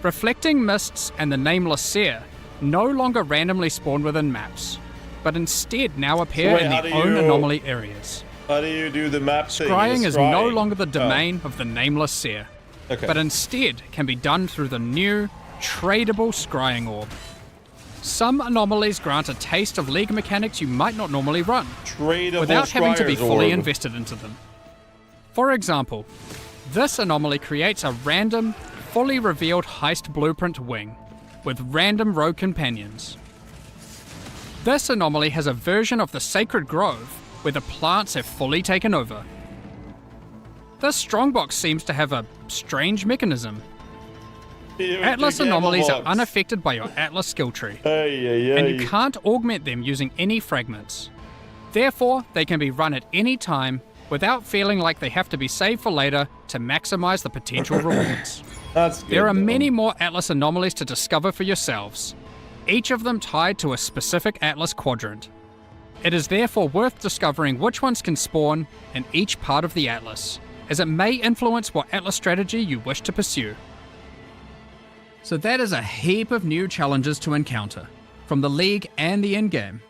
Reflecting Mists and the Nameless Seer no longer randomly spawn within maps, but instead now appear in their own anomaly areas. How do you do the map thing? Scrying is no longer the domain of the Nameless Seer, but instead can be done through the new, tradable Scrying Orb. Some anomalies grant a taste of League mechanics you might not normally run, without having to be fully invested into them. For example, this anomaly creates a random, fully revealed heist blueprint wing, with random rogue companions. This anomaly has a version of the Sacred Grove, where the plants have fully taken over. This strongbox seems to have a strange mechanism. Atlas anomalies are unaffected by your Atlas skill tree, and you can't augment them using any fragments. Therefore, they can be run at any time without feeling like they have to be saved for later to maximize the potential rewards. There are many more Atlas anomalies to discover for yourselves, each of them tied to a specific Atlas quadrant. It is therefore worth discovering which ones can spawn in each part of the Atlas, as it may influence what Atlas strategy you wish to pursue. So that is a heap of new challenges to encounter, from the League and the in-game.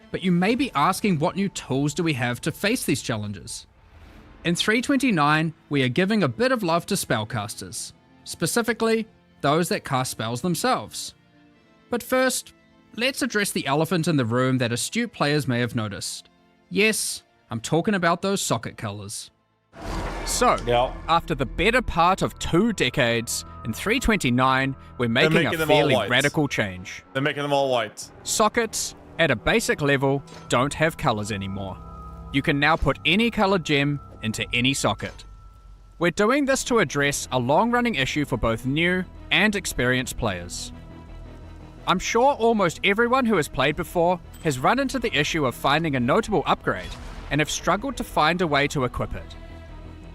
But you may be asking, what new tools do we have to face these challenges? In 3.29, we are giving a bit of love to spellcasters, specifically those that cast spells themselves. But first, let's address the elephant in the room that astute players may have noticed. Yes, I'm talking about those socket colors. So, after the better part of 2 decades, in 3.29, we're making a fairly radical change. They're making them all white. Sockets, at a basic level, don't have colors anymore. You can now put any colored gem into any socket. We're doing this to address a long-running issue for both new and experienced players. I'm sure almost everyone who has played before has run into the issue of finding a notable upgrade and have struggled to find a way to equip it.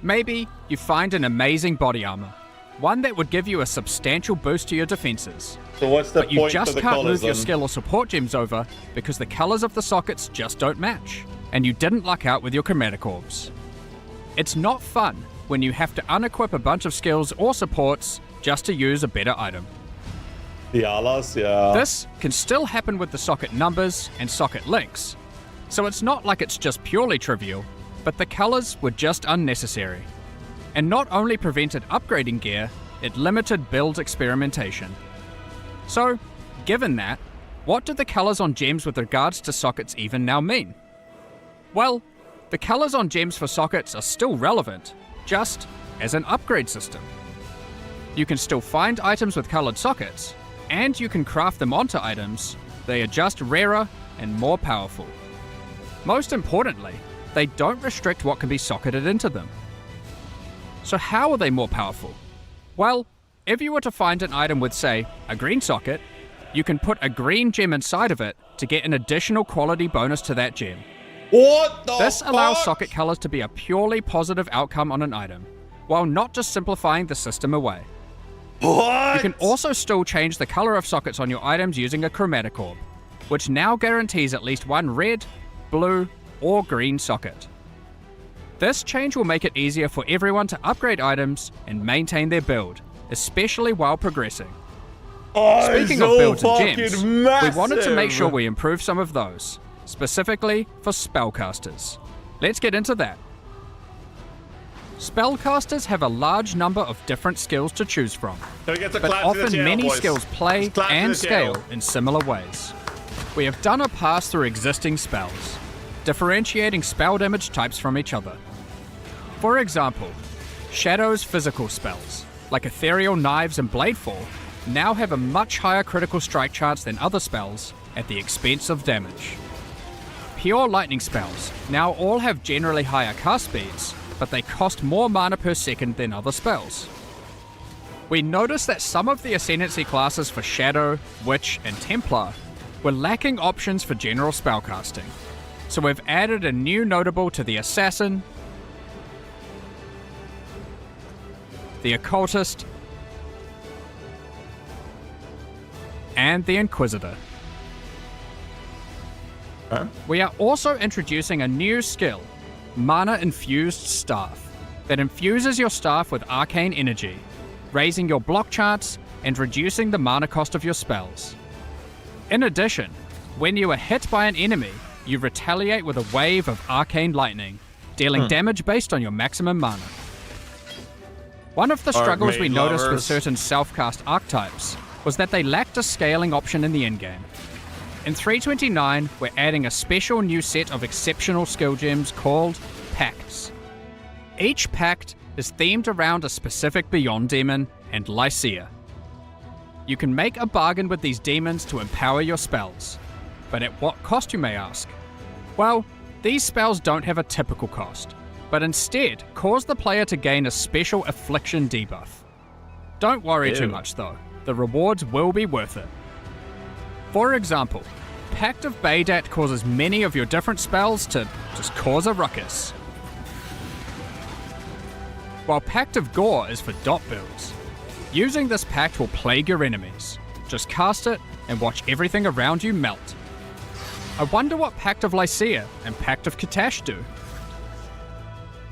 Maybe you find an amazing body armor, one that would give you a substantial boost to your defenses. So what's the but you point just for the can't colors move your then? skill or support gems over because the colors of the sockets just don't match, and you didn't luck out with your chromatic orbs. It's not fun when you have to unequip a bunch of skills or supports just to use a better item. The alas, yeah. This can still happen with the socket numbers and socket links, so it's not like it's just purely trivial, but the colors were just unnecessary. And not only prevented upgrading gear, it limited build experimentation. So, given that, what do the colors on gems with regards to sockets even now mean? Well, the colors on gems for sockets are still relevant, just as an upgrade system. You can still find items with colored sockets, and you can craft them onto items. They are just rarer and more powerful. Most importantly, they don't restrict what can be socketed into them. So how are they more powerful? Well, if you were to find an item with, say, a green socket, you can put a green gem inside of it to get an additional quality bonus to that gem. What the This fuck? allows socket colors to be a purely positive outcome on an item, while not just simplifying the system away. What? You can also still change the color of sockets on your items using a chromatic orb, which now guarantees at least one red, blue, or green socket. This change will make it easier for everyone to upgrade items and maintain their build, especially while progressing. Speaking of builds and gems, we wanted to make sure we improve some of those, specifically for spellcasters. Let's get into that. Spellcasters have a large number of different skills to choose from, but often many skills play and scale in similar ways. We have done a pass through existing spells, differentiating spell damage types from each other. For example, Shadow's physical spells, like Ethereal Knives and Bladefall, now have a much higher critical strike chance than other spells at the expense of damage. Pure Lightning spells now all have generally higher cast speeds, but they cost more mana per second than other spells. We noticed that some of the Ascendancy classes for Shadow, Witch, and Templar were lacking options for general spellcasting, so we've added a new notable to the Assassin, the Occultist, and the Inquisitor. We are also introducing a new skill, Mana Infused Staff, that infuses your staff with arcane energy, raising your block chance and reducing the mana cost of your spells. In addition, when you are hit by an enemy, you retaliate with a wave of arcane lightning, dealing damage based on your maximum mana. One of the struggles we noticed with certain self-cast archetypes was that they lacked a scaling option in the endgame. In 3.29, we're adding a special new set of exceptional skill gems called Pacts. Each Pact is themed around a specific Beyond demon and Lycia. You can make a bargain with these demons to empower your spells, but at what cost, you may ask? Well, these spells don't have a typical cost, but instead cause the player to gain a special affliction debuff. Don't worry too much though, the rewards will be worth it. For example, Pact of Baydat causes many of your different spells to just cause a ruckus, while Pact of Gore is for dot builds. Using this pact will plague your enemies. Just cast it and watch everything around you melt. I wonder what Pact of Lycia and Pact of Katash do.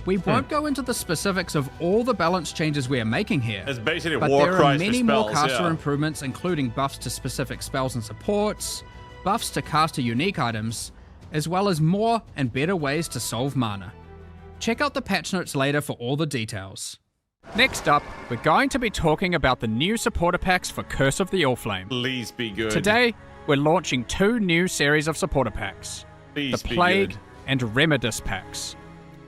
We won't go into the specifics of all the balance changes we are making here, It's basically but war there cry are for many spells, more caster yeah. improvements, including buffs to specific spells and supports, buffs to caster unique items, as well as more and better ways to solve mana. Check out the patch notes later for all the details. Next up, we're going to be talking about the new supporter packs for Curse of the Allflame. Please be good. Today, we're launching 2 new series of supporter packs, Please the be Plague good. and Remedis packs.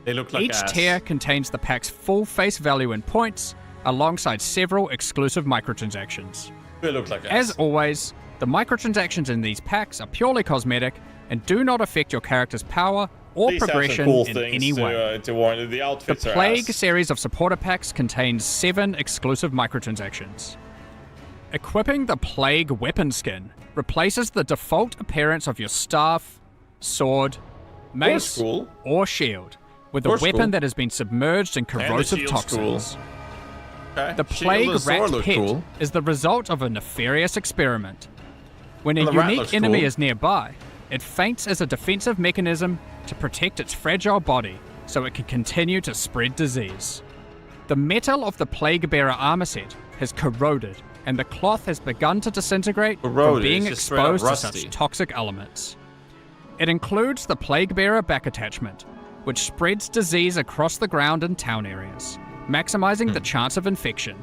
They look like Each ass. tier contains the pack's full face value in points, alongside several exclusive microtransactions. They look like ass. As always, the microtransactions in these packs are purely cosmetic and do not affect your character's power or These have some progression cool in things any way. to warn. The outfits The are Plague ass. series of supporter packs contains 7 exclusive microtransactions. Equipping the Plague weapon skin replaces the default appearance of your staff, sword, mace, cool. or shield with a Or weapon cool. that has been submerged in corrosive shield's toxins. Okay. The Shield Plague and sword Rat look Pet cool. is the result of a nefarious experiment. When a Well, the rat unique looks enemy cool. is nearby, it faints as a defensive mechanism to protect its fragile body so it can continue to spread disease. The metal of the Plague Bearer armor set has corroded, and the cloth has begun to disintegrate from Corroded, being it's just straight up exposed to rusty. such toxic elements. It includes the Plague Bearer back attachment, which spreads disease across the ground in town areas, maximizing the chance of infection.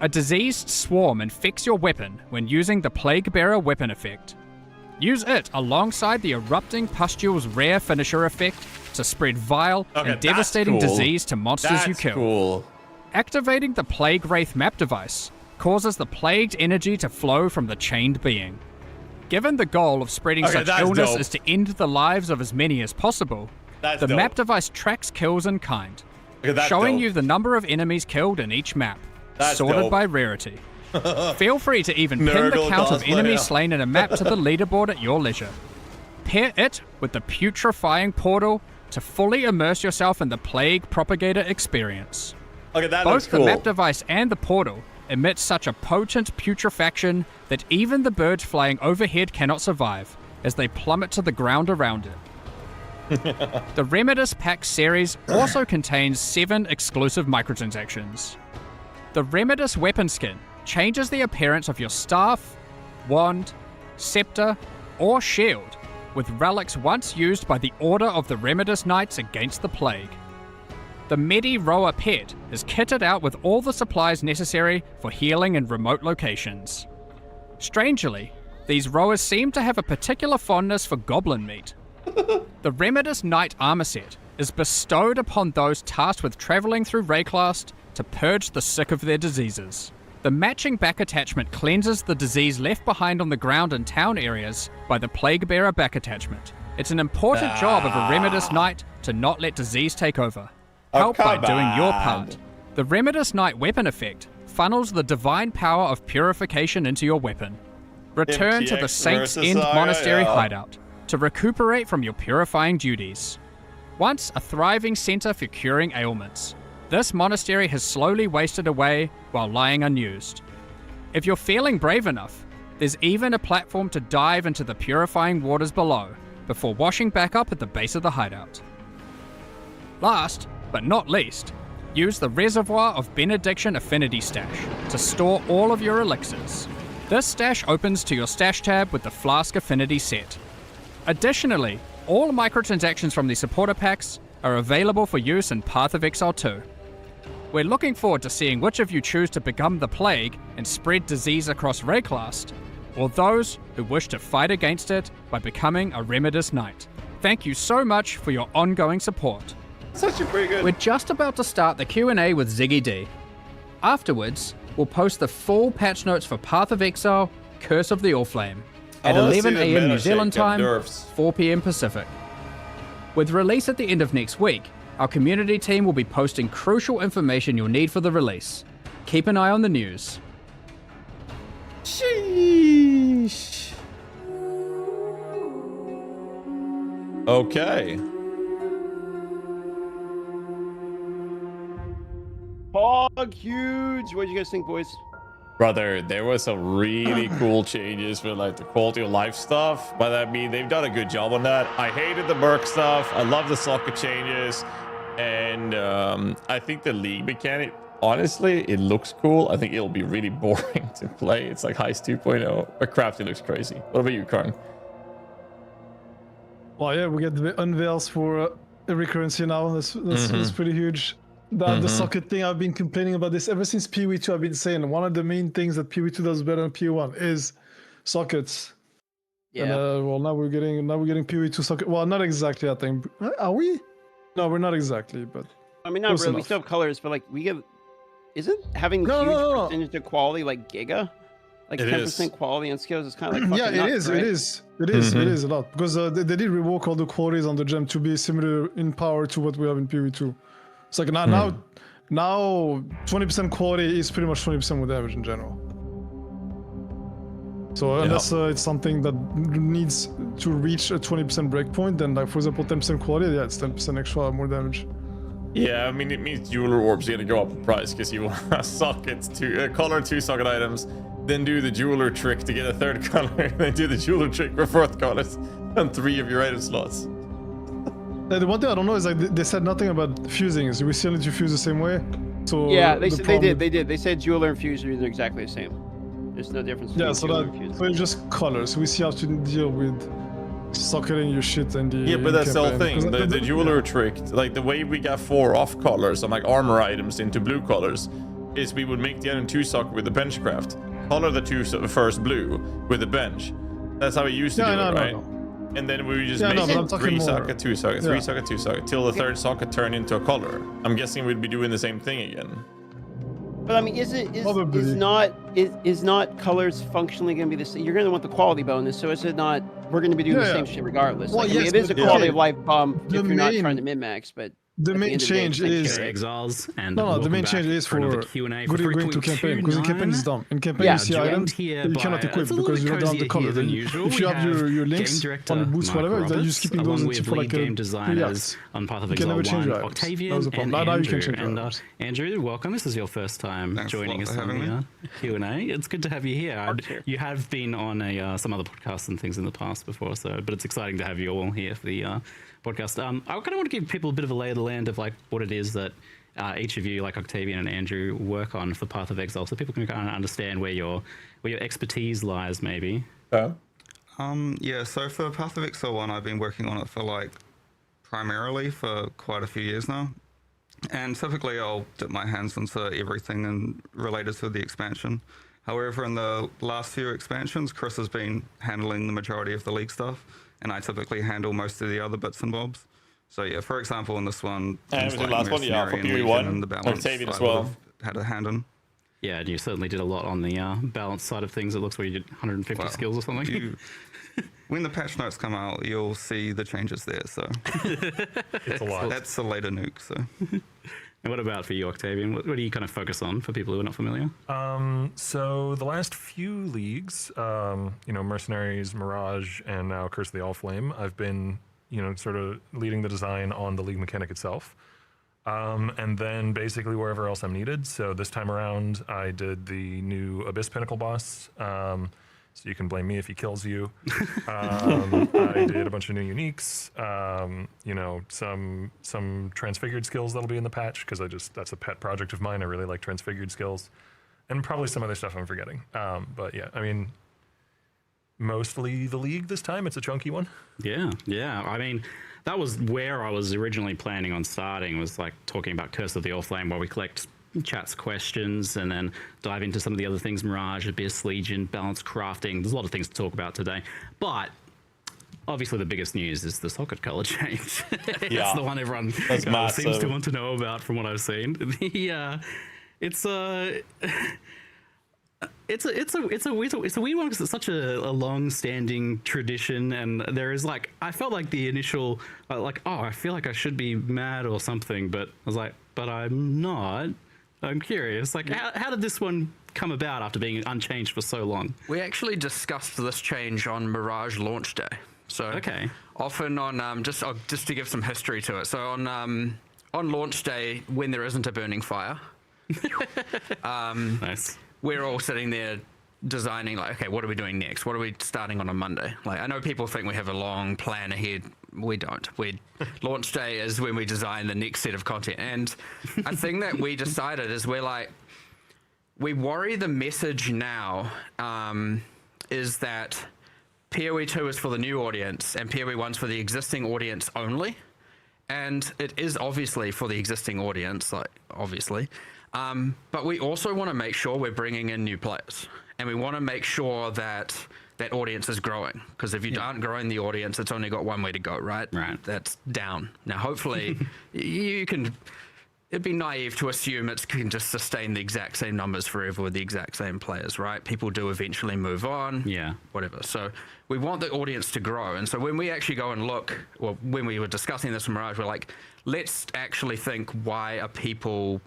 A diseased swarm infects your weapon when using the Plague Bearer weapon effect. Use it alongside the Erupting Pustule's rare finisher effect to spread vile and that's devastating cool. disease to monsters you That's kill. cool. Activating the Plague Wraith map device causes the plagued energy to flow from the chained being. Given the goal of spreading Okay, such that's illness dope. is to end the lives of as many as possible, That's the dope. map device tracks kills in kind, Okay, that's showing dope. you the number of enemies killed in each map, That's sorted dope. by rarity. Feel free to even pin the count of enemies slain in a map to the leaderboard at your leisure. Pair it with the putrefying portal to fully immerse yourself in the Plague Propagator experience. Okay, that Both looks cool. the map device and the portal emit such a potent putrefaction that even the birds flying overhead cannot survive, as they plummet to the ground around it. The Remedis Pack series also contains 7 exclusive microtransactions. The Remedis weapon skin changes the appearance of your staff, wand, scepter, or shield, with relics once used by the Order of the Remedis Knights against the Plague. The Medi Roa pet is kitted out with all the supplies necessary for healing in remote locations. Strangely, these Roas seem to have a particular fondness for goblin meat. The Remedis Knight armor set is bestowed upon those tasked with traveling through Rayclast to purge the sick of their diseases. The matching back attachment cleanses the disease left behind on the ground in town areas by the Plague Bearer back attachment. It's an important job of a Remedis Knight to not let disease take over. Help by doing your part. The Remedis Knight weapon effect funnels the divine power of purification into your weapon. Return to the Saints' End Monastery hideout to recuperate from your purifying duties. Once a thriving center for curing ailments, this monastery has slowly wasted away while lying unused. If you're feeling brave enough, there's even a platform to dive into the purifying waters below before washing back up at the base of the hideout. Last, but not least, use the Reservoir of Benediction Affinity Stash to store all of your elixirs. This stash opens to your stash tab with the Flask Affinity set. Additionally, all microtransactions from the supporter packs are available for use in Path of Exile 2. We're looking forward to seeing which of you choose to become the Plague and spread disease across Rayclast, or those who wish to fight against it by becoming a Remedis Knight. Thank you so much for your ongoing support. That's actually pretty good. We're just about to start the Q&A with Ziggy D. Afterwards, we'll post the full patch notes for Path of Exile, Curse of the Allflame at 11 AM New Zealand time, 4 PM Pacific. With release at the end of next week, our community team will be posting crucial information you'll need for the release. Keep an eye on the news. Sheesh. Okay. Fog huge. What do you guys think, boys? Brother, there was some really cool changes with like the quality of life stuff, but I mean, they've done a good job on that. I hated the Merc stuff. I love the socket changes. And I think the league mechanic, honestly, it looks cool. I think it'll be really boring to play. It's like Heist 2.0, but Crafty looks crazy. What about you, Karn? Well, yeah, we get the unveils for recurrency now. That's pretty huge. The socket thing, I've been complaining about this ever since PoE 2. I've been saying one of the main things that PoE 2 does better than PoE 1 is sockets. Yeah. And, well, now we're getting PoE 2 socket. Well, not exactly. I think. Are we? No, we're not exactly. But I mean, not really. Enough. We still have colors, but like we get. Isn't having huge percentage of quality like Giga? Like 10% quality on skills is kind of like yeah, it is, right? it is a lot because they did rework all the qualities on the gem to be similar in power to what we have in PoE 2. It's like now 20% quality is pretty much 20% more damage in general. So unless it's something that needs to reach a 20% breakpoint, then like for example 10% quality, yeah, it's 10% extra more damage. Yeah, I mean it means jeweler orbs are gonna go up in price because you want sockets to color 2 socket items, then do the jeweler trick to get a 3rd color, then do the jeweler trick for 4th colors and 3 of your item slots. The one thing I don't know is like they said nothing about fusing. So we still need to fuse the same way. So yeah, they did. They said jeweler and fuser are exactly the same. There's no difference. Yeah, so it's just colors. So we see how to deal with socketing your shit and the yeah, but that's the whole thing. The jeweler trick, like the way we got 4 off colors on like armor items into blue colors, is we would make the item 2 socket with the benchcraft, color the 2 first blue with the bench. That's how we used to do it, right? And then we would just make it 3 socket, 2 socket, 3 socket, 2 socket, till the 3rd socket turned into a color. I'm guessing we'd be doing the same thing again. But I mean, is not colors functionally going to be the same? You're going to want the quality bonus, so is it not? We're going to be doing the same shit regardless. Well, like, I mean, it is a quality of life bump if you're not trying to min-max, but The main change is Exiles and no. The main change is for Q&A good going to campaign because in campaign is dumb. In campaign you see items you cannot equip because you don't have the color. Then if you have your links on your boots, whatever, then you're skipping those for like game designers on Path of Exile 1, Octavian and Andrew. Andrew, welcome. This is your first time joining us on the Q&A. It's good to have you here. You have been on some other podcasts and things in the past before, but it's exciting to have you all here for the podcast. I kind of want to give people a bit of a lay of the land of like what it is that each of you, like Octavian and Andrew, work on for Path of Exile, so people can kind of understand where your expertise lies, maybe. Yeah. So for Path of Exile 1, I've been working on it for primarily for quite a few years now, and typically I'll dip my hands into everything and related to the expansion. However, in the last few expansions, Chris has been handling the majority of the league stuff, and I typically handle most of the other bits and bobs. So yeah, for example, in this one, and it was the last one, yeah, for PoE 1, Octavian as well. Had a hand in. Yeah, and you certainly did a lot on the balance side of things. It looks like you did 150 skills or something. When the patch notes come out, you'll see the changes there. So it's a lot. That's a later nuke. So. And what about for you, Octavian? What do you kind of focus on for people who are not familiar? So the last few leagues, Mercenaries, Mirage, and now Curse of the Allflame, I've been, sort of leading the design on the league mechanic itself. And then basically wherever else I'm needed. So this time around, I did the new Abyss Pinnacle boss. So you can blame me if he kills you. I did a bunch of new uniques, some transfigured skills that'll be in the patch because that's a pet project of mine. I really like transfigured skills, and probably some other stuff I'm forgetting. But yeah, I mean, mostly the league this time. It's a chunky one. Yeah. I mean, that was where I was originally planning on starting, was like talking about Curse of the Allflame, where we collect chat's questions and then dive into some of the other things, Mirage, Abyss, Legion, balance crafting. There's a lot of things to talk about today, but obviously the biggest news is the socket color change. It's the one everyone seems to want to know about from what I've seen. It's a weird one because it's such a long-standing tradition, and there is I felt like the initial I feel like I should be mad or something, but I was like, but I'm not. I'm curious, how did this one come about after being unchanged for so long? We actually discussed this change on Mirage launch day. So often on just to give some history to it. So on launch day, when there isn't a burning fire, nice. We're all sitting there designing okay, what are we doing next? What are we starting on a Monday? I know people think we have a long plan ahead. We don't. Launch day is when we design the next set of content. And a thing that we decided is we worry the message now is that PoE 2 is for the new audience and PoE 1's for the existing audience only. And it is obviously for the existing audience, obviously. But we also want to make sure we're bringing in new players. And we want to make sure that that audience is growing, because if you aren't growing the audience, it's only got one way to go, right? That's down. Now, hopefully, it'd be naive to assume it can just sustain the exact same numbers forever with the exact same players, right? People do eventually move on, whatever. So we want the audience to grow. And so when we actually go and look, well, when we were discussing this with Mirage, we're like, let's actually think, why are people,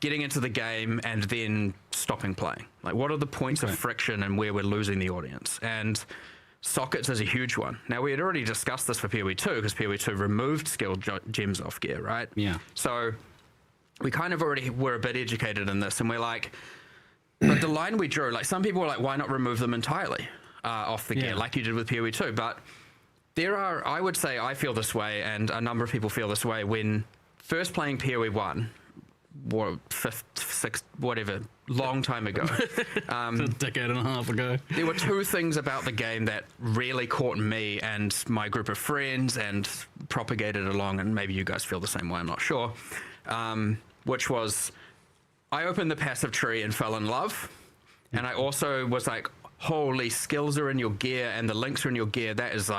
getting into the game and then stopping playing? What are the points of friction and where we're losing the audience? And sockets is a huge one. Now, we had already discussed this for PoE 2 because PoE 2 removed skill gems off gear, right? Yeah. So we kind of already were a bit educated in this, and we're like, but the line we drew, some people were like, why not remove them entirely off the gear, like you did with PoE 2? But there are, I would say, I feel this way, and a number of people feel this way, when first playing PoE 1, fifth, sixth, whatever, long time ago. A decade and a half ago. There were two things about the game that really caught me and my group of friends and propagated along, and maybe you guys feel the same way, I'm not sure, which was, I opened the passive tree and fell in love, and I also was like, holy, skills are in your gear and the links are in your gear. That is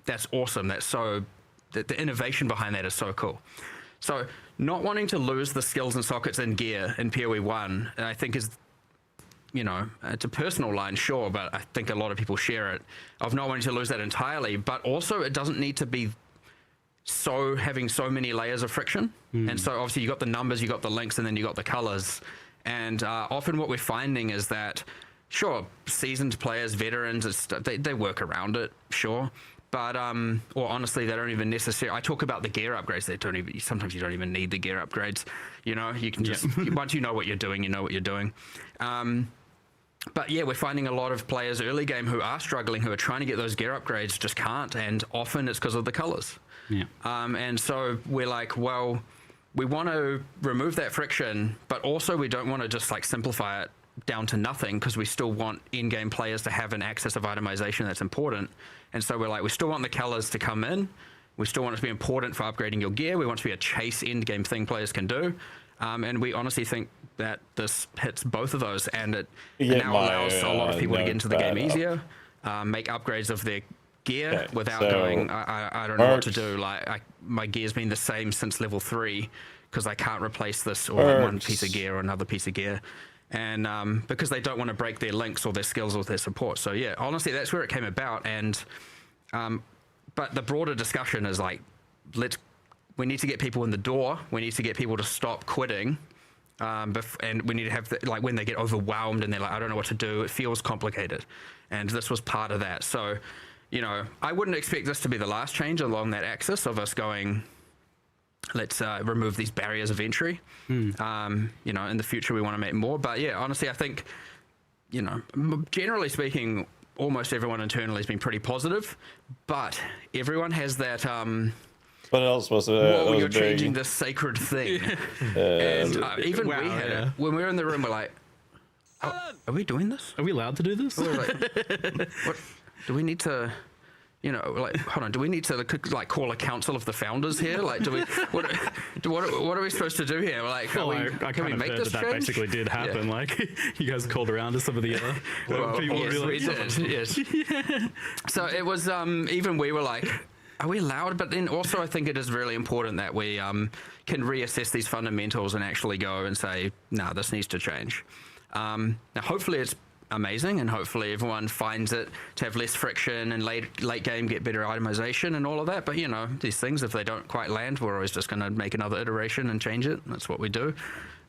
that's awesome. That's so, the innovation behind that is so cool. So not wanting to lose the skills and sockets in gear in PoE 1, I think is, it's a personal line, sure, but I think a lot of people share it, of not wanting to lose that entirely, but also it doesn't need to be having so many layers of friction. And so obviously you got the numbers, you got the links, and then you got the colors. And often what we're finding is that, sure, seasoned players, veterans, they work around it, sure. But, or honestly, they don't even necessarily, I talk about the gear upgrades, sometimes you don't even need the gear upgrades. You know, you can just, once you know what you're doing, you know what you're doing. But yeah, we're finding a lot of players early game who are struggling, who are trying to get those gear upgrades, just can't. And often it's because of the colors. Yeah. And so we're like, well, we want to remove that friction, but also we don't want to just like simplify it down to nothing, because we still want in-game players to have an access of itemization that's important. And so we're like, we still want the colors to come in. We still want it to be important for upgrading your gear. We want it to be a chase end-game thing players can do. And we honestly think that this hits both of those, and it now allows a lot of people to get into the game easier, make upgrades of their gear without going, I don't know what to do. Like my gear's been the same since level 3 because I can't replace this or like one piece of gear or another piece of gear. And because they don't want to break their links or their skills or their support. So yeah, honestly, that's where it came about. And but the broader discussion is like, we need to get people in the door. We need to get people to stop quitting. And we need to have, like, when they get overwhelmed and they're like, I don't know what to do, it feels complicated. And this was part of that. So, you know, I wouldn't expect this to be the last change along that axis of us going, let's remove these barriers of entry. You know, in the future, we want to make more. But yeah, honestly, I think, you know, generally speaking, almost everyone internally has been pretty positive, but everyone has that, what else was it? Whoa, you're changing this sacred thing. And even we had it. When we were in the room, we're like, are we doing this? Are we allowed to do this? We're like, what? Do we need to, you know, like, hold on, do we need to like call a council of the founders here? Like, do we, what are we supposed to do here? Like, can we make this that change? Basically did happen. Yeah. Like, you guys called around to some of the other people. Yes, we did, yes. Yeah. So it was, even we were like, are we allowed? But then also I think it is really important that we can reassess these fundamentals and actually go and say, no, this needs to change. Now, hopefully it's amazing, and hopefully everyone finds it to have less friction and late game get better itemization and all of that. But, you know, these things, if they don't quite land, we're always just going to make another iteration and change it. That's what we do.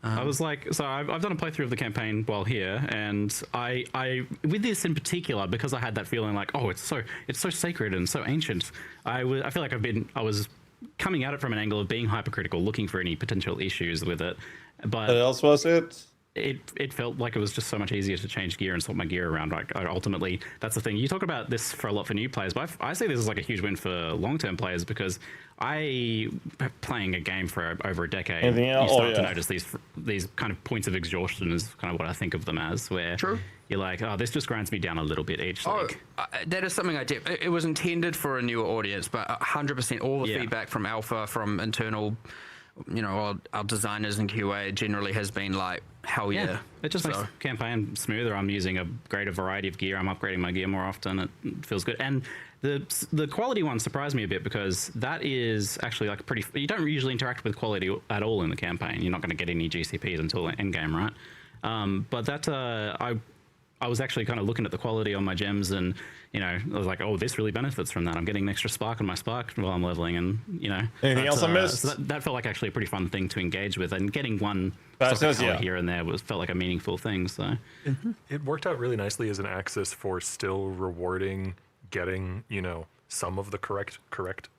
I was like, so I've done a playthrough of the campaign while here, and I with this in particular, because I had that feeling like, oh, it's so sacred and so ancient. I feel like I was coming at it from an angle of being hypercritical, looking for any potential issues with it. But what else was it? It felt like it was just so much easier to change gear and swap my gear around. Like, ultimately, that's the thing. You talk about this for a lot for new players, but I see this as like a huge win for long-term players, because playing a game for over a decade, you start to notice these kind of points of exhaustion is kind of what I think of them as, where you're like, oh, this just grinds me down a little bit each. That is something I did. It was intended for a newer audience, but 100% all the feedback from Alpha, from internal, you know, our designers and QA generally has been like, hell yeah. It just makes the campaign smoother. I'm using a greater variety of gear. I'm upgrading my gear more often. It feels good. And the quality one surprised me a bit, because that is actually like you don't usually interact with quality at all in the campaign. You're not going to get any GCPs until end game, right? But that I was actually kind of looking at the quality on my gems, and, you know, I was like, oh, this really benefits from that. I'm getting an extra spark on my spark while I'm leveling, and, you know. Anything else I missed? So that felt like actually a pretty fun thing to engage with, and getting one here and there felt like a meaningful thing. So it worked out really nicely as an axis for still rewarding getting, you know, some of the correct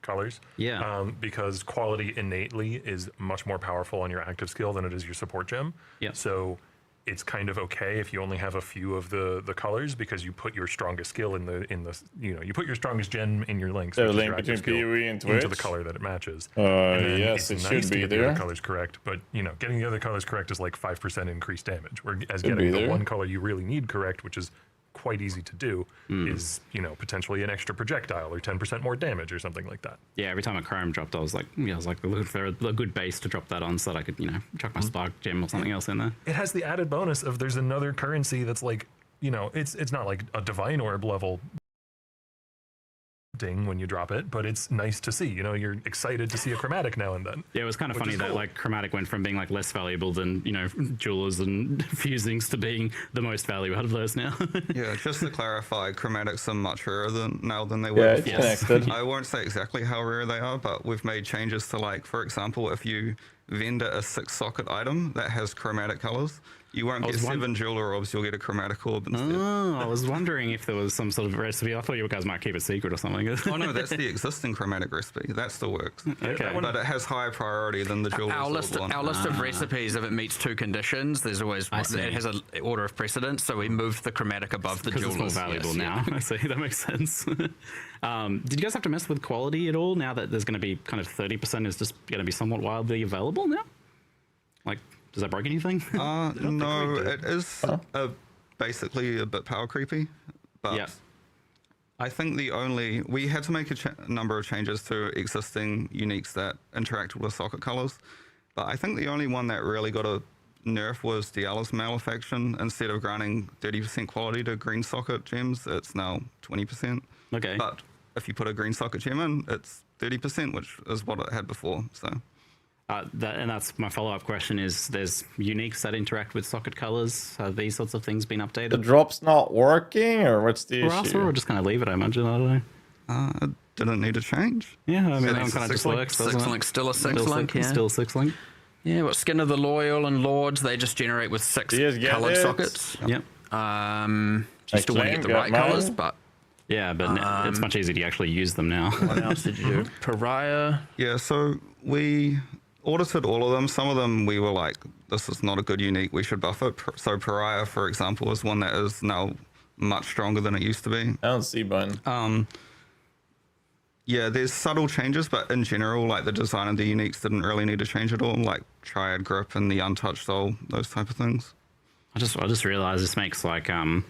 colors. Yeah. Because quality innately is much more powerful on your active skill than it is your support gem. Yeah. So it's kind of okay if you only have a few of the colors, because you put your strongest skill in the you know, you put your strongest gem in your links, the link between PoE and Twitch, into the color that it matches. Yes, it nice should to be get there. The other colors correct, but, you know, getting the other colors correct is like 5% increased damage. Whereas getting the one color you really need correct, which is quite easy to do, is, you know, potentially an extra projectile or 10% more damage or something like that. Yeah, every time a chrome dropped, I was like looking for a good base to drop that on, so that I could, you know, chuck my spark gem or something else in there. It has the added bonus of there's another currency that's like, you know, it's not like a divine orb level ding when you drop it, but it's nice to see. You know, you're excited to see a chromatic now and then. Yeah, it was kind of funny that like chromatic went from being like less valuable than, you know, jewelers and fusings to being the most value out of those now. Yeah, just to clarify, chromatics are much rarer now than they were before. Yes. I won't say exactly how rare they are, but we've made changes to, like, for example, if you vendor a 6-socket item that has chromatic colors, you won't get 7 jeweler orbs, you'll get a chromatic orb instead. Oh, I was wondering if there was some sort of recipe. I thought you guys might keep it secret or something. Oh no, that's the existing chromatic recipe. That still works. Okay. But it has higher priority than the jeweler's Our list of recipes, if it meets 2 conditions, there's always it has an order of precedence, so we moved the chromatic above the jeweler's. Because it's more valuable now. I see, that makes sense. Did you guys have to mess with quality at all now that there's going to be kind of 30% is just going to be somewhat wildly available now? Like, does that break anything? No, it is basically a bit power creepy, but I think we had to make a number of changes to existing uniques that interacted with socket colors, but I think the only one that really got a nerf was Diala's Malefaction. Instead of granting 30% quality to green socket gems, it's now 20%. Okay. But if you put a green socket gem in, it's 30%, which is what it had before, so... and that's my follow-up question is, there's uniques that interact with socket colors. Have these sorts of things been updated? The drop's not working, or what's the issue? Or we're just going to leave it, I imagine, I don't know. It didn't need to change. Yeah, I mean, that kind of just works, doesn't it? 6 link, still a 6 link, yeah. Still 6 link. Yeah, what Skin of the Loyal and Lords, they just generate with 6 coloured sockets. Yep. You still want to get the right colours, but... Yeah, but it's much easier to actually use them now. What else did you do? Pariah? Yeah, so we... audited all of them. Some of them we were like, this is not a good unique, we should buff it. So Pariah, for example, is one that is now much stronger than it used to be. I don't see button. Yeah, there's subtle changes, but in general, like the design of the uniques didn't really need to change at all, like Triad Grip and the Untouched Soul, those type of things. I just realized this makes like a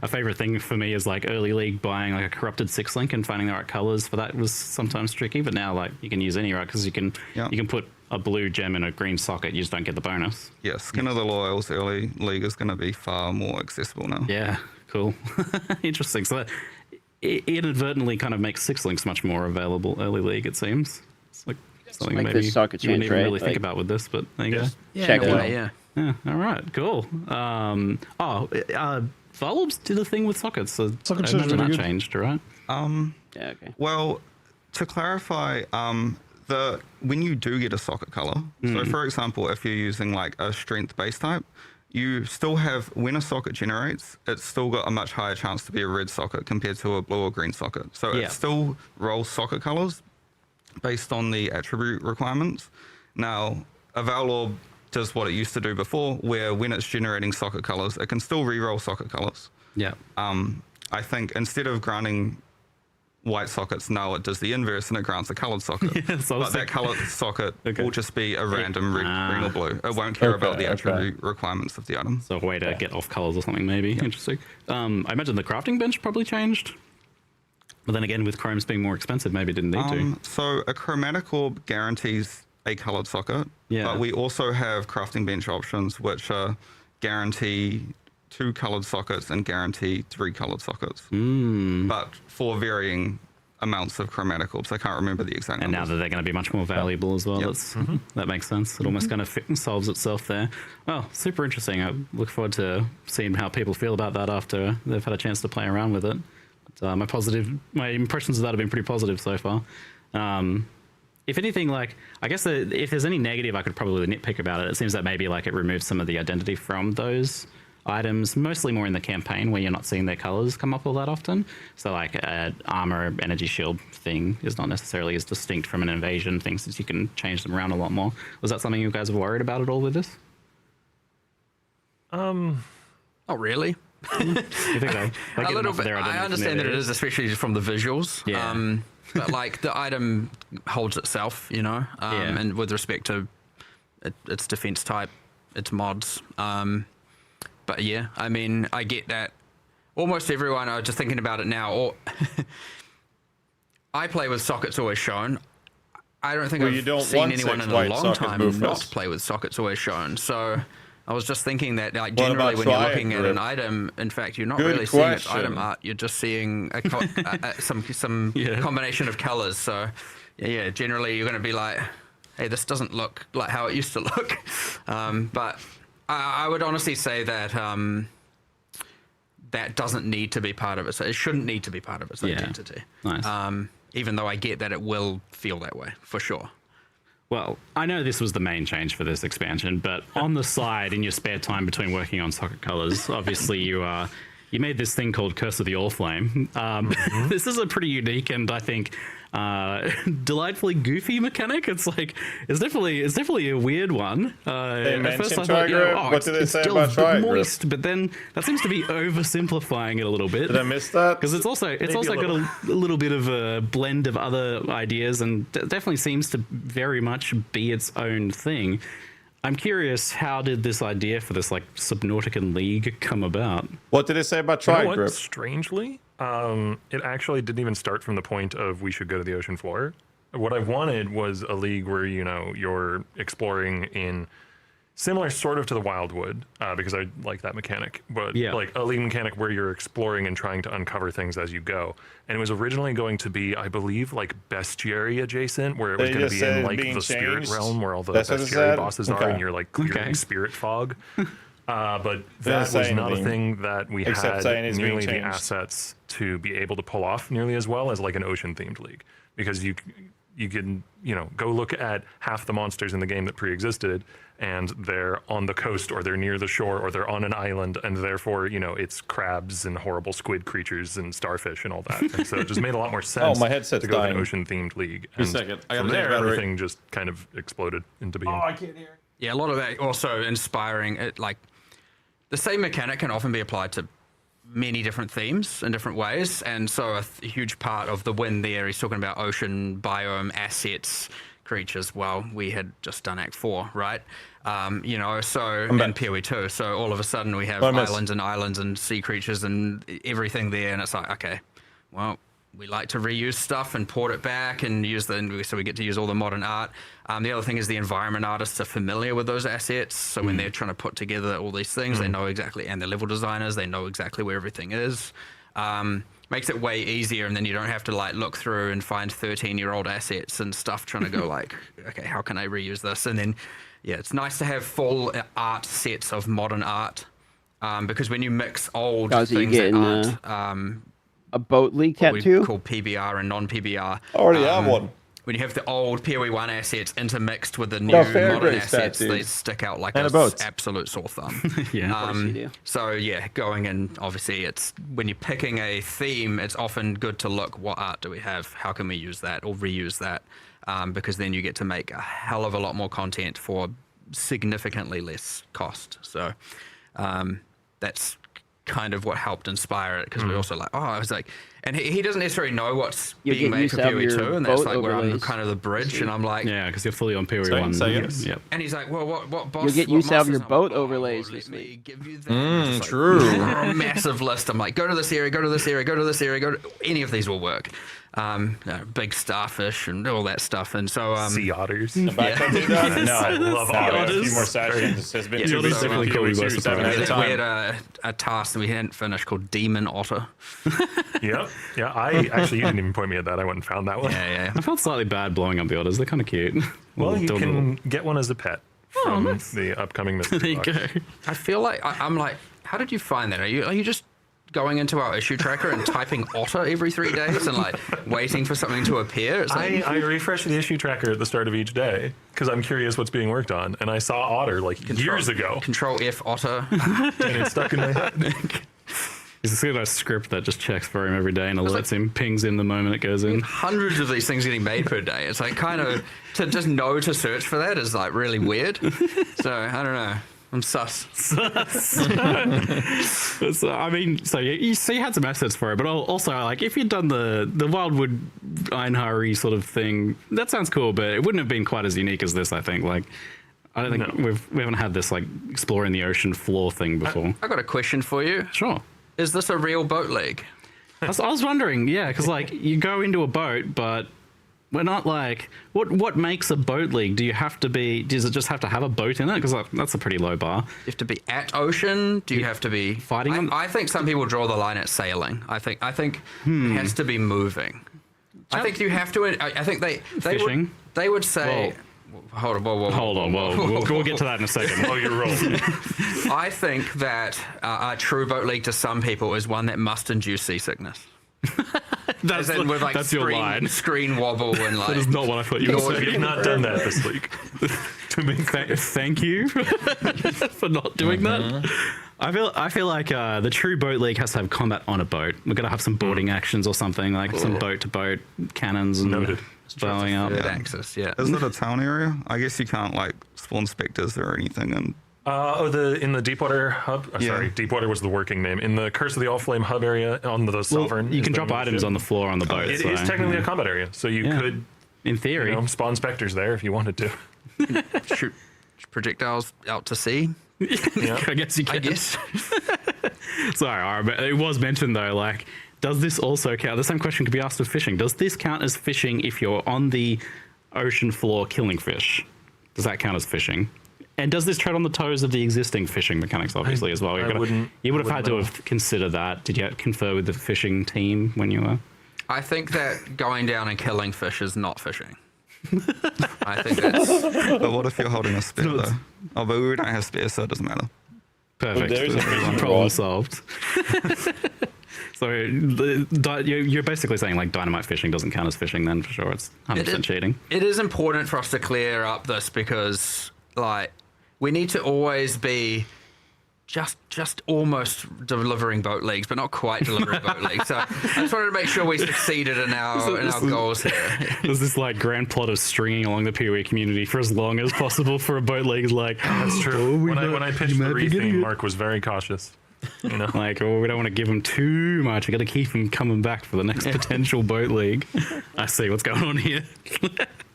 favorite thing for me is like early league buying like a corrupted 6 link and finding the right colors for that was sometimes tricky, but now like you can use any, right? Because you can put a blue gem in a green socket, you just don't get the bonus. Yeah, Skin of the Loyal's early league is going to be far more accessible now. Yeah, cool. Interesting. So it inadvertently kind of makes 6 links much more available early league, it seems. It's like something like maybe this socket you wouldn't change, even right? really think about with this, but there you go. Yeah, check it. Yeah. Yeah, all right, cool. Volbs did a thing with sockets, so I imagine that changed, right? Yeah, okay. Well, to clarify, when you do get a socket color, so for example, if you're using like a strength base type, you still have, when a socket generates, it's still got a much higher chance to be a red socket compared to a blue or green socket. So it still rolls socket colors based on the attribute requirements. Now, a Val Orb does what it used to do before, where when it's generating socket colors, it can still re-roll socket colors. Yeah. I think instead of granting white sockets, now it does the inverse and it grants a colored socket. But that colored socket will just be a random red, green or blue. It won't care about the attribute requirements of the item. So a way to get off colors or something, maybe. Interesting. I imagine the crafting bench probably changed. But then again, with chromes being more expensive, maybe it didn't need to. So a chromatic orb guarantees a colored socket, but we also have crafting bench options which guarantee 2 colored sockets and guarantee 3 colored sockets, but for varying amounts of chromatic orbs. I can't remember the exact numbers. And now that they're going to be much more valuable as well, that makes sense. It almost kind of solves itself there. Oh, super interesting. I look forward to seeing how people feel about that after they've had a chance to play around with it. But, my impressions of that have been pretty positive so far. If anything, like, I guess if there's any negative I could probably nitpick about it, it seems that maybe like it removes some of the identity from those items, mostly more in the campaign where you're not seeing their colors come up all that often. So like armor, energy shield thing is not necessarily as distinct from an invasion thing, since you can change them around a lot more. Was that something you guys were worried about at all with this? Not really. You think a little bit. I understand that it is, especially from the visuals. Yeah. But like the item holds itself, you know, and with respect to its defense type, its mods. But yeah, I mean, I get that almost everyone, I was just thinking about it now, or I play with sockets always shown. I don't think I've seen anyone in a long time not play with sockets always shown. So I was just thinking that, like, generally when you're looking at an item, in fact, you're not really seeing its item art. You're just seeing some combination of colors. So, yeah, generally you're going to be like, hey, this doesn't look like how it used to look. But I would honestly say that that doesn't need to be part of it. So it shouldn't need to be part of its identity. Nice. Even though I get that it will feel that way, for sure. Well, I know this was the main change for this expansion, but on the side, in your spare time between working on Socket Colors, obviously you made this thing called Curse of the Orflame. This is a pretty unique and I think delightfully goofy mechanic. It's definitely a weird one. At first I thought, what did they say about Tri moist, but then that seems to be oversimplifying it a little bit. Did I miss that? Because it's also got a little bit of a blend of other ideas and definitely seems to very much be its own thing. I'm curious, how did this idea for this like Subnautica League come about? What did it say about Tri? You know what? Strangely, it actually didn't even start from the point of we should go to the ocean floor. What I wanted was a league where, you know, you're exploring in similar sort of to the Wildwood, because I like that mechanic, but like a league mechanic where you're exploring and trying to uncover things as you go. And it was originally going to be, I believe, like bestiary adjacent, where it was going to be in like the spirit realm where all the bestiary bosses are, and you're like clearing spirit fog. But that was not a thing that we had nearly the assets to be able to pull off nearly as well as like an ocean themed league, because you can, you know, go look at half the monsters in the game that pre-existed and they're on the coast or they're near the shore or they're on an island, and therefore, you know, it's crabs and horrible squid creatures and starfish and all that. And so it just made a lot more sense my headset's to go dying. to an ocean themed league. Just a second. I got from there, everything just kind of exploded into being. I can't hear. Yeah, a lot of that also inspiring. Like the same mechanic can often be applied to many different themes in different ways, and so a huge part of the win there, he's talking about ocean biome assets, creatures. Well, we had just done Act 4, right? You know, so and PoE 2, so all of a sudden we have islands and sea creatures and everything there, and it's like, okay, well, we like to reuse stuff and port it back and use so we get to use all the modern art. The other thing is the environment artists are familiar with those assets, so when they're trying to put together all these things, they know exactly, and the level designers, they know exactly where everything is. Makes it way easier, and then you don't have to like look through and find 13-year-old assets and stuff trying to go like, okay, how can I reuse this? And then, yeah, it's nice to have full art sets of modern art, because when you mix old things that aren't a boat league tattoo? We call PBR and non-PBR. I already have one. When you have the old PoE 1 assets intermixed with the new modern assets, they stick out like an absolute sore thumb. So yeah, going in, obviously, it's when you're picking a theme, it's often good to look, what art do we have? How can we use that or reuse that? Because then you get to make a hell of a lot more content for significantly less cost. So that's kind of what helped inspire it, because we also like, I was like, and he doesn't necessarily know what's being made for PoE 2, and that's like where I'm kind of the bridge, and I'm like, yeah, because you're fully on PoE 1. Yep. And he's like, well, what boss? You'll get used to have your boat overlays this week. Give you that. True. A massive list. I'm like, go to this area, go to this area, go to this area, go to any of these will work. Big starfish and all that stuff, and so sea otters. No, I love otters. A few more sessions. Has been too busy with PoE series 7 at a time. We had a task that we hadn't finished called Demon Otter. Yeah. I actually, you didn't even point me at that. I went and found that one. Yeah. I felt slightly bad blowing up the otters. They're kind of cute. Well, you can get one as a pet from the upcoming mystery There you box. go. I feel like I'm like, how did you find that? Are you just going into our issue tracker and typing otter every 3 days and like waiting for something to appear? It's like, I refresh the issue tracker at the start of each day because I'm curious what's being worked on, and I saw otter like years ago. Control F otter, and it's stuck in my head. He's got a script that just checks for him every day and alerts him, pings in the moment it goes in. Hundreds of these things getting made per day. It's like kind of to just know to search for that is like really weird. So I don't know. I'm sus. So, I mean, so you had some assets for it, but also like if you'd done the Wildwood Einhari sort of thing, that sounds cool, but it wouldn't have been quite as unique as this. I think like. I don't think we haven't had this like exploring the ocean floor thing before. I got a question for you. Sure. Is this a real boat league? I was wondering, yeah, because like you go into a boat, but We're not like what makes a boat league? Do you have to be? Does it just have to have a boat in it? Because that's a pretty low bar. You have to be at ocean. Do you have to be fighting? I think some people draw the line at sailing. I think it has to be moving. I think you have to. I think they would say. Whoa. Hold on, We'll get to that in a second. Oh, you're rolling. I think that a true boat league to some people is one that must induce seasickness. That's your line. Screen wobble and like. That is not what I thought you were saying. We've not done that this week. Thank you for not doing that. I feel like the true boat league has to have combat on a boat. We're gonna have some boarding actions or something, like some boat to boat cannons and blowing up. Access, yeah. Isn't it a town area? I guess you can't like spawn specters or anything. And in the Deepwater hub. Sorry, Deepwater was the working name. In the Curse of the All-Flame hub area on the Sovereign. You can drop items on the floor on the boat. It is technically a combat area, so you could, in theory, spawn specters there if you wanted to. Shoot projectiles out to sea. Yeah. I guess you can. Sorry, but it was mentioned though, like, does this also count? The same question could be asked of fishing. Does this count as fishing if you're on the ocean floor killing fish? Does that count as fishing? And does this tread on the toes of the existing fishing mechanics, obviously, as well? You would have had to have considered that. Did you confer with the fishing team when you were? I think that going down and killing fish is not fishing. I think that's. But what if you're holding a spear though? Oh, but we don't have spears, so it doesn't matter. Perfect. Problem solved. So you're basically saying like dynamite fishing doesn't count as fishing then, for sure. It's 100% cheating. It is important for us to clear up this because like we need to always be just almost delivering boat leagues, but not quite delivering boat leagues. So I just wanted to make sure we succeeded in our goals here. There's this like grand plot of stringing along the PoE community for as long as possible for a boat league. Like, that's true. When I pitched the retheme, Mark was very cautious. You know, like, we don't want to give him too much. We got to keep him coming back for the next potential boat league. I see what's going on here.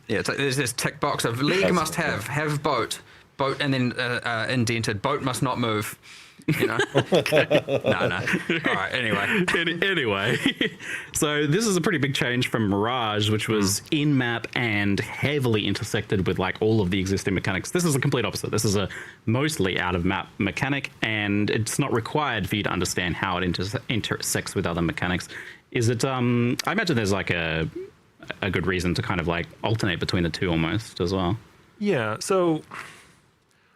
Yeah, it's like there's this tick box of league must have boat, and then indented boat must not move. You know? No. All right, anyway. So this is a pretty big change from Mirage, which was in-map and heavily intersected with like all of the existing mechanics. This is the complete opposite. This is a mostly out-of-map mechanic, and it's not required for you to understand how it intersects with other mechanics. Is it, I imagine there's like a good reason to kind of like alternate between the two almost as well. Yeah, so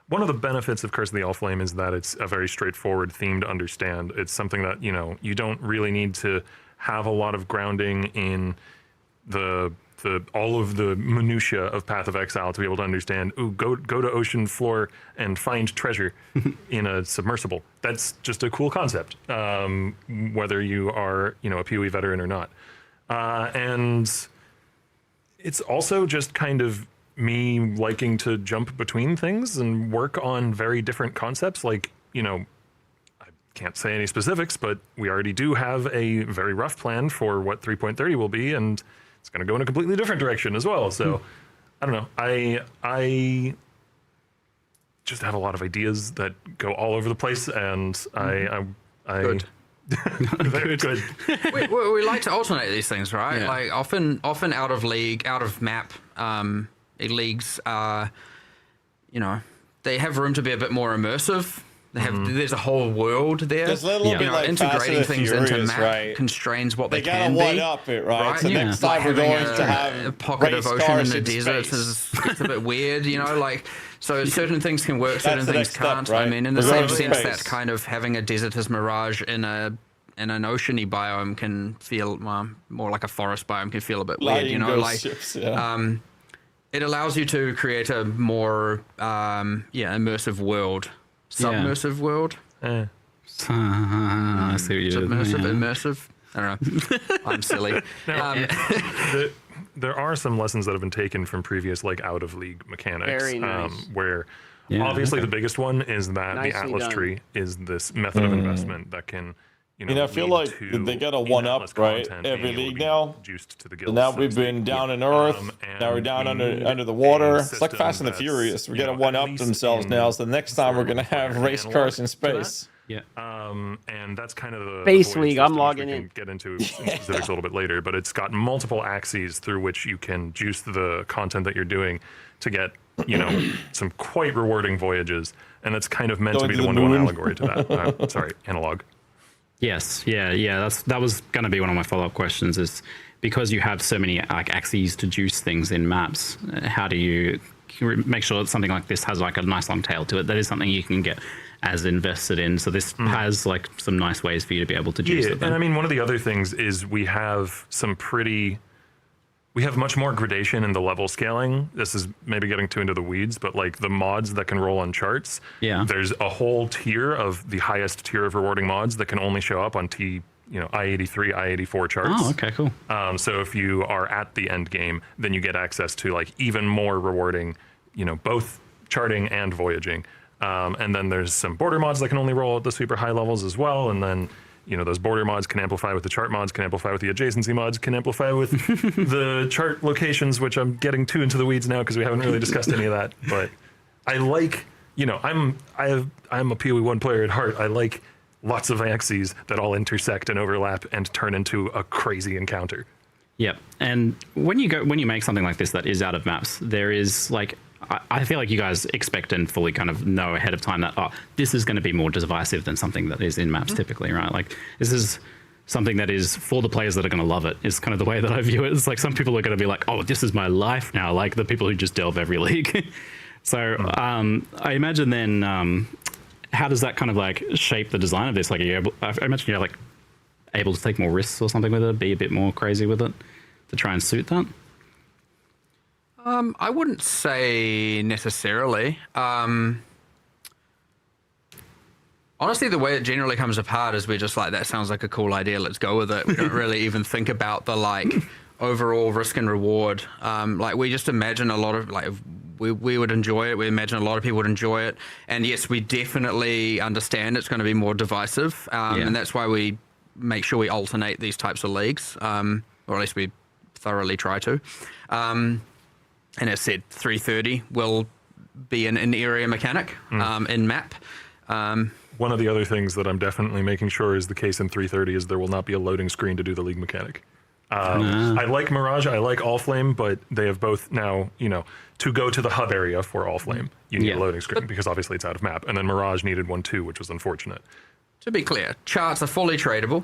one of the benefits of Curse of the All-Flame is that it's a very straightforward theme to understand. It's something that, you don't really need to have a lot of grounding in all of the minutiae of Path of Exile to be able to understand, go to ocean floor and find treasure in a submersible. That's just a cool concept, whether you are, a PoE veteran or not. And it's also just kind of me liking to jump between things and work on very different concepts. Like, I can't say any specifics, but we already do have a very rough plan for what 3.30 will be, and it's going to go in a completely different direction as well. So, I don't know. I just have a lot of ideas that go all over the place, and Good. Good. we like to alternate these things, right? Yeah. Like often out of league, out of map, leagues are, they have room to be a bit more immersive. They have there's a whole world there. There's a little bit like integrating things Furious, into map right? Constrains what they can be. They gotta one-up it, right? So next time we're going to have a pocket of ocean in the desert gets a bit weird, So certain things can work, certain things can't. Step, right? I mean, in the same sense that kind of having a desert as Mirage in an oceany biome can feel more like a forest biome can feel a bit weird, ships, it allows you to create a more immersive world. Submersive world. I see what you did. Immersive. I don't know. I'm silly. There are some lessons that have been taken from previous out of league mechanics. Very nice. Where obviously the biggest one is that the Atlas tree is this method of investment that can I feel like they got a one-up, right? Every league now. So now we've been down in Earth. Now we're down under the water. It's like Fast and the Furious. We're getting one-up themselves now. So the next time we're going to have race cars in space. Yeah. And that's kind of the Base void League. system, I'm which logging we can in. get into specifics a little bit later, but it's got multiple axes through which you can juice the content that you're doing to get, some quite rewarding voyages. And that's kind of meant to be the one-to-one allegory to that. Sorry, analog. Yes, yeah. That was going to be one of my follow-up questions. Is because you have so many axes to juice things in maps. How do you make sure that something like this has like a nice long tail to it? That is something you can get as invested in. So this has like some nice ways for you to be able to juice it. And I mean, one of the other things is we have much more gradation in the level scaling. This is maybe getting too into the weeds, but like the mods that can roll on charts. Yeah. There's a whole tier of the highest tier of rewarding mods that can only show up on I-83, I-84 charts. Oh, okay, cool. So if you are at the end game, then you get access to like even more rewarding, both charting and voyaging. And then there's some border mods that can only roll at the super high levels as well. And then, those border mods can amplify with the chart mods, can amplify with the adjacency mods, can amplify with the chart locations, which I'm getting too into the weeds now because we haven't really discussed any of that. But I like, I'm a PoE 1 player at heart. I like lots of axes that all intersect and overlap and turn into a crazy encounter. Yep. And when you make something like this that is out of maps, there is like, I feel like you guys expect and fully kind of know ahead of time that, this is going to be more divisive than something that is in maps typically, right? Like this is something that is for the players that are going to love it, is kind of the way that I view it. It's like some people are going to be like, oh, this is my life now, like the people who just delve every league. So I imagine then, how does that kind of like shape the design of this? Like, I imagine you're like able to take more risks or something with it, be a bit more crazy with it to try and suit that? I wouldn't say necessarily. Honestly, the way it generally comes apart is we're just like, that sounds like a cool idea, let's go with it. We don't really even think about the like overall risk and reward. Like we just imagine a lot of like, we would enjoy it. We imagine a lot of people would enjoy it. And yes, we definitely understand it's going to be more divisive. And that's why we make sure we alternate these types of leagues, or at least we thoroughly try to. And as said, 330 will be an in-area mechanic in map. One of the other things that I'm definitely making sure is the case in 330 is there will not be a loading screen to do the league mechanic. I like Mirage, I like Allflame, but they have both now, to go to the hub area for Allflame, you need a loading screen because obviously it's out of map. And then Mirage needed one too, which was unfortunate. To be clear, charts are fully tradable.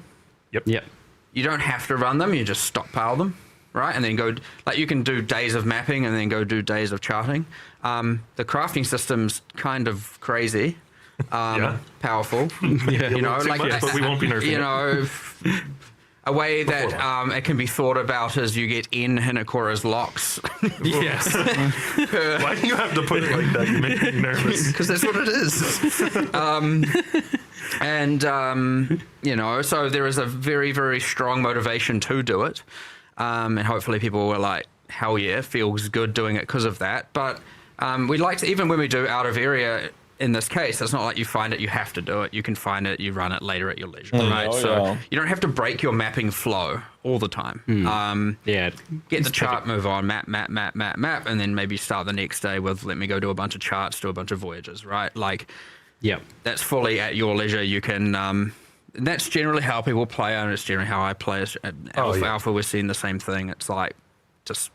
Yep. You don't have to run them, you just stockpile them. Right, and then go, like you can do days of mapping and then go do days of charting. The crafting system's kind of crazy, powerful. But we won't be nerfing a way that it can be thought about is you get in Hinakora's locks. Yes. Why do you have to put it like that? You make me nervous. Because that's what it is. And so there is a very, very strong motivation to do it. And hopefully people were like, hell yeah, feels good doing it because of that. But we like to, even when we do out of area, in this case, it's not like you find it, you have to do it. You can find it, you run it later at your leisure, right? So you don't have to break your mapping flow all the time. Get the chart, move on, map, and then maybe start the next day with, let me go do a bunch of charts, do a bunch of voyages, right? Like, that's fully at your leisure. You can... that's generally how people play, and it's generally how I play. At Alpha, we're seeing the same thing. It's like, just,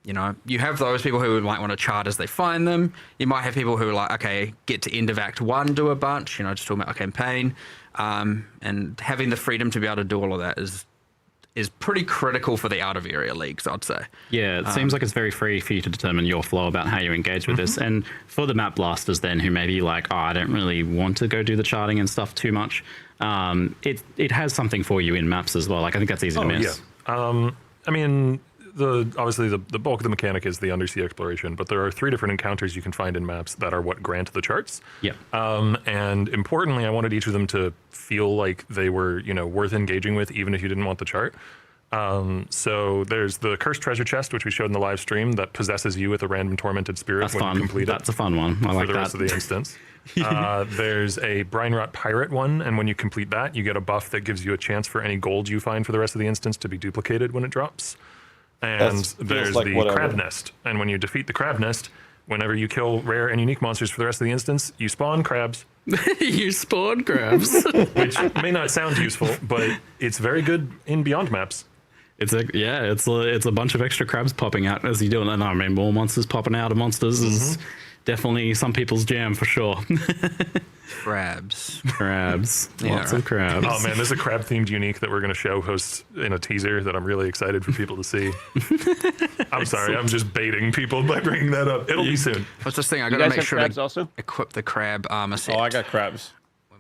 you have those people who might want to chart as they find them. You might have people who are like, okay, get to end of Act 1, do a bunch, just talking about a campaign. And having the freedom to be able to do all of that is pretty critical for the out-of-area leagues, I'd say. Yeah, it seems like it's very free for you to determine your flow about how you engage with this. And for the map blasters then, who maybe like, I don't really want to go do the charting and stuff too much, it has something for you in maps as well. Like, I think that's easy to miss. Yeah. I mean, obviously the bulk of the mechanic is the undersea exploration, but there are 3 different encounters you can find in maps that are what grant the charts. Yeah. And importantly, I wanted each of them to feel like they were, worth engaging with, even if you didn't want the chart. So there's the Cursed Treasure Chest, which we showed in the live stream, that possesses you with a random tormented spirit when you complete it. That's a fun one. I like that. For the rest of the instance. There's a Brinerot Pirate one, and when you complete that, you get a buff that gives you a chance for any gold you find for the rest of the instance to be duplicated when it drops. And there's the Crab Nest, and when you defeat the Crab Nest, whenever you kill rare and unique monsters for the rest of the instance, you spawn crabs, You spawn crabs. Which may not sound useful, but it's very good in Beyond maps. It's a bunch of extra crabs popping out as you do it. And I mean, more monsters popping out of monsters is definitely some people's jam for sure. Crabs. Lots of crabs. Oh man, there's a crab themed unique that we're going to show hosts in a teaser that I'm really excited for people to see. I'm sorry, I'm just baiting people by bringing that up. It'll be soon. What's this thing? I got to make sure to also equip the crab armor set. Oh, I got crabs.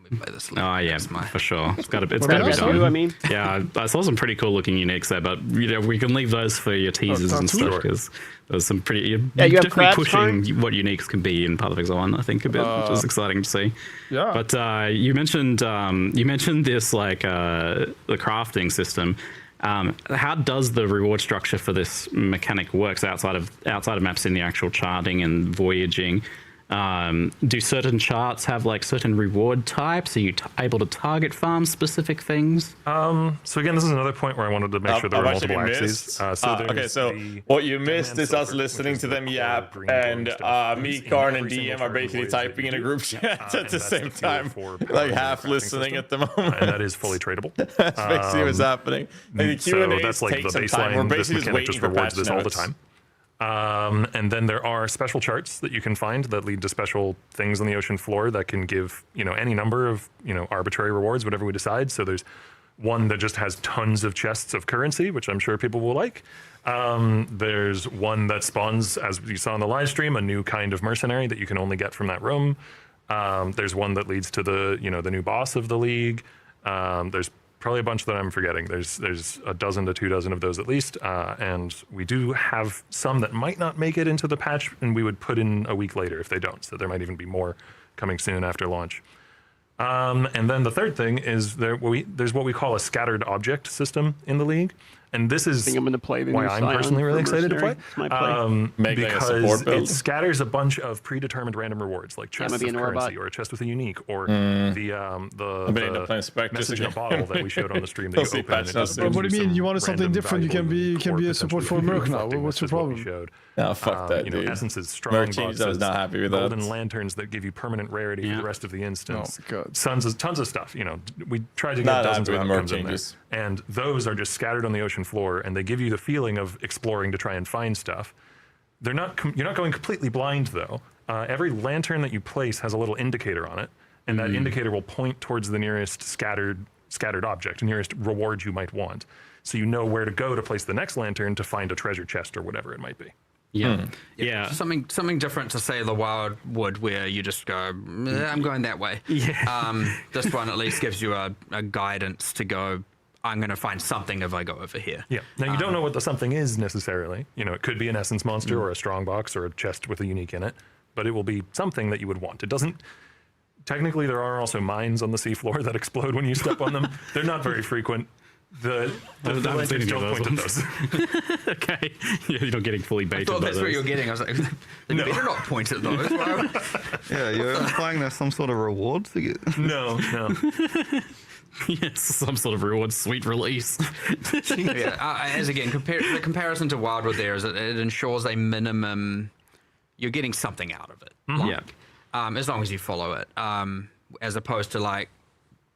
Play this oh yeah, for sure. It's got to be done. I mean, yeah, I saw some pretty cool looking uniques there, but we can leave those for your teasers and stuff because there's some pretty. You're definitely pushing what uniques can be in Path of Exile 1, I think, a bit, which is exciting to see. Yeah. But you mentioned this like the crafting system. How does the reward structure for this mechanic works outside of maps in the actual charting and voyaging? Do certain charts have like certain reward types? Are you able to target farm specific things? So again, this is another point where I wanted to make sure there were multiple axes. So what you missed is us listening to them yap, and me, Karn, and DM are basically typing in a group chat at the same time, like half listening at the moment. And that is fully tradable. That's basically what's happening. Like the Q&A that's like the baseline. We're basically this mechanic just rewards this all the time. And then there are special charts that you can find that lead to special things on the ocean floor that can give, any number of, arbitrary rewards, whatever we decide. So there's one that just has tons of chests of currency, which I'm sure people will like. There's one that spawns, as you saw in the live stream, a new kind of mercenary that you can only get from that room. There's one that leads to the, the new boss of the league. There's probably a bunch that I'm forgetting. There's a dozen to 24 of those at least, and we do have some that might not make it into the patch, and we would put in a week later if they don't. So there might even be more coming soon after launch. And then the third thing is there's what we call a scattered object system in the league. And this is why I'm personally really excited to play. Because it scatters a bunch of predetermined random rewards, like chests of currency or a chest with a unique, or the message in a bottle that we showed on the stream that you open. What do you mean? You wanted something different? You can be a support for Merc now. What's your problem? No, fuck that, dude. Essences, strong boxes, I was not happy with golden lanterns that give you permanent rarity for the rest of the instance. Tons of stuff. We tried to get dozens of outcomes in there. And those are just scattered on the ocean floor, and they give you the feeling of exploring to try and find stuff. You're not going completely blind though. Every lantern that you place has a little indicator on it, and that indicator will point towards the nearest scattered object, the nearest reward you might want. So you know where to go to place the next lantern to find a treasure chest or whatever it might be. Yeah. Something different to say the Wildwood, where you just go, I'm going that way. This one at least gives you a guidance to go, I'm going to find something if I go over here. Yeah. Now, you don't know what the something is necessarily. It could be an essence monster or a strong box or a chest with a unique in it, but it will be something that you would want. It doesn't... Technically, there are also mines on the seafloor that explode when you step on them. They're not very frequent. The lanterns don't point at those. Okay. You're not getting fully baited. I thought that's what you're getting. I was like, they better not point at those. Yeah, you're implying there's some sort of reward to get. No. Yes, some sort of reward, sweet release. As again, the comparison to Wildwood there is that it ensures a minimum. You're getting something out of it. As long as you follow it, as opposed to like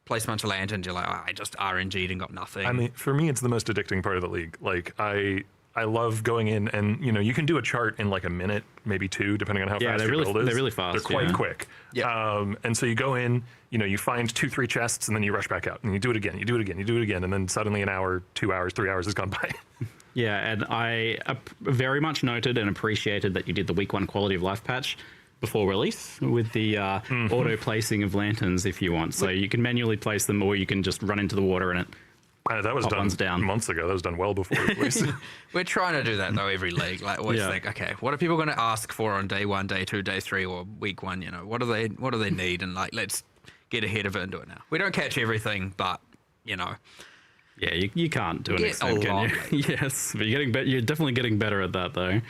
place a bunch of lanterns, you're like, I just RNG'd and got nothing. I mean, for me, it's the most addicting part of the league. Like, I love going in and, you can do a chart in like a minute, maybe two, depending on how fast your build is. They're really fast. They're quite quick. And so you go in, you find 2-3 chests, and then you rush back out, and you do it again, and then suddenly an hour, 2 hours, 3 hours has gone by. Yeah, and I very much noted and appreciated that you did the week 1 quality of life patch before release with the auto placing of lanterns if you want. So you can manually place them, or you can just run into the water and it that was done months ago. That was done well before release. We're trying to do that though every league. Like always think, okay, what are people going to ask for on day 1, day 2, day 3, or week 1? What do they need? And like, let's get ahead of it and do it now. We don't catch everything, but Yeah, you can't do an extent, can you? Yes, but you're definitely getting better at that, though.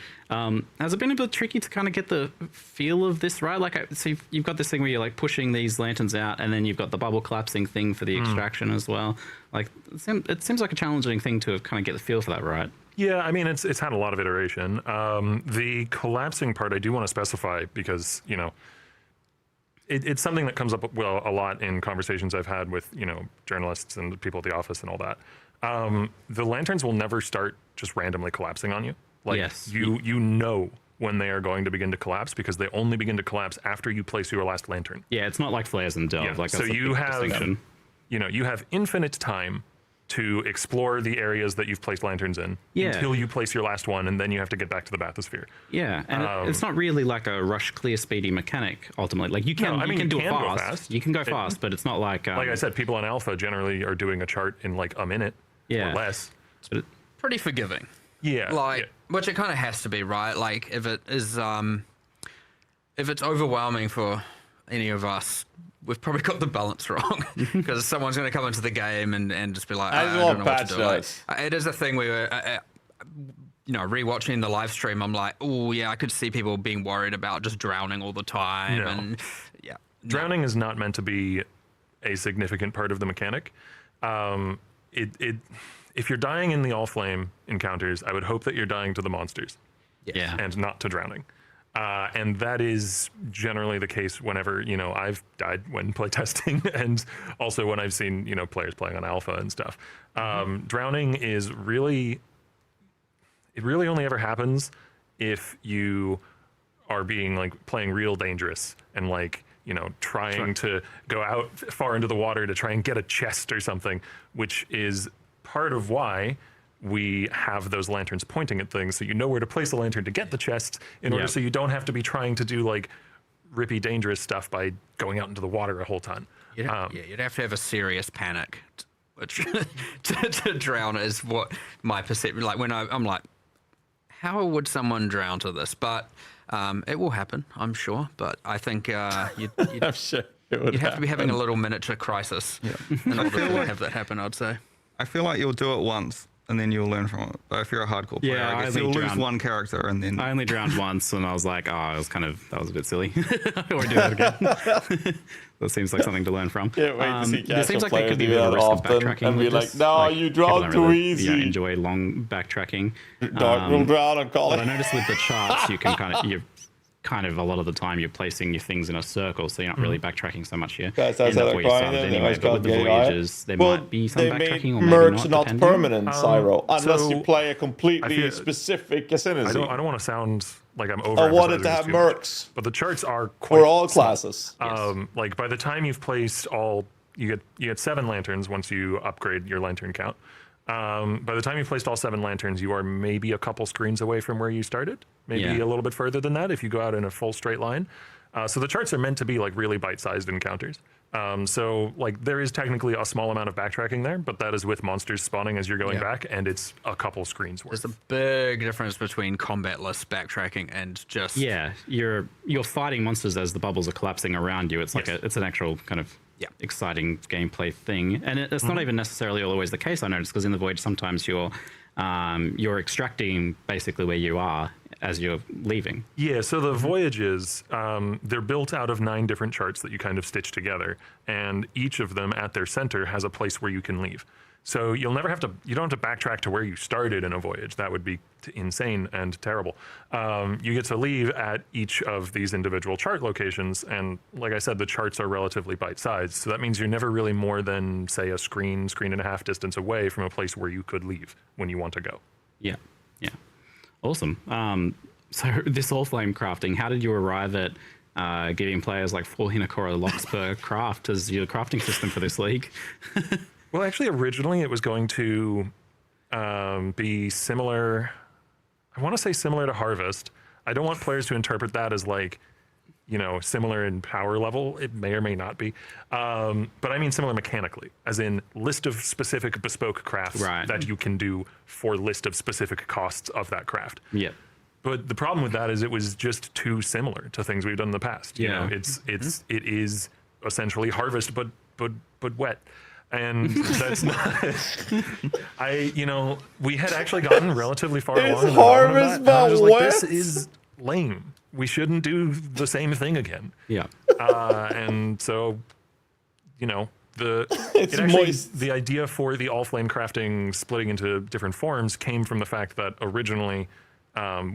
Has it been a bit tricky to kind of get the feel of this right? Like, so you've got this thing where you're like pushing these lanterns out, and then you've got the bubble collapsing thing for the extraction as well. Like, it seems like a challenging thing to kind of get the feel for that, right? Yeah, I mean, it's had a lot of iteration. The collapsing part, I do want to specify because, it's something that comes up a lot in conversations I've had with journalists and people at the office and all that. The lanterns will never start just randomly collapsing on you. Like you know when they are going to begin to collapse because they only begin to collapse after you place your last lantern. Yeah, it's not like flares and delve. Like so you have you have infinite time to explore the areas that you've placed lanterns in until you place your last one, and then you have to get back to the bathysphere. Yeah, and it's not really like a rush, clear, speedy mechanic. Ultimately, like you can do it fast. You can go fast, but it's not like like I said, people on alpha generally are doing a chart in like a minute or less. But pretty forgiving. Yeah, which it kind of has to be, right? Like if it is, if it's overwhelming for any of us, we've probably got the balance wrong because someone's going to come into the game and just be like, I don't know what to do. Like, it is a thing where, rewatching the live stream, I'm like, oh yeah, I could see people being worried about just drowning all the time. And drowning is not meant to be a significant part of the mechanic. If you're dying in the all flame encounters, I would hope that you're dying to the monsters, and not to drowning. And that is generally the case whenever, I've died when playtesting and also when I've seen, players playing on alpha and stuff. Drowning is it really only ever happens if you are being playing real dangerous and trying to go out far into the water to try and get a chest or something, which is part of why we have those lanterns pointing at things, so you know where to place the lantern to get the chest in order so you don't have to be trying to do rippy dangerous stuff by going out into the water a whole ton. You'd have to have a serious panic, which to drown is what my perception. Like when I'm like, how would someone drown to this? But it will happen, I'm sure. But I think you'd I'm sure you'd have to be having a little miniature crisis in order to have that happen, I'd say. I feel like you'll do it once and then you'll learn from it. But if you're a hardcore player, I guess you'll lose one character and then... I only drowned once and I was like, that was a bit silly. I won't do that again. That seems like something to learn from. Can't wait to see it seems like there could be a bit of risk of backtracking. And be like, no, you drowned too easy. Enjoy long backtracking. Dark will drown and call it. But I noticed with the charts, you can kind of a lot of the time you're placing your things in a circle, so you're not really backtracking so much here. That's how they're crying anyway, but with the voyages, there might be some backtracking or maybe mercs not permanent, Cyro, unless you play a completely specific ascendancy. I don't want to sound like I'm over. I wanted to have mercs, but the charts are quite for all classes. By the time you've placed all, you get 7 lanterns once you upgrade your lantern count. By the time you've placed all 7 lanterns, you are maybe a couple screens away from where you started. Maybe a little bit further than that if you go out in a full straight line. So the charts are meant to be really bite-sized encounters. So there is technically a small amount of backtracking there, but that is with monsters spawning as you're going back, and it's a couple screens worth. There's a big difference between combatless backtracking and just... Yeah, you're fighting monsters as the bubbles are collapsing around you. It's it's an actual kind of exciting gameplay thing, and it's not even necessarily always the case. I noticed because in the Voyage sometimes you're extracting basically where you are as you're leaving. Yeah, so the voyages, they're built out of 9 different charts that you kind of stitch together, and each of them at their center has a place where you can leave. So you don't have to backtrack to where you started in a voyage. That would be insane and terrible. You get to leave at each of these individual chart locations, and like I said, the charts are relatively bite-sized, so that means you're never really more than, say, a screen and a half distance away from a place where you could leave when you want to go. Yeah. Awesome. So this all-flame crafting, how did you arrive at giving players 4 Hinokora locks per craft as your crafting system for this league? Well, actually, originally it was going to be similar. I want to say similar to Harvest. I don't want players to interpret that as similar in power level. It may or may not be. But I mean similar mechanically, as in list of specific bespoke crafts that you can do for list of specific costs of that craft. Yeah. But the problem with that is it was just too similar to things we've done in the past. You know, it is essentially Harvest, but wet. And that's not. We had actually gotten relatively far along. It's Harvest, but wet. This is lame. We shouldn't do the same thing again. Yeah. And so, the idea for the all flame crafting splitting into different forms came from the fact that originally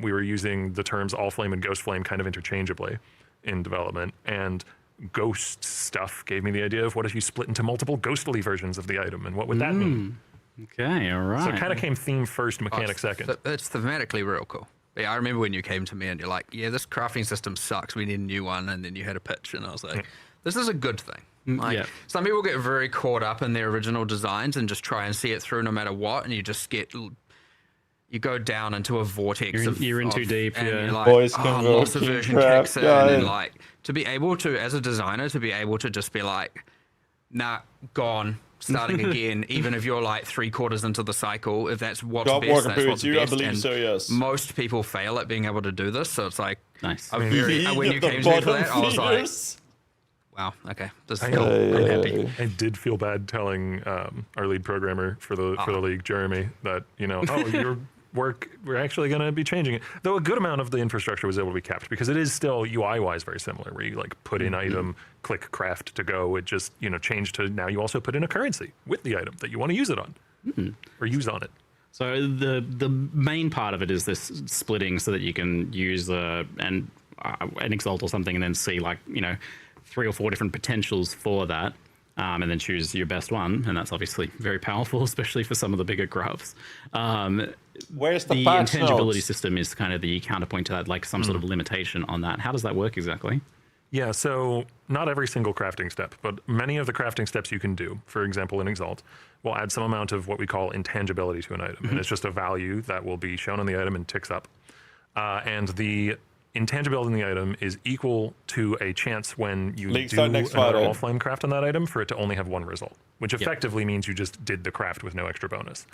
we were using the terms all flame and ghost flame kind of interchangeably in development, and ghost stuff gave me the idea of what if you split into multiple ghostly versions of the item, and what would that mean? Okay, all right. So it kind of came theme first, mechanic second. It's thematically real cool. Yeah, I remember when you came to me and you're like, yeah, this crafting system sucks, we need a new one, and then you had a pitch, and I was like, this is a good thing. Like, some people get very caught up in their original designs and just try and see it through no matter what, and you just get, you go down into a vortex. You're in too deep. And Yeah, you're like, Boys loss aversion kicks in, and like to be able to, as a designer, to be able to just be like, nah, gone, starting again, even if you're like 3/4 into the cycle, if that's what's best, that's what's best. I believe so, yes. Most people fail at being able to do this, so it's like, nice. when you came to me for that, I was like, wow, okay, this is cool. I'm happy. I did feel bad telling our lead programmer for the league, Jeremy, that your work, we're actually going to be changing it. Though a good amount of the infrastructure was able to be kept, because it is still UI-wise very similar, where you like put in item, click craft to go. It just changed to now you also put in a currency with the item that you want to use it on or use on it. So the main part of it is this splitting, so that you can use an exalt or something, and then see 3 or 4 different potentials for that, and then choose your best one. And that's obviously very powerful, especially for some of the bigger graphs. Where's the intangibility system is kind of the counterpoint to that, like some sort of limitation on that. How does that work exactly? Yeah, so not every single crafting step, but many of the crafting steps you can do, for example, in Exalt, will add some amount of what we call intangibility to an item. And it's just a value that will be shown on the item and ticks up. And the intangibility in the item is equal to a chance when you do another all flame craft on that item for it to only have 1 result, which effectively means you just did the craft with no extra bonus.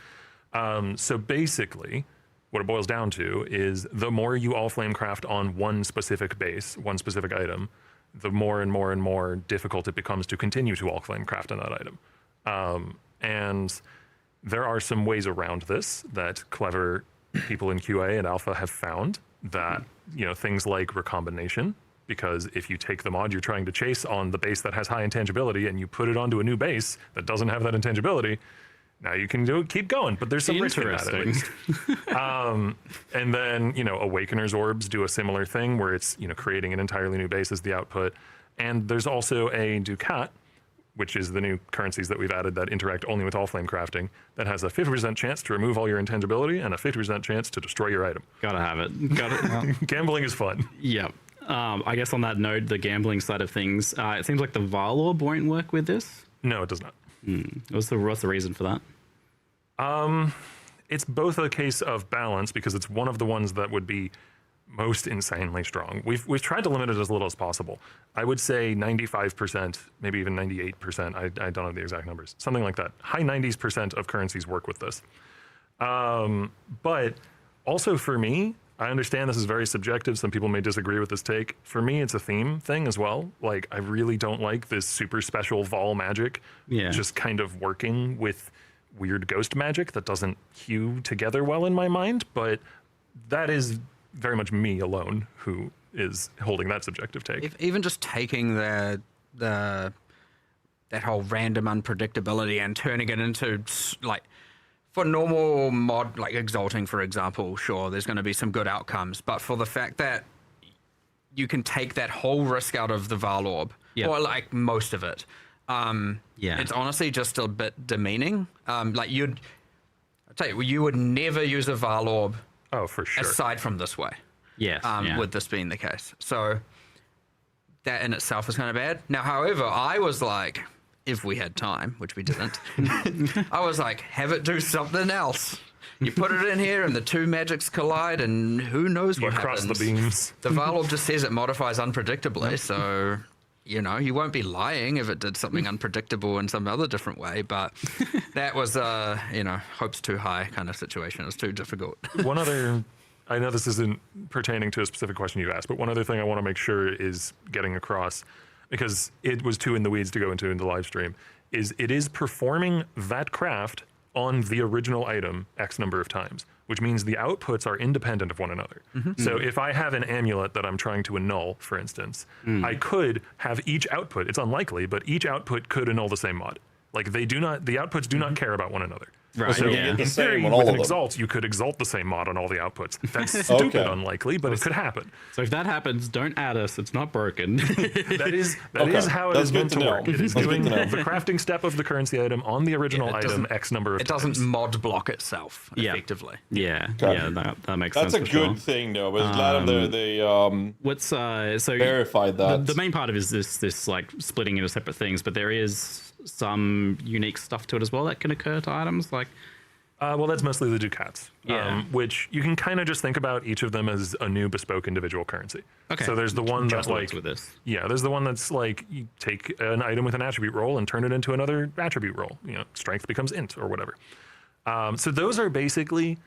So basically, what it boils down to is the more you all flame craft on one specific base, one specific item, the more and more and more difficult it becomes to continue to all flame craft on that item. And there are some ways around this that clever people in QA and Alpha have found, that things like recombination, because if you take the mod you're trying to chase on the base that has high intangibility and you put it onto a new base that doesn't have that intangibility, now you can keep going, but there's some risk in that at least. And then Awakener's orbs do a similar thing, where it's creating an entirely new base as the output. And there's also a Ducat, which is the new currencies that we've added that interact only with all flame crafting, that has a 50% chance to remove all your intangibility and a 50% chance to destroy your item. Gotta have it. Gambling is fun. Yep. I guess on that note, the gambling side of things, it seems like the Varlorb won't work with this. No, it does not. What's the reason for that? It's both a case of balance, because it's one of the ones that would be most insanely strong. We've tried to limit it as little as possible. I would say 95%, maybe even 98%. I don't know the exact numbers. Something like that. High 90s% of currencies work with this. But also for me, I understand this is very subjective. Some people may disagree with this take. For me, it's a theme thing as well. Like, I really don't like this super special Vol magic just kind of working with weird ghost magic that doesn't hew together well in my mind. But that is very much me alone who is holding that subjective take. Even just taking that whole random unpredictability and turning it into, like, for normal mod, like Exalting, for example, sure, there's going to be some good outcomes. But for the fact that you can take that whole risk out of the Varlorb, or like most of it, it's honestly just a bit demeaning. Like, I'll tell you, you would never use a Varlorb. Oh, for sure. Aside from this way. Yes. With this being the case. So that in itself is kind of bad. Now, however, I was like, if we had time, which we didn't, I was like, have it do something else. You put it in here and the two magics collide and who knows what happens. You cross the beams. The Varlorb just says it modifies unpredictably, so, you won't be lying if it did something unpredictable in some other different way, but that was, hopes too high kind of situation. It was too difficult. One other, I know this isn't pertaining to a specific question you asked, but one other thing I want to make sure is getting across, because it was too in the weeds to go into the live stream, is it is performing that craft on the original item X number of times, which means the outputs are independent of one another. So if I have an amulet that I'm trying to annul, for instance, I could have each output, it's unlikely, but each output could annul the same mod. Like the outputs do not care about one another. Right. So Yeah. in theory, with an exalt, you could exalt the same mod on all the outputs. That's stupid unlikely, but it could happen. So if that happens, don't add us. It's not broken. That is how it is meant to work. It is doing the crafting step of the currency item on the original item X number of times. It doesn't mod block itself effectively. Yeah, that makes sense. That's a good thing, though. But glad they verified that. The main part of it is this like splitting into separate things, but there is some unique stuff to it as well that can occur to items like. Well, that's mostly the ducats, which you can kind of just think about each of them as a new bespoke individual currency. Okay. So there's the one that's like with this. Yeah, there's the one that's like you take an item with an attribute roll and turn it into another attribute roll. You know, strength becomes int or whatever. So those are basically,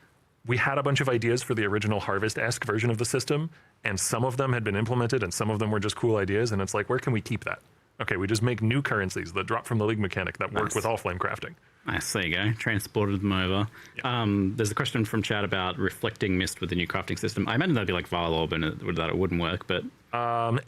we had a bunch of ideas for the original Harvest-esque version of the system, and some of them had been implemented and some of them were just cool ideas, and it's like, where can we keep that? Okay, we just make new currencies that drop from the League mechanic that work with all flame crafting. Nice, there you go. Transported them over. Yeah. There's a question from chat about reflecting mist with the new crafting system. I imagine that'd be like Vile Orb and that it wouldn't work, but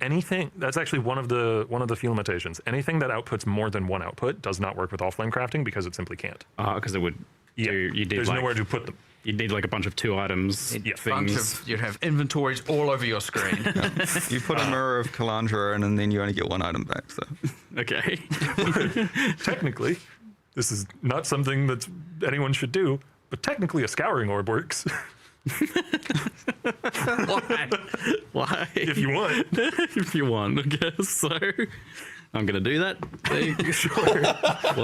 anything that's actually one of the few limitations. Anything that outputs more than one output does not work with all flame crafting because it simply can't. Because it would. There's nowhere to put them. You'd need like a bunch of 2 items. You'd have inventories all over your screen. You put a Mirror of Kalandra in, and then you only get 1 item back. So okay. Technically, this is not something that anyone should do, but technically a Scouring Orb works. Why? If you want. If you want, I guess so. I'm gonna do that. Sure.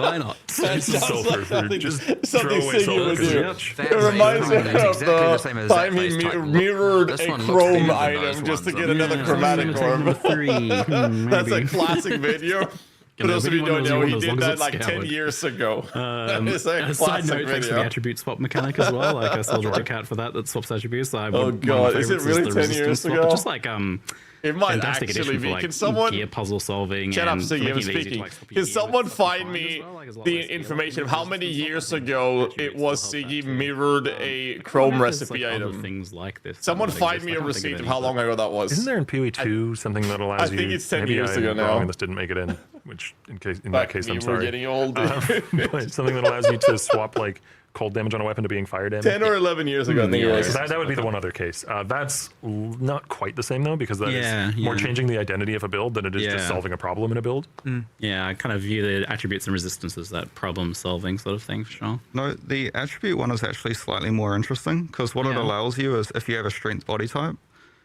Why not? That sounds like something Siggy would do. It reminds me of the time he mirrored a chrome item just to get another chromatic orb. That's a classic video. For those of you who don't know, he did that like 10 years ago. It's a side note, video. thanks for the attribute swap mechanic as well. Like I saw the account for that swaps attributes. Oh god, is it really 10 years ago? Just like it might actually be. Like can someone gear puzzle solving? Shut up, Siggy, I'm speaking. Can someone find me the information of how many years ago it was Siggy mirrored a Chrome recipe item? Things like this. Someone find me a receipt of how long ago that was. Isn't there in PoE 2 something that allows you? I think it's 10 years ago now. This didn't make it in, which in that case I'm sorry. We're getting old. But something that allows you to swap like cold damage on a weapon to being fire damage. 10 or 11 years ago, I think it was. That would be the one other case. That's not quite the same though, because that is more changing the identity of a build than it is just solving a problem in a build. Yeah, I kind of view the attributes and resistances as that problem-solving sort of thing, for sure. No, the attribute one is actually slightly more interesting, because what it allows you is if you have a strength body type,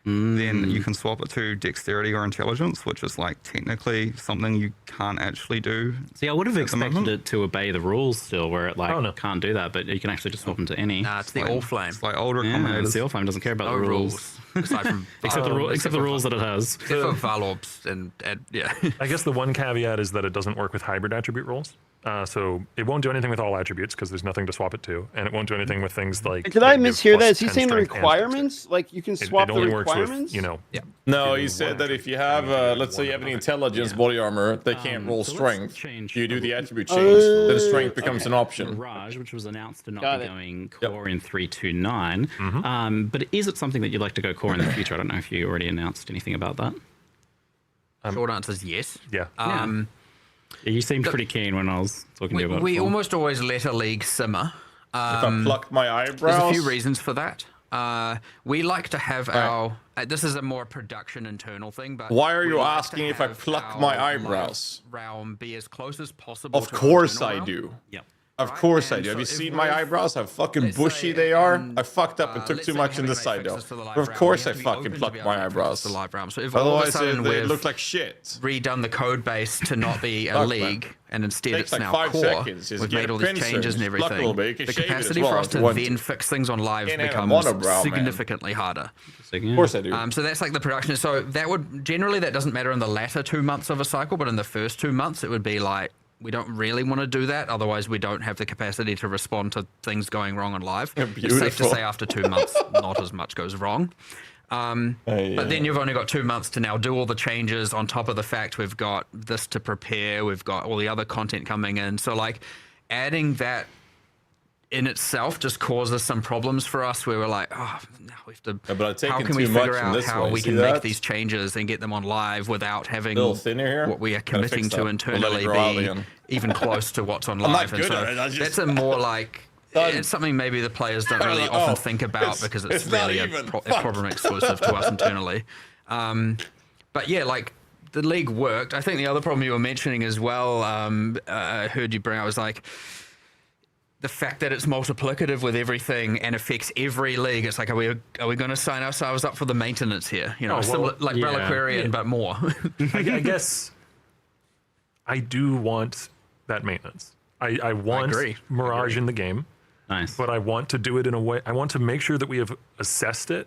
then you can swap it to dexterity or intelligence, which is like technically something you can't actually do. See, I would have expected it to obey the rules still, where it like can't do that, but you can actually just swap them to any. Nah, it's the All Flame. It's like older it's the All Flame, doesn't care about the rules. Aside from except the rules that it has. Except for Vile Orbs and yeah. I guess the one caveat is that it doesn't work with hybrid attribute rolls. So it won't do anything with all attributes because there's nothing to swap it to, and it won't do anything with things like. Did I mishear that? Is he saying the requirements? Like you can swap it the only requirements? Works with, No, he said that if you have, let's say you have an intelligence body armor, they can't roll strength. You do the attribute change, then strength becomes an option. Mirage, which was announced to not be going core in 3.2.9. But is it something that you'd like to go core in the future? I don't know if you already announced anything about that. Short answer is yes. Yeah. You seemed pretty keen when I was talking to you about it. We almost always let a league simmer. If I plucked my eyebrows? There's a few reasons for that. We like to have our... this is a more production internal thing, but... Why are you asking if I pluck my eyebrows? Realm be as close as possible. Of course I do. Yep. Of course I do. Have you seen my eyebrows? How fucking bushy they are? I fucked up and took too much in this side though. Of course I fucking plucked my eyebrows. So if otherwise they look like shit. Redone the code base to not be a league, and instead it's now core. We've made all these changes and everything. The capacity for us to then fix things on live becomes significantly harder. Of course I do. So that's like the production. So that would generally that doesn't matter in the latter 2 months of a cycle, but in the first 2 months it would be like. We don't really want to do that, otherwise we don't have the capacity to respond to things going wrong on live. It's safe to say after 2 months, not as much goes wrong. But then you've only got 2 months to now do all the changes on top of the fact we've got this to prepare, we've got all the other content coming in. So like adding that in itself just causes some problems for us where we're like, oh, now we have to. Yeah, but I've taken how can too we much figure in out this how way. we See can that? make these changes and get them on live without having Little thinner here. what we are Gotta committing fix to that. internally We'll let it be grow out again. even close to what's on I'm live? not And good so at it, I just- that's a more like. It's something maybe the players don't really like, often oh, think about because it's not really a even. problem exclusive to us internally. But yeah, like the league worked. I think the other problem you were mentioning as well, I heard you bring up was like the fact that it's multiplicative with everything and affects every league. It's like, are we going to sign ourselves up for the maintenance here? You know, similar, like Reliquarian, but more. I guess I do want that maintenance. I want Mirage in the game. Nice. But I want to do it in a way, I want to make sure that we have assessed it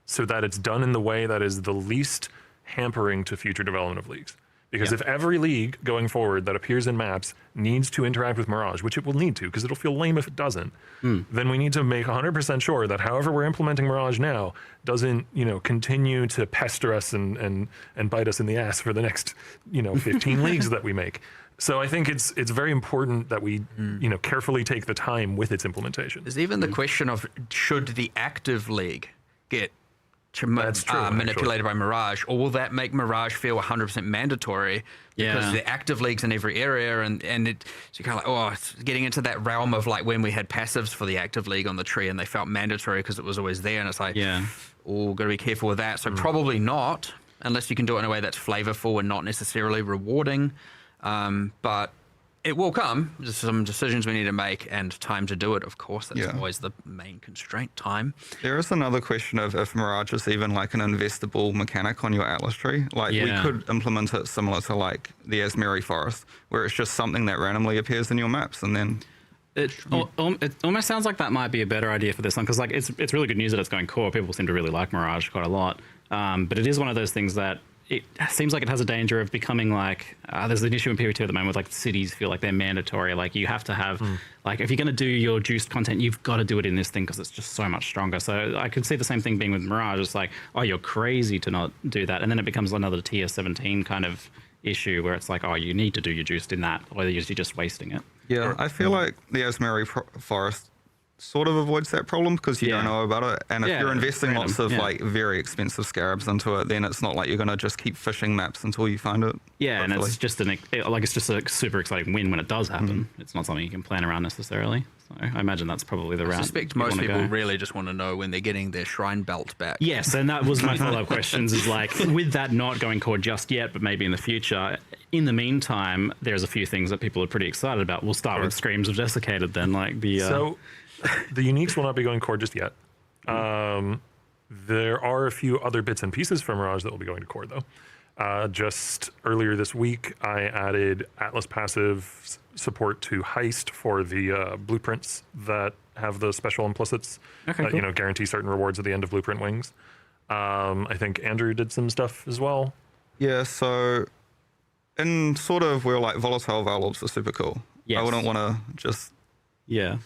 so that it's done in the way that is the least hampering to future development of leagues. Because if every league going forward that appears in maps needs to interact with Mirage, which it will need to, because it'll feel lame if it doesn't, then we need to make 100% sure that however we're implementing Mirage now doesn't, continue to pester us and bite us in the ass for the next, 15 leagues that we make. So I think it's very important that we, carefully take the time with its implementation. There's even the question of should the active league get manipulated by Mirage, or will that make Mirage feel 100% mandatory because the active leagues in every area, and it, so you're kind of like, it's getting into that realm of like when we had passives for the active league on the tree and they felt mandatory because it was always there, and it's like, got to be careful with that. So probably not, unless you can do it in a way that's flavorful and not necessarily rewarding. But it will come. There's some decisions we need to make and time to do it, of course. That's always the main constraint, time. There is another question of if Mirage is even like an investable mechanic on your Atlas tree. Like we could implement it similar to like the Asmeri Forest, where it's just something that randomly appears in your maps and then... It almost sounds like that might be a better idea for this one, because like it's really good news that it's going core. People seem to really like Mirage quite a lot. But it is one of those things that it seems like it has a danger of becoming like, there's an issue in PoE2 at the moment with like cities feel like they're mandatory. Like you have to have, like if you're going to do your juiced content, you've got to do it in this thing because it's just so much stronger. So I could see the same thing being with Mirage. It's like, oh, you're crazy to not do that. And then it becomes another tier 17 kind of issue where it's like, oh, you need to do your juiced in that, or you're just wasting it. Yeah, I feel like the Asmeri Forest sort of avoids that problem because you don't know about it. And if you're investing lots of like very expensive scarabs into it, then it's not like you're going to just keep fishing maps until you find it. Yeah, hopefully. And it's just it's just a super exciting win when it does happen. It's not something you can plan around necessarily. So I imagine that's probably the route. I suspect most people really just want to know when they're getting their shrine belt back. Yes, and that was my follow-up questions is like, with that not going core just yet, but maybe in the future, in the meantime, there's a few things that people are pretty excited about. We'll start with Screams of Desiccated then, like the... So the uniques will not be going core just yet. There are a few other bits and pieces from Mirage that will be going to core though. Just earlier this week, I added Atlas passive support to Heist for the blueprints that have the special implicits that cool. Guarantee certain rewards at the end of blueprint wings. I think Andrew did some stuff as well. Yeah, so in sort of where like volatile Valorps are super cool. Yes. I wouldn't want to just... Yeah.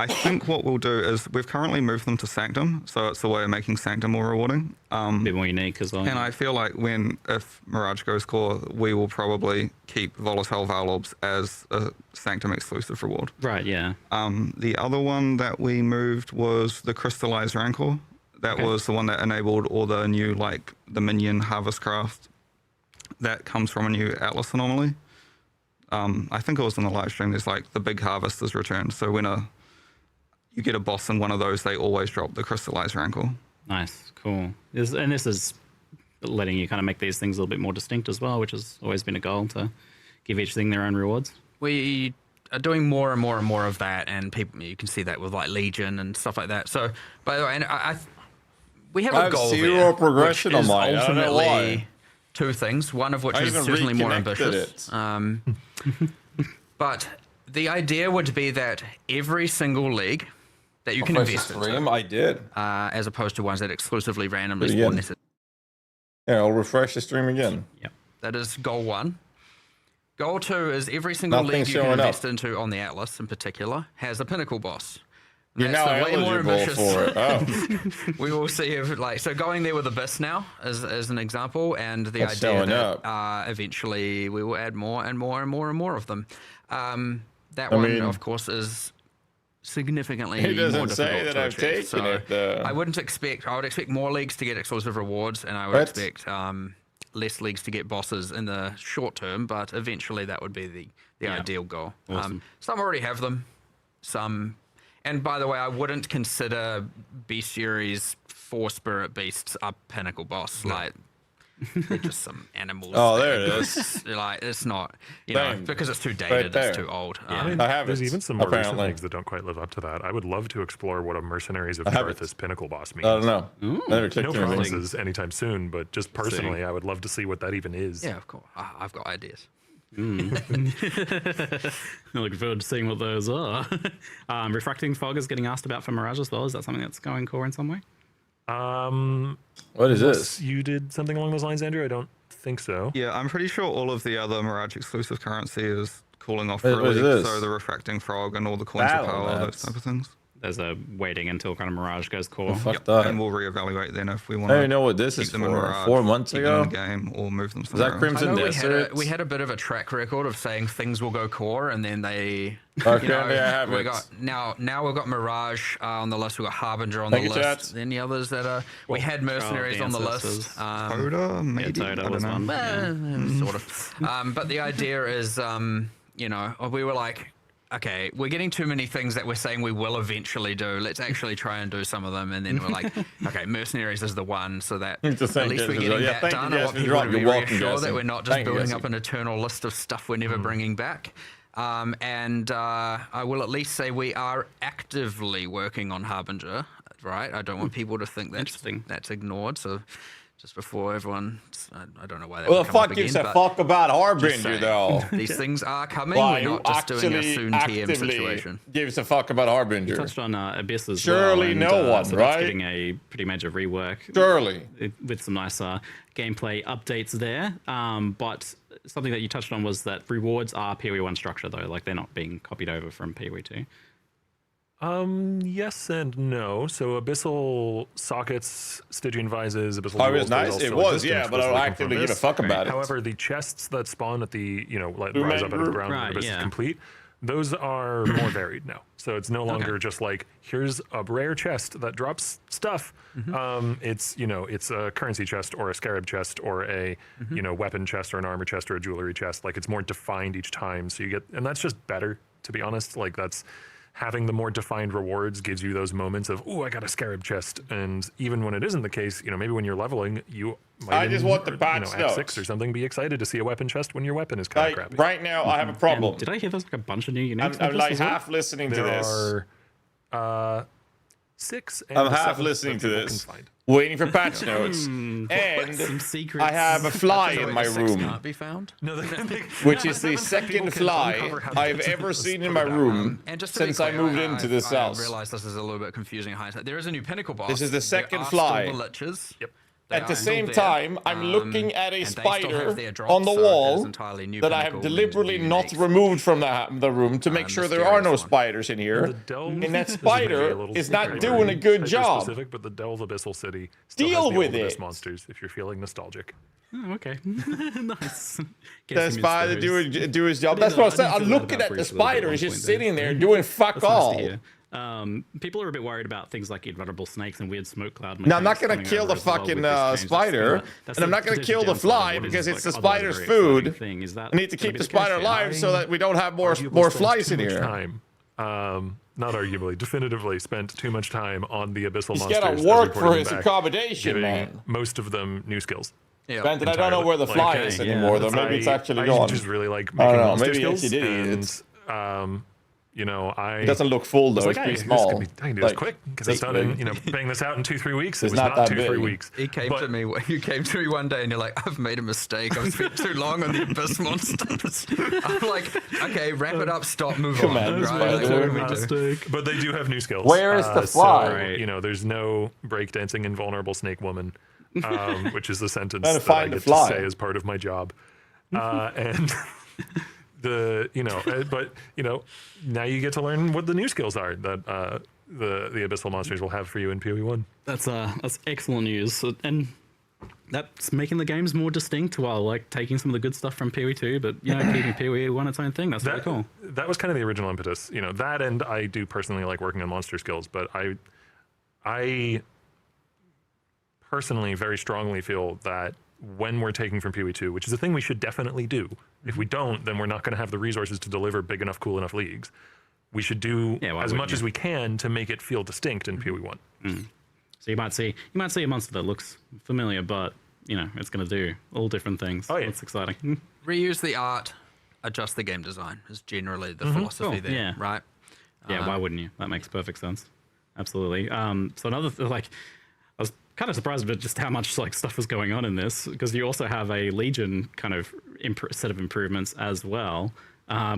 I think what we'll do is we've currently moved them to Sanctum, so it's a way of making Sanctum more rewarding. A bit more unique as well. And I feel like if Mirage goes core, we will probably keep Volatile Valorps as a Sanctum exclusive reward. Right, yeah. The other one that we moved was the Crystallized Rancor. That was the one that enabled all the new, like, the minion harvest craft. That comes from a new Atlas anomaly. I think it was in the live stream. There's, like, the big harvest is returned. So when you get a boss in one of those, they always drop the Crystallized Rancor. Nice, cool. And this is letting you kind of make these things a little bit more distinct as well, which has always been a goal, to give each thing their own rewards. We are doing more and more and more of that, and you can see that with like Legion and stuff like that. So, by the way, we have a goal zero there, progression which is on mine. ultimately two things. One of which is certainly more ambitious. But the idea would be that every single league that you can invest in. I did. As opposed to ones that exclusively randomly spawn necessarily. Yeah, I'll refresh the stream again. Yep. That is goal 1. Goal 2 is every single league you can invest into on the Atlas in particular has a pinnacle boss. You're now eligible for it. Oh. We will see if so going there with Abyss now as an example, and the idea that eventually we will add more and more and more and more of them. That one, of course, is significantly It doesn't more say difficult that to I've achieve. taken it, though. I would expect more leagues to get exclusive rewards, and I would expect less leagues to get bosses in the short term, but eventually that would be the ideal goal. Awesome. Some already have them. Some, and by the way, I wouldn't consider Beast Series 4 Spirit Beasts a pinnacle boss. No. Like, they're just some animals. Oh, there it is. Like, it's not, you know, because it's too dated, it's too old. I mean, there's even some more recent things that don't quite live up to that. I would love to explore what a Mercenaries of Darthas pinnacle boss means. I don't know. No promises anytime soon, but just personally, I would love to see what that even is. Yeah, of course. I've got ideas. I'm looking forward to seeing what those are. Refracting Fog is getting asked about for Mirage as well. Is that something that's going core in some way? What is this? You did something along those lines, Andrew? I don't think so. Yeah, I'm pretty sure all of the other Mirage exclusive currency is cooling off for a league, so the Refracting Frog and all the coins of power, those type of things. There's a waiting until kind of Mirage goes core. And we'll reevaluate then if we want to. I don't know what this is for. 4 months ago? In the game or move them Is that Crimson Desert? We had a bit of a track record of saying things will go core, and then they. Okay, you know, I have we it. got now we've got Mirage on the list. We've got Harbinger on the list. Then the others that are. We had Mercenaries on the list. Toda, maybe. Yeah, Toda was one. Sort of. But the idea is, you know, we were like, okay, we're getting too many things that we're saying we will eventually do. Let's actually try and do some of them. And then we're like, okay, Mercenaries is the one, so that at least we're getting that done. I want people to be reassured that we're not just building up an eternal list of stuff we're never bringing back. And I will at least say we are actively working on Harbinger, right? I don't want people to think that's ignored. So just before everyone, I don't know why that. Well, the fuck gives a fuck about Harbinger, though. These things are coming. We're not just doing a soon TM situation. Gives a fuck about Harbinger. You touched on Abyss as Surely well. no one, so right? That's getting a pretty major rework. Surely. With some nice gameplay updates there. But something that you touched on was that rewards are PoE 1 structure, though. Like, they're not being copied over from PoE 2. Yes and no. So Abyssal sockets, Stygian vises, Abyssal. Oh, it was nice. It was, yeah, but I don't actively give a fuck about it. However, the chests that spawn at the, like rise up out of the ground when Abyss is complete, those are more varied now. So it's no longer just like, here's a rare chest that drops stuff. It's, it's a currency chest or a scarab chest or a, weapon chest or an armor chest or a jewelry chest. Like, it's more defined each time. So you get, and that's just better, to be honest. Like, that's. Having the more defined rewards gives you those moments of, oh, I got a scarab chest. And even when it isn't the case, maybe when you're leveling, you might, I just want the patch at 6 or something, be excited to see a weapon chest when your weapon is kind of crappy. Right now, I have a problem. And did I hear there's like a bunch of new uniques? I'm like half listening to this. There are 6. And I'm half listening to this, waiting for patch notes, and I have a fly in my room, Can't be found. which is the second fly I've ever seen in my room since I moved into this house. I realize this is a little bit confusing. There is a new pinnacle boss. This is the second fly. Yep. At the same time, I'm looking at a spider on the wall that I have deliberately not removed from the room to make sure there are no spiders in here. And that spider is not doing a good job. Specific, but the Delve Abyssal City Deal with it. Monsters if you're feeling nostalgic. Oh, okay. Nice. That spider do his job. That's what I said. I'm looking at the spider. He's just sitting there doing fuck all. People are a bit worried about things like invulnerable snakes and weird smoke cloud. Now, I'm not going to kill the fucking spider, and I'm not going to kill the fly because it's the spider's food. I need to keep the spider alive so that we don't have more flies in here. Not arguably, definitively spent too much time on the Abyssal Monsters. He's got to work for his accommodation, man. Most of them new skills. Yeah. Granted, I don't know where the fly is anymore, though. Maybe it's actually gone. I just really like making monster skills. Maybe it's it doesn't look full though. It's pretty small. I can do this quick because it's done in, bang this out in 2-3 weeks. It was not 2-3 weeks. You came to me one day and you're like, I've made a mistake. I've spent too long on the Abyss monsters. I'm like, okay, wrap it up, stop, move on. Right? But they do have new skills. Where is the fly? So, there's no breakdancing invulnerable snake woman, which is the sentence that I get to say as part of my job. And now you get to learn what the new skills are that the Abyssal Monsters will have for you in PoE 1. That's excellent news. And that's making the games more distinct while like taking some of the good stuff from PoE 2, but keeping PoE 1 its own thing. That's really cool. That was kind of the original impetus. That, and I do personally like working on monster skills, but I personally very strongly feel that when we're taking from PoE 2, which is a thing we should definitely do. If we don't, then we're not going to have the resources to deliver big enough, cool enough leagues. We should do as much as we can to make it feel distinct in PoE 1. So you might see a monster that looks familiar, but it's going to do all different things. Oh, yeah. It's exciting. Reuse the art, adjust the game design is generally the philosophy there, right? Yeah, why wouldn't you? That makes perfect sense. Absolutely. So another I was kind of surprised about just how much stuff was going on in this, because you also have a Legion kind of set of improvements as well.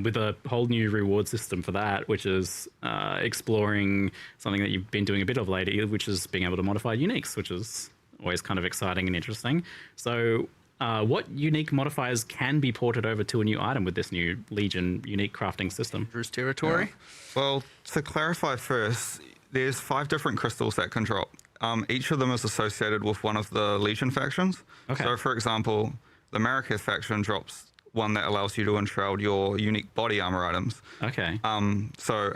With a whole new reward system for that, which is exploring something that you've been doing a bit of lately, which is being able to modify uniques, which is always kind of exciting and interesting. So what unique modifiers can be ported over to a new item with this new Legion unique crafting system? Bruce territory? Yeah. Well, to clarify first, there's 5 different crystals that can drop. Each of them is associated with one of the Legion factions. Okay. So, for example, the Marraketh faction drops one that allows you to enshroud your unique body armor items. Okay. So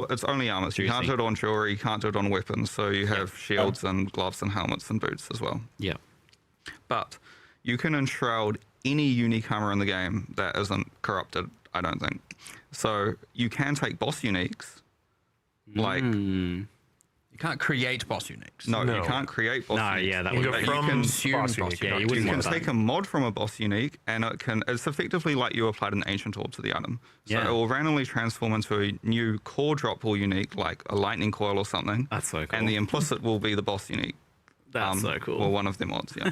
it's only armor. So you can't do it on jewelry, you can't do it on weapons. So you have shields and gloves and helmets and boots as well. Yeah. But you can enshroud any unique armor in the game that isn't corrupted, I don't think. So you can take boss uniques, like... You can't create boss uniques. No, you can't create boss uniques. Yeah, that would be from consume boss unique. Yeah, you can take a mod from a boss unique, and it's effectively like you applied an ancient orb to the item. So it will randomly transform into a new core droppable unique, like a lightning coil or something. That's so cool. And the implicit will be the boss unique. That's so cool. Or one of the mods, yeah.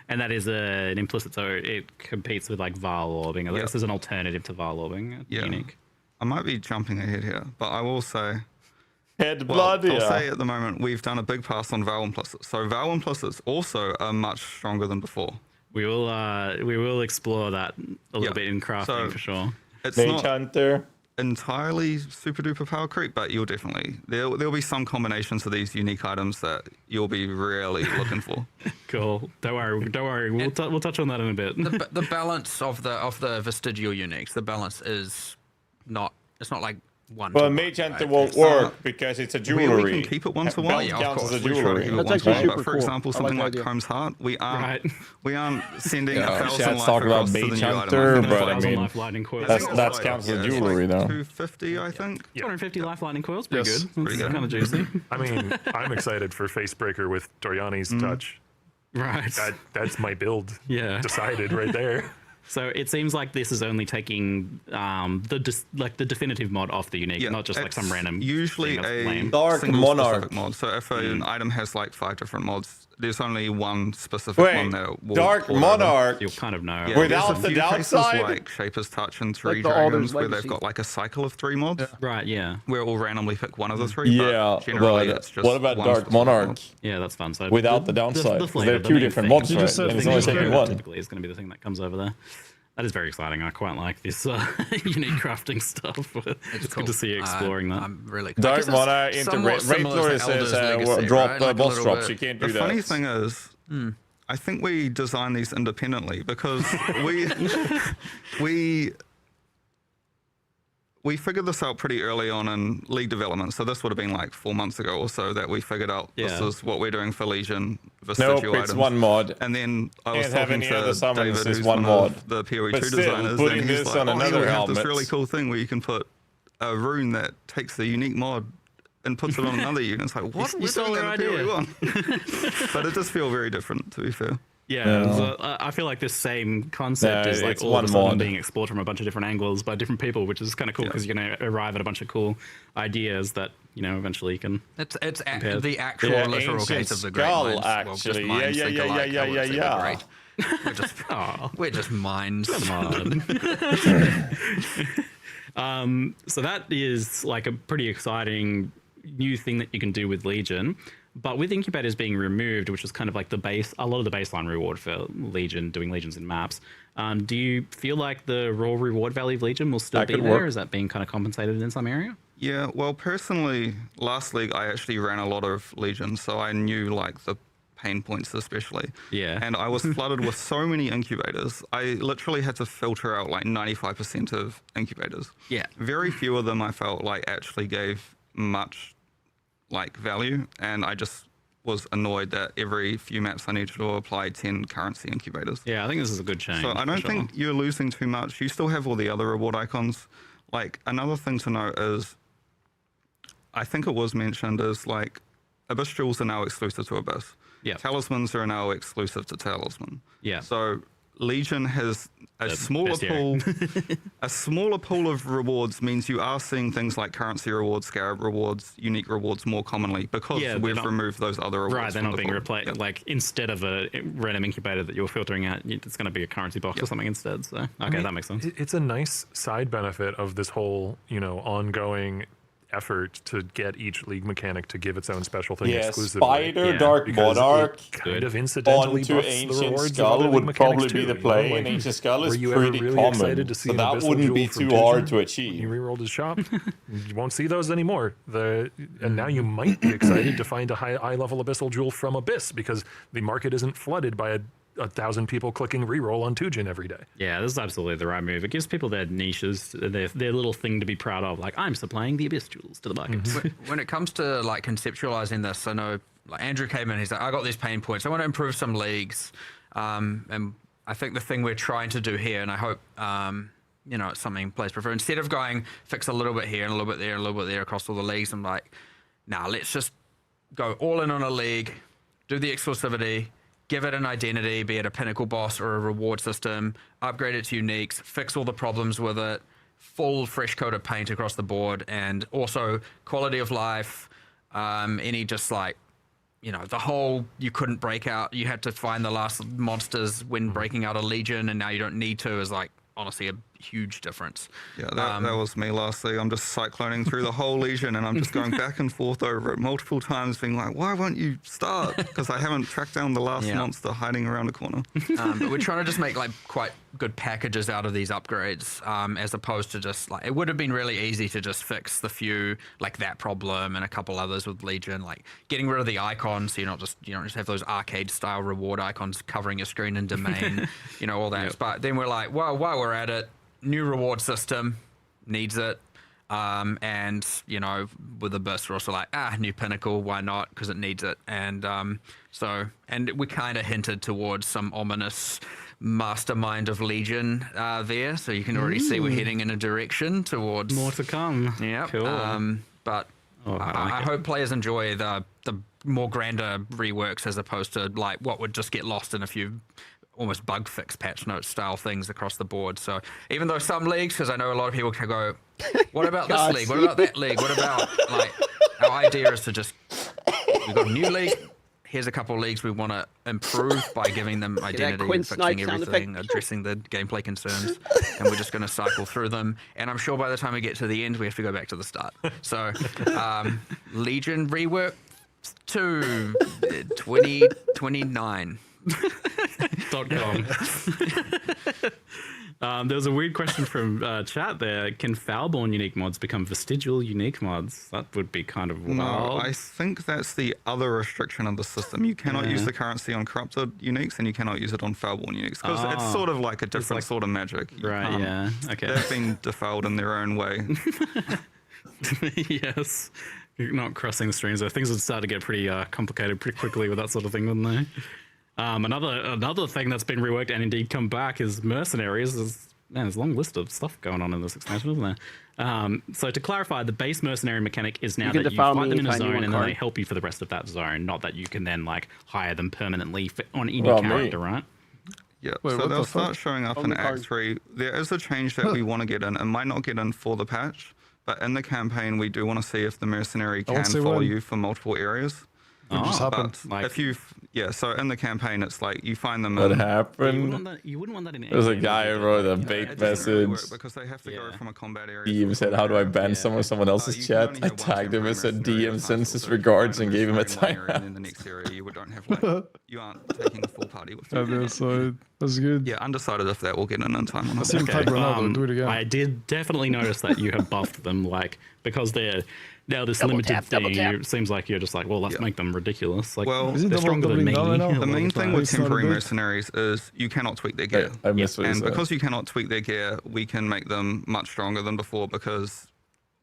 And that is an implicit, so it competes with like Val orbing. This is an alternative to Val orbing. Unique. I might be jumping ahead here, but I will say... I'll say at the moment we've done a big pass on Val implicits. So Val implicits also are much stronger than before. We will explore that a little bit in crafting for sure. It's not entirely super duper power creep, but you'll definitely there'll be some combinations of these unique items that you'll be really looking for. Cool. Don't worry. We'll touch on that in a bit. The balance of the vestigial uniques. The balance is not. It's not like. Well, Mage Hunter won't work because it's a jewelry. We can keep it 1 to 1. Counts as a jewelry. That's actually super But for example, something like Chrome's Heart, we aren't sending 1,000 life talk about across to the Mage new Hunter, item. but I mean, that counts as a jewelry, though. 250, I think. 250 life lightning coils, pretty good. Pretty good. Kind of juicy. I mean, I'm excited for Facebreaker with Doriani's touch. Right. That's my build. Yeah. Decided right there. So it seems like this is only taking the definitive mod off the unique, not just like some random. Usually a Dark Monarch mod. So if an item has like 5 different mods, there's only one specific one that will. Dark Monarch. You'll kind of know. Yeah, without the downside, like Shaper's Touch and 3 dragons, where they've got like a cycle of 3 mods. Right. Yeah. Where it will randomly pick one of the 3. Yeah. But generally, it's just what about Dark Monarch? Yeah, that's fun. So without the downside, there are 2 different mods, right? And it's only taking 1. Typically, is going to be the thing that comes over there. That is very exciting. I quite like this unique crafting stuff. It's good to see you exploring that. I'm really Dark Monarch into Rate Lord says drop boss drops. You can't do that. The funny thing is, I think we designed these independently because we figured this out pretty early on in League development. So this would have been like 4 months ago or so that we figured out this is what we're doing for Legion. Nope, it's 1 mod. And then I was talking to David, who's one of the PoE 2 designers, and he's like, we have this really cool thing where you can put a rune that takes the unique mod and puts it on another unit. It's like, what? You stole their idea. But it does feel very different, to be fair. Yeah, I feel like this same concept is like all of a sudden being explored from a bunch of different angles by different people, which is kind of cool because you're going to arrive at a bunch of cool ideas that eventually you can. It's the actual literal case of the Great Minds. Actually, yeah. We're just minds. Come on. So that is like a pretty exciting new thing that you can do with Legion. But with incubators being removed, which is kind of like a lot of the baseline reward for Legion, doing Legions in maps, do you feel like the raw reward value of Legion will still be there? Is that being kind of compensated in some area? Yeah, well, personally, last league I actually ran a lot of Legions, so I knew like the pain points especially. Yeah. And I was flooded with so many incubators. I literally had to filter out like 95% of incubators. Yeah. Very few of them I felt like actually gave much like value, and I just was annoyed that every few maps I needed to apply 10 currency incubators. Yeah, I think this is a good change. So I don't think you're losing too much. You still have all the other reward icons. Like, another thing to note is, I think it was mentioned, is like Abyss Jewels are now exclusive to Abyss. Yeah. Talismans are now exclusive to Talisman. Yeah. So Legion has a smaller pool. A smaller pool of rewards means you are seeing things like currency rewards, scarab rewards, unique rewards more commonly because we've removed those other rewards. Right, they're not being replaced. Yep. Like, instead of a random incubator that you're filtering out, it's going to be a currency box or something instead. So, okay, I mean, that makes sense. It's a nice side benefit of this whole, ongoing effort to get each league mechanic to give its own special thing exclusively. Spider Dark Monarch kind of incidentally onto buffs the Ancient rewards Skull of would other probably league be the mechanics play, too, and Ancient Skull is were you ever pretty really common, excited to see so an that Abyssal wouldn't be Jewel from too hard Tidgeon? to achieve. You rerolled his shop. You won't see those anymore. And now you might be excited to find a high level Abyssal Jewel from Abyss because the market isn't flooded by 1,000 people clicking reroll on Tidgeon every day. Yeah, this is absolutely the right move. It gives people their niches, their little thing to be proud of. Like, I'm supplying the Abyss Jewels to the market. When it comes to like conceptualizing this, I know like Andrew came in, he's like, I got these pain points. I want to improve some leagues. And I think the thing we're trying to do here, and I hope, it's something players prefer, instead of going fix a little bit here and a little bit there and a little bit there across all the leagues, I'm like, let's just go all in on a league, do the exclusivity, give it an identity, be it a pinnacle boss or a reward system, upgrade it to uniques, fix all the problems with it, full fresh coat of paint across the board, and also quality of life, any just like, the whole, you couldn't break out, you had to find the last monsters when breaking out a legion, and now you don't need to, is like, honestly, a huge difference. Yeah, that was me last league. I'm just cycloning through the whole Legion, and I'm just going back and forth over it multiple times, being like, why won't you start? Because I haven't tracked down the last monster hiding around a corner. But we're trying to just make like quite good packages out of these upgrades, as opposed to just like, it would have been really easy to just fix the few, like that problem and a couple others with Legion, like getting rid of the icons, so you don't just have those arcade style reward icons covering your screen in domain, all that. But then we're like, well, while we're at it, new reward system, needs it. And, with Abyss, we're also like, new pinnacle, why not? Because it needs it. And and we kind of hinted towards some ominous mastermind of Legion there. So you can already see we're heading in a direction towards... More to come. Yeah. Cool. But I hope players enjoy the more grander reworks as opposed to like what would just get lost in a few almost bug fix patch note style things across the board. So even though some leagues, because I know a lot of people can go, what about this league? What about that league? What about, like, our idea is to just, we've got a new league, here's a couple of leagues we want to improve by giving them identity and fixing everything, addressing the gameplay concerns, and we're just going to cycle through them. And I'm sure by the time we get to the end, we have to go back to the start. So Legion rework to 2029. There was a weird question from chat there. Can Foulborn unique mods become vestigial unique mods? That would be kind of wild. No, I think that's the other restriction of the system. You cannot use the currency on corrupted uniques, and you cannot use it on Foulborn uniques, because it's sort of like a different sort of magic. Right, yeah. Okay. They've been defiled in their own way. Yes. You're not crossing the streams there. Things would start to get pretty complicated pretty quickly with that sort of thing, wouldn't they? Another thing that's been reworked and indeed come back is mercenaries. There's a long list of stuff going on in this expansion, isn't there? So to clarify, the base mercenary mechanic is now that you fight them in a zone and then they help you for the rest of that zone, not that you can then like hire them permanently on any character, right? Yeah, so they'll start showing up in Act 3. There is a change that we want to get in. It might not get in for the patch, but in the campaign, we do want to see if the mercenary can follow you for multiple areas. It just happened. Like, if you, so in the campaign, it's like you find them. What happened? You wouldn't want that in. There's a guy who wrote a bait message. Because they have to go from a combat area. DM said, "How do I ban someone else's chat?" I tagged him and said, "DM sends his regards," and gave him a timeout. And in the next area, you don't have like, you aren't taking a full party with you. So that's good. Yeah, undecided if that will get in time or not. Do it again. I did definitely notice that you have buffed them like because they're now this limited thing. It seems like you're just like, well, let's make them ridiculous. Like, well, they're stronger than me. The main thing with temporary mercenaries is you cannot tweak their gear. I miss what you and said. because you cannot tweak their gear, we can make them much stronger than before because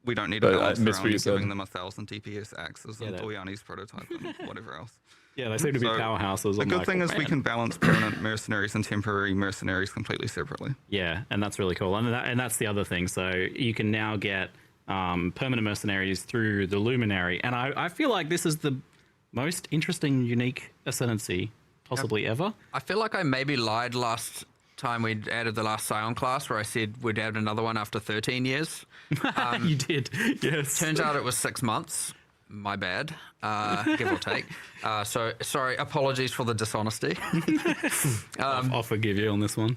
we don't need to balance around giving them 1,000 DPS axes and Toyani's prototype and whatever else. Yeah, they seem to be powerhouses. The good thing is we can balance permanent mercenaries and temporary mercenaries completely separately. Yeah, and that's really cool. And that's the other thing. So you can now get permanent mercenaries through the Luminary. And I feel like this is the most interesting, unique ascendancy possibly ever. I feel like I maybe lied last time we added the last Scion class where I said we'd add another one after 13 years. You did, yes. Turns out it was 6 months. My bad, give or take. So sorry, apologies for the dishonesty. I'll forgive you on this one.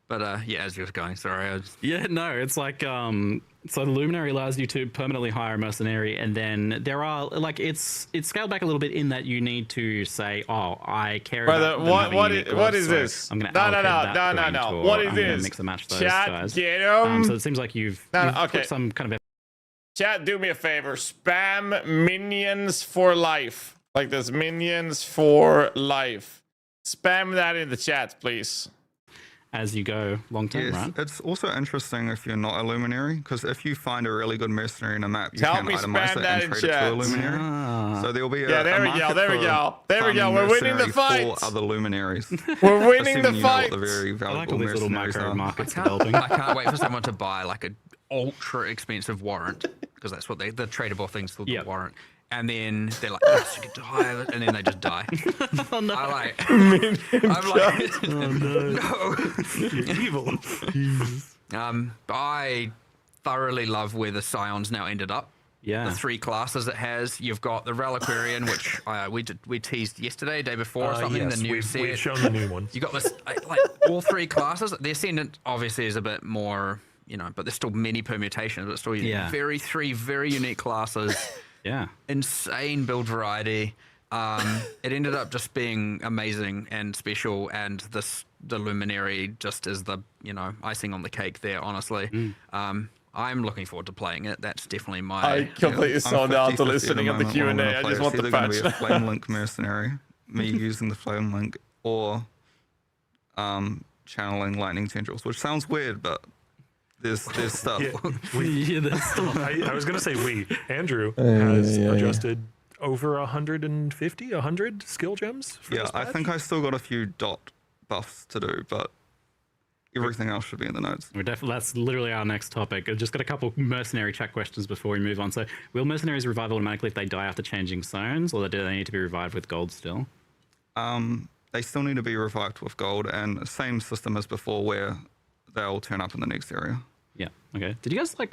But yeah, as you were going, sorry. Yeah, no, it's like so the Luminary allows you to permanently hire a mercenary, and then there are like it's scaled back a little bit in that you need to say, oh, I care about what is this? I'm gonna no. What is this? Mix and match those Chat, guys. get 'em. So it seems like you've put some kind of. Chat, do me a favor. Spam minions for life. Like this, minions for life. Spam that in the chat, please. As you go long term, right? It's also interesting if you're not a luminary, because if you find a really good mercenary in a map, you can itemize it and trade it to a luminary. So there'll be there we go. We're winning the fight. For other luminaries. We're winning the fight. The very valuable I like little micro markets developing. I can't wait for someone to buy like an ultra expensive warrant, because that's what the tradable thing's called, the warrant. And then they're like, yes, you can die, and then they just die. Oh, no. I'm like, no. You're evil. I thoroughly love where the Scions now ended up. Yeah. The 3 classes it has. You've got the Reliquarian, which we teased yesterday, day before or something. Yes, the new set. We've shown the new ones. You got this, like all 3 classes. The Ascendant obviously is a bit more, but there's still many permutations. But still, 3 very unique classes. Yeah. Insane build variety. It ended up just being amazing and special, and the Luminary just is the icing on the cake there, honestly. I'm looking forward to playing it. That's definitely my... I completely zoned out to listening on the Q&A. I just want the patch. It's either going to be a Flame Link mercenary, me using the Flame Link, or channeling Lightning Tendrils, which sounds weird, but there's stuff. There's stuff. I was going to say Andrew has adjusted over 100 skill gems for this I patch? think I still got a few dot buffs to do, but everything else should be in the notes. That's literally our next topic. I've just got a couple mercenary chat questions before we move on. So, will mercenaries revive automatically if they die after changing zones, or do they need to be revived with gold still? They still need to be revived with gold, and same system as before, where they'll turn up in the next area. Yeah. Okay. Did you guys But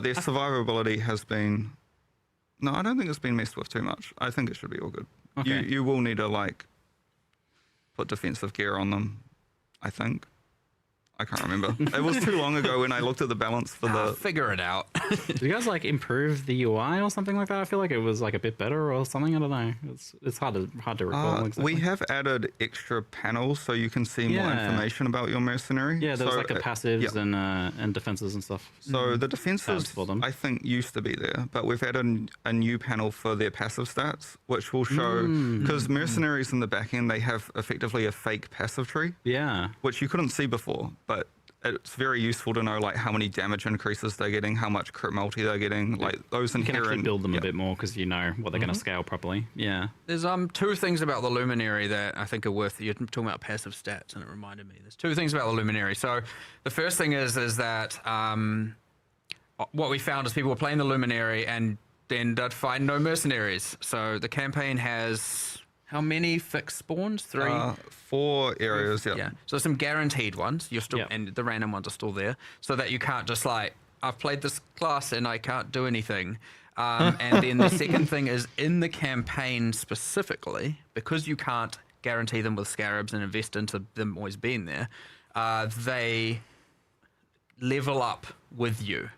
their survivability has been... No, I don't think it's been messed with too much. I think it should be all good. Okay. You will need to put defensive gear on them, I think. I can't remember. It was too long ago when I looked at the balance for the... Figure it out. Did you guys improve the UI or something like that? I feel like it was a bit better or something. I don't know. It's hard to recall. Exactly. We have added extra panels so you can see more information about your mercenary. Yeah, there was a passives and defenses and stuff. So the defenses, I think, used to be there, but we've added a new panel for their passive stats, which will show... Because mercenaries in the back end, they have effectively a fake passive tree. Yeah. Which you couldn't see before, but it's very useful to know how many damage increases they're getting, how much crit multi they're getting, those inherent... You can actually build them a bit more because you know what they're going to scale properly. Yeah. There's 2 things about the Luminary that I think are worth... You're talking about passive stats, and it reminded me. There's 2 things about the Luminary. So the first thing is that what we found is people were playing the Luminary and then they'd find no mercenaries. So the campaign has... How many fixed spawns? 3? 4 areas, yeah. So some guaranteed ones. You're still, and the random ones are still there, so that you can't just I've played this class and I can't do anything. And then the second thing is in the campaign specifically, because you can't guarantee them with scarabs and invest into them always being there, they level up with you,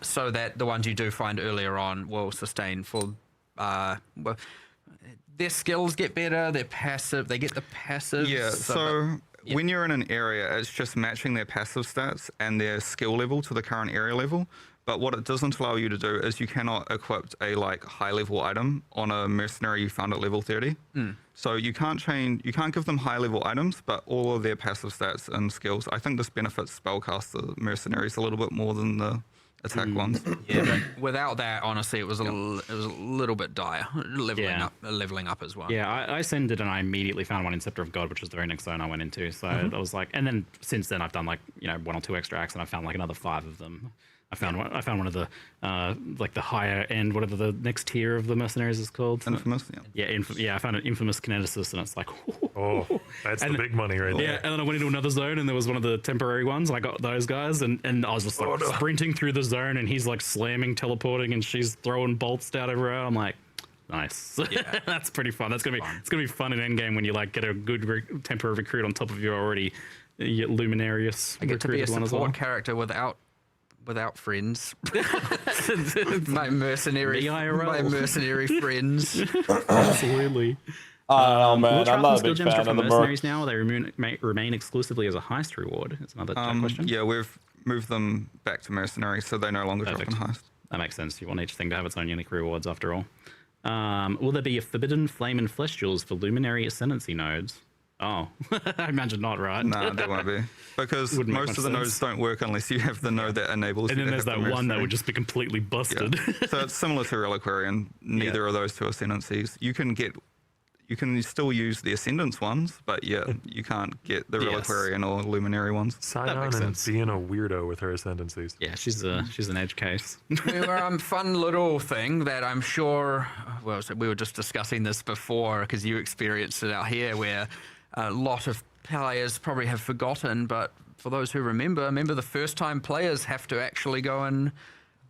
so that the ones you do find earlier on will sustain for. Their skills get better, their passive, they get the passive. Yeah, so when you're in an area, it's just matching their passive stats and their skill level to the current area level. But what it doesn't allow you to do is you cannot equip a like high level item on a mercenary you found at level 30. So you can't give them high level items, but all of their passive stats and skills. I think this benefits spellcaster mercenaries a little bit more than the attack ones. Yeah, but without that, honestly, it was a little bit dire. Leveling up as well. Yeah, I ascended and I immediately found one in Scepter of God, which was the very next zone I went into. So I was like, and then since then I've done like 1 or 2 extra acts, and I found like another 5 of them. I found one of the like the higher end, whatever the next tier of the mercenaries is called. Infamous, I found an infamous kineticist, and it's like, oh, that's the big money right there. Yeah, and then I went into another zone, and there was one of the temporary ones, and I got those guys, and I was just like sprinting through the zone, and he's like slamming, teleporting, and she's throwing bolts out everywhere. I'm like, nice. Yeah. That's pretty fun. It's gonna be fun in endgame when you like get a good temporary recruit on top of your already luminarious. I get to be a support character without friends. my mercenary friends. Absolutely. Oh man, I'm not a big fan of the mercenaries now. They remain exclusively as a heist reward. It's another question. Yeah, we've moved them back to mercenaries, so they no longer drop in heist. That makes sense. You want each thing to have its own unique rewards after all. Will there be a forbidden flame and flesh jewels for luminary ascendancy nodes? Oh, I imagine not, right? Nah, that won't be. Because most of the nodes don't work unless you have the node that enables you to And then have there's that one that would just be completely busted. Yeah. So it's similar to Reliquary, and neither of those two ascendancies. You can still use the Ascendance ones, but you can't get the Reliquarian or Luminary ones. Scion and being a weirdo with her ascendancies. Yeah, she's an edge case. Fun little thing that I'm sure, we were just discussing this before because you experienced it out here, where a lot of players probably have forgotten, but for those who remember the first time players have to actually go and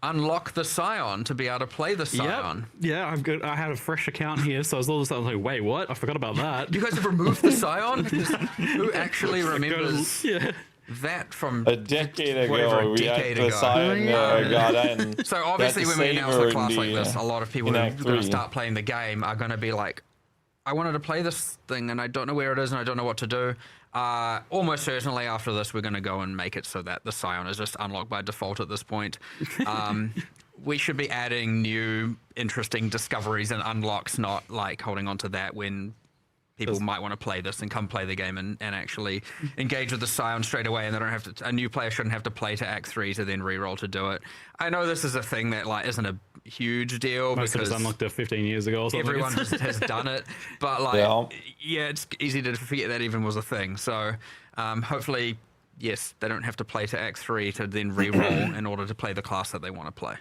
unlock the Scion to be able to play the Scion. Yeah, I had a fresh account here, so I was all of a sudden like, wait, what? I forgot about that. You guys have removed the Scion? Who actually remembers that from a decade ago? We had the Scion got in. So obviously when we announce a class like this, a lot of people who are going to start playing the game are going to be like, I wanted to play this thing and I don't know where it is and I don't know what to do. Almost certainly after this, we're going to go and make it so that the Scion is just unlocked by default at this point. We should be adding new interesting discoveries and unlocks, not like holding on to that when people might want to play this and come play the game and actually engage with the Scion straight away, and they don't have to. A new player shouldn't have to play to Act 3 to then reroll to do it. I know this is a thing that like isn't a huge deal because because unlocked it 15 years ago. Or everyone has done it, but like it's easy to forget that even was a thing. So hopefully, yes, they don't have to play to Act 3 to then reroll in order to play the class that they want to play.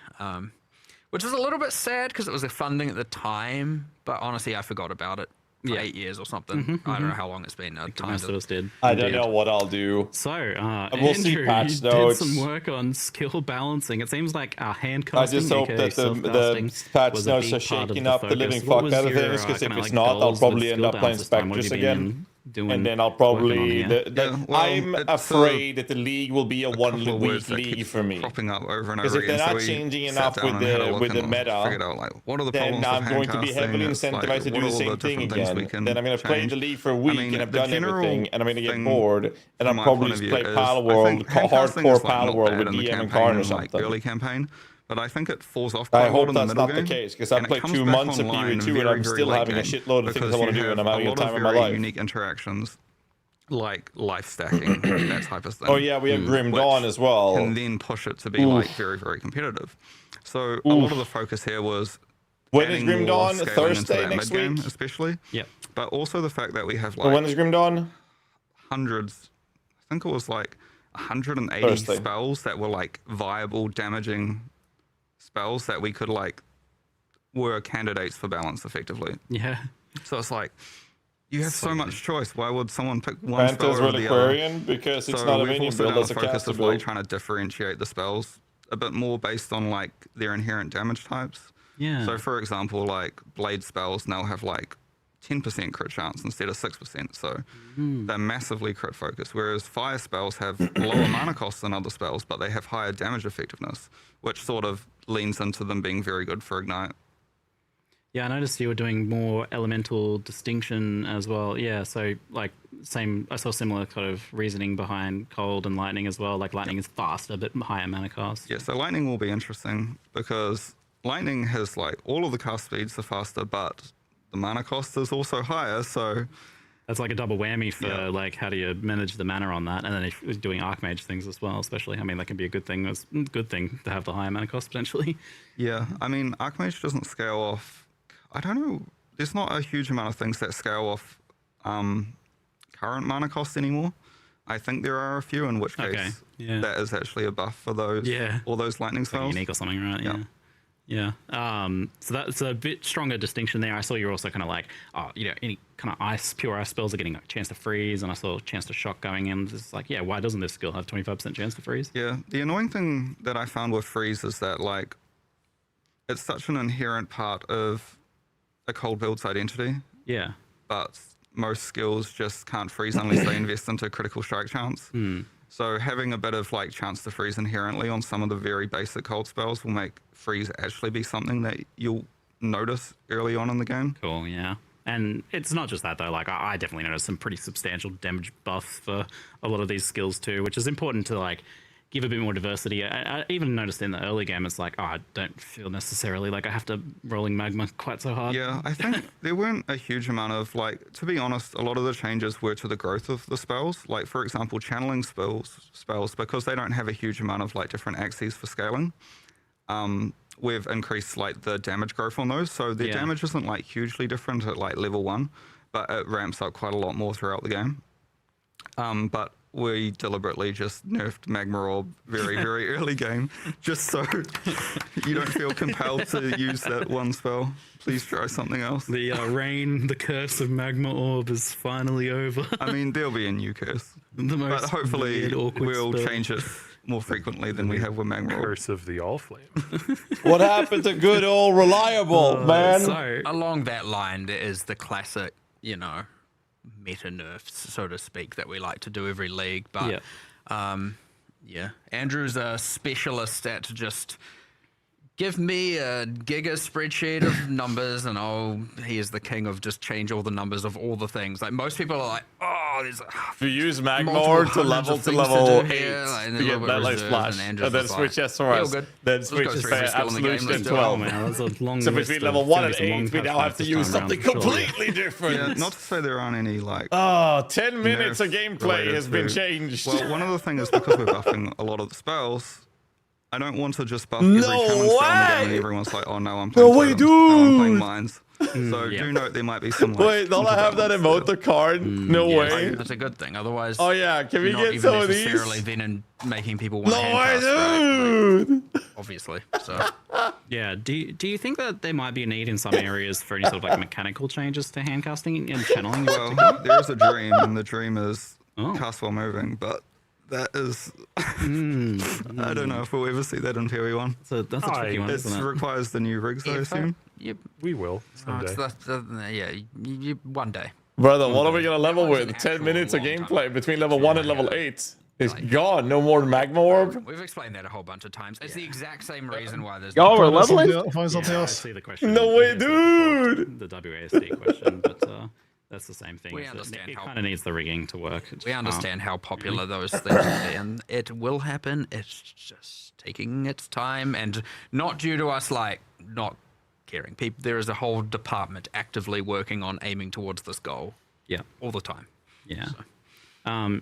Which is a little bit sad because it was a fun thing at the time, but honestly, I forgot about it. 8 years or something. I don't know how long it's been. Most of us did. I don't know what I'll do. So, we'll see patch notes. Did some work on skill balancing. It seems like our hand casting. I just hope that the patch notes are shaking up the living fuck out of things, because if it's not, I'll probably end up playing Spectres again. And then I'll probably... I'm afraid that the league will be a one-week league for me. Popping up over and over because if they're not changing enough with the meta, then I'm going to be heavily incentivized to do the same thing again. Then I'm going to play the league for a week and I've done everything, and I'm going to get bored, and I'm probably just play Pal World, hardcore Pal World with DM and Karn or something. Early campaign. But I think it falls off quite I hope that's not the case, because I played 2 months of PoE2 and I'm still having a shitload of things I want to do, and I'm having a time of my life. Unique interactions, like life stacking, that type of thing. Oh yeah, we have Grim Dawn as well. And then push it to be like very, very competitive. So a lot of the focus here was when is Grim Dawn? Thursday next week, especially. Yeah. But also the fact that we have like when is Grim Dawn? Hundreds. I think it was like 180 spells that were like viable, damaging spells that we could like were candidates for balance effectively. Yeah. So it's like you have so much choice. Why would someone pick one spell or the other? Because it's not a minion build, it's a caster build. Like trying to differentiate the spells a bit more based on like their inherent damage types. Yeah. So for example, like blade spells now have like 10% crit chance instead of 6%. So they're massively crit focused. Whereas fire spells have lower mana costs than other spells, but they have higher damage effectiveness, which sort of leans into them being very good for Ignite. Yeah, I noticed you were doing more elemental distinction as well. Yeah, so like I saw similar kind of reasoning behind cold and lightning as well. Like lightning is faster, but higher mana cost. Yeah, so lightning will be interesting because lightning has like all of the cast speeds are faster, but the mana cost is also higher. So that's like a double whammy for like how do you manage the mana on that, and then if you're doing archmage things as well, especially. I mean, that can be a good thing. It's a good thing to have the higher mana cost potentially. Yeah, I mean, archmage doesn't scale off. I don't know. There's not a huge amount of things that scale off current mana cost anymore. I think there are a few, in which case that is actually a buff for those. All those lightning spells. Like unique or something, right? Yeah. So that's a bit stronger distinction there. I saw you're also kind of like, any kind of pure ice spells are getting a chance to freeze, and I saw a chance to shock going in. It's like, why doesn't this skill have 25% chance to freeze? Yeah. The annoying thing that I found with freeze is that like, it's such an inherent part of a cold build's identity. Yeah. But most skills just can't freeze unless they invest into critical strike chance. So having a bit of like chance to freeze inherently on some of the very basic cold spells will make freeze actually be something that you'll notice early on in the game. Cool, yeah. And it's not just that though, like I definitely noticed some pretty substantial damage buffs for a lot of these skills too, which is important to like give a bit more diversity. I even noticed in the early game, it's like, I don't feel necessarily like I have to rolling magma quite so hard. Yeah, I think there weren't a huge amount of, like, to be honest, a lot of the changes were to the growth of the spells. Like, for example, channeling spells, because they don't have a huge amount of, like, different axes for scaling, we've increased, like, the damage growth on those. So their damage isn't, like, hugely different at, like, level 1, but it ramps up quite a lot more throughout the game. But we deliberately just nerfed Magma Orb very, very early game, just so you don't feel compelled to use that one spell. Please try something else. The the curse of Magma Orb is finally over. I mean, there'll be a new curse, but hopefully we'll change it more frequently than we have with Magma Orb. Curse of the Allflame. What happened to good old reliable, man? So, along that line, there is the classic, meta nerfs, so to speak, that we like to do every league. But Andrew's a specialist at just give me a giga spreadsheet of numbers, and he is the king of just change all the numbers of all the things. Like most people are like, there's if you use Magma Orb to level 8 to get that like splash, and then switch SRS, then switch Absolution at 12. So between level 1 and 8, we now have to use something completely different. Yeah, not to say there aren't any like 10 minutes of gameplay has been changed. Well, one of the things is because we're buffing a lot of the spells, I don't want to just buff every challenge spell in the game and everyone's like, oh no, I'm playing totems, no, I'm playing mines. So do note there might be some like... Wait, don't I have that emote card? No way. That's a good thing. Otherwise, can we get some of these? Not even necessarily then and making people want to handcast, dude! Right? Obviously, so... Yeah, do you think that there might be a need in some areas for any sort of like mechanical changes to handcasting and channeling? Well, there is a dream, and the dream is cast while moving, but... That is, I don't know if we'll ever see that in PoE 1. So that's a tricky one, isn't it? It requires the new rigs, I assume. We will someday. One day. Brother, what are we going to level with? 10 minutes of gameplay between level 1 and level 8. It's gone. No more Magma Orb. We've explained that a whole bunch of times. It's the exact same reason why there's... Y'all are leveling? Find something else. I see the question. No way, dude! The WASD question, but... That's the same thing. We understand it kind of needs the rigging to work. We understand how popular those things are, and it will happen. It's just taking its time, and not due to us like not caring. There is a whole department actively working on aiming towards this goal. Yeah, all the time. Yeah.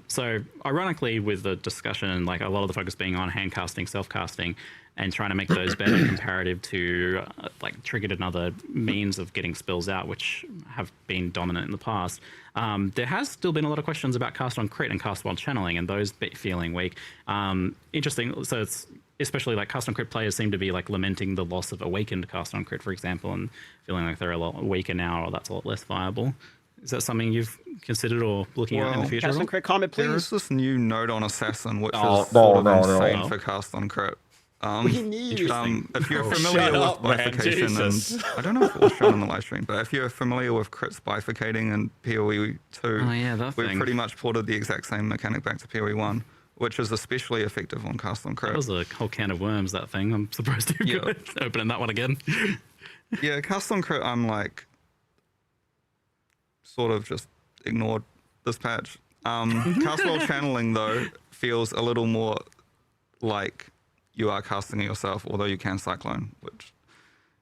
So ironically, with the discussion and like a lot of the focus being on hand casting, self casting, and trying to make those better comparative to like triggered another means of getting spells out, which have been dominant in the past. There has still been a lot of questions about cast on crit and cast while channeling, and those feeling weak. Interesting. So it's especially like cast on crit players seem to be like lamenting the loss of awakened cast on crit, for example, and feeling like they're a lot weaker now, or that's a lot less viable. Is that something you've considered or looking at in the future? Cast on crit comment, please. There is this new node on Assassin, which is sort of insane for cast on crit. If you're familiar with bifurcation, and I don't know if it was shown on the live stream, but if you're familiar with crits bifurcating in PoE 2, we've pretty much ported the exact same mechanic back to PoE 1, which is especially effective on cast on crit. That was a whole can of worms, that thing. I'm surprised you're opening that one again. Yeah, custom crit, I'm like, sort of just ignored this patch. Cast while channeling, though, feels a little more like you are casting it yourself, although you can cyclone, which...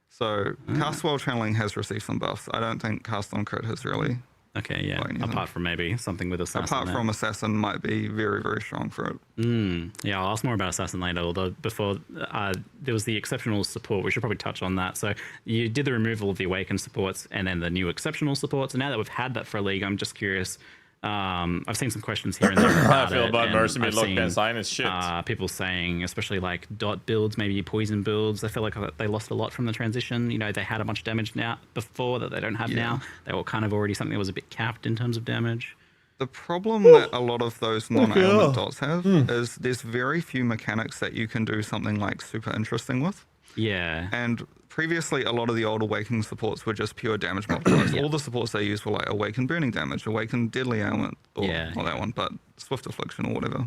So, cast while channeling has received some buffs. I don't think cast on crit has really... Okay, yeah. Apart from maybe something with Assassin. Apart from Assassin might be very, very strong for it. Yeah, I'll ask more about Assassin later, although before there was the exceptional support. We should probably touch on that. So you did the removal of the Awakened supports and then the new exceptional supports. And now that we've had that for a league, I'm just curious. I've seen some questions here and there about I feel about Mercy mid-lock sign is shit. People saying, especially like dot builds, maybe poison builds, I feel like they lost a lot from the transition. You know, they had a bunch of damage now before that they don't have now. They were kind of already something that was a bit capped in terms of damage. The problem that a lot of those non-ailment dots have is there's very few mechanics that you can do something like super interesting with. Yeah. And previously, a lot of the old Awakening supports were just pure damage multipliers. All the supports they used were like Awakened Burning Damage, Awakened Deadly Ailment, or not that one, but Swift Affliction or whatever.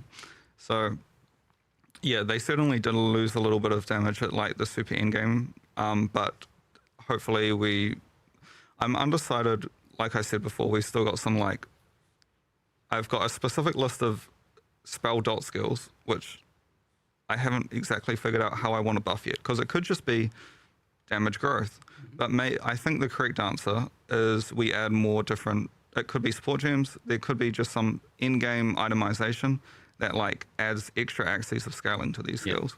So, yeah, they certainly did lose a little bit of damage at like the super endgame, but hopefully I'm undecided. Like I said before, we've still got some like, I've got a specific list of spell dot skills, which I haven't exactly figured out how I want to buff yet, because it could just be damage growth. But I think the correct answer is we add more different, it could be support gems, there could be just some in-game itemization that like adds extra axes of scaling to these skills.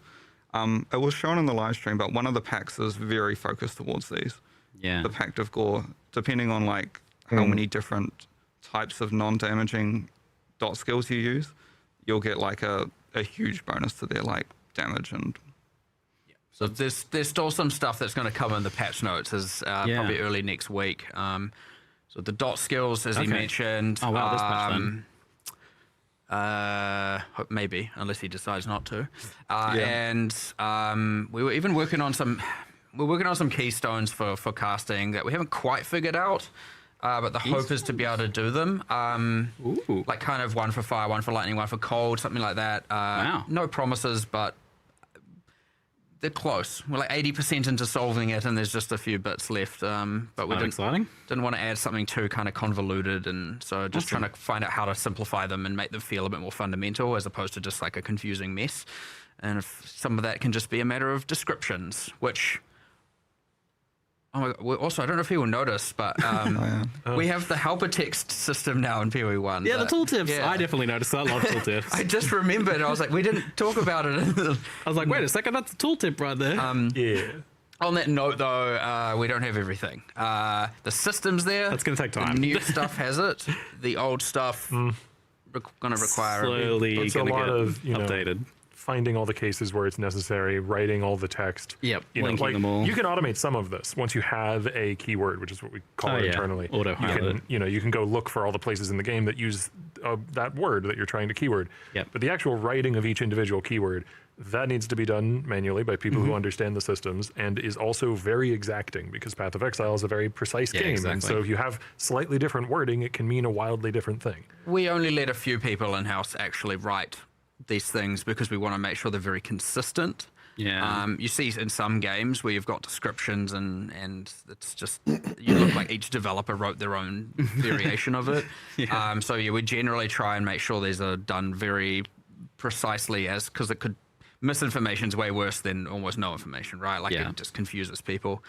It was shown in the live stream, but one of the packs is very focused towards these. Yeah. The Pact of Gore, depending on like how many different types of non-damaging dot skills you use, you'll get like a huge bonus to their like damage and... So there's still some stuff that's going to come in the patch notes as probably early next week. So the dot skills, as he mentioned. Oh wow, this patch then. Maybe, unless he decides not to. And we were even working on some. We're working on some keystones for casting that we haven't quite figured out. But the hope is to be able to do them. Like kind of one for fire, one for lightning, one for cold, something like that. Wow. No promises, but they're close. We're like 80% into solving it, and there's just a few bits left. But we didn't want to add something too kind of convoluted, and so just trying to find out how to simplify them and make them feel a bit more fundamental, as opposed to just like a confusing mess. And if some of that can just be a matter of descriptions, which... Oh my God. Also, I don't know if people noticed, but we have the helper text system now in PoE 1. Yeah, the tooltips. Yeah. I definitely noticed that. I love tooltips. I just remembered. I was like, we didn't talk about it. I was like, wait a second, that's a tooltip right there. On that note, though, we don't have everything. The system's there. That's going to take time. The new stuff has it. The old stuff going to require slowly it's a lot of updated. Finding all the cases where it's necessary, writing all the text. Yep, linking them all. You can automate some of this once you have a keyword, which is what we call it internally. You can go look for all the places in the game that use that word that you're trying to keyword. Yep. But the actual writing of each individual keyword, that needs to be done manually by people who understand the systems, and is also very exacting, because Path of Exile is a very precise game. Exactly. And so if you have slightly different wording, it can mean a wildly different thing. We only let a few people in-house actually write these things because we want to make sure they're very consistent. You see in some games where you've got descriptions and it's just, you look like each developer wrote their own variation of it. So we generally try and make sure these are done very precisely, because it could, misinformation's way worse than almost no information, right? Like it just confuses people.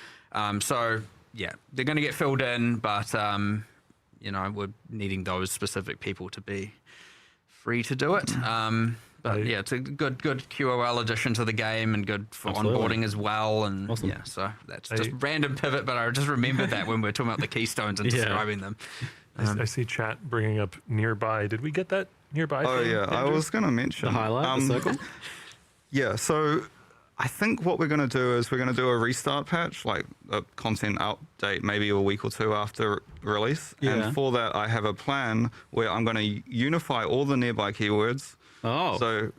So they're going to get filled in, but we're needing those specific people to be free to do it. But it's a good QOL addition to the game, and good for onboarding as well. And so that's just random pivot, but I just remembered that when we were talking about the keystones and describing them. I see chat bringing up nearby. Did we get that nearby? Oh thing, I was going to mention the highlight, the circle. So I think what we're going to do is we're going to do a restart patch, like a content update, maybe a week or two after release. And for that, I have a plan where I'm going to unify all the nearby keywords. So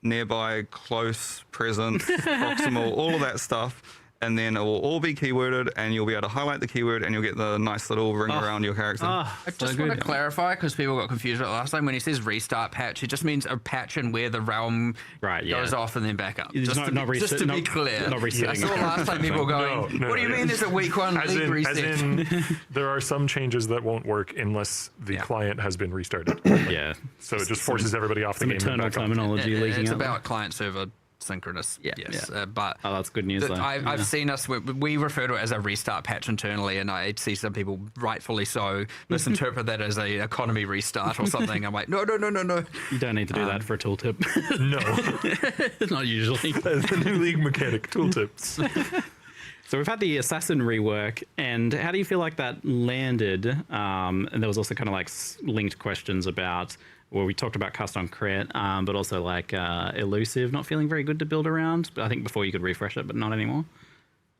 nearby, close, present, proximal, all of that stuff. and then it will all be keyworded, and you'll be able to highlight the keyword, and you'll get the nice little ring around your character. I just want to clarify, because people got confused about last time, when he says restart patch, it just means a patch and where the realm goes off and then back up. Just to be clear. Not resetting. I saw last time people going, what do you mean there's a week one league reset? As in, there are some changes that won't work unless the client has been restarted. Yeah. So it just forces everybody off the game. Eternal terminology leaking It's out. about client-server synchronous. Yes. But that's good news. I've seen us. We refer to it as a restart patch internally, and I see some people, rightfully so, misinterpret that as a economy restart or something. I'm like, no. You don't need to do that for a tooltip. No, not usually. The new league mechanic tooltips. So we've had the assassin rework, and how do you feel like that landed? And there was also kind of like linked questions about, well, we talked about cast on crit, but also like elusive not feeling very good to build around. But I think before you could refresh it, but not anymore.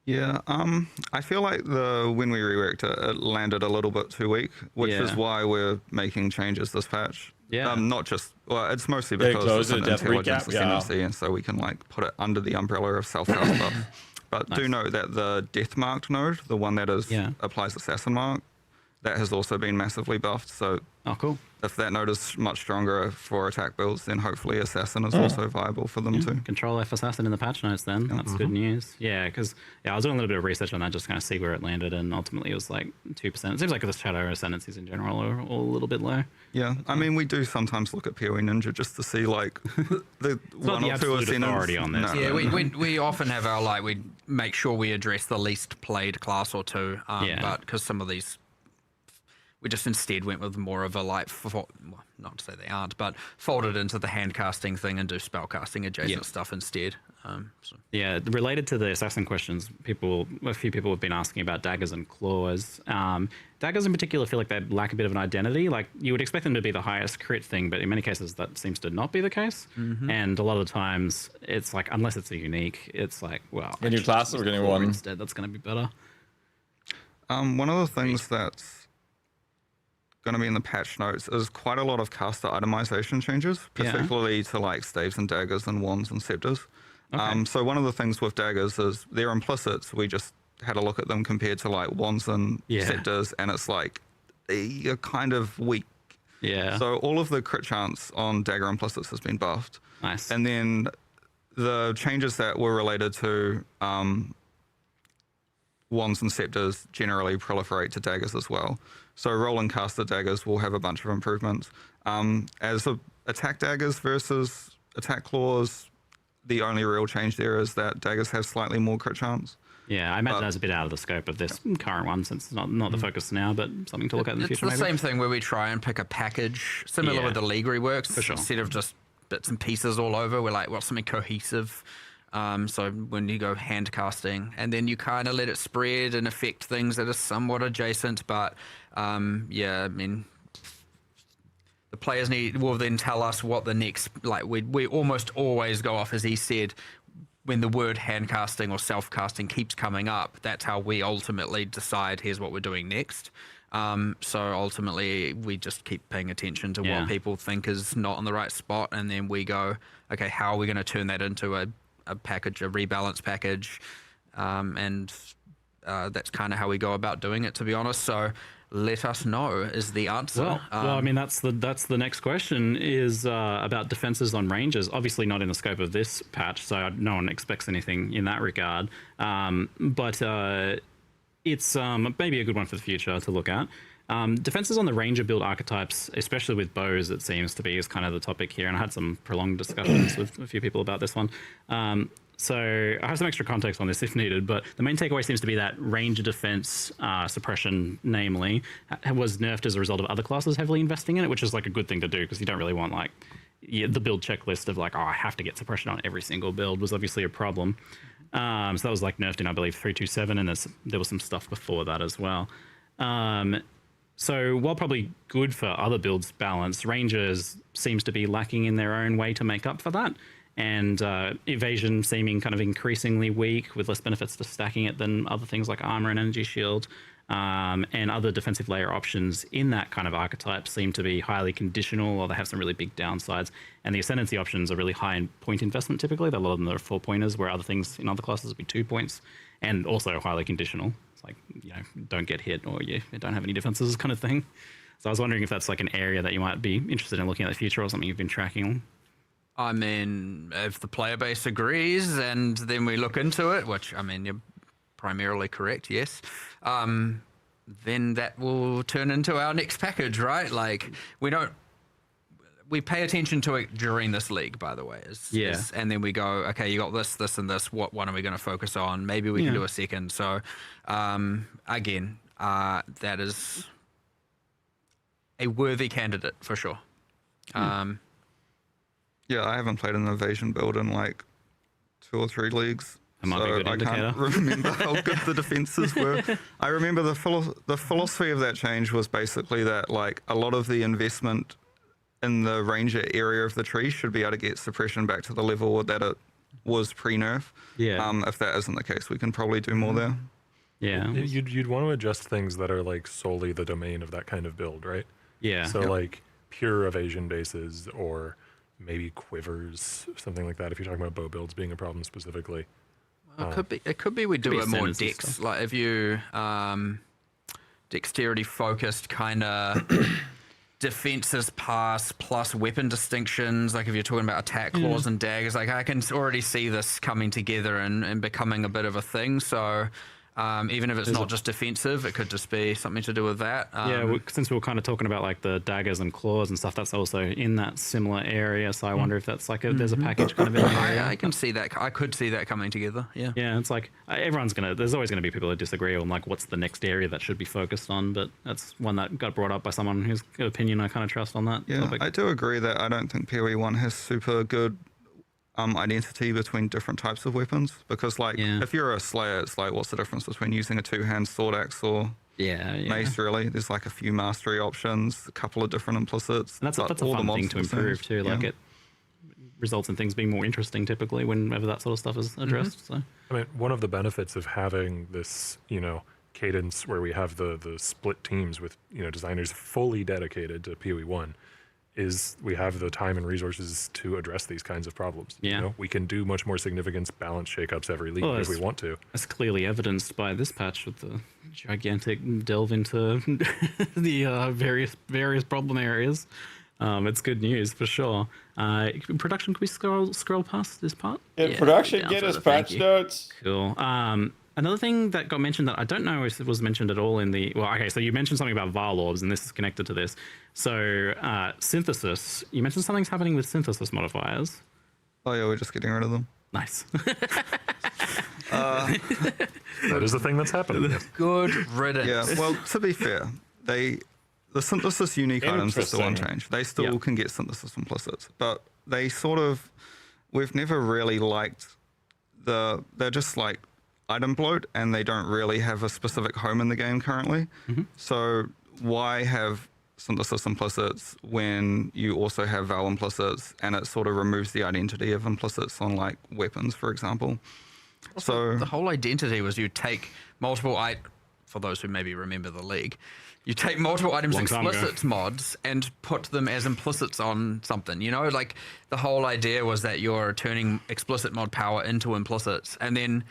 Yeah, I feel like when we reworked it landed a little bit too weak, which is why we're making changes this patch. Yeah. Not just, well, it's mostly because it's an intelligence ascendancy, and so we can like put it under the umbrella of self-cast buff. But do note that the death marked node, the one that applies assassin mark, that has also been massively buffed. So cool. If that node is much stronger for attack builds, then hopefully assassin is also viable for them too. Control F assassin in the patch notes then. That's good news. Yeah, because I was doing a little bit of research on that, just kind of see where it landed, and ultimately it was like 2%. It seems like the shadow ascendancies in general are all a little bit low. Yeah, I mean, we do sometimes look at PoE Ninja just to see like the one or two authority on this. We often have our we make sure we address the least played class or two, but because some of these, we just instead went with more of a not to say they aren't, but folded into the hand casting thing and do spell casting adjacent stuff instead. Yeah, related to the assassin questions, a few people have been asking about daggers and claws. Daggers in particular feel like they lack a bit of an identity. Like you would expect them to be the highest crit thing, but in many cases that seems to not be the case. And a lot of the times it's like, unless it's a unique, it's like, well, when your class are getting one instead, that's going to be better. One of the things that's going to be in the patch notes is quite a lot of caster itemization changes, particularly to like staves and daggers and wands and scepters. So one of the things with daggers is they're implicits. We just had a look at them compared to like wands and scepters, and it's like they're kind of weak. Yeah. So all of the crit chance on dagger implicits has been buffed. Nice. And then the changes that were related to wands and scepters generally proliferate to daggers as well. So rolling caster daggers will have a bunch of improvements. As attack daggers versus attack claws, the only real change there is that daggers have slightly more crit chance. Yeah, I imagine that's a bit out of the scope of this current one, since it's not the focus now, but something to look at in the future. It's the same thing where we try and pick a package similar with the league reworks. For sure. Instead of just bits and pieces all over, we're like, what's something cohesive? So when you go hand casting, and then you kind of let it spread and affect things that are somewhat adjacent, but I mean, the players will then tell us what the next, we almost always go off, as he said, when the word hand casting or self casting keeps coming up, that's how we ultimately decide, here's what we're doing next. So ultimately we just keep paying attention to what people think is not on the right spot, and then we go, okay, how are we going to turn that into a package, a rebalance package, and that's kind of how we go about doing it, to be honest. So let us know is the answer. Well, I mean, that's the next question is about defenses on ranges. Obviously not in the scope of this patch, so no one expects anything in that regard. But it's maybe a good one for the future to look at. Defenses on the ranger build archetypes, especially with bows, it seems to be, is kind of the topic here. And I had some prolonged discussions with a few people about this one. So I have some extra context on this if needed, but the main takeaway seems to be that range defense suppression, namely, was nerfed as a result of other classes heavily investing in it, which is like a good thing to do, because you don't really want like the build checklist of like, oh, I have to get suppression on every single build was obviously a problem. So that was like nerfed in, I believe, 3.2.7, and there was some stuff before that as well. So while probably good for other builds balance, Rangers seems to be lacking in their own way to make up for that. And evasion seeming kind of increasingly weak with less benefits to stacking it than other things like armor and energy shield. And other defensive layer options in that kind of archetype seem to be highly conditional, or they have some really big downsides. And the Ascendancy options are really high in point investment typically. A lot of them are 4 pointers, where other things in other classes would be 2 points, and also highly conditional. It's like, you know, don't get hit, or you don't have any defenses kind of thing. So I was wondering if that's like an area that you might be interested in looking at in the future, or something you've been tracking. I mean, if the player base agrees, and then we look into it, which, I mean, you're primarily correct, yes, then that will turn into our next package, right? Like, we pay attention to it during this league, by the way. And then we go, okay, you got this, this, and this. What one are we going to focus on? Maybe we can do a second. So, again, that is a worthy candidate for sure. Yeah, I haven't played an evasion build in like 2 or 3 leagues. That might be a good indicator. I can't remember how good the defenses were. I remember the philosophy of that change was basically that like a lot of the investment in the ranger area of the tree should be able to get suppression back to the level that it was pre-nerf. Yeah. If that isn't the case, we can probably do more there. Yeah. You'd want to adjust things that are like solely the domain of that kind of build, right? Yeah. So like pure evasion bases, or maybe quivers, something like that. If you're talking about bow builds being a problem specifically. It could be we do it more dex, like if you dexterity focused kind of defenses pass plus weapon distinctions. Like if you're talking about attack claws and daggers, like I can already see this coming together and becoming a bit of a thing. So even if it's not just defensive, it could just be something to do with that. Since we were kind of talking about like the daggers and claws and stuff, that's also in that similar area. So I wonder if that's like there's a package kind of in there. I can see that. I could see that coming together. Yeah. Yeah, it's like there's always going to be people that disagree on like what's the next area that should be focused on. But that's one that got brought up by someone whose opinion I kind of trust on that. Yeah, topic. I do agree that I don't think PoE 1 has super good identity between different types of weapons, because like if you're a slayer, it's like what's the difference between using a 2-hand sword axe or mace? Really, there's like a few mastery options, a couple of different implicits. And that's a fun thing to improve too. Like it results in things being more interesting typically whenever that sort of stuff is addressed. So I mean, one of the benefits of having this, cadence where we have the split teams with designers fully dedicated to PoE 1 is we have the time and resources to address these kinds of problems. Yeah. We can do much more significant balance shakeups every league if we want to. That's clearly evidenced by this patch with the gigantic delve into the various problem areas. It's good news for sure. Production, can we scroll past this part? Production, get us patch notes. Cool. Another thing that got mentioned that I don't know if it was mentioned at all in the... Well, okay, so you mentioned something about Varlorbs, and this is connected to this. So, synthesis. You mentioned something's happening with synthesis modifiers. Oh, yeah, we're just getting rid of them. Nice. That is the thing that's happening. Good riddance. Yeah, well, to be fair, the synthesis unique items are still unchanged. They still can get synthesis implicits, but they sort of... We've never really liked they're just like item bloat, and they don't really have a specific home in the game currently. So why have synthesis implicits when you also have val implicits, and it sort of removes the identity of implicits on like weapons, for example. Also, the whole identity was you take multiple for those who maybe remember the league, you take multiple items explicits mods and put them as implicits on something, like the whole idea was that you're turning explicit mod power into implicits, and then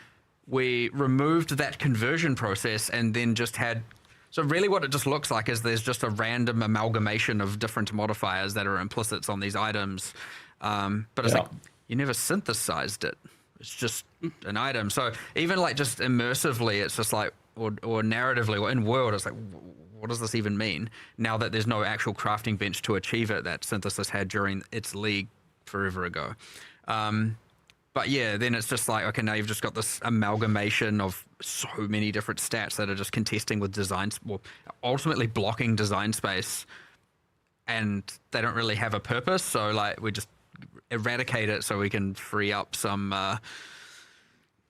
we removed that conversion process and then just had... So really what it just looks like is there's just a random amalgamation of different modifiers that are implicits on these items. But it's like, you never synthesized it. It's just an item. So even like just immersively, it's just like, or narratively, or in world, it's like, what does this even mean? Now that there's no actual crafting bench to achieve it that synthesis had during its league forever ago. But yeah, then it's just like, okay, now you've just got this amalgamation of so many different stats that are just contesting with designs, well, ultimately blocking design space, and they don't really have a purpose. So like, we just eradicate it so we can free up some,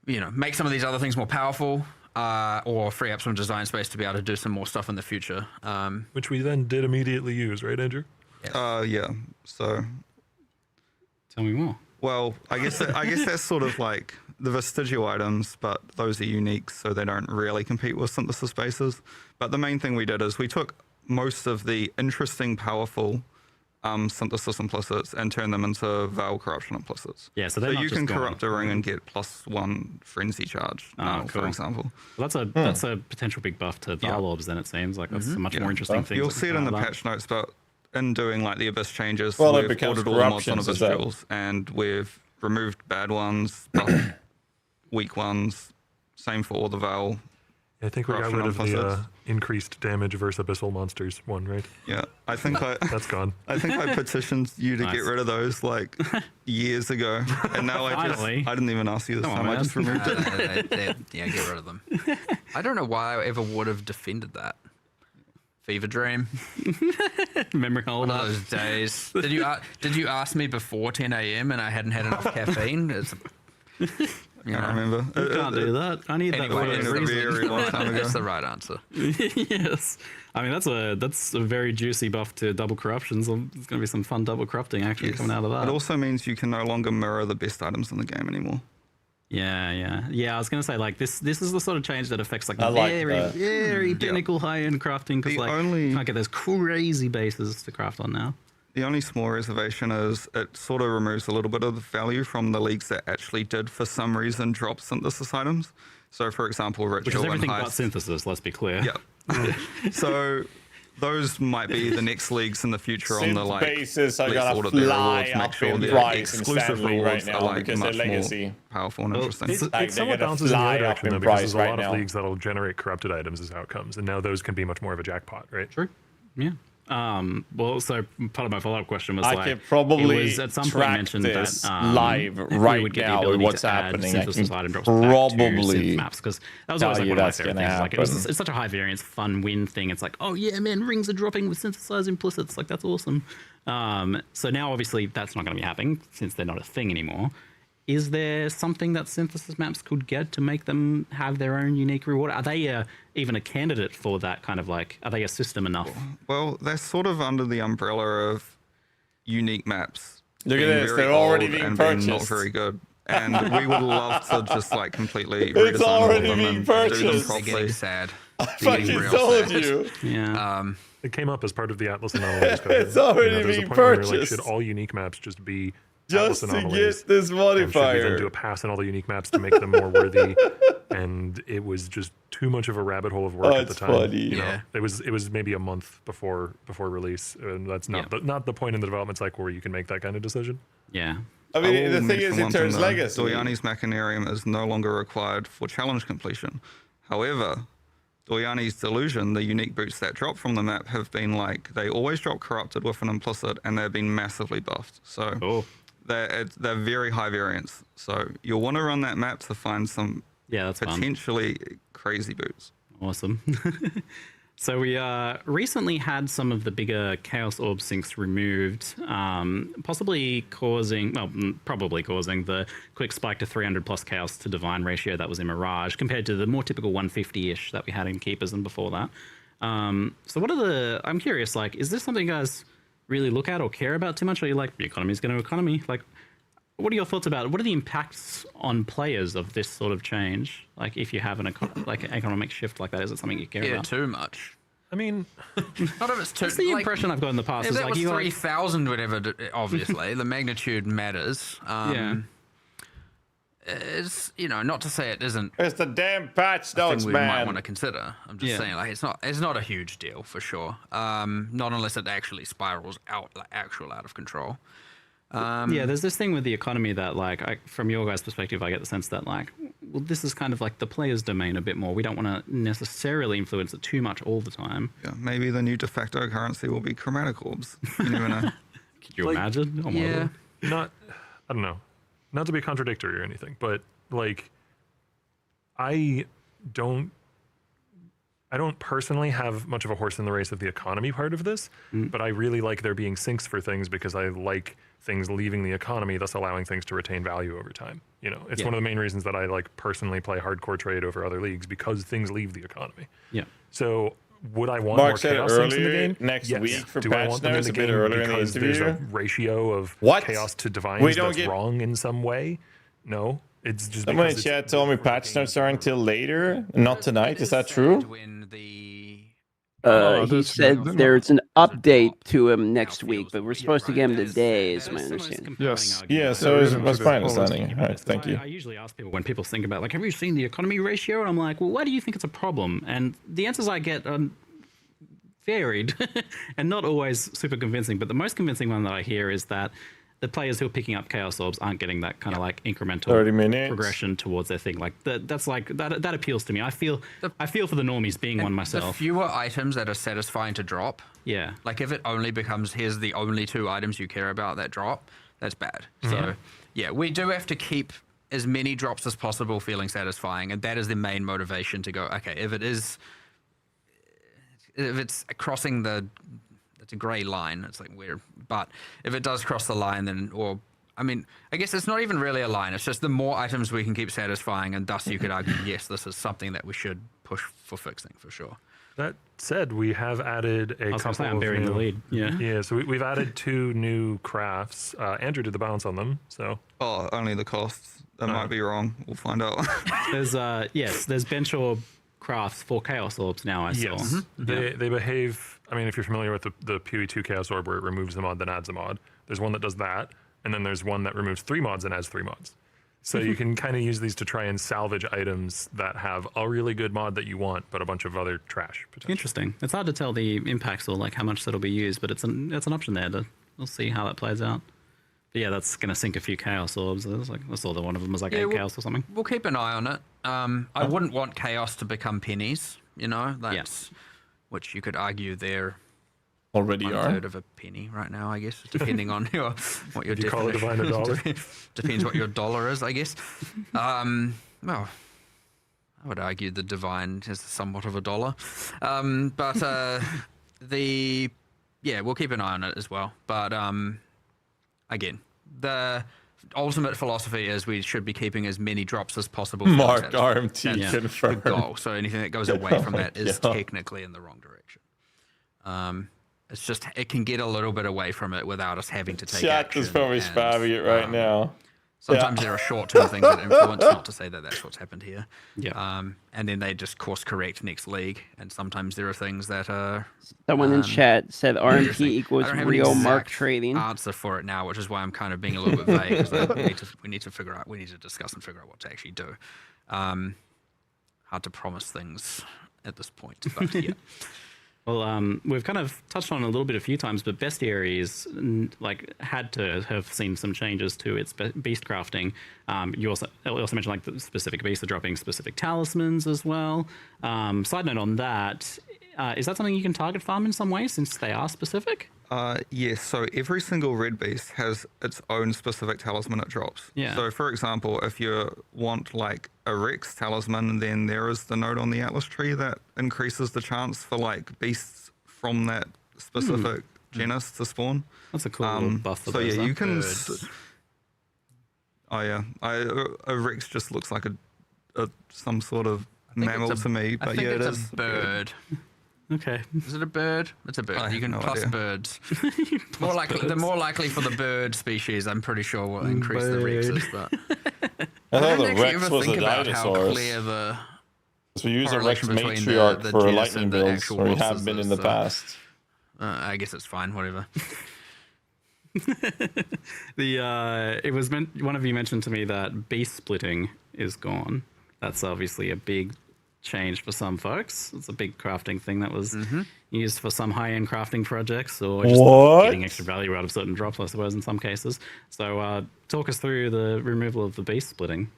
make some of these other things more powerful, or free up some design space to be able to do some more stuff in the future. Which we then did immediately use, right, Andrew? Yeah. So tell me more. Well, I guess that's sort of like the vestigial items, but those are unique, so they don't really compete with synthesis bases. But the main thing we did is we took most of the interesting, powerful synthesis implicits and turned them into Veil corruption implicits. Yeah, so you can corrupt a ring and get +1 frenzy charge, for example. Well, that's a potential big buff to Veil Orbs. Then it seems like that's a much more interesting thing. You'll see it in the patch notes, but in doing like the Abyss changes, well, we've ordered all the mods on Abyss jewels, and we've removed bad ones, weak ones. Same for all the Veil. I think we got rid of the increased damage versus abyssal monsters one, right? Yeah, I think that's gone. I think I petitioned you to get rid of those like years ago, and now I didn't even ask you this time. I just removed it. Yeah, get rid of them. I don't know why I ever would have defended that. Fever dream. Memory hole. One of those days. Did you ask me before 10 a.m. and I hadn't had enough caffeine? I can't remember. You can't do that. I need that for a reason. That's the right answer. Yes. I mean, that's a very juicy buff to double corruption. So there's going to be some fun double corrupting action coming out of that. It also means you can no longer mirror the best items in the game anymore. Yeah. I was going to say, like, this is the sort of change that affects, like, very pinnacle high-end crafting, because, like, you can't get those crazy bases to craft on now. The only small reservation is it sort of removes a little bit of the value from the leagues that actually did, for some reason, drop synthesis items. So, for example, Ritual Which is everything and but synthesis, let's be clear. Yeah. So, those might be the next leagues in the future on the, like, bases are going to fly up in price instantly right now because they're legacy. Powerful and interesting. It somewhat bounces in the other direction, though, because there's a lot of leagues that'll generate corrupted items as outcomes, and now those can be much more of a jackpot, right? True. Yeah. Well, so part of my follow-up question was I like, can probably it was at some point mentioned this that live right now with what's happening. I can probably maps, because that was always like one of my favorite things. Like, it's such a high variance, fun win thing. It's like, oh yeah, man, rings are dropping with synthesized implicits. Like, that's awesome. So now obviously that's not going to be happening since they're not a thing anymore. Is there something that synthesis maps could get to make them have their own unique reward? Are they even a candidate for that kind of, like, are they a system enough? Well, they're sort of under the umbrella of unique maps. Look at this, they're already being purchased. Not very good. And we would love to just, like, completely redesign all of them and do them properly. Getting sad. I fucking told you. Yeah. It came up as part of the Atlas Anomalies. It's already being purchased. Like, should all unique maps just be just to get this modifier? Should we then do a pass on all the unique maps to make them more worthy? And it was just too much of a rabbit hole of work at the time. Funny. You know, it was maybe a month before release, and that's not the point in the development cycle where you can make that kind of decision. Yeah. I mean, the thing is, it turns legacy. Doyani's Machinarium is no longer required for challenge completion. However, Doyani's Delusion, the unique boots that drop from the map, have been like, they always drop corrupted with an implicit, and they've been massively buffed. So they're very high variance. So you'll want to run that map to find some potentially crazy boots. Awesome. So we recently had some of the bigger Chaos Orb sinks removed, probably causing the quick spike to 300 plus Chaos to Divine ratio that was in Mirage, compared to the more typical 150-ish that we had in Keepers and before that. So what are I'm curious, like, is this something you guys really look at or care about too much? Or are you like, the economy's going to economy? Like, what are your thoughts about it? What are the impacts on players of this sort of change? Like, if you have an economic shift like that, is it something you care about? Yeah, too much. I mean, not if it's too. That's the impression I've got in the past. If is that like was 3,000, whatever. Obviously, the magnitude matters. It's, you know, not to say it isn't. It's the damn patch notes, we man. might want to consider. I'm just saying, like, it's not a huge deal for sure. Not unless it actually spirals out, like, out of control. There's this thing with the economy that, like, from your guys' perspective, I get the sense that, like, well, this is kind of like the player's domain a bit more. We don't want to necessarily influence it too much all the time. Yeah, maybe the new de facto currency will be chromatic orbs. You never know. Could you imagine? Oh, yeah. I don't know. Not to be contradictory or anything, but, like, I don't personally have much of a horse in the race of the economy part of this, but I really like there being sinks for things because I like things leaving the economy, thus allowing things to retain value over time. You know, it's one of the main reasons that I like personally play hardcore trade over other leagues, because things leave the economy. Yeah. So would I want more chaos sinks in the game? Next week for Do I want them in the game because there's a ratio of chaos to divines that's wrong in some way? No. It's just somebody in chat told me patch notes are until later, not tonight. Is that true? He said there's an update to him next week, but we're supposed to get him today, is my understanding. Yes. Yeah, so that's my understanding. All right, thank you. I usually ask people when people think about, like, have you seen the economy ratio? And I'm like, well, why do you think it's a problem? And the answers I get are varied and not always super convincing. But the most convincing one that I hear is that the players who are picking up Chaos Orbs aren't getting that kind of like incremental 30 minutes progression towards their thing. Like that's like that appeals to me. I feel for the normies being one myself. The fewer items that are satisfying to drop. Yeah. Like if it only becomes here's the only 2 items you care about that drop, that's bad. So yeah, we do have to keep as many drops as possible feeling satisfying, and that is the main motivation to go. Okay, if it's crossing it's a grey line. It's like weird, but if it does cross the line, then I guess it's not even really a line. It's just the more items we can keep satisfying, and thus you could argue, yes, this is something that we should push for fixing for sure. That said, we have added a couple I'm burying the lead. Yeah. So we've added 2 new crafts. Andrew did the balance on them. So only the costs. That might be wrong. We'll find out. There's bench orb crafts for Chaos Orbs now. I saw. Yes. They behave. I mean, if you're familiar with the PoE 2 Chaos Orb, where it removes a mod then adds a mod, there's one that does that, and then there's one that removes 3 mods and adds 3 mods. So you can kind of use these to try and salvage items that have a really good mod that you want, but a bunch of other trash. Interesting. It's hard to tell the impacts or like how much that'll be used, but it's an option there. We'll see how that plays out. But yeah, that's going to sink a few Chaos Orbs. I saw that one of them was like 8 Chaos or something. We'll keep an eye on it. I wouldn't want Chaos to become pennies, that's which you could argue they're already are 1/3 of a penny right now, I guess, depending on what your you call it divine a dollar? Depends what your dollar is, I guess. Well, I would argue the divine is somewhat of a dollar, but we'll keep an eye on it as well. But again, the ultimate philosophy is we should be keeping as many drops as possible. Mark RMT confirmed. The goal. So anything that goes away from that is technically in the wrong direction. It's just it can get a little bit away from it without us having to take action. Chat is probably spamming it right now. Sometimes there are short-term things that influence, not to say that that's what's happened here. Yeah. And then they just course correct next league, and sometimes there are things that are... Someone in chat said RMP equals real mark trading. Answer for it now, which is why I'm kind of being a little bit vague, because we need to discuss and figure out what to actually do. Hard to promise things at this point, but yeah. Well, we've kind of touched on it a little bit a few times, but Bestiaries had to have seen some changes to its beast crafting. You also mentioned like the specific beasts are dropping specific talismans as well. Side note on that, is that something you can target farm in some way since they are specific? Yes, so every single red beast has its own specific talisman it drops. Yeah. So for example, if you want like a Rex talisman, then there is the node on the Atlas tree that increases the chance for like beasts from that specific genus to spawn. That's a cool little buff for so those, yeah, you can... a Rex just looks like some sort of mammal to me, but I think it it's is a bird. Okay. Is it a bird? It's a bird. You can plus idea. birds. The more likely for the bird species, I'm pretty sure will increase the Rexes. But I thought the actually Rex ever was think a about dinosaur. how clear the So we use a Rex correlation between matriarch the for genus lightning and the builds, actual or we wolves have is been in this, the past. I guess it's fine. Whatever. One of you mentioned to me that beast splitting is gone. That's obviously a big change for some folks. It's a big crafting thing that was used for some high-end crafting projects, or just getting extra value out of certain drops, I suppose, in some cases. So talk us through the removal of the beast splitting.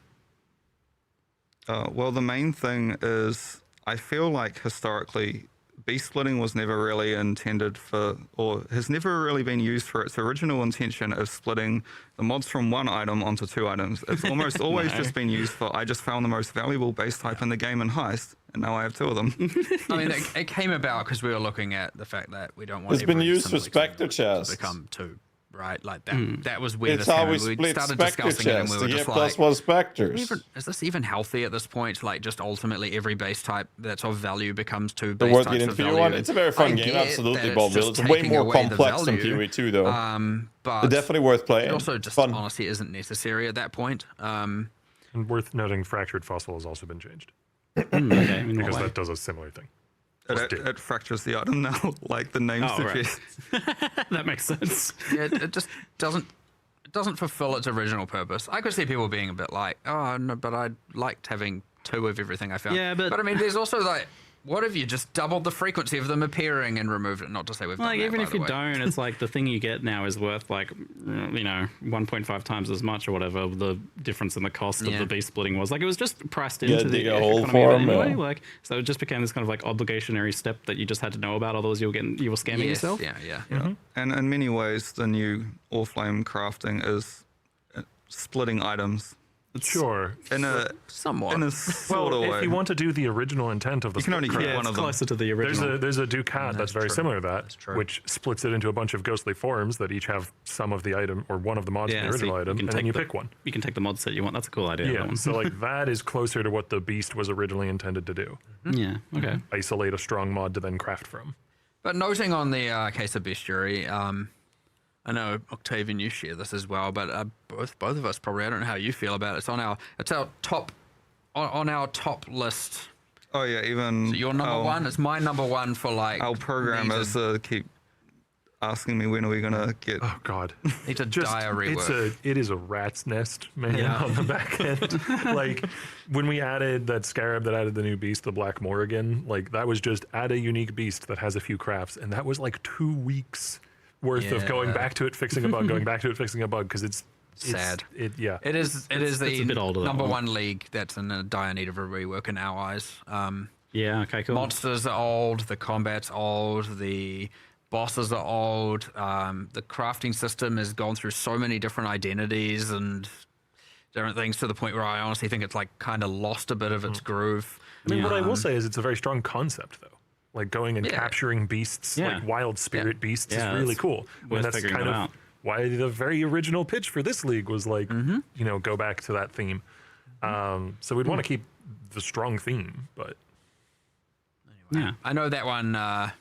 Well, the main thing is I feel like historically beast splitting was never really intended for, or has never really been used for its original intention of splitting the mods from one item onto 2 items. It's almost always just been used for, I just found the most valuable base type in the game in Heist, and now I have 2 of them. I mean, it came about because we were looking at the fact that we don't want it's been used for Spectre chests. to become 2. Right, like that. That was where it's this how came. we We split started Spectre discussing it, and we were chests just to like, get +1 Spectres. is this even healthy at this point? Like, just ultimately every base type that's of value becomes 2 The base worth types getting of for value. one. It's a very fun game, absolutely, Bob. It's way more complex than PoE 2, though. But it's definitely worth playing. It also just honestly isn't necessary at that point. And worth noting, Fractured Fossil has also been changed. Okay, because that does a similar thing. It fractures the item now, like the name suggests. Right. That makes sense. Yeah, it just doesn't fulfill its original purpose. I could see people being a bit like, oh no, but I liked having 2 of everything I found. Yeah, but I mean, there's also like, what if you just doubled the frequency of them appearing and removed it? Not to say we've done that, even by if the you way. don't, it's like the thing you get now is worth like 1.5 times as much or whatever the difference in the cost of the beast splitting was. Like it was just priced into the economy of it anyway. Like so, it just became this kind of like obligationary step that you just had to know about, otherwise you were scamming yourself. Yeah. And in many ways, the new Oriflame crafting is splitting items. Sure. In a somewhat. In a sort of way. If you want to do the original intent of the you can only keep one of them. Closer to the original. There's a Ducat that's very similar to that, which splits it into a bunch of ghostly forms that each have some of the item or one of the mods in the original item, and then you pick one. You can take the mod set you want. That's a cool idea. Yeah, so like that is closer to what the beast was originally intended to do. Yeah, okay. Isolate a strong mod to then craft from. But noting on the case of bestiary, I know Octavian, you share this as well, but both of us probably. I don't know how you feel about it. It's our top on our top list. Oh yeah, even so your number one. It's my number one for like. Our programmers keep asking me when are we gonna get. Oh God, it's a dire rework. It is a rat's nest, man, on the back end. Like when we added that scarab that added the new beast, the Black Morrigan, like that was just add a unique beast that has a few crafts, and that was like 2 weeks worth of going back to it, fixing a bug, going back to it, fixing a bug, because it's sad. It is the number one league that's in a dire need of a rework in our eyes. Yeah, okay, cool. Monsters are old, the combat's old, the bosses are old, the crafting system has gone through so many different identities and different things to the point where I honestly think it's like kind of lost a bit of its groove. I mean, what I will say is it's a very strong concept, though. Like going and capturing beasts, like wild spirit beasts, is really cool. And that's kind of why the very original pitch for this league was like, go back to that theme. So we'd want to keep the strong theme, but anyway, I know that one.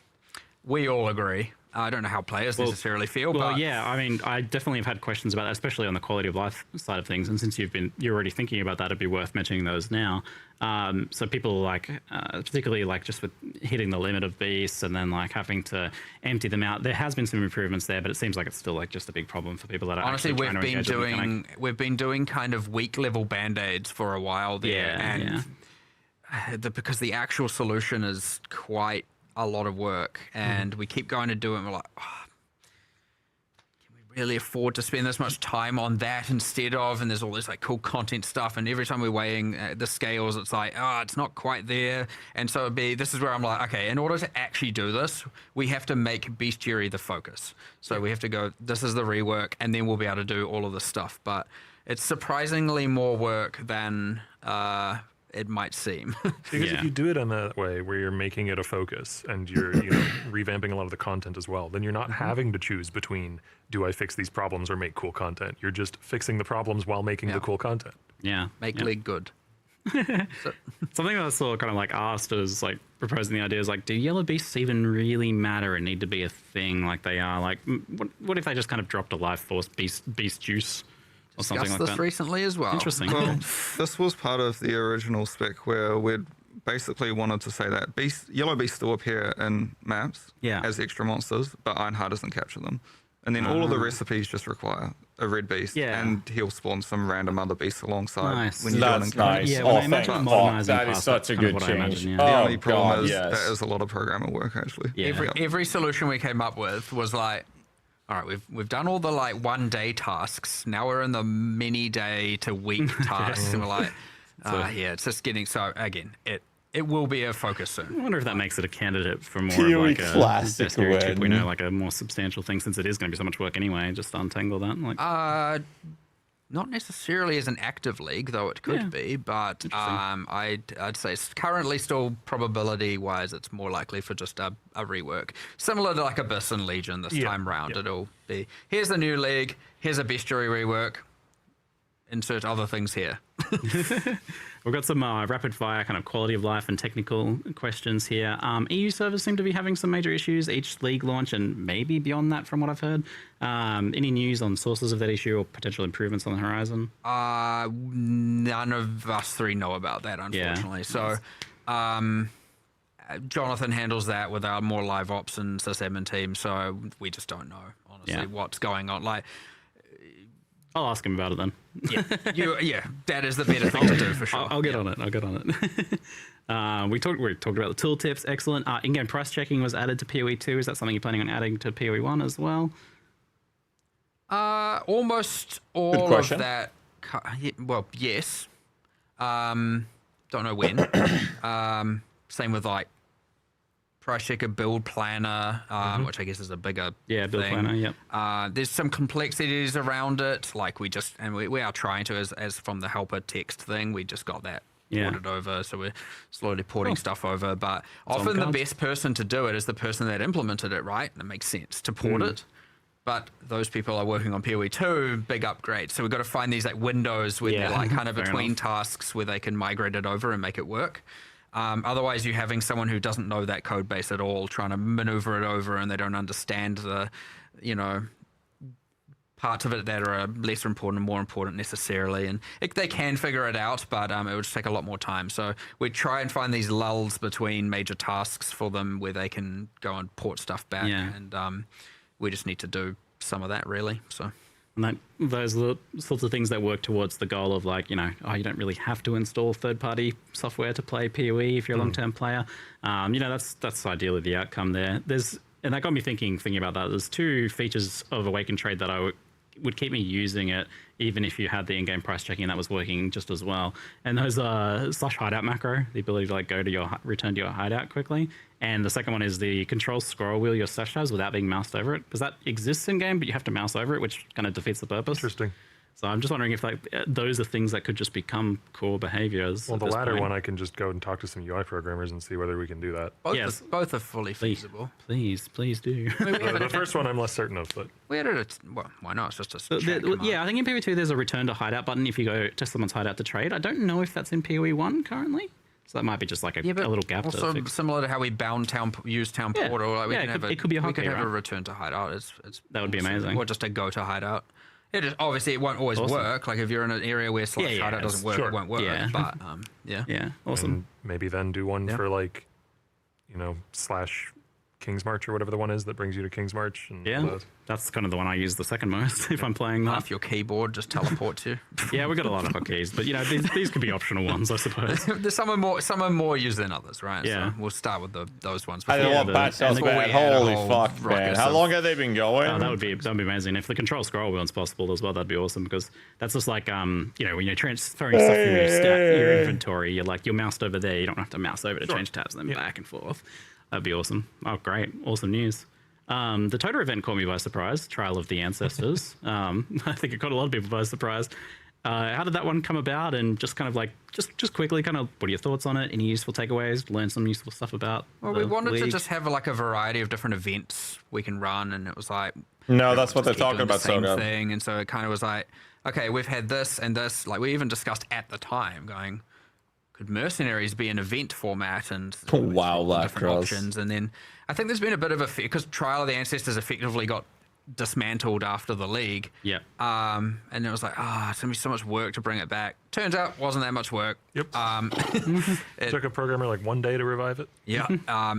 We all agree. I don't know how players necessarily feel. Well, but yeah, I mean, I definitely have had questions about that, especially on the quality of life side of things. And since you're already thinking about that, it'd be worth mentioning those now. So people like, particularly like just with hitting the limit of beasts and then like having to empty them out. There has been some improvements there, but it seems like it's still like just a big problem for people that are honestly actually trying to engage with the mechanic. We've been doing kind of weak level band-aids for a while there, because the actual solution is quite a lot of work, and we keep going to do it and we're like, can we really afford to spend this much time on that instead of, and there's all this like cool content stuff, and every time we're weighing the scales it's like, it's not quite there. And so this is where I'm like, okay, in order to actually do this, we have to make bestiary the focus. So we have to go, this is the rework, and then we'll be able to do all of this stuff. But it's surprisingly more work than it might seem. Because if you do it in that way, where you're making it a focus and you're revamping a lot of the content as well, then you're not having to choose between, do I fix these problems or make cool content? You're just fixing the problems while making the cool content. Yeah. Make League good. Something that I saw kind of like asked is like proposing the idea is like, do yellow beasts even really matter and need to be a thing like they are? Like, what if they just kind of dropped a life force beast juice? Or something like this that. Recently as well. Interesting. Well, this was part of the original spec where we'd basically wanted to say that yellow beasts still appear in maps as extra monsters, but Ironheart doesn't capture them. And then all of the recipes just require a red beast, and he'll spawn some random other beasts alongside. When you That's nice. Yeah, that is such a good change. The only problem is that is a lot of programmer work, actually. Yeah. Every solution we came up with was like, all right, we've done all the like 1 day tasks. Now we're in the many day to week tasks, and we're like, it's just getting so. Again, it will be a focus soon. I wonder if that makes it a candidate for more PoE of like classic a bestiary 2.0, like a more substantial thing, since it is going to be so much work anyway. Just to untangle that, like. Not necessarily as an active league, though it could be, but I'd say currently still probability-wise, it's more likely for just a rework. Similar to like Abyss and Legion this time round. It'll be, here's the new league, here's a bestiary rework. insert other things here. We've got some rapid fire kind of quality of life and technical questions here. EU servers seem to be having some major issues each league launch and maybe beyond that from what I've heard. Any news on sources of that issue or potential improvements on the horizon? None of us three know about that, unfortunately. So Jonathan handles that with our more live ops and sysadmin team, so we just don't know, honestly, what's going on. Like, I'll ask him about it then. That is the better thing to do for sure. I'll get on it. We talked about the tooltips. Excellent. In-game price checking was added to PoE 2. Is that something you're planning on adding to PoE 1 as well? Almost all of that. Well, yes. Don't know when. Same with like price checker, build planner, which I guess is a bigger build thing. Planner. Yep. There's some complexities around it. Like we are trying to as from the helper text thing. We just got that ported over, so we're slowly porting stuff over. But often the best person to do it is the person that implemented it. Right, that makes sense to port it. But those people are working on PoE 2, big upgrade. So we've got to find these like windows where they're like kind of between tasks where they can migrate it over and make it work. Otherwise, you're having someone who doesn't know that code base at all trying to maneuver it over, and they don't understand the, parts of it that are less important and more important necessarily. And they can figure it out, but it would just take a lot more time. So we try and find these lulls between major tasks for them where they can go and port stuff back. And we just need to do some of that, really. So. And those are the sorts of things that work towards the goal of like, you don't really have to install third-party software to play PoE if you're a long-term player. That's ideally the outcome there. And that got me thinking about that. There's two features of Awaken Trade that I would keep me using it even if you had the in-game price checking that was working just as well. And those are /hideout macro, the ability to like return to your hideout quickly. And the second one is the control scroll wheel your stash has without being moused over it, because that exists in game, but you have to mouse over it, which kind of defeats the purpose. Interesting. So I'm just wondering if those are things that could just become core behaviors. Well, the latter one, I can just go and talk to some UI programmers and see whether we can do that. Both are fully feasible. Please do. The first one I'm less certain of, but we had it. Well, why not? It's just a I think in PoE 2 there's a return to hideout button if you go to someone's hideout to trade. I don't know if that's in PoE 1 currently. So that might be just like a little gap. Also, to fix. Similar to how we bound use town portal. Like it could be a hotkey, we could have a return to hideout. That would be amazing. Or just a go to hideout. Obviously, it won't always work. Like if you're in an area where hideout doesn't work, it won't work. Yeah. But awesome. And maybe then do one for like, / King's March or whatever the one is that brings you to King's March. And that's kind of the one I use the second most if I'm playing that. Half your keyboard just teleports you. Yeah, we've got a lot of hotkeys, but these could be optional ones, I suppose. Some are more used than others, right? Yeah. So we'll start with those ones. I don't know what patch sounds bad. Holy fuck, man! How long have they been going? That would be amazing. If the control scroll wheel's possible as well, that'd be awesome, because that's just like when you're transferring stuff from your inventory, you're moused over there. You don't have to mouse over to change tabs and then back and forth. That'd be awesome. Oh, great. Awesome news. The Toter event caught me by surprise. Trial of the Ancestors. I think it caught a lot of people by surprise. How did that one come about? And just kind of like, just quickly, kind of, what are your thoughts on it? Any useful takeaways? Learn some useful stuff about we wanted to just have like a variety of different events we can run. And it was like... No, that's what they're talking about. Same thing. And so it kind of was like, okay, we've had this and this. Like we even discussed at the time going... Could Mercenaries be an event format and different options? And then I think there's been a bit of because Trial of the Ancestors effectively got dismantled after the league. Yeah. And it was like, it's gonna be so much work to bring it back. Turns out wasn't that much work. Yep. It took a programmer like 1 day to revive it. Yeah.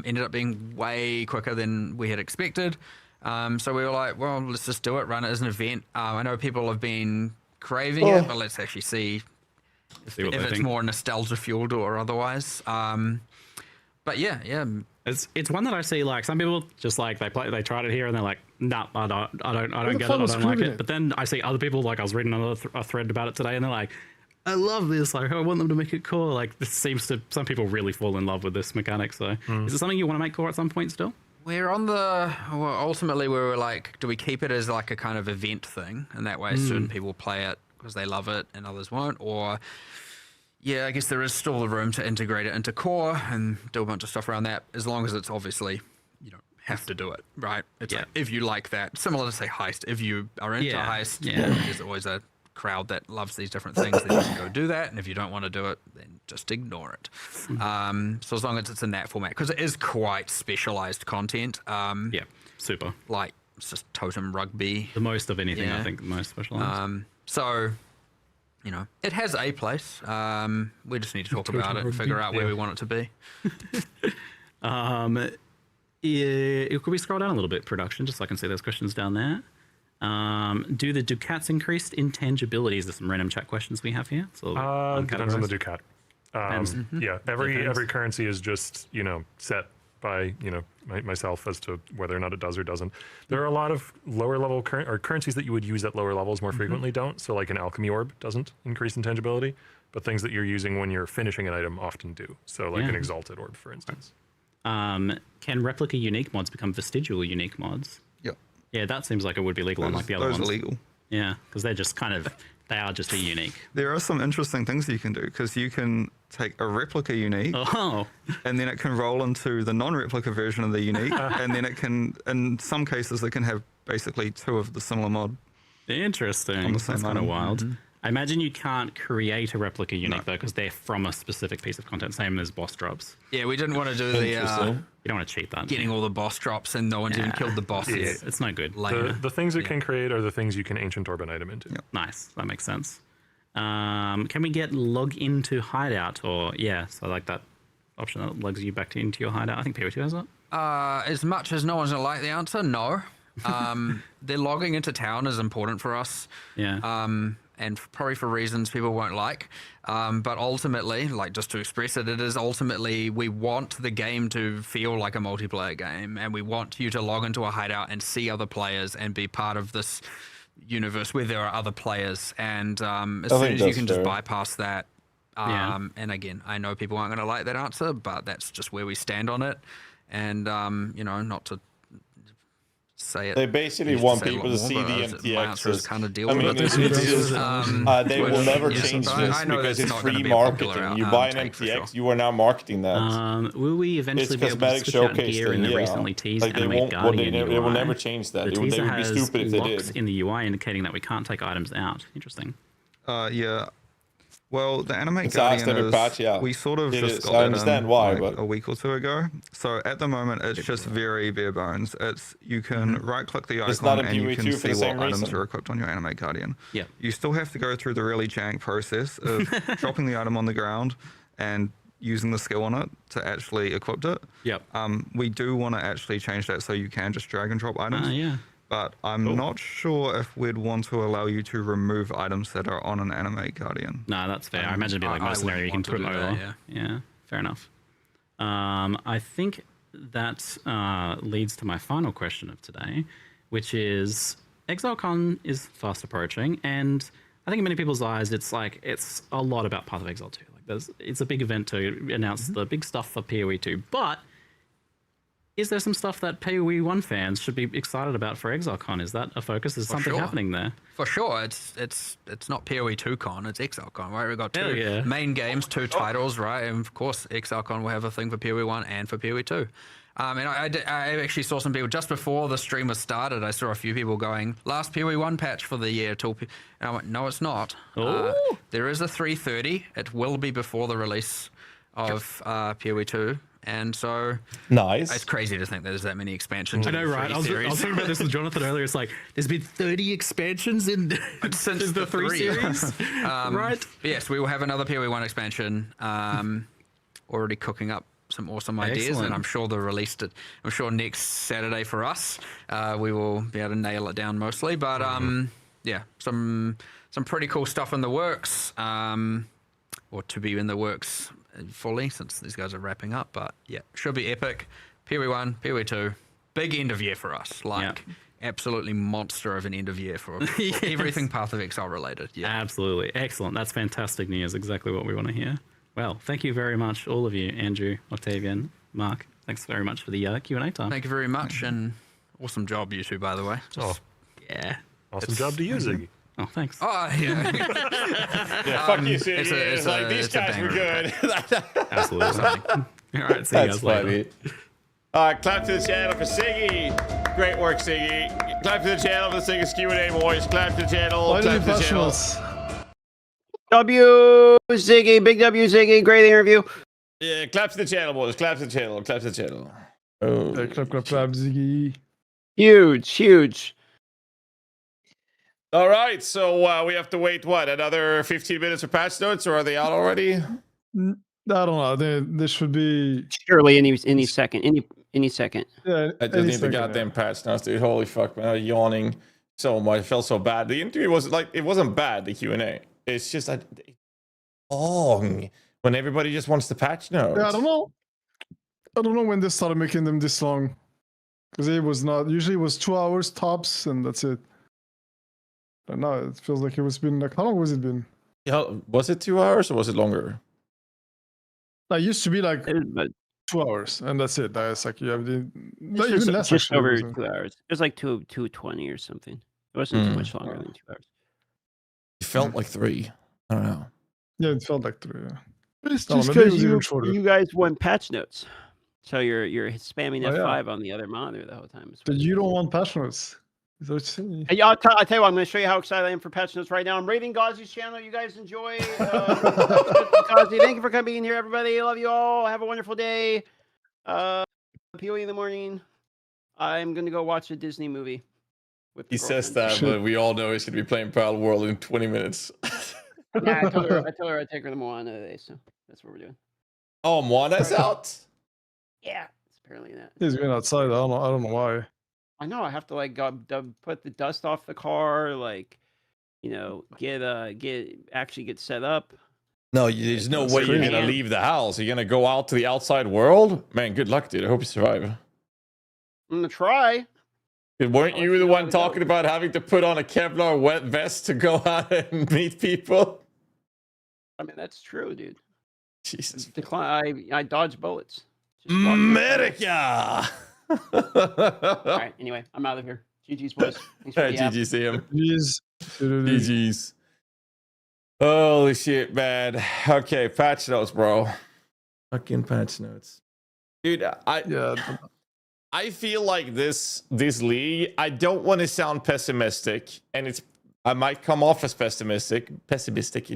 Ended up being way quicker than we had expected. So we were like, well, let's just do it, run it as an event. I know people have been craving it, but let's actually see if it's more nostalgia fueled or otherwise. But yeah. It's one that I see like some people just like they tried it here and they're like, nah, I don't get it, I don't like it. But then I see other people, like I was reading a thread about it today, and they're like, I love this, like I want them to make it core. Like this seems to some people really fall in love with this mechanic. So is it something you want to make core at some point still? We're on ultimately we were like, do we keep it as like a kind of event thing, and that way certain people play it because they love it and others won't, or I guess there is still the room to integrate it into core and do a bunch of stuff around that, as long as it's obviously you don't have to do it, right? It's like, if you like that, similar to say Heist, if you are into Heist, there's always a crowd that loves these different things, then you can go do that. And if you don't want to do it, then just ignore it. So as long as it's in that format, because it is quite specialized content. Yeah, super. Like, it's just totem rugby. The most of anything, I think, the most specialized. So, you know, it has a place. We just need to talk about it and figure out where we want it to be. Could we scroll down a little bit, production, just so I can see those questions down there? Do the ducats increased intangibilities? There's some random chat questions we have here. So depends on the ducat. Yeah, every currency is just, you know, set by, you know, myself as to whether or not it does or doesn't. There are a lot of lower level currencies that you would use at lower levels more frequently don't. So like an alchemy orb doesn't increase intangibility, but things that you're using when you're finishing an item often do. So like an exalted orb, for instance. Can replica unique mods become vestigial unique mods? Yep. Yeah, that seems like it would be legal, unlike the other ones. Those are legal. Yeah, because they're just kind of, they are just a unique. There are some interesting things you can do, because you can take a replica unique, and then it can roll into the non-replica version of the unique, and then it can, in some cases, it can have basically 2 of the similar mod. Interesting. That's kind of wild. I imagine you can't create a replica unique though, because they're from a specific piece of content, same as boss drops. Yeah, we didn't want to do the. You don't want to cheat that. Getting all the boss drops and no one's even killed the bosses. It's no good. The things it can create are the things you can ancient orb an item into. Nice, that makes sense. Can we get log into hideout or so like that option that logs you back into your hideout? I think PoE2 has that. As much as no one's gonna like the answer, no. The logging into town is important for us. Yeah. And probably for reasons people won't like. But ultimately, like just to express it, it is ultimately we want the game to feel like a multiplayer game, and we want you to log into a hideout and see other players and be part of this universe where there are other players. And as soon as you can just bypass that, and again, I know people aren't going to like that answer, but that's just where we stand on it. And, you know, not to say it. They basically want people to see the MTXs. Kind of deal I mean, with they will never change this because it's free marketing. You buy an MTX, you are now marketing that. Will we eventually be able to switch out gear in the recently teased Animate Guardian UI? They will never change that. They would be stupid if they did. In the UI indicating that we can't take items out. Interesting. Yeah. Well, the Animate Guardian is, we sort of just got I understand why, but a week or 2 ago. So at the moment, it's just very bare bones. It's you can right-click the icon and you can see what items are equipped on your Animate Guardian. Yeah. You still have to go through the really jank process of dropping the item on the ground and using the skill on it to actually equip it. Yep. We do want to actually change that so you can just drag and drop items. Yeah. But I'm not sure if we'd want to allow you to remove items that are on an Animate Guardian. No, that's fair. I imagine it'd be like mercenary. You can put them over. Yeah, fair enough. I think that leads to my final question of today, which is ExileCon is fast approaching, and I think in many people's eyes, it's a lot about Path of Exile 2. Like, it's a big event to announce the big stuff for PoE 2, but is there some stuff that PoE 1 fans should be excited about for ExileCon? Is that a focus? Is something happening there? For sure. It's not PoE 2 Con, it's ExileCon, right? We've got 2 main games, 2 titles, right? And of course, ExileCon will have a thing for PoE 1 and for PoE 2. And I actually saw some people, just before the stream was started, I saw a few people going, last PoE 1 patch for the year. And I went, no, it's not. There is a 3.30. It will be before the release of PoE 2. And so, it's crazy to think there's that many expansions. I know, right? I was talking about this with Jonathan earlier. It's like there's been 30 expansions since the 3 series, right? Yes, we will have another PoE 1 expansion. Already cooking up some awesome ideas, and I'm sure they'll release it. I'm sure next Saturday for us, we will be able to nail it down mostly. But yeah, some pretty cool stuff in the works, or to be in the works fully, since these guys are wrapping up. But yeah, should be epic. PoE 1, PoE 2, big end of year for us. Absolutely monster of an end of year for everything Path of Exile related. Yeah, absolutely. Excellent. That's fantastic news. Exactly what we want to hear. Well, thank you very much, all of you, Andrew, Octavian, Mark. Thanks very much for the Q&A time. Thank you very much, and awesome job, you two, by the way. Awesome job to you, Ziggy. Oh, thanks. Oh, yeah. Yeah, fuck you, Ziggy. It's like, these guys were good. Absolutely. All right, see you guys later. All right, clap to the channel for Siggy. Great work, Siggy. Clap to the channel for the Siggy's Q&A, boys. Clap to the channel. Clap to the channel. W Ziggy, big W Ziggy, great interview. Yeah, claps the channel, boys. Claps the channel. Claps the channel. Oh, clap, Ziggy. Huge. All right, so we have to wait, what, another 15 minutes for patch notes, or are they out already? I don't know. They should be... Surely any second. Any second. Yeah, I just need the goddamn patch notes, dude. Holy fuck, man. I'm yawning so much. I felt so bad. The interview was like, it wasn't bad, the Q&A. It's just long when everybody just wants the patch notes. Yeah, I don't know when they started making them this long. Because it was not... Usually it was 2 hours tops, and that's it. But now it feels like it was been like, how long was it been? Yeah, was it 2 hours or was it longer? It used to be like 2 hours, and that's it. It's like you have even less. Just over 2 hours. It was like 2:20 or something. It wasn't too much longer than 2 hours. It felt like 3. I don't know. Yeah, it felt like 3. Yeah. But it's just because you guys want patch notes, so you're spamming F5 on the other monitor the whole time. But you don't want patch notes. Is that what you're saying? Hey, I'll tell you what, I'm going to show you how excited I am for patch notes right now. I'm rating GHAZZY's channel. You guys enjoy. GHAZZY, thank you for coming in here, everybody. I love you all. Have a wonderful day. PoE in the morning. I'm going to go watch a Disney movie. He says that, but we all know he's going to be playing Parallel World in 20 minutes. Yeah, I told her I'd take her to Moana today, so that's what we're doing. Oh, Moana's out? Yeah, it's apparently that. He's been outside. I don't know why. I know. I have to like put the dust off the car, like, get set up. No, there's no way you're gonna leave the house. You're gonna go out to the outside world, man. Good luck, dude. I hope you survive. I'm gonna try. Weren't you the one talking about having to put on a Kevlar wet vest to go out and meet people? I mean, that's true, dude. Jesus. I dodge bullets. America. All right. Anyway, I'm out of here. GG's, boys. Thanks for the GG, see him. GG's. GG's. Holy shit, man. Okay, patch notes, bro. Fucking patch notes, dude. I feel like this league. I don't want to sound pessimistic, and I might come off as pessimistic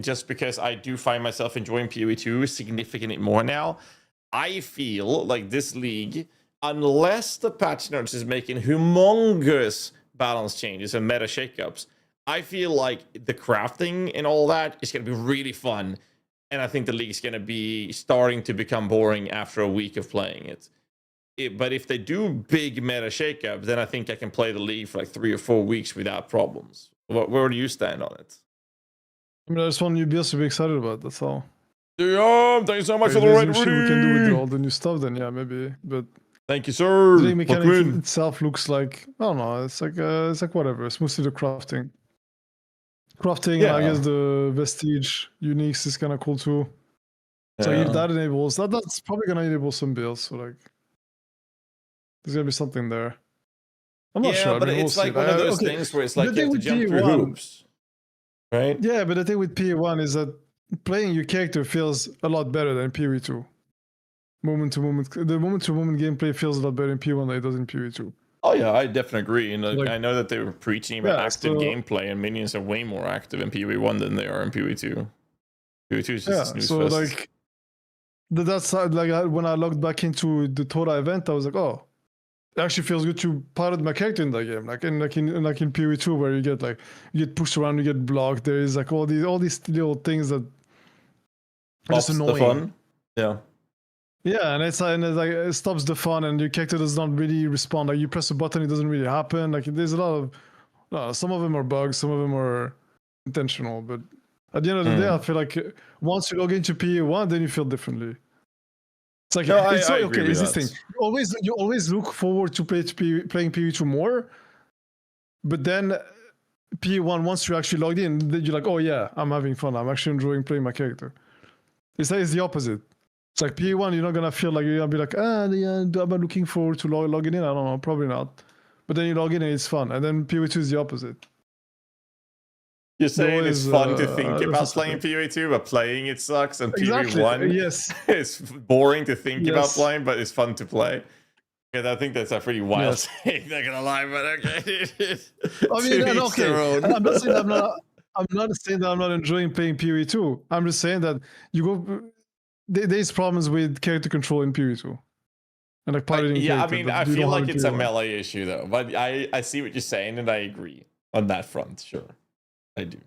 just because I do find myself enjoying PoE 2 significantly more now. I feel like this league, unless the patch notes is making humongous balance changes and meta shakeups, I feel like the crafting and all that is going to be really fun. And I think the league is going to be starting to become boring after a week of playing it. But if they do big meta shakeups, then I think I can play the league for like 3 or 4 weeks without problems. Where do you stand on it? I mean, I just want you to be excited about. That's all. Yeah, thank you so much for the right shit we can do with all the new stuff. Then yeah, maybe. But thank you, sir. The mechanic itself looks like, I don't know. It's like whatever. It's mostly the crafting. And I guess the vestige uniques is kind of cool too. So if that enables that's probably gonna enable some builds. So like, there's gonna be something there. I'm not sure. But it's like one of those things where it's like you have to jump through hoops, right? Yeah, but the thing with PoE1 is that playing your character feels a lot better than PoE 2. The moment to moment gameplay feels a lot better in PoE1 than it does in PoE 2. Oh yeah, I definitely agree. And I know that they were preaching about active gameplay, and minions are way more active in PoE1 than they are in PoE 2. PoE 2 is just a snooze fest. Like that's like when I logged back into the Tora event, I was like, oh, it actually feels good to pilot my character in that game, like in PoE 2, where you get pushed around, you get blocked. There is like all these little things that are just annoying. The fun. Yeah. Yeah, and it's like it stops the fun, and your character does not really respond. Like you press a button, it doesn't really happen. Like there's a lot of some of them are bugs, some of them are intentional. But at the end of the day, I feel like once you log into PoE1, then you feel differently. It's like I agree with this thing. You always look forward to playing PoE2 more, but then PoE1, once you're actually logged in, then you're like, oh yeah, I'm having fun. I'm actually enjoying playing my character. It's the opposite. It's like PoE1, you're not gonna feel like you're gonna be like, am I looking forward to logging in? I don't know, probably not. But then you log in and it's fun. And then PoE2 is the opposite. You're saying it's fun to think about playing PoE2, but playing it sucks, and PoE1 it's boring to think about playing, but it's fun to play. Okay, I think that's a pretty wild thing, not gonna lie, but okay. I mean, okay. I'm not saying I'm not saying that I'm not enjoying playing PoE 2. I'm just saying that you go. There's problems with character control in PoE 2. And like piloting yeah, I character mean, that I you feel don't have like in it's a PoE 1. melee issue though. But I see what you're saying, and I agree on that front. Sure, I do.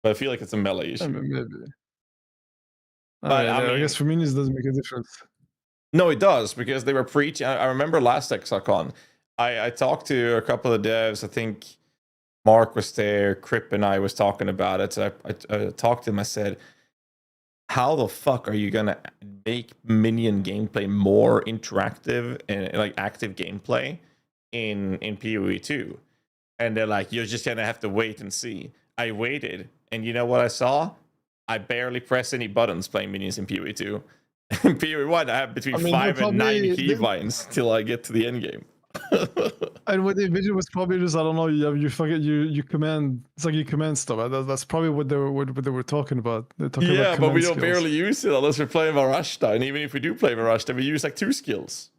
But I feel like it's a melee issue. I mean, maybe. But I guess for minions doesn't make a difference. No, it does, because they were preaching. I remember last ExileCon, I talked to a couple of devs. I think Mark was there, Crip and I was talking about it. So I talked to him. I said, how the fuck are you gonna make minion gameplay more interactive and like active gameplay in PoE 2? And they're like, you're just gonna have to wait and see. I waited, and you know what I saw? I barely press any buttons playing minions in PoE 2. In PoE 1, I have between 5 and 9 keybinds till I get to the end game. And what they vision was probably just, I don't know, you command, it's like you command stuff. That's probably what they were talking about. They're talking about but we don't skills. barely use it unless we're playing Varashta. And even if we do play Varashta, we use like 2 skills.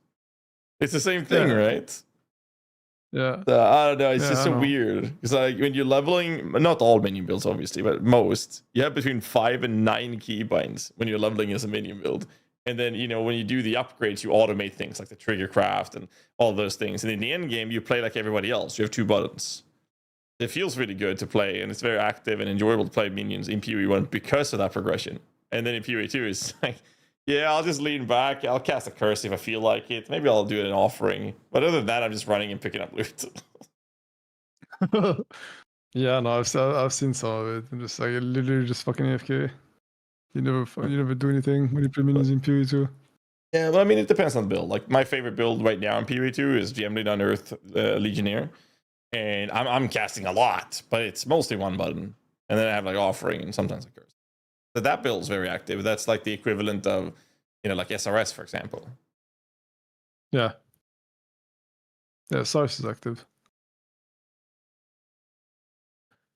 It's the same thing, right? Yeah. So, I don't know. It's just so weird. Because like when you're leveling, not all minion builds, obviously, but most, you have between 5 and 9 keybinds when you're leveling as a minion build. And then, you know, when you do the upgrades, you automate things like the trigger craft and all those things. And in the end game, you play like everybody else. You have 2 buttons. It feels really good to play, and it's very active and enjoyable to play minions in PoE 1 because of that progression. And then in PoE 2, it's like, yeah, I'll just lean back. I'll cast a curse if I feel like it. Maybe I'll do an offering. But other than that, I'm just running and picking up loot. Yeah, no, I've seen some of it. I'm just like literally just fucking AFK. You never do anything when you play minions in PoE 2. Yeah, well, I mean, it depends on the build. Like my favorite build right now in PoE 2 is Gemblade Unearthed Legionnaire, and I'm casting a lot, but it's mostly 1 button, and then I have like offering and sometimes a curse. So that build's very active. That's like the equivalent of, you know, like SRS, for example. Yeah. Yeah, SRS is active.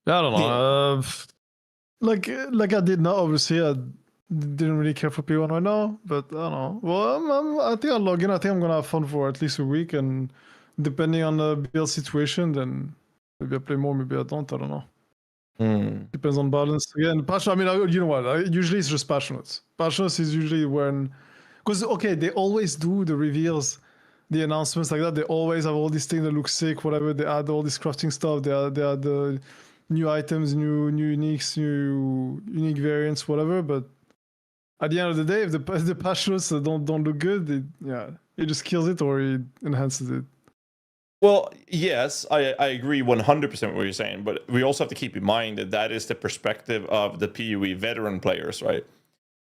Yeah, I don't know. Like I did not, obviously, I didn't really care for P1 right now, but I don't know. Well, I think I'll log in. I think I'm gonna have fun for at least a week, and depending on the build situation, then maybe I play more, maybe I don't. I don't know. Depends on balance. Again, patch. I mean, you know what? Usually it's just patch notes. Patch notes is usually when, because okay, they always do the reveals, the announcements like that. They always have all these things that look sick, whatever. They add all this crafting stuff. They add the new items, new uniques, new unique variants, whatever. But at the end of the day, if the patch notes don't look good, it just kills it or it enhances it. Well, yes, I agree 100% with what you're saying, but we also have to keep in mind that that is the perspective of the PoE veteran players, right?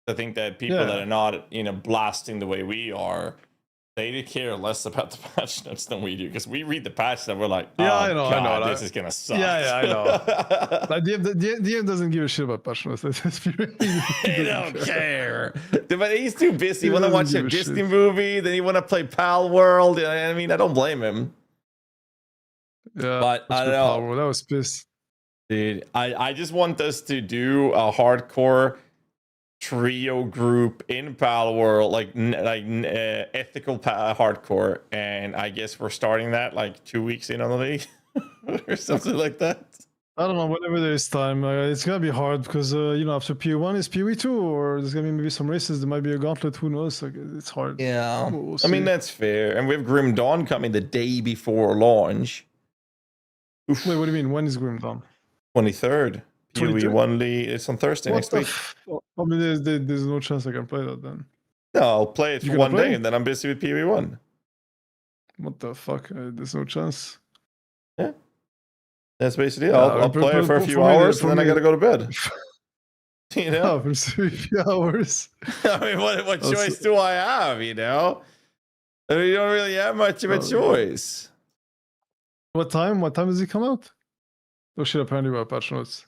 I think that people that are not, you know, blasting the way we are, they care less about the patch notes than we do, because we read the patch and we're like, oh, I know, this is gonna suck. Yeah, I know. Like, DM doesn't give a shit about patch notes. He don't care. But he's too busy. He want to watch a Disney movie, then he want to play Pal World. I mean, I don't blame him. Yeah, but I don't know. That was pissed. Dude, I just want us to do a hardcore trio group in Pal World, like ethical hardcore, and I guess we're starting that like 2 weeks in on the league or something like that. I don't know, whenever there is time. It's gonna be hard because you know, after PoE1 is PoE2, or there's gonna be maybe some races. There might be a gauntlet. Who knows? Like, it's hard. Yeah, we'll I mean, that's fair. And we have Grim Dawn coming the day before launch. Oof. Wait, what do you mean? When is Grim Dawn? 23rd. PoE1 League. It's on Thursday next week. I mean, there's no chance I can play that then. No, I'll play it for 1 day, and then I'm busy with PoE1. What the fuck? There's no chance. Yeah. That's basically it. I'll play it for a few hours, and then I gotta go to bed. You know? For a few hours. I mean, what choice do I have, you know? I mean, you don't really have much of a choice. What time? What time does it come out? Oh shit, apparently about patch notes.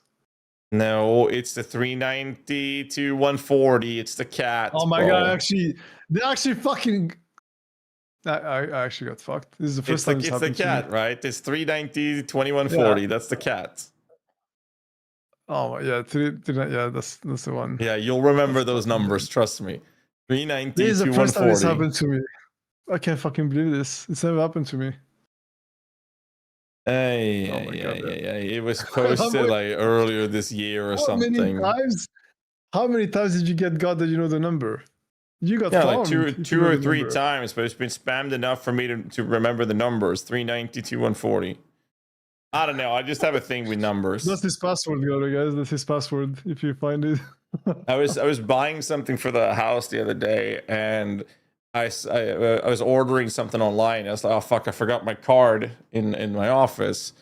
No, it's the 390 to 140. It's the cat. Oh my god, they actually fucking... I actually got fucked. This is the first time it's the cat, right? It's 390 2140. That's the cat. Oh yeah, yeah, that's the one. Yeah, you'll remember those numbers, trust me. 390 This is to the first 140. time it's happened to me. I can't fucking believe this. It's never happened to me. It was posted like earlier this year or something. How many times did you get God that you know the number? You got like two or three times, but it's been spammed enough for me to remember the numbers. 392, 140. I don't know. I just have a thing with numbers. That's his password, guys. That's his password. If you find it. I was buying something for the house the other day, and I was ordering something online. I was like, oh fuck, I forgot my card in my office.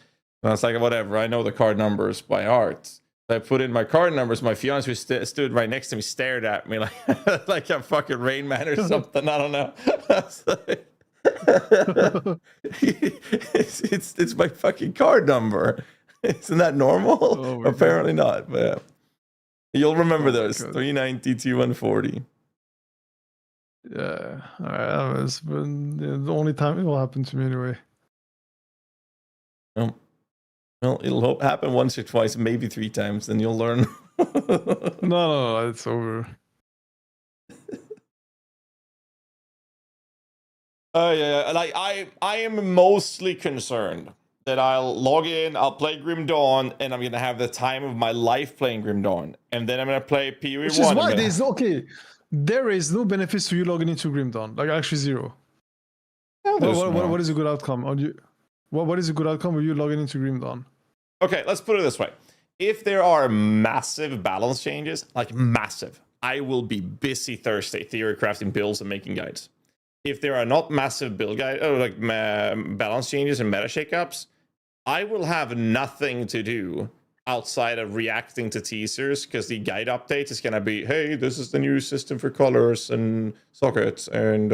And I was like, whatever. I know the card numbers by heart. I put in my card numbers. My fiance stood right next to me, stared at me like like I'm fucking Rain Man or something. I don't know. It's my fucking card number. Isn't that normal? Oh, apparently not. But yeah. You'll remember those. 392, 140. Yeah. All right. That was the only time it will happen to me anyway. Well, it'll happen once or twice, maybe 3 times, then you'll learn. No, it's over. Yeah. Like I am mostly concerned that I'll log in, I'll play Grim Dawn, and I'm gonna have the time of my life playing Grim Dawn, and then I'm gonna play PoE 1. Which is why there is no benefits to you logging into Grim Dawn. Like actually zero. What is a good outcome? What is a good outcome of you logging into Grim Dawn? Okay, let's put it this way. If there are massive balance changes, like massive, I will be busy Thursday theory crafting builds and making guides. If there are not massive build guide or like balance changes and meta shakeups, I will have nothing to do outside of reacting to teasers, because the guide update is gonna be, hey, this is the new system for colors and sockets, and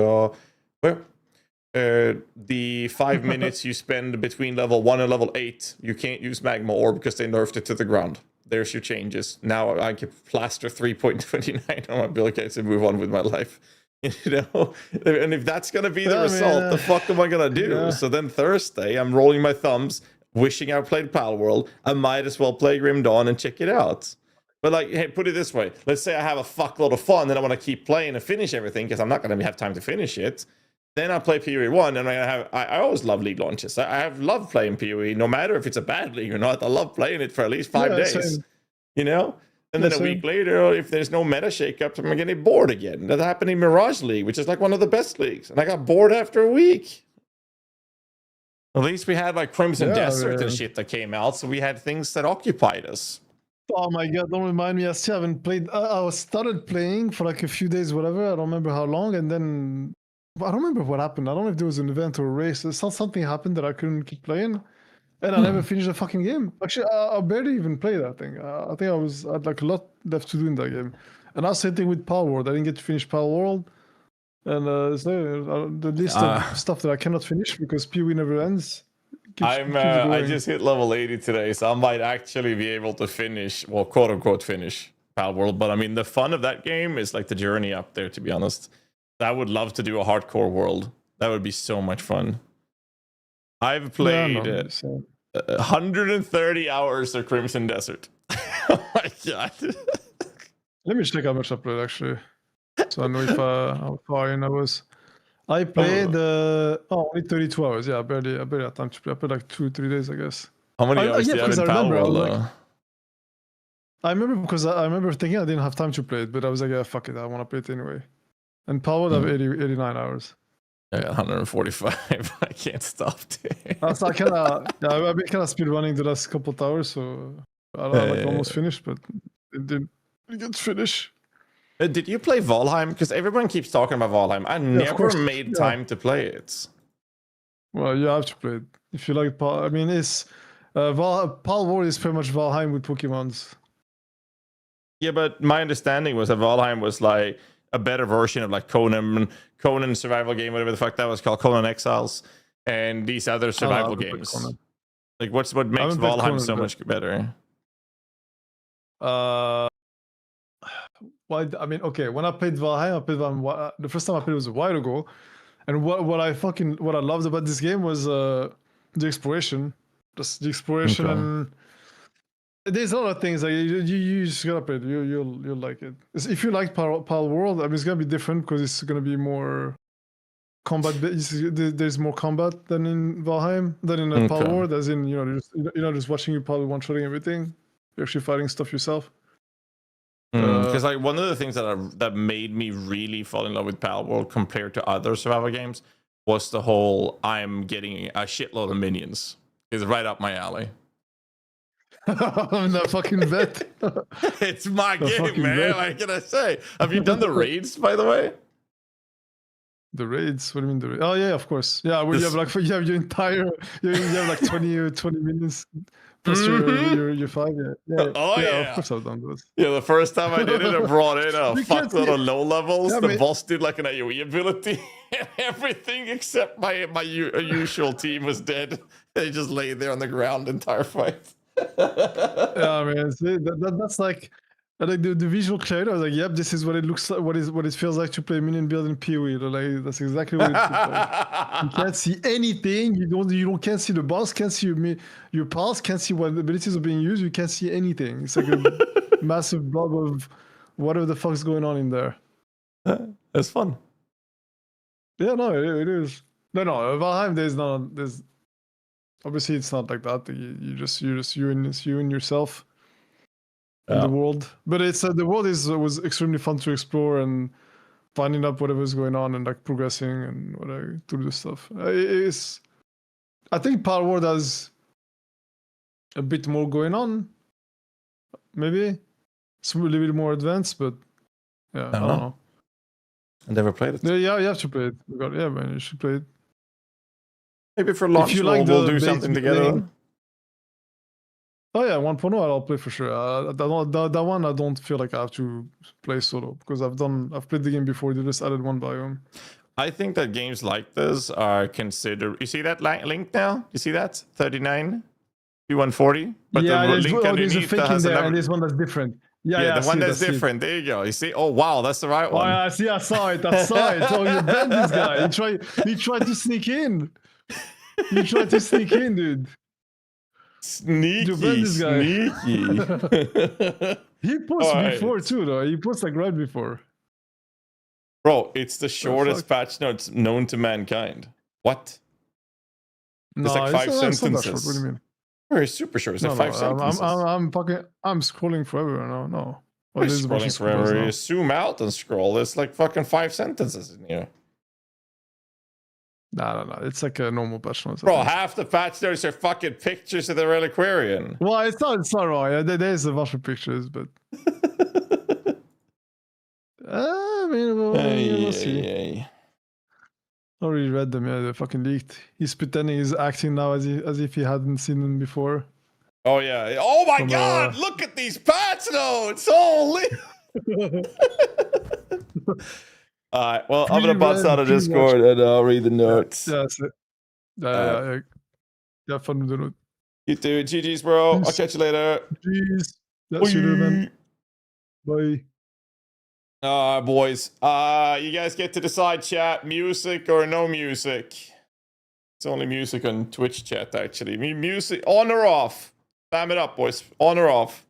the 5 minutes you spend between level 1 and level 8, you can't use magma ore because they nerfed it to the ground. There's your changes. Now I can plaster 3.29 on my build guides and move on with my life. You know, and if that's gonna be the result, the fuck am I gonna do? Yeah. So then Thursday, I'm rolling my thumbs, wishing I played Palworld. I might as well play Grim Dawn and check it out. But like, hey, put it this way: let's say I have a fuckload of fun, and I want to keep playing and finish everything because I'm not gonna have time to finish it. Then I play PoE 1, and I always love league launches. I have loved playing PoE, no matter if it's a bad league or not. I love playing it for at least 5 days. Same. You know. And then a week later, if there's no meta shakeups, I'm getting bored again. That happened in Mirage League, which is like one of the best leagues. And I got bored after a week. At least we had like Crimson Desert and shit that came out, so we had things that occupied us. Oh my god, don't remind me. I still haven't played. I started playing for like a few days, whatever. I don't remember how long. And then I don't remember what happened. I don't know if there was an event or a race. Something happened that I couldn't keep playing. And I never finished the fucking game. Actually, I barely even played that thing. I think I had like a lot left to do in that game. And I was same thing with Palworld. I didn't get to finish Palworld. And the list of stuff that I cannot finish because PoE never ends. I just hit level 80 today, so I might actually be able to finish, well, quote unquote finish Palworld. But I mean, the fun of that game is like the journey up there, to be honest. I would love to do a hardcore world. That would be so much fun. I've played 130 hours of Crimson Desert. Oh my god. Let me check how much I played actually. So I know if how far in I was. I played only 32 hours. Yeah, I barely had time to play. I played like 2-3 days, I guess. How many hours do you have in Palworld? I remember because I remember thinking I didn't have time to play it, but I was like, yeah, fuck it, I want to play it anyway. And Palworld I have 89 hours. I got 145. I can't stop. I've been kind of speed running the last couple of hours, so I almost finished, but it didn't get finished. Did you play Valheim? Because everyone keeps talking about Valheim. I never made time to play it. Well, you have to play it if you like. I mean, it's Palworld is pretty much Valheim with Pokemons. Yeah, but my understanding was that Valheim was like a better version of like Conan survival game, whatever the fuck that was called, Conan Exiles, and these other survival games. Like, what makes Valheim so much better? Well, I mean, okay, when I played Valheim, the first time I played was a while ago, and what I loved about this game was the exploration, just the exploration, and there's a lot of things like you just gotta play it. You'll like it. If you like Palworld, I mean, it's gonna be different because it's gonna be more combat. There's more combat than in Valheim, than in Power Word. As in, you're not just watching you probably one-shotting everything. You're actually fighting stuff yourself. Because like one of the things that made me really fall in love with Pal World compared to other survival games was the whole I'm getting a shitload of minions. It's right up my alley. I'm not fucking vet. It's my game, man. What can I say? Have you done the raids, by the way? The raids? What do you mean the raids? Oh yeah, of course. Yeah, where you have like your entire, you have like 20 minions. Plus your 5, yeah. Of course I've done those. Yeah, the first time I did it, I brought in a fuckload of low levels. Yeah, the boss did like an AoE ability, and everything except my usual team was dead. They just lay there on the ground the entire fight. Yeah, man. See, that's like the visual clarity. I was like, yep, this is what it looks like. What it feels like to play minion build in PoE. Like that's exactly what it looks like. You can't see anything. You can't see the boss. Can't see your pulse. Can't see what abilities are being used. You can't see anything. It's like a massive blob of whatever the fuck's going on in there. It's fun. Yeah, no, it is. No, Valheim. There's obviously it's not like that. You just you and yourself. In the world, but it's the world was extremely fun to explore and finding out whatever's going on and like progressing and whatever to do stuff. I think Power World has a bit more going on. Maybe it's a little bit more advanced, but yeah, I don't know. I never played it. Yeah, you have to play it. Yeah, man, you should play it. Maybe for launch we'll do something together. Oh yeah, 1.0 I'll play for sure. That one I don't feel like I have to play solo because I've played the game before. They just added one biome. I think that games like this are considered. You see that link now? You see that 39, 140. But yeah, the link there's a fake in there, and there's one that's different. Yeah, the one that's different. There you go. You see? Oh wow, that's the right one. Oh, yeah, see, I saw it. Oh, you banned this guy. He tried to sneak in. Dude. Sneaky. He posted before too, though. He posted like right before. Bro, it's the shortest patch notes known to mankind. What? It's like 5 sentences. Not that short. What do you mean? It's super short. It's like 5 sentences. I'm scrolling forever. No. You're scrolling forever. You zoom out and scroll. It's like fucking 5 sentences in here. No. It's like a normal patch notes. Bro, half the patch notes are fucking pictures of the Reliquarian. Well, it's not wrong. There's a bunch of pictures, but I mean, we'll see. I already read them. Yeah, they're fucking leaked. He's pretending he's acting now as if he hadn't seen them before. Oh yeah. Oh my god! Look at these patch notes. Holy. Alright, well, I'm gonna bounce out of Discord and I'll read the notes. Yeah, that's it. Yeah, fun with the note. You too. GG's, bro. Peace. I'll catch you later. GG's. That's you, man. Bye. Boys. You guys get to decide, chat. Music or no music? It's only music on Twitch chat, actually. Music on or off? Spam it up, boys. On or off?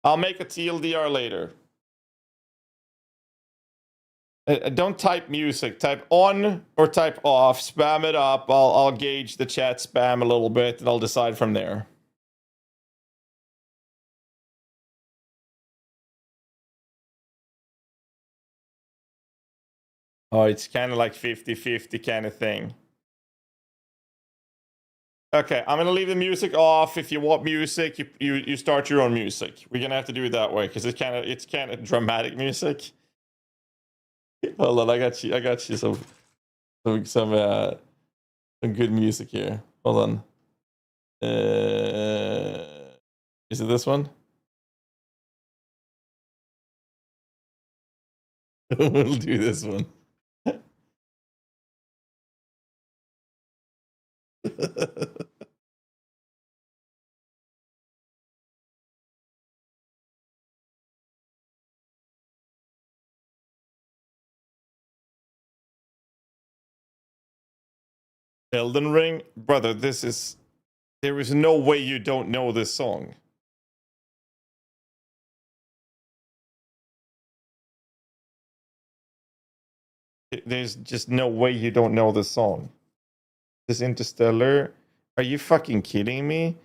I'll make a TLDR later. Don't type music. Type on or type off. Spam it up. I'll gauge the chat spam a little bit, and I'll decide from there. Oh, it's kind of like 50-50 kind of thing. Okay, I'm gonna leave the music off. If you want music, you start your own music. We're gonna have to do it that way because it's kind of dramatic music. Hold on, I got you some good music here. Hold on. Is it this one? We'll do this one. Elden Ring? Brother, there is no way you don't know this song. There's just no way you don't know the song. This Interstellar. Are you fucking kidding me?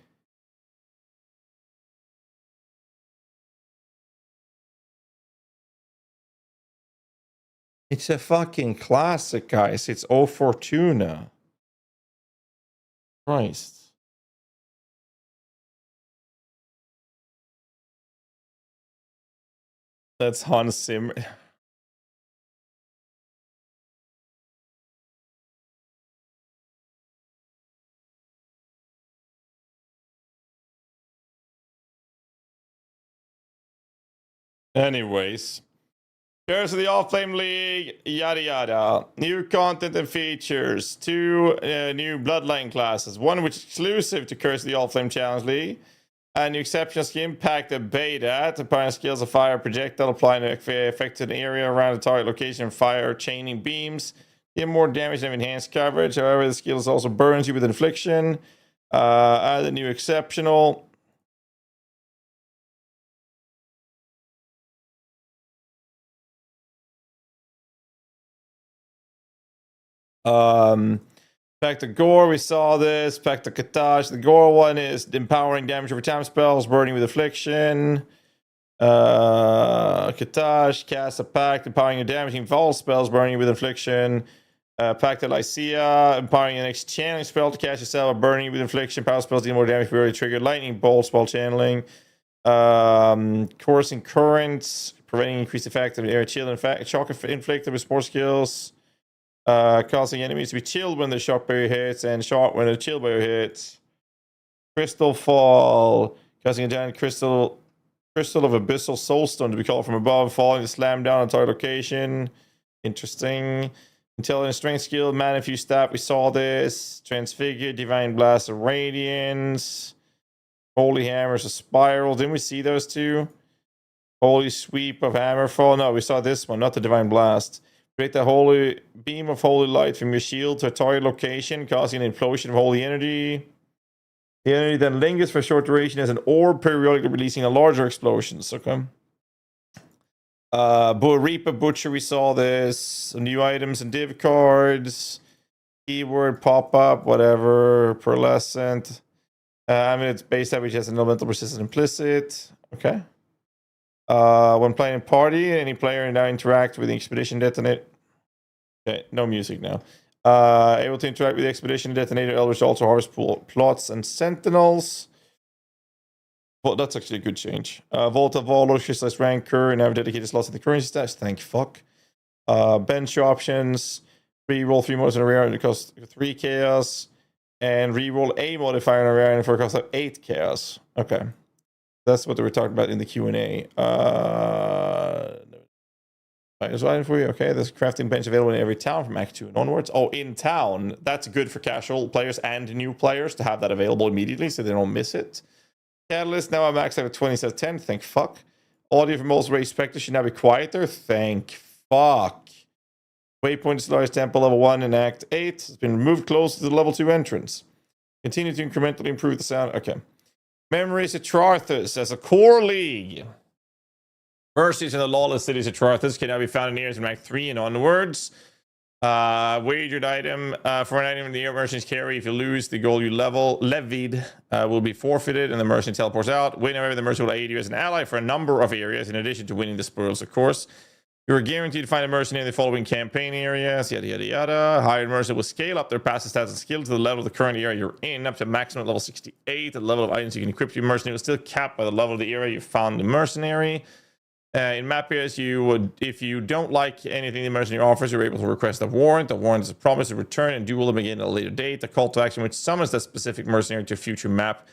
It's a fucking classic, guys. It's O Fortuna. Christ. That's Hans Zimmer. Anyways. Here's the All-Flame League, yada yada. New content and features. 2 new Bloodline classes. One which is exclusive to Curse of the All-Flame Challenge League. A new exceptional skin pack, the beta. Applying skills of fire projectile, applying to affected area around the target location, fire chaining beams. Get more damage and enhanced coverage. However, the skill also burns you with infliction. Add a new exceptional. Pack the Gore, we saw this. Pack the Katash. The Gore one is empowering damage over time spells, burning with affliction. Katash, cast a pact, empowering your damaging fall spells, burning with affliction. Pack the Lycia, empowering your next channeling spell to cast yourself, burning with affliction. Power spells deal more damage, already triggered. Lightning bolt spell channeling. Coursing currents, preventing increased effect of air chill and shock inflicted with spore skills. Causing enemies to be chilled when the shock barrier hits and shocked when the chill barrier hits. Crystal Fall, causing a giant crystal of abyssal soulstone to be called from above, falling to slam down on target location. Interesting. Intelligent strength skill, mana fuse stat, we saw this. Transfigure, divine blast of radiance. Holy hammers of spiral. Didn't we see those two? Holy sweep of hammerfall. No, we saw this one, not the divine blast. Create a holy beam of holy light from your shield to a target location, causing an implosion of holy energy. The energy then lingers for a short duration as an orb, periodically releasing a larger explosions. Okay. Reaper Butcher, we saw this. Some new items and div cards. Keyword pop-up, whatever. Pearlescent. It's base type, which has an elemental persistent implicit. Okay. When playing in party, any player now interact with the expedition detonator. Okay, no music now. Able to interact with the expedition detonator, elders also harvest plots and sentinels. Well, that's actually a good change. Volta Volo, Crystallized Rancor, and have dedicated slots in the currency stash. Thank fuck. Bench options. Reroll 3 modes in a rare and it costs 3 chaos. And reroll a modifier in a rare and for a cost of 8 chaos. Okay. That's what they were talking about in the Q&A. There's one for you. Okay, there's a crafting bench available in every town from Act 2 and onwards. Oh, in town. That's good for casual players and new players to have that available immediately so they don't miss it. Catalyst, now I'm max level 20 instead of 10. Thank fuck. Audio from most race specters should now be quieter. Thank fuck. Waypoint is largest temple level 1 in Act 8. It's been removed close to the level 2 entrance. Continue to incrementally improve the sound. Okay. Memories of Charthus as a core league. Mercies in the lawless cities of Charthus can now be found in areas in Act 3 and onwards. Wagered item. For an item in the air merchants carry, if you lose, the gold you levied will be forfeited and the merchant teleports out. Win, however, the merchant will aid you as an ally for a number of areas in addition to winning the spoils, of course. You are guaranteed to find a mercenary in the following campaign areas, yada yada yada. Hired mercenary will scale up their passive stats and skill to the level of the current area you're in, up to maximum level 68. The level of items you can equip your mercenary will still capped by the level of the area you found the mercenary. In map areas, if you don't like anything the mercenary offers, you're able to request a warrant. The warrant is a promise to return and duel them again at a later date. The call to action which summons that specific mercenary to a future map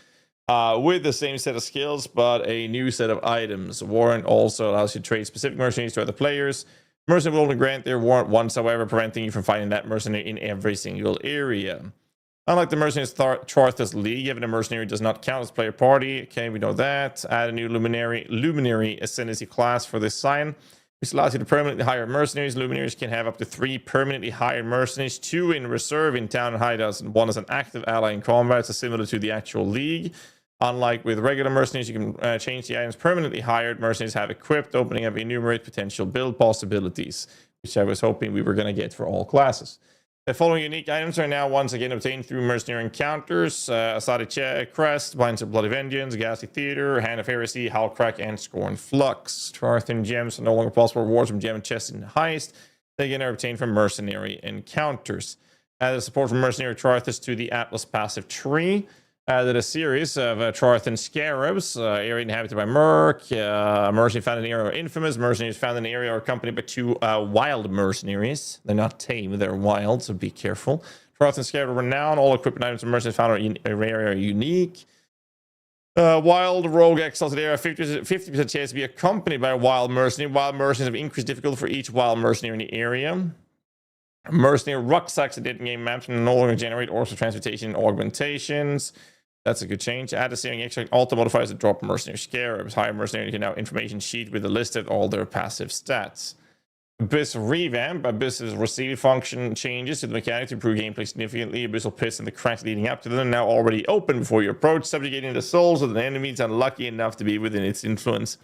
with the same set of skills, but a new set of items. Warrant also allows you to trade specific mercenaries to other players. Mercenary will only grant their warrant once, however, preventing you from finding that mercenary in every single area. Unlike the Mercenaries Charthus League, having a mercenary does not count as player party. Okay, we know that. Add a new Luminary Ascendancy class for this sign, which allows you to permanently hire mercenaries. Luminaries can have up to 3 permanently hired mercenaries, 2 in reserve in town and hideouts, and 1 as an active ally in combat. So similar to the actual league. Unlike with regular mercenaries, you can change the items permanently hired mercenaries have equipped, opening up enumerate potential build possibilities. which I was hoping we were going to get for all classes. The following unique items are now once again obtained through mercenary encounters: Asadi Crest, Binds of Bloody Vengeance, GHAZZY Theater, Hand of Heresy, Howlcrack, and Scorn Flux. Triarthan gems are no longer possible rewards from gem chests in the heist. They again are obtained from mercenary encounters. Added support from mercenary Triarthans to the Atlas passive tree. Added a series of Triarthan Scarabs, area inhabited by Merc, mercenary found in the area are infamous, mercenaries found in the area are accompanied by 2 wild mercenaries. They're not tame, they're wild, so be careful. Triarthan Scarab are renowned, all equipment items of mercenaries found in the area are unique. Wild Rogue Exalted area, 50% chance to be accompanied by a wild mercenary. Wild mercenaries have increased difficulty for each wild mercenary in the area. Mercenary rucksacks that didn't game maps and no longer generate orbs of transmutation and augmentations. That's a good change. Add a saving extract auto modifiers that drop mercenary scarabs. Higher mercenary can now information sheet with a list of all their passive stats. Abyss revamp. Abyss's receive function changes to the mechanic to improve gameplay significantly. Abyssal pits and the cracks leading up to them are now already open before you approach, subjugating the souls of the enemies unlucky enough to be within its influence.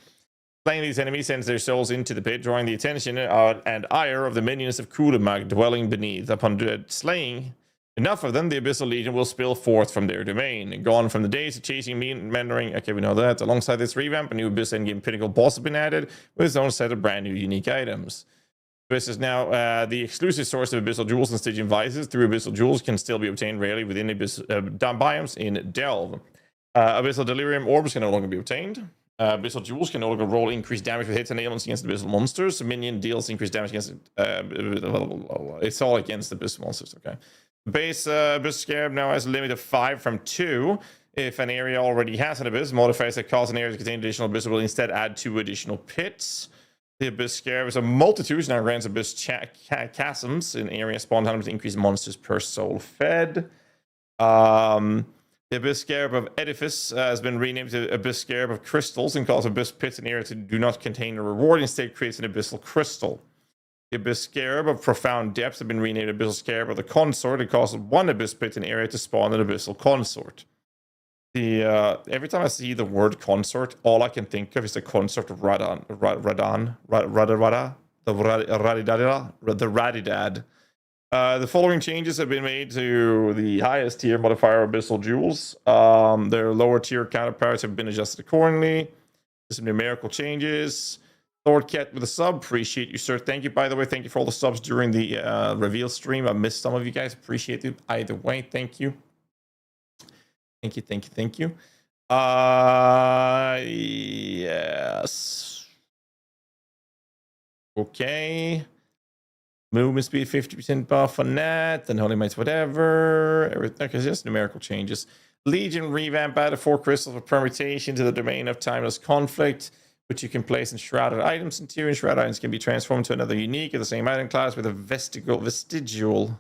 Slaying these enemies sends their souls into the pit, drawing the attention and ire of the minions of Kulamag dwelling beneath. Upon slaying enough of them, the Abyssal Legion will spill forth from their domain. Gone from the days of chasing, mentoring. Okay, we know that. Alongside this revamp, a new Abyss endgame pinnacle boss has been added with its own set of brand new unique items. Abyss is now the exclusive source of Abyssal Jewels and Stygian Vices. Through Abyssal Jewels can still be obtained rarely within Abyss biomes in Delve. Abyssal Delirium Orbs can no longer be obtained. Abyssal Jewels can no longer roll increased damage with hits and ailments against Abyssal monsters. Minion deals increased damage against... it's all against Abyssal monsters, okay. Base Abyss Scarab now has a limit of 5 from 2. If an area already has an Abyss, modifiers that cause an area to contain additional Abyss will instead add 2 additional pits. The Abyss Scarab is a multitude, now grants Abyss chasms in area spawn time to increase monsters per soul fed. The Abyss Scarab of Edifice has been renamed to Abyss Scarab of Crystals and calls Abyss pits in areas that do not contain a reward, instead creates an Abyssal Crystal. The Abyss Scarab of Profound Depths have been renamed Abyssal Scarab of the Consort. It causes 1 Abyss pit in area to spawn an Abyssal Consort. Every time I see the word consort, all I can think of is the consort of Radadad. The following changes have been made to the highest tier modifier Abyssal Jewels. Their lower tier counterparts have been adjusted accordingly. There's some numerical changes. Lord Cat with a sub, appreciate you, sir. Thank you, by the way. Thank you for all the subs during the reveal stream. I missed some of you guys. Appreciate it either way. Thank you. Thank you, thank you, thank you. Yes. Okay. Movement speed 50% buff on that. Then holy mites, whatever. Everything. Okay, just numerical changes. Legion revamp added 4 crystals of permutation to the domain of timeless conflict, which you can place in shrouded items. Interior shrouded items can be transformed to another unique of the same item class with a vestigial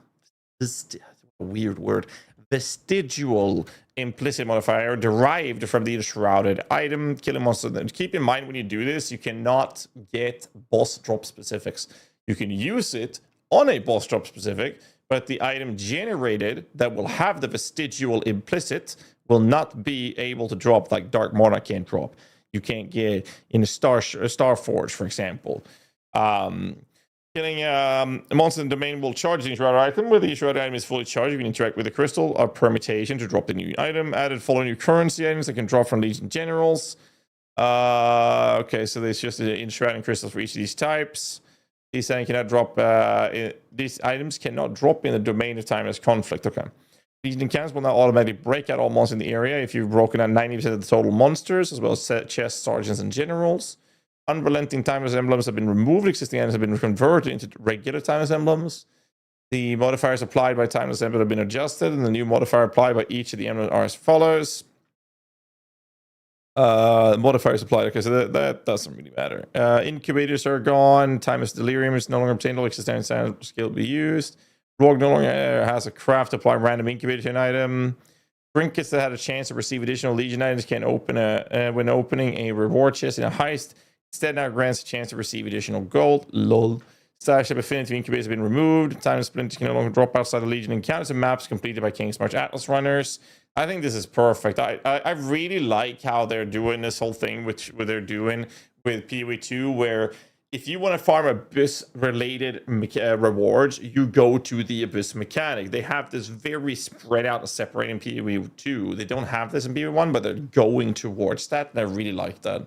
implicit modifier derived from the shrouded item. Killing monsters. Keep in mind when you do this, you cannot get boss drop specifics. You can use it on a boss drop specific, but the item generated that will have the vestigial implicit will not be able to drop, like Dark Monarch can't drop. You can't get in a Starforge, for example. Killing a monster in the domain will charge the shrouded item. Whether the shrouded item is fully charged, you can interact with the crystal or permutation to drop the new item. Added follow new currency items that can drop from Legion Generals. Okay, so there's just enshrouding crystals for each of these types. These items cannot drop. These items cannot drop in the domain of timeless conflict. Okay. These encounters will now automatically break out all monsters in the area if you've broken out 90% of the total monsters, as well as chests, sergeants, and generals. Unrelenting timeless emblems have been removed. Existing items have been converted into regular timeless emblems. The modifiers applied by timeless emblems have been adjusted, and the new modifier applied by each of the emblems are as follows. Modifiers applied. Okay, so that doesn't really matter. Incubators are gone. Timeless delirium is no longer obtained. All existing skill will be used. Rogue no longer has a craft to apply random incubator to an item. Trinkets that had a chance to receive additional Legion items can open when opening a reward chest in a heist. Instead, now grants a chance to receive additional gold. Lol. Stash of affinity incubators have been removed. Time splinters can no longer drop outside the Legion encounters and maps completed by King's March Atlas runners. I think this is perfect. I really like how they're doing this whole thing, which they're doing with PoE 2, where if you want to farm Abyss-related rewards, you go to the Abyss mechanic. They have this very spread out and separating PoE 2. They don't have this in PoE 1, but they're going towards that, and I really like that.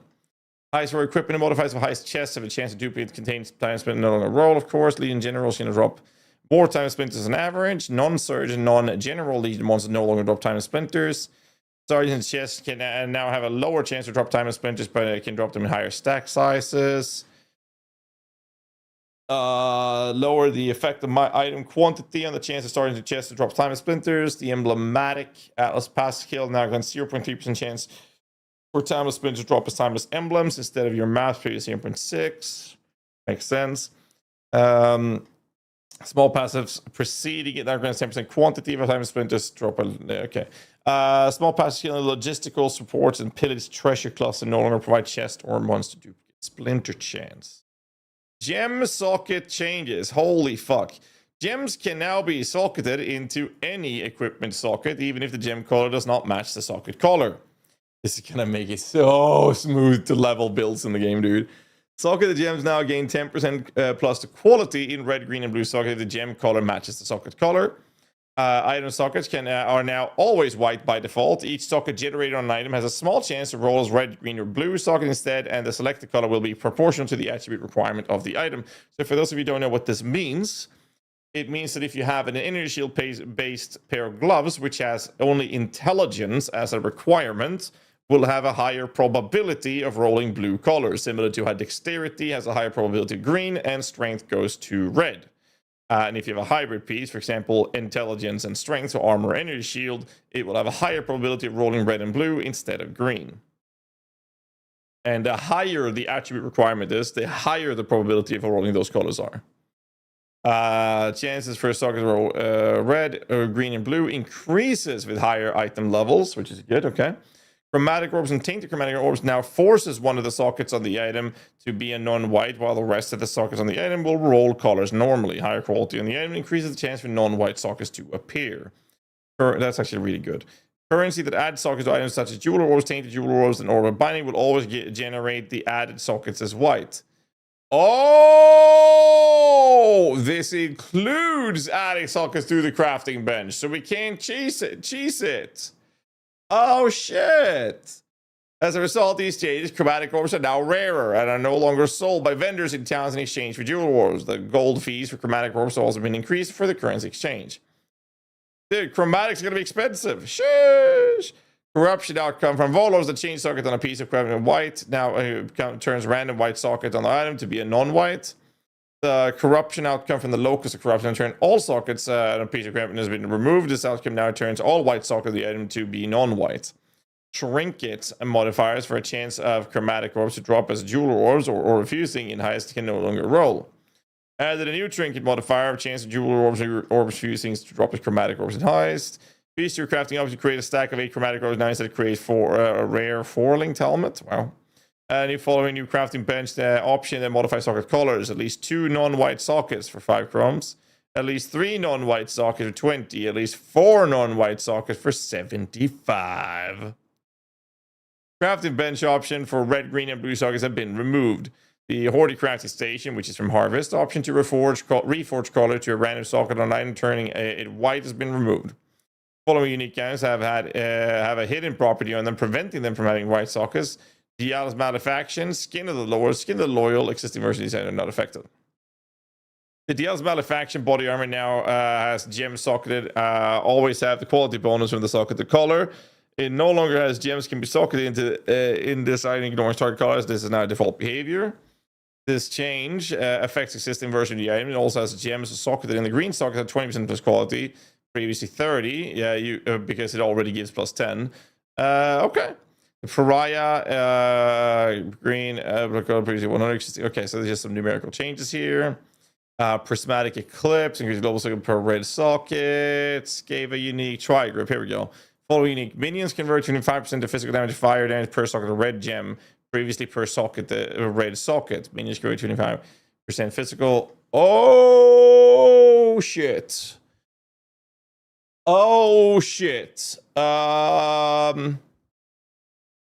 Highest for equipment and modifiers for highest chests have a chance to duplicate contains time spent no longer roll, of course. Legion General is going to drop more time splinters on average. Non-surge and non-general Legion monsters no longer drop time splinters. Sergeant chests can now have a lower chance to drop time splinters, but it can drop them in higher stack sizes. Lower the effect of my item quantity on the chance of starting to chest to drop time splinters. The emblematic Atlas Pass skill now grants 0.3% chance for timeless splinters to drop as timeless emblems instead of your math previous 0.6. Makes sense. Small passives preceding it now grants 10% quantity of timeless splinters drop. Okay. Small passive skill and logistical supports and pillage treasure cluster no longer provide chest or monster duplicate splinter chance. Gem socket changes. Holy fuck. Gems can now be socketed into any equipment socket, even if the gem color does not match the socket color. This is gonna make it so smooth to level builds in the game, dude. Socketed gems now gain 10% plus the quality in red, green, and blue socket if the gem color matches the socket color. Item sockets are now always white by default. Each socket generated on an item has a small chance to roll as red, green, or blue socket instead, and the selected color will be proportional to the attribute requirement of the item. So for those of you who don't know what this means, it means that if you have an energy shield based pair of gloves, which has only intelligence as a requirement, will have a higher probability of rolling blue colors, similar to how dexterity has a higher probability of green and strength goes to red. And if you have a hybrid piece, for example, intelligence and strength, so armor or energy shield, it will have a higher probability of rolling red and blue instead of green. And the higher the attribute requirement is, the higher the probability of rolling those colors are. Chances for a socket to roll red, or green, and blue increases with higher item levels, which is good, okay. Chromatic orbs and tainted chromatic orbs now forces one of the sockets on the item to be a non-white, while the rest of the sockets on the item will roll colors normally. Higher quality on the item increases the chance for non-white sockets to appear. That's actually really good. Currency that adds sockets to items such as jeweler orbs, tainted jeweler orbs, and orb of binding will always generate the added sockets as white. Oh, this includes adding sockets to the crafting bench, so we can't cheese it. Oh shit! As a result of these changes, chromatic orbs are now rarer and are no longer sold by vendors in towns in exchange for jewel orbs. The gold fees for chromatic orbs have also been increased for the currency exchange. Dude, chromatics are gonna be expensive. Shush! Corruption outcome from Volos, the change socket on a piece of equipment white now turns random white socket on the item to be a non-white. The corruption outcome from the locus of corruption turn all sockets on a piece of equipment has been removed. This outcome now turns all white socket of the item to be non-white. Trinket modifiers for a chance of chromatic orbs to drop as jeweler orbs or refusing in highest can no longer roll. Added a new trinket modifier of chance of jeweler orbs or orbs fusing to drop as chromatic orbs in highest. Use your crafting option to create a stack of 8 chromatic orbs now instead of create a rare 4-linked helmet. Wow. And you follow a new crafting bench option that modifies socket colors. At least 2 non-white sockets for 5 chromes. At least 3 non-white sockets for 20. At least 4 non-white sockets for 75. Crafting bench option for red, green, and blue sockets have been removed. The Hoardy crafting station, which is from Harvest, option to reforge color to a random socket on an item turning it white has been removed. Following unique items have a hidden property on them, preventing them from having white sockets. Dial's Malefaction, Skin of the Loyal, existing versions are not affected. The Dial's Malefaction body armor now has gem socketed, always have the quality bonus from the socketed color. It no longer has gems can be socketed into in this item ignoring target colors. This is now default behavior. This change affects existing version of the item. It also has gems socketed in the green socket at 20% plus quality, previously 30. Yeah, because it already gives plus 10. Okay. Pariah, green, previously 100. Okay, so there's just some numerical changes here. Prismatic Eclipse, increase global socket per red socket. Gave a unique tri grip. Here we go. Following unique minions convert 25% of physical damage, fire damage per socket, a red gem. Previously per socket, a red socket. Minions convert 25% physical. Oh shit. Oh shit. And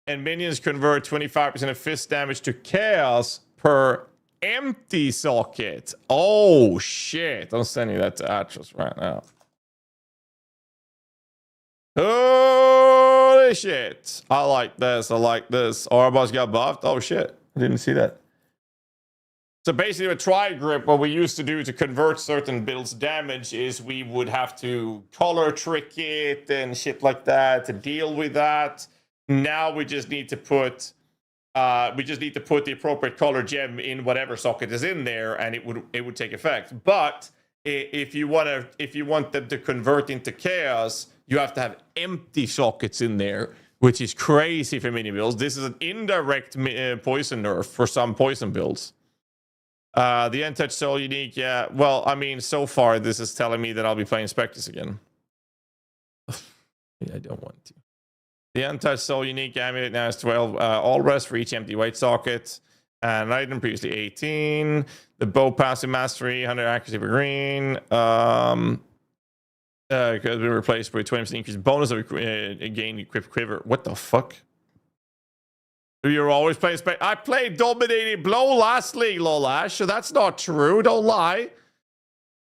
minions convert 25% of fist damage to chaos per empty socket. Oh, shit. I'm sending that to Atros right now. Holy shit. I like this. I like this. Orboss got buffed. Oh, shit. I didn't see that. So basically, with tri-grip, what we used to do to convert certain builds' damage is we would have to color trick it and shit like that to deal with that. Now we just need to put the appropriate color gem in whatever socket is in there, and it would take effect. But if you want them to convert into chaos, you have to have empty sockets in there, which is crazy for mini builds. This is an indirect poison nerf for some poison builds. The Untouched Soul unique, yeah. Well, I mean, so far this is telling me that I'll be playing Spectres again. I don't want to. The Untouched Soul unique amulet now is 12 all rest for each empty white socket. And item previously 18. The bow passive mastery, 100 accuracy for green. Could be replaced with 20% increase bonus of gain equipped quiver. What the fuck? You're always playing Spec. I played Dominating Blow last league, Lolash, so that's not true. Don't lie.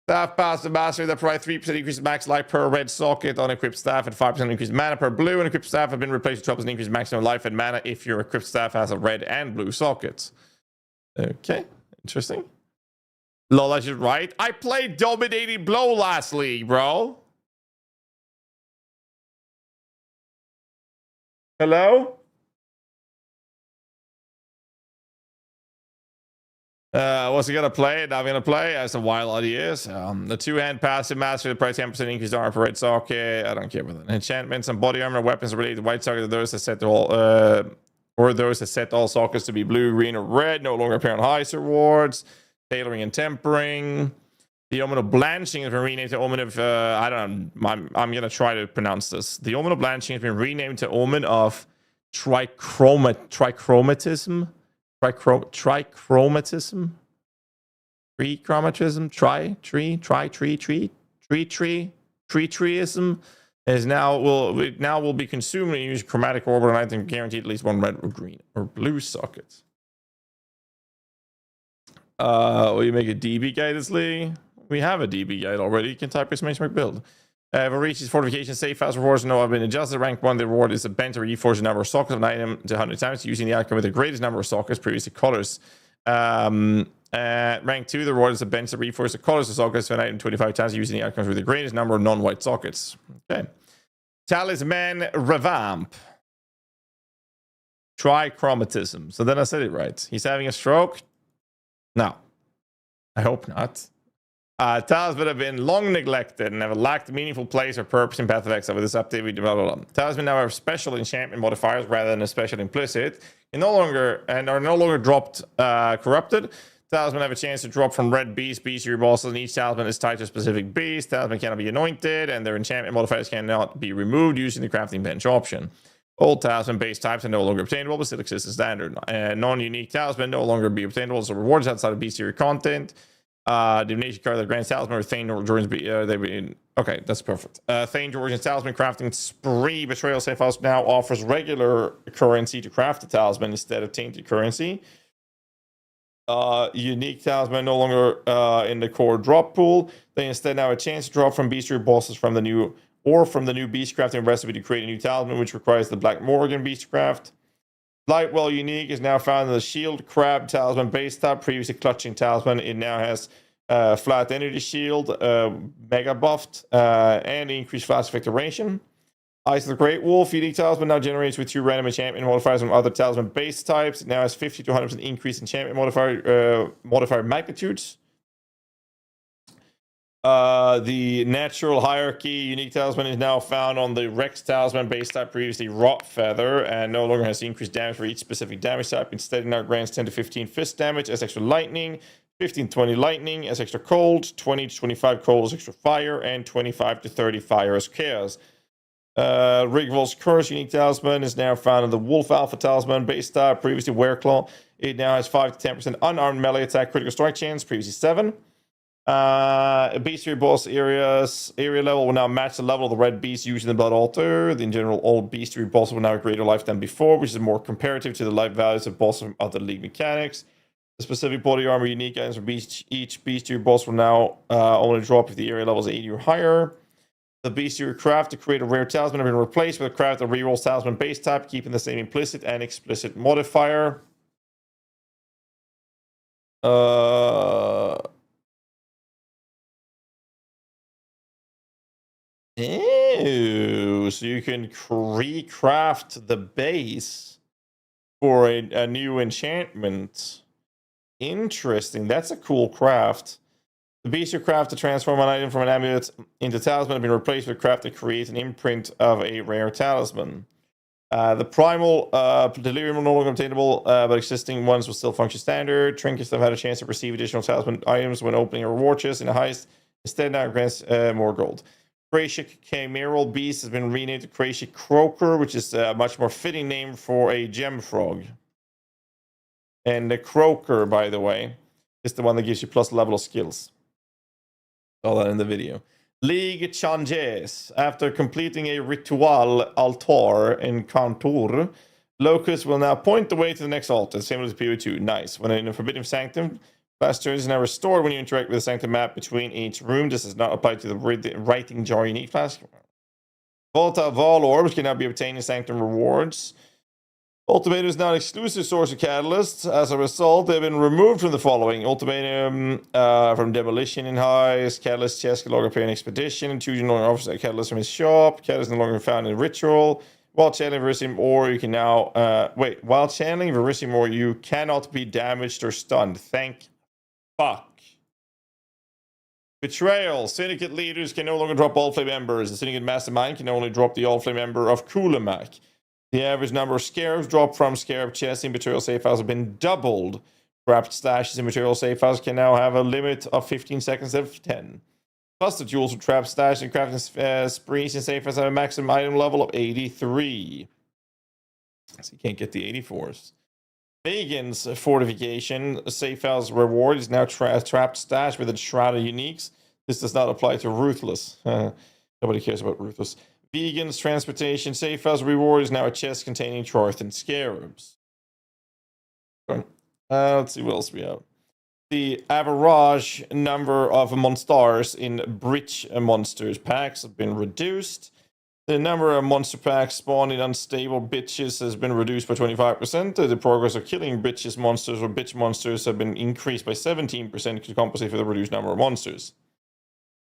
Staff passive mastery that provide 3% increase max life per red socket on equipped staff and 5% increase mana per blue. And equipped staff have been replaced with 12% increase maximum life and mana if your equipped staff has a red and blue sockets. Okay, interesting. Lolash is right. I played Dominating Blow last league, bro. Hello? What's he gonna play? Not gonna play. That's a wild ideas. The two-hand passive master, the price 10% increase armor per red socket. I don't care about that. Enchantments and body armor weapons related to white socket. Those that set all or those that set all sockets to be blue, green, or red. No longer appear on heist rewards. Tailoring and tempering. The Omen of Blanching has been renamed to Omen of I don't know. I'm gonna try to pronounce this. The Omen of Blanching has been renamed to Omen of trichromatism. Trichromatism, treeism is now will be consumed and use chromatic orbital and item guaranteed at least one red or green or blue sockets. Will you make a DB guide this league? We have a DB guide already. You can type exclamation mark build. For reaches fortification safe fast rewards have been adjusted. Rank 1, the reward is a bent to reinforce the number of sockets of an item to 100 times using the outcome with the greatest number of sockets previously colors. Rank 2, the reward is a bent to reinforce the colors of sockets of an item 25 times using the outcomes with the greatest number of non-white sockets. Okay. Talisman revamp. Trichromatism. So then I said it right. He's having a stroke? No. I hope not. Talisman have been long neglected and have lacked meaningful place or purpose in Path of Exile. With this update, we developed Talisman now have special enchantment modifiers rather than a special implicit, and are no longer dropped corrupted. Talisman have a chance to drop from red beast your bosses, and each talisman is tied to a specific beast. Talisman cannot be anointed, and their enchantment modifiers cannot be removed using the crafting bench option. Old talisman base types are no longer obtainable, but still exist as standard. Non-unique talisman no longer be obtainable, so rewards outside of bestiary content. Divination card that grants talisman or Thane Georgian's okay, that's perfect. Thane Georgian's talisman crafting spree betrayal safe house now offers regular currency to craft the talisman instead of tainted currency. Unique talisman no longer in the core drop pool. They instead now have a chance to drop from bestiary bosses from the new beast crafting recipe to create a new talisman, which requires the Black Morgan beastcraft. Lightwell unique is now found in the Shield Crab Talisman base type, previously Clutching Talisman. It now has flat energy shield, mega buffed, and increased flash effect duration. Eyes of the Great Wolf unique talisman now generates with 2 random enchantment modifiers from other talisman base types. It now has 50 to 100% increase enchantment modifier magnitudes. The Natural Hierarchy unique talisman is now found on the Rex Talisman base type, previously Rot Feather, and no longer has increased damage for each specific damage type. Instead, it now grants 10 to 15 fist damage as extra lightning, 15 to 20 lightning as extra cold, 20 to 25 cold as extra fire, and 25 to 30 fire as chaos. Rigvol's Curse unique talisman is now found in the Wolf Alpha Talisman base type, previously Wereclaw. It now has 5 to 10% unarmed melee attack critical strike chance, previously 7. Bestiary boss area level will now match the level of the red beast using the blood altar. In general, all bestiary bosses will now have greater life than before, which is more comparative to the life values of bosses from other league mechanics. The specific body armor unique items for each bestiary boss will now only drop if the area level is 80 or higher. The bestiary craft to create a rare talisman have been replaced with a craft of reroll talisman base type, keeping the same implicit and explicit modifier. Ew, so you can recraft the base for a new enchantment. Interesting. That's a cool craft. The bestiary craft to transform an item from an amulet into talisman have been replaced with a craft to create an imprint of a rare talisman. The primal delirium will no longer obtainable, but existing ones will still function standard. Trinkets have had a chance to receive additional talisman items when opening a reward chest in a heist. Instead, now grants more gold. Krashik Chimeral Beast has been renamed to Krashik Croaker, which is a much more fitting name for a gem frog. And the Croaker, by the way, is the one that gives you plus level of skills. All that in the video. League changes. After completing a ritual altar in Kantor, Locust will now point the way to the next altar, same as PoE 2. Nice. When in a Forbidden Sanctum, last turn is now restored when you interact with the Sanctum map between each room. This does not apply to the Writing Jar unique class. Volatile Vol Orbs can now be obtained in Sanctum rewards. Ultimatum is now an exclusive source of catalysts. As a result, they've been removed from the following. Ultimatum from Demolition in Heist. Catalyst chest can no longer appear in Expedition. Choosing no longer offers a catalyst from his shop. Catalyst no longer found in Ritual. While channeling Verisium Ore, you can now... While channeling Verisium Ore, you cannot be damaged or stunned. Thank fuck. Betrayal. Syndicate leaders can no longer drop All Flame Embers. The Syndicate Mastermind can only drop the All Flame Ember of Kulamak. The average number of scarabs dropped from scarab chests in Betrayal safe houses have been doubled. Trapped stashes in Betrayal safe houses can now have a limit of 15 seconds instead of 10. Plus, the tools for trapped stash and crafting sprees in safe houses have a maximum item level of 83. So you can't get the 84s. Vegan's Fortification safe house reward is now trapped stash with a shroud of uniques. This does not apply to Ruthless. Nobody cares about Ruthless. Vegan's Transportation safe house reward is now a chest containing Trorthan scarabs. Let's see what else we have. The average number of monsters in Bridge Monsters packs have been reduced. The number of monster packs spawned in unstable bitches has been reduced by 25%. The progress of killing bitches monsters or bitch monsters have been increased by 17% to compensate for the reduced number of monsters.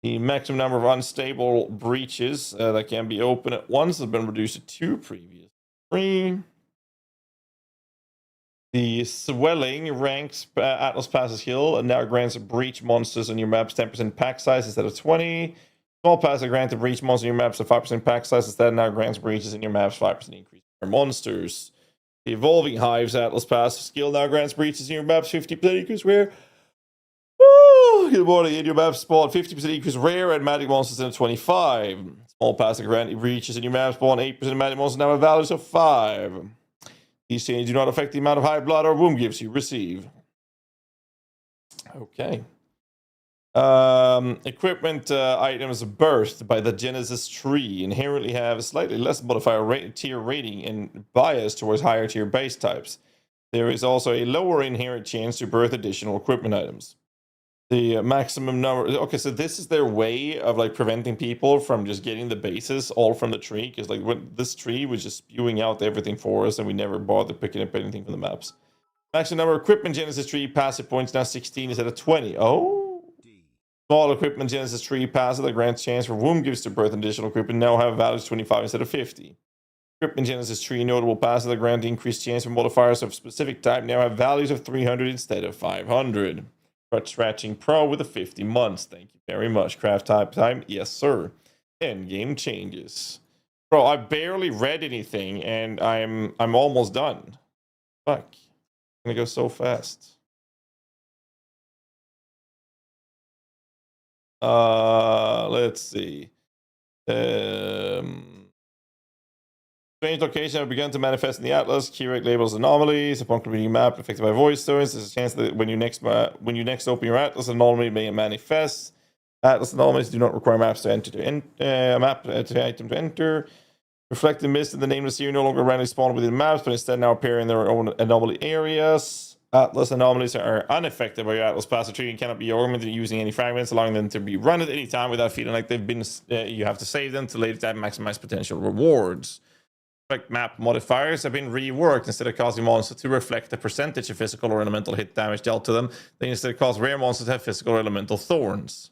The maximum number of unstable breaches that can be opened at once has been reduced to 2 previous 3. The swelling ranks Atlas Passes Hill and now grants breach monsters on your maps 10% pack size instead of 20. Small passes grant the breach monsters on your maps a 5% pack size instead now grants breaches in your maps 5% increase for monsters. The Evolving Hives Atlas Pass skill now grants breaches in your maps 50% increase rare. Good morning. In your map spawn 50% increase rare and magic monsters in 25. Small passive grant breaches in your map spawn 8% magic monsters now have values of 5. These changes do not affect the amount of high blood or womb gifts you receive. Okay. Equipment items birthed by the Genesis tree inherently have a slightly less modifier tier rating and bias towards higher tier base types. There is also a lower inherent chance to birth additional equipment items. The maximum number... Okay, so this is their way of like preventing people from just getting the bases all from the tree. Because like when this tree was just spewing out everything for us and we never bothered picking up anything from the maps. Maximum number of equipment Genesis tree passive points now 16 instead of 20. Oh! Small equipment Genesis tree passive that grants chance for womb gives to birth additional equipment now have values 25 instead of 50. Equipment Genesis tree notable passive that grant increased chance for modifiers of specific type now have values of 300 instead of 500. Scratching Pro with a 50 months. Thank you very much. Craft type time. Yes, sir. Endgame changes. Bro, I barely read anything and I'm almost done. Fuck. I'm gonna go so fast. Let's see. Strange locations have begun to manifest in the Atlas. Keyrek labels anomalies. Upon completing a map affected by void stones, there's a chance that when you next open your Atlas, an anomaly may manifest. Atlas anomalies do not require maps to enter item to enter. Reflected mist in the nameless here no longer randomly spawn within maps, but instead now appear in their own anomaly areas. Atlas anomalies are unaffected by your Atlas passive tree and cannot be augmented using any fragments, allowing them to be run at any time without feeling like they've been. You have to save them to later time maximize potential rewards. Effect map modifiers have been reworked. Instead of causing monsters to reflect the percentage of physical or elemental hit damage dealt to them, they instead cause rare monsters to have physical or elemental thorns.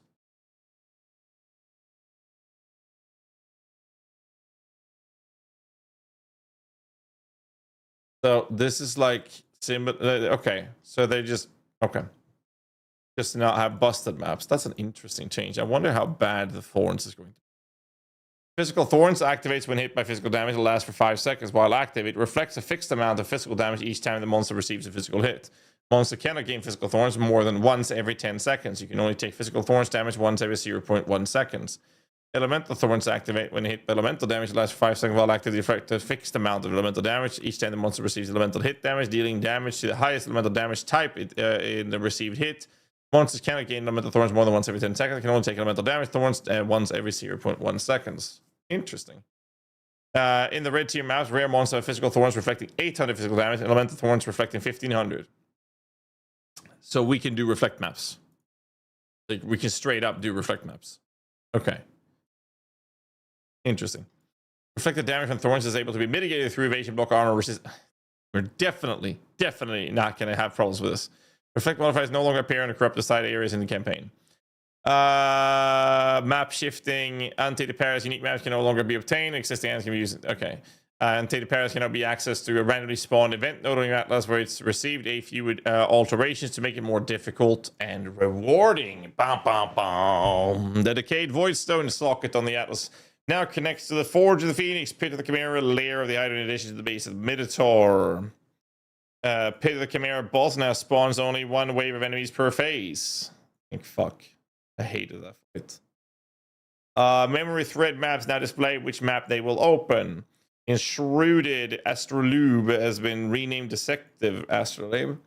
So this is like okay, so they just just to not have busted maps. That's an interesting change. I wonder how bad the thorns is going to be. Physical thorns activates when hit by physical damage. It lasts for 5 seconds. While active, it reflects a fixed amount of physical damage each time the monster receives a physical hit. Monster cannot gain physical thorns more than once every 10 seconds. You can only take physical thorns damage once every 0.1 seconds. Elemental thorns activate when hit by elemental damage. It lasts for 5 seconds while active. They reflect a fixed amount of elemental damage each time the monster receives elemental hit damage, dealing damage to the highest elemental damage type in the received hit. Monsters cannot gain elemental thorns more than once every 10 seconds. They can only take elemental damage thorns once every 0.1 seconds. Interesting. In the red tier maps, rare monsters have physical thorns reflecting 800 physical damage, elemental thorns reflecting 1500. So we can do reflect maps. Like we can straight up do reflect maps. Okay. Interesting. Reflected damage from thorns is able to be mitigated through evasion, block, armor, resist. We're definitely not going to have problems with this. Reflect modifiers no longer appear in the corrupted side areas in the campaign. Map shifting. Annotated pairs. Unique maps can no longer be obtained. Existing items can be used. Okay. Annotated pairs cannot be accessed through a randomly spawned event node on your Atlas where it's received a few alterations to make it more difficult and rewarding. Bam, bam, bam. The decayed void stone socket on the Atlas now connects to the Forge of the Phoenix, Pit of the Chimera, layer of the item in addition to the base of the Minotaur. Pit of the Chimera boss now spawns only one wave of enemies per phase. Like, fuck. I hated that fight. Memory thread maps now display which map they will open. Enshrouded Astrolabe has been renamed Deceptive Astrolabe.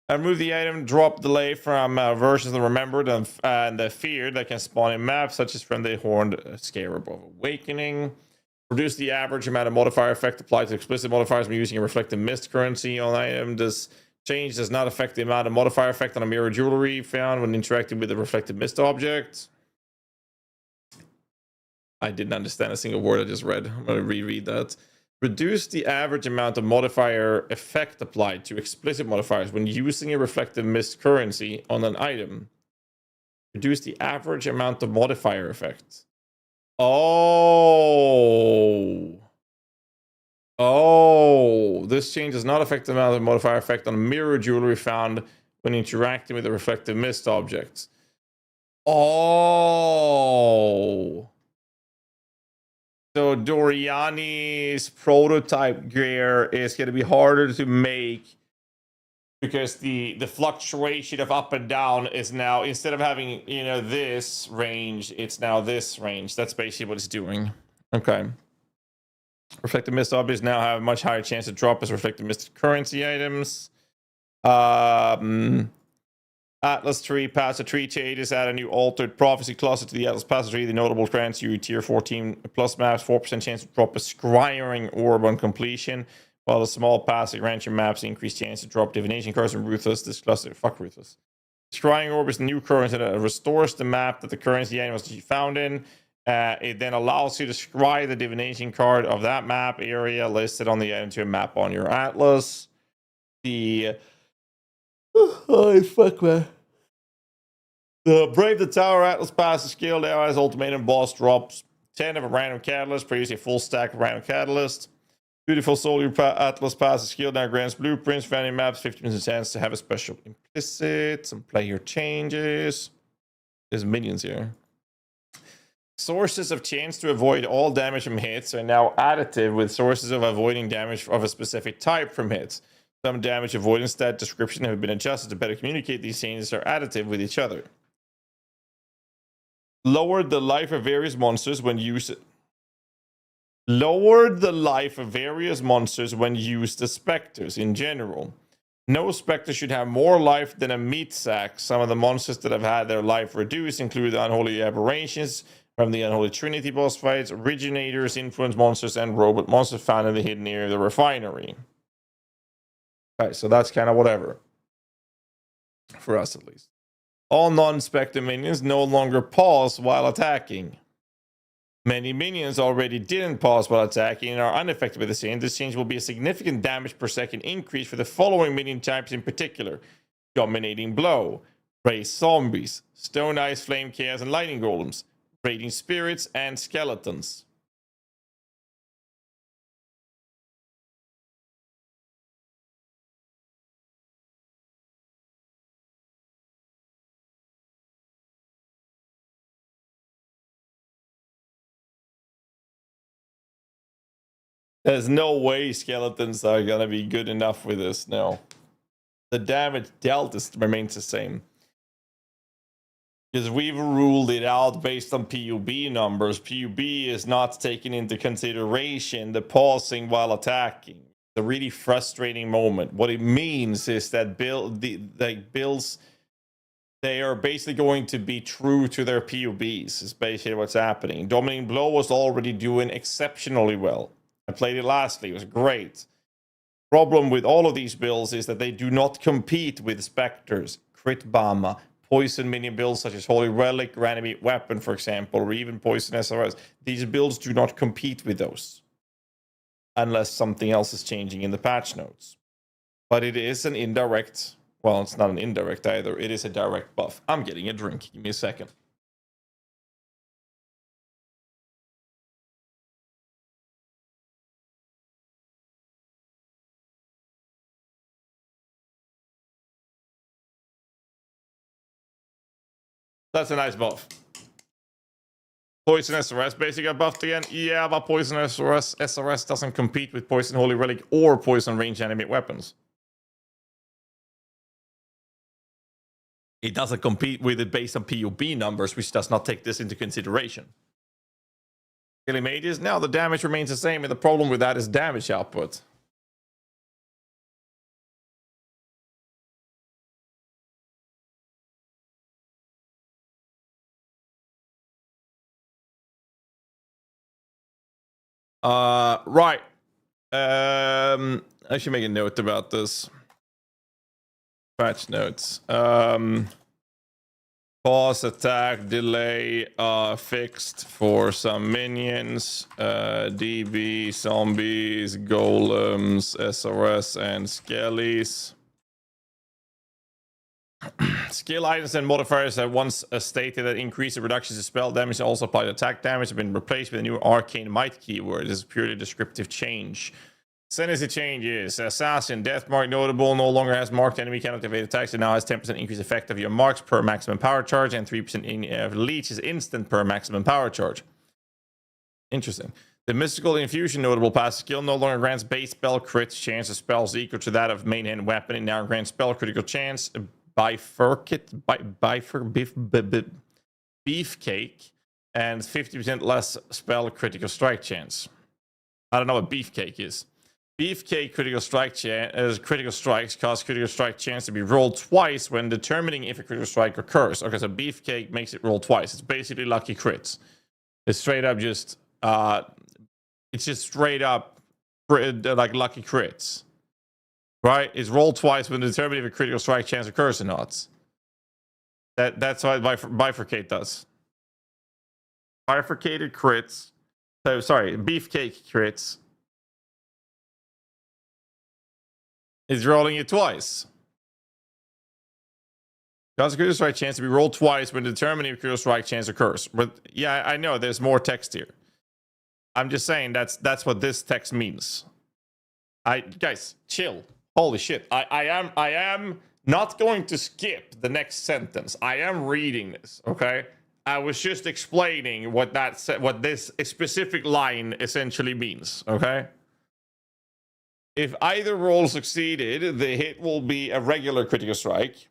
Remove the item drop delay from versions of the Remembered and the Feared that can spawn in maps, such as from the Horned Scarab of Awakening. Reduce the average amount of modifier effect applied to explicit modifiers when using a reflective mist currency on item. This change does not affect the amount of modifier effect on a mirror jewelry found when interacting with a reflective mist object. I didn't understand a single word I just read. I'm going to reread that. Reduce the average amount of modifier effect applied to explicit modifiers when using a reflective mist currency on an item. Reduce the average amount of modifier effect. Oh, this change does not affect the amount of modifier effect on mirror jewelry found when interacting with a reflective mist object. Oh. So Doriani's prototype gear is going to be harder to make because the fluctuation of up and down is now, instead of having, you know, this range, it's now this range. That's basically what it's doing. Okay. Reflective mist objects now have a much higher chance to drop as reflective mist currency items. Atlas tree passive tree changes. Add a new altered prophecy cluster to the Atlas passive tree. The notable grants you tier 14 plus maps 4% chance to drop a scrying orb on completion, while the small passive rancher maps increase chance to drop divination cards and ruthless. This cluster, fuck ruthless. Scrying orb is a new currency that restores the map that the currency item was found in. It then allows you to scry the divination card of that map area listed on the item to a map on your Atlas. The fuck, man. The Brave the Tower Atlas passive skill now has ultimatum boss drops 10 of a random catalyst, previously a full stack of random catalyst. Beautiful Soldier Atlas passive skill now grants blueprints, value maps, 50% chance to have a special implicit, some player changes. There's minions here. Sources of chance to avoid all damage from hits are now additive with sources of avoiding damage of a specific type from hits. Some damage avoidance stat description have been adjusted to better communicate these changes are additive with each other. Lowered the life of various monsters when used. Lowered the life of various monsters when used as specters in general. No specter should have more life than a meat sack. Some of the monsters that have had their life reduced include the Unholy Aberrations from the Unholy Trinity boss fights, Originators, Influence monsters, and Robot monsters found in the hidden area of the refinery. Okay, so that's kind of whatever. For us, at least. All non-spectre minions no longer pause while attacking. Many minions already didn't pause while attacking and are unaffected by the change. This change will be a significant damage per second increase for the following minion types in particular. Dominating Blow, Raise Zombies, Stone Ice, Flame Chaos, and Lightning Golems, Raging Spirits, and Skeletons. There's no way skeletons are gonna be good enough with this, no. The damage dealt remains the same. Because we've ruled it out based on PUB numbers. PUB is not taking into consideration the pausing while attacking. It's a really frustrating moment. What it means is that builds, they are basically going to be true to their PUBs, is basically what's happening. Dominating Blow was already doing exceptionally well. I played it lastly, it was great. Problem with all of these builds is that they do not compete with Spectres, Crit Bama, Poison minion builds such as Holy Relic, Reanimate Weapon, for example, or even Poison SRS. These builds do not compete with those. Unless something else is changing in the patch notes. But it is an indirect, well, it's not an indirect either, it is a direct buff. I'm getting a drink, give me a second. That's a nice buff. Poison SRS basically got buffed again. Yeah, but Poison SRS doesn't compete with Poison Holy Relic or Poison Range Animate Weapons. It doesn't compete with it based on PUB numbers, which does not take this into consideration. Killing mages, now the damage remains the same, and the problem with that is damage output. Right. I should make a note about this. Patch notes. Pause, attack, delay, fixed for some minions. DB, zombies, golems, SRS, and skellies. Skill items and modifiers that once stated that increase the reductions to spell damage and also apply to attack damage have been replaced with a new arcane might keyword. This is purely a descriptive change. Ascendancy changes. Assassin, Death Mark notable, no longer has marked enemy cannot evade attacks. It now has 10% increase effect of your marks per maximum power charge and 3% leech is instant per maximum power charge. Interesting. The Mystical Infusion notable passive skill no longer grants base spell crits chance of spells equal to that of main hand weapon. It now grants spell critical chance. Beefcake and 50% less spell critical strike chance. I don't know what beefcake is. Beefcake critical strike critical strikes cause critical strike chance to be rolled twice when determining if a critical strike occurs. Okay, so beefcake makes it roll twice. It's basically lucky crits. It's straight up just it's just straight up like lucky crits. Right? It's rolled twice when determining if a critical strike chance occurs or not. That's what bifurcate does. Bifurcated crits. So sorry, beefcake crits is rolling it twice. Cause a critical strike chance to be rolled twice when determining if a critical strike chance occurs. But yeah, I know there's more text here. I'm just saying that's what this text means. Guys, chill. Holy shit. I am not going to skip the next sentence. I am reading this, okay? I was just explaining what this specific line essentially means, okay? If either roll succeeded, the hit will be a regular critical strike.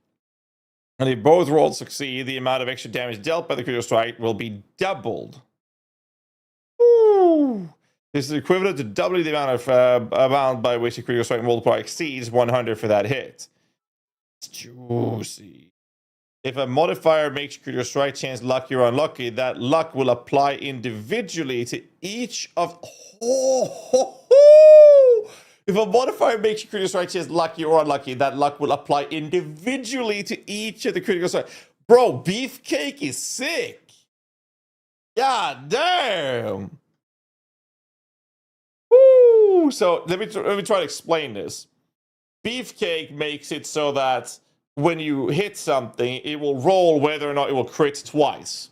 And if both rolls succeed, the amount of extra damage dealt by the critical strike will be doubled. Ooh. This is equivalent to doubling the amount by which a critical strike multiplier exceeds 100 for that hit. It's juicy. If a modifier makes critical strike chance lucky or unlucky, that luck will apply individually to each of... If a modifier makes your critical strike chance lucky or unlucky, that luck will apply individually to each of the critical strike. Bro, Beefcake is sick. God damn. Woo! So let me try to explain this. Beefcake makes it so that when you hit something, it will roll whether or not it will crit twice.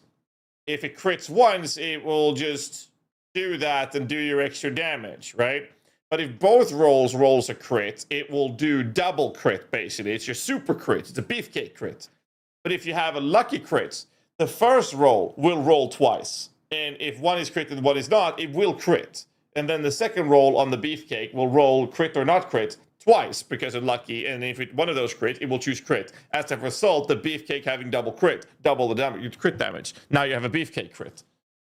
If it crits once, it will just do that and do your extra damage, right? But if both rolls a crit, it will do double crit, basically. It's your super crit. It's a Beefcake crit. But if you have a lucky crit, the first roll will roll twice. And if one is crit and one is not, it will crit. And then the second roll on the Beefcake will roll crit or not crit twice because of lucky. And if one of those crit, it will choose crit. As a result, the Beefcake having double crit, double the damage, crit damage. Now you have a Beefcake crit.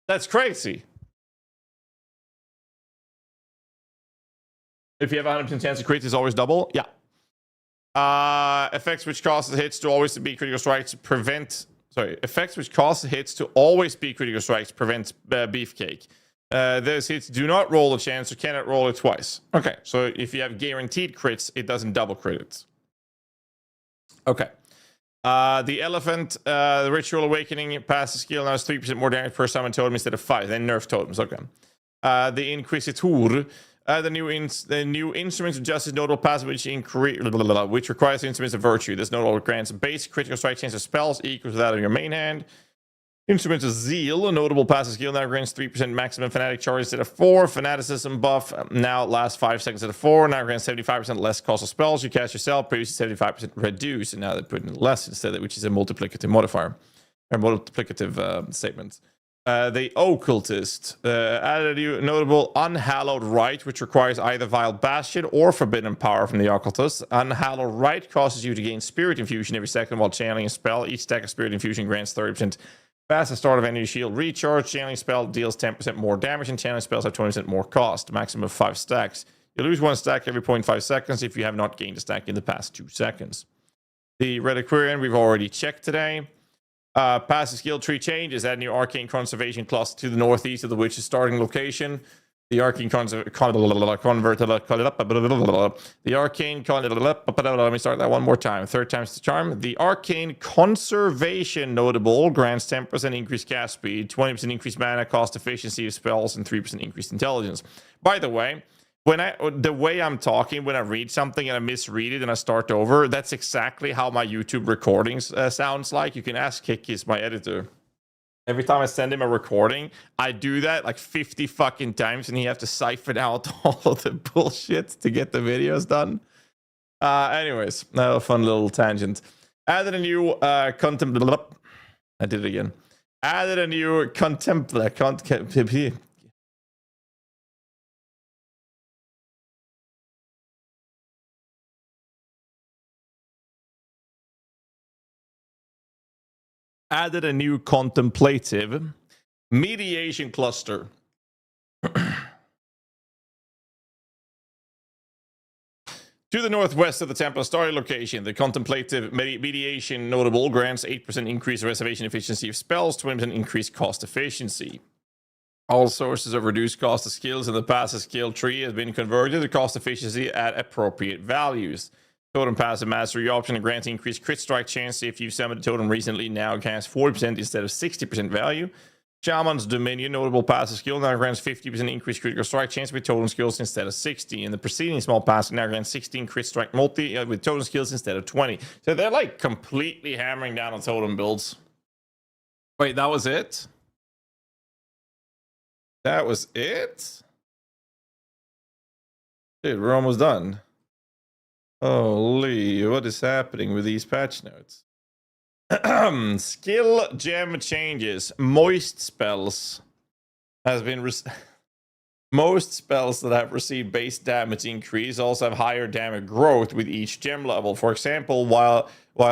That's crazy. If you have a 100% chance of crit, it's always double. Yeah. Effects which cause the hits to always be critical strikes prevent. Sorry. Effects which cause the hits to always be critical strikes prevent Beefcake. Those hits do not roll a chance or cannot roll it twice. Okay. So if you have guaranteed crits, it doesn't double crit it. Okay. The elephant, the ritual awakening passes skill now has 3% more damage per summon totem instead of 5. Then nerf totems. Okay. The Inquisitor. The new instruments of justice notable passive which requires instruments of virtue. This notable grants base critical strike chance of spells equal to that of your main hand. Instruments of zeal, a notable passive skill now grants 3% maximum fanatic charge instead of 4. Fanaticism buff now lasts 5 seconds instead of 4. Now grants 75% less cost of spells you cast yourself. Previously 75% reduced, and now they put in less instead, which is a multiplicative modifier or multiplicative statement. The Occultist added a new notable Unhallowed Rite, which requires either Vile Bastion or Forbidden Power from the Occultist. Unhallowed Rite causes you to gain Spirit Infusion every second while channeling a spell. Each stack of Spirit Infusion grants 30% faster start of any shield recharge. Channeling spell deals 10% more damage, and channeling spells have 20% more cost. Maximum of 5 stacks. You lose 1 stack every 0.5 seconds if you have not gained a stack in the past 2 seconds. The Reliquarian we've already checked today. Passive skill tree changes. Add new arcane conservation cluster to the northeast of the witch's starting location. The arcane let me start that one more time. 3rd time's the charm. The arcane conservation notable grants 10% increased cast speed, 20% increased mana cost efficiency of spells, and 3% increased intelligence. By the way, the way I'm talking, when I read something and I misread it and I start over, that's exactly how my YouTube recordings sounds like. You can ask Kikis, my editor. Every time I send him a recording, I do that like 50 fucking times, and he have to siphon out all of the bullshit to get the videos done. Anyways, a fun little tangent. Added a new I did it again. Added a new added a new contemplative mediation cluster. To the northwest of the Temple starting location, the contemplative mediation notable grants 8% increased reservation efficiency of spells, 20% increased cost efficiency. All sources of reduced cost of skills in the passive skill tree have been converted to cost efficiency at appropriate values. Totem passive mastery option grants increased crit strike chance if you've summoned a totem recently, now grants 40% instead of 60% value. Shaman's Dominion notable passive skill now grants 50% increased critical strike chance with totem skills instead of 60. And the preceding small passive now grants 16 crit strike multi with totem skills instead of 20. So they're like completely hammering down on totem builds. Wait, that was it? That was it? Dude, we're almost done. Holy, what is happening with these patch notes? Skill gem changes. Moist spells has been most spells that have received base damage increase also have higher damage growth with each gem level. For example, while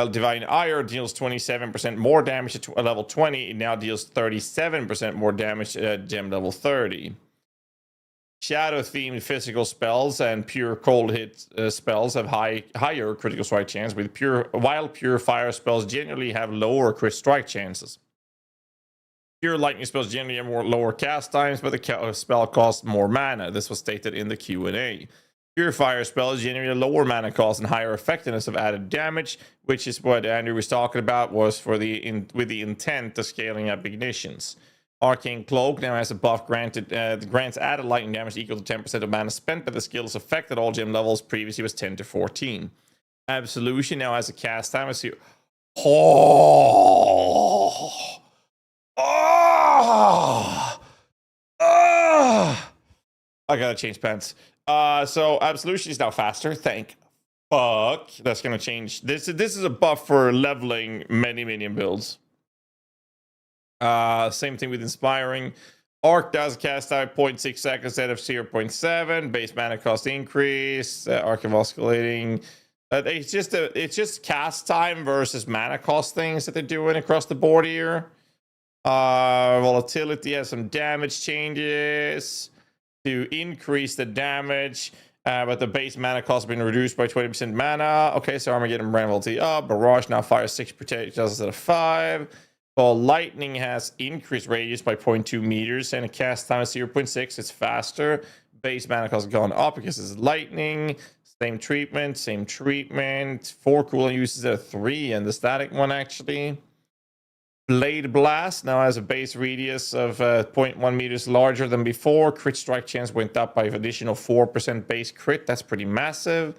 Divine Ire deals 27% more damage at level 20, it now deals 37% more damage at gem level 30. Shadow-themed physical spells and pure cold hit spells have higher critical strike chance, while pure fire spells generally have lower crit strike chances. Pure lightning spells generally have lower cast times, but the spell costs more mana. This was stated in the Q&A. Purifier spells generate a lower mana cost and higher effectiveness of added damage, which is what Andrew was talking about, was for with the intent of scaling up ignitions. Arcane Cloak now has a buff granted grants added lightning damage equal to 10% of mana spent, but the skill's effect at all gem levels previously was 10 to 14. Absolution now has a cast time of I gotta change pants. So Absolution is now faster. Thank fuck. That's gonna change. This is a buff for leveling many minion builds. Same thing with Inspiring. Arc does cast time 0.6 seconds instead of 0.7. Base mana cost increase. Arc of oscillating. It's just cast time versus mana cost things that they're doing across the board here. Volatility has some damage changes to increase the damage, but the base mana cost has been reduced by 20% mana. Okay, so Armageddon brand volatility up. Barrage now fires 6 projectiles instead of 5. Well, Lightning has increased radius by 0.2 meters and a cast time of 0.6. It's faster. Base mana cost has gone up because it's Lightning. Same treatment, 4 cooling uses at 3, and the static one actually. Blade Blast now has a base radius of 0.1 meters larger than before. Crit strike chance went up by an additional 4% base crit. That's pretty massive.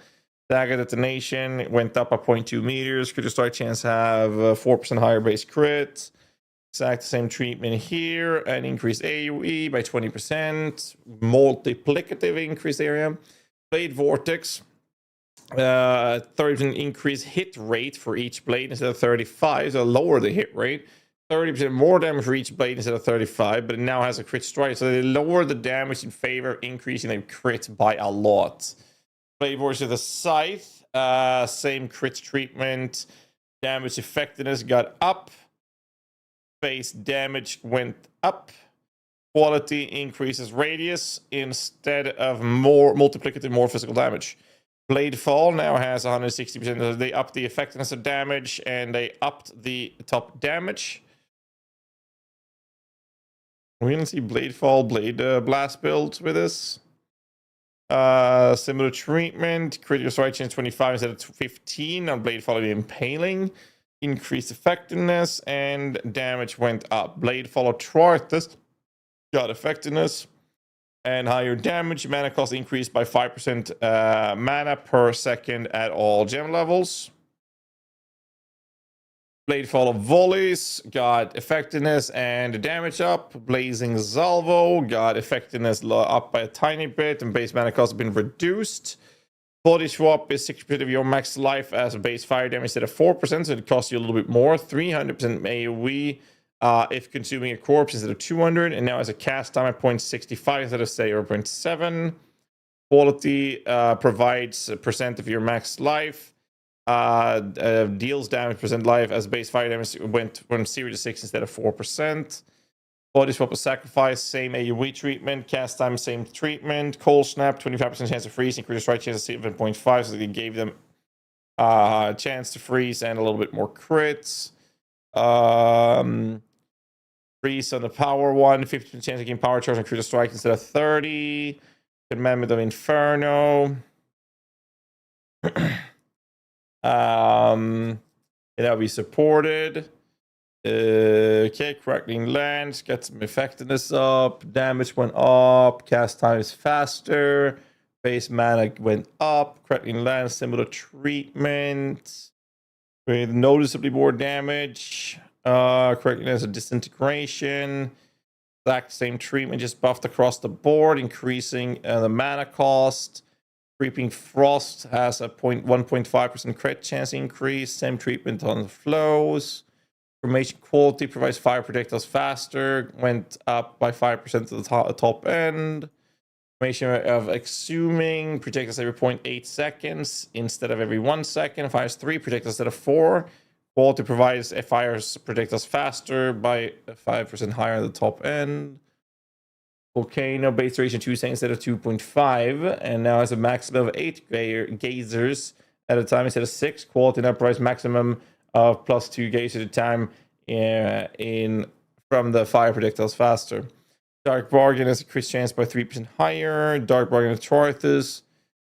Dagger Detonation went up by 0.2 meters. Crit strike chance have 4% higher base crit. Exact same treatment here. An increased AoE by 20%. Multiplicative increased area. Blade Vortex. 30% increased hit rate for each blade instead of 35, so lower the hit rate. 30% more damage for each blade instead of 35, but it now has a crit strike, so they lower the damage in favor of increasing the crit by a lot. Blade Vortex with the Scythe, same crit treatment. Damage effectiveness got up. Base damage went up. Quality increases radius instead of more multiplicative, more physical damage. Blade Fall now has 160%. They upped the effectiveness of damage and they upped the top damage. We're going to see Blade Fall, Blade Blast builds with this. Similar treatment. Critical strike chance 25 instead of 15 on Blade Fall of the Impaling. Increased effectiveness and damage went up. Blade Fall of Troarthus got effectiveness and higher damage. Mana cost increased by 5% mana per second at all gem levels. Bladefall of Volleys got effectiveness and damage up. Blazing Salvo got effectiveness up by a tiny bit, and base mana cost has been reduced. Body Swap is 60% of your max life as a base fire damage instead of 4%, so it costs you a little bit more. 300% AoE if consuming a corpse instead of 200, and now has a cast time at 0.65 instead of say 0.7. Quality provides a percent of your max life. Deals damage percent life as base fire damage went from 0 to 6 instead of 4%. Body Swap of Sacrifice, same AoE treatment. Cast time, same treatment. Cold Snap, 25% chance to freeze. Increased strike chance of 7.5, so they gave them a chance to freeze and a little bit more crits. Freeze on the power one, 50% chance to gain power charge and critical strike instead of 30. Commandment of Inferno. That'll be supported. Okay, Crackling Lance, get some effectiveness up. Damage went up. Cast time is faster. Base mana went up. Crackling Lance, similar treatment with noticeably more damage. Crackling Lance, a disintegration. Exact same treatment, just buffed across the board, increasing the mana cost. Creeping Frost has a 1.5% crit chance increase. Same treatment on the flows. Formation Quality provides fire projectiles faster. Went up by 5% to the top end. Formation of Exhuming projectiles every 0.8 seconds instead of every 1 second. Fires 3 projectiles instead of 4. Quality provides fires projectiles faster by 5% higher at the top end. Volcano base duration 2 seconds instead of 2.5, and now has a maximum of 8 gazers at a time instead of 6. Quality now provides maximum of +2 gazers at a time from the fire projectiles faster. Dark Bargain has a crit chance by 3% higher. Dark Bargain of Troarthus,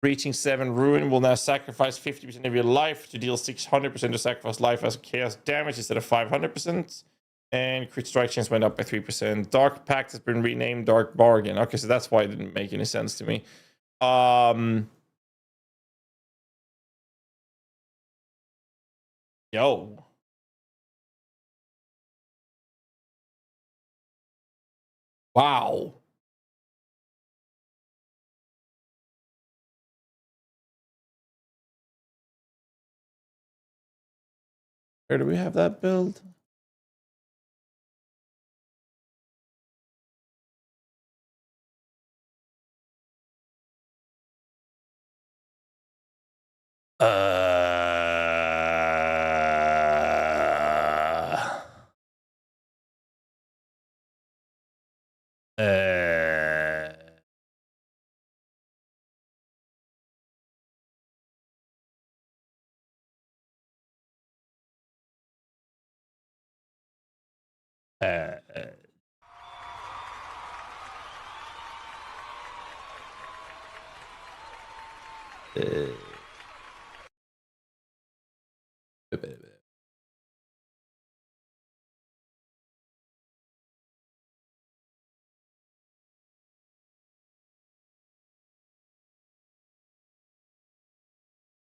Reaching 7 Ruin will now sacrifice 50% of your life to deal 600% of sacrifice life as chaos damage instead of 500%. And crit strike chance went up by 3%. Dark Pact has been renamed Dark Bargain. Okay, so that's why it didn't make any sense to me. Yo. Wow. Where do we have that build?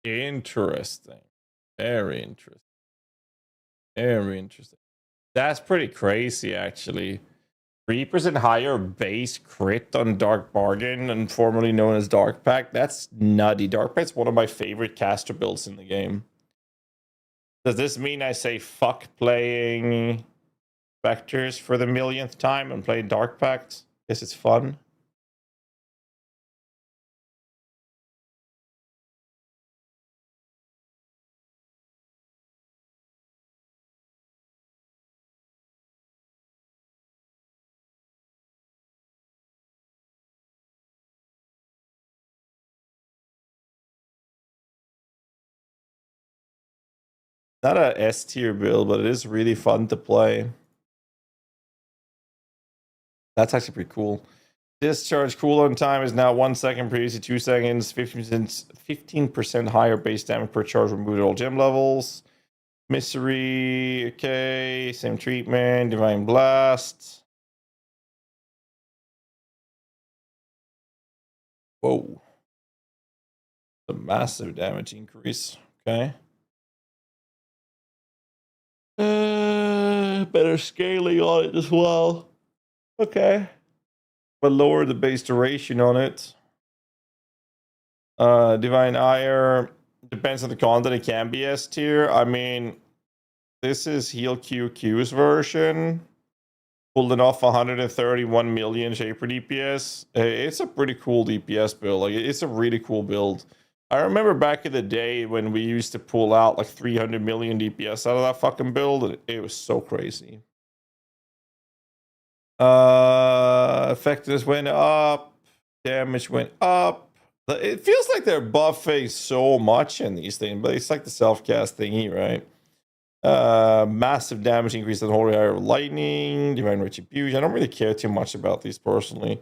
Interesting. Very interesting. Very interesting. That's pretty crazy, actually. 3% higher base crit on Dark Bargain, and formerly known as Dark Pact. That's nutty. Dark Pact's one of my favorite caster builds in the game. Does this mean I say fuck playing Spectres for the millionth time and play Dark Pact? Guess it's fun. Not a S tier build, but it is really fun to play. That's actually pretty cool. Discharge cooldown time is now 1 second, previously 2 seconds. 15% higher base damage per charge removed at all gem levels. Mystery, okay. Same treatment. Divine Blast. Whoa. A massive damage increase. Okay. Better scaling on it as well. Okay. But lower the base duration on it. Divine Ire. Depends on the content. It can be S tier. I mean, this is Heal QQ's version. Pulling off 131 million Shaper DPS. It's a pretty cool DPS build. Like, it's a really cool build. I remember back in the day when we used to pull out like 300 million DPS out of that fucking build. And it was so crazy. Effectiveness went up. Damage went up. It feels like they're buffing so much in these things, but it's like the self-cast thingy, right? Massive damage increase on Holy Eye of Lightning, Divine Retribution. I don't really care too much about these personally.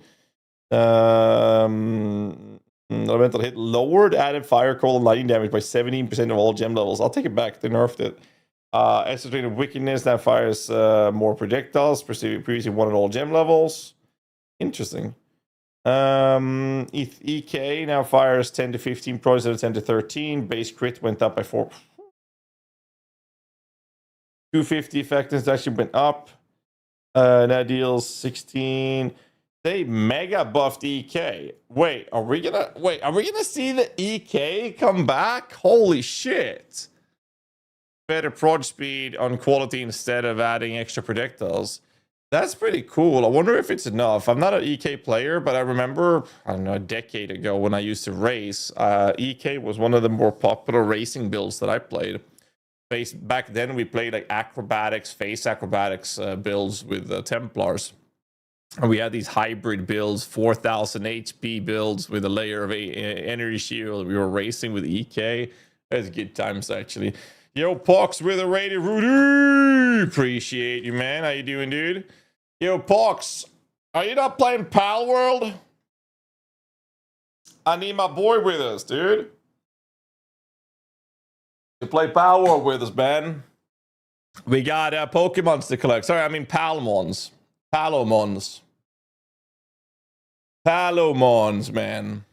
Elemental hit lowered added fire, cold, and lightning damage by 17% of all gem levels. I'll take it back. They nerfed it. Extra Wickedness that fires more projectiles, previously one at all gem levels. Interesting. EK now fires 10 to 15 projects out of 10 to 13. Base crit went up by 4. 250 effectiveness actually went up. Now deals 16. They mega buffed EK. Wait, are we gonna see the EK come back? Holy shit. Better proj speed on quality instead of adding extra projectiles. That's pretty cool. I wonder if it's enough. I'm not an EK player, but I remember, I don't know, a decade ago when I used to race, EK was one of the more popular racing builds that I played. Back then, we played like acrobatics, face acrobatics builds with Templars. And we had these hybrid builds, 4,000 HP builds with a layer of energy shield. We were racing with EK. That was good times, actually. Yo, Pox with a rated Rudy. Appreciate you, man. How you doing, dude? Yo, Pox, are you not playing Pal World? I need my boy with us, dude. To play Power World with us, man. We got Pokemons to collect. Sorry, I mean Palmons. Palomons. Palomons, man.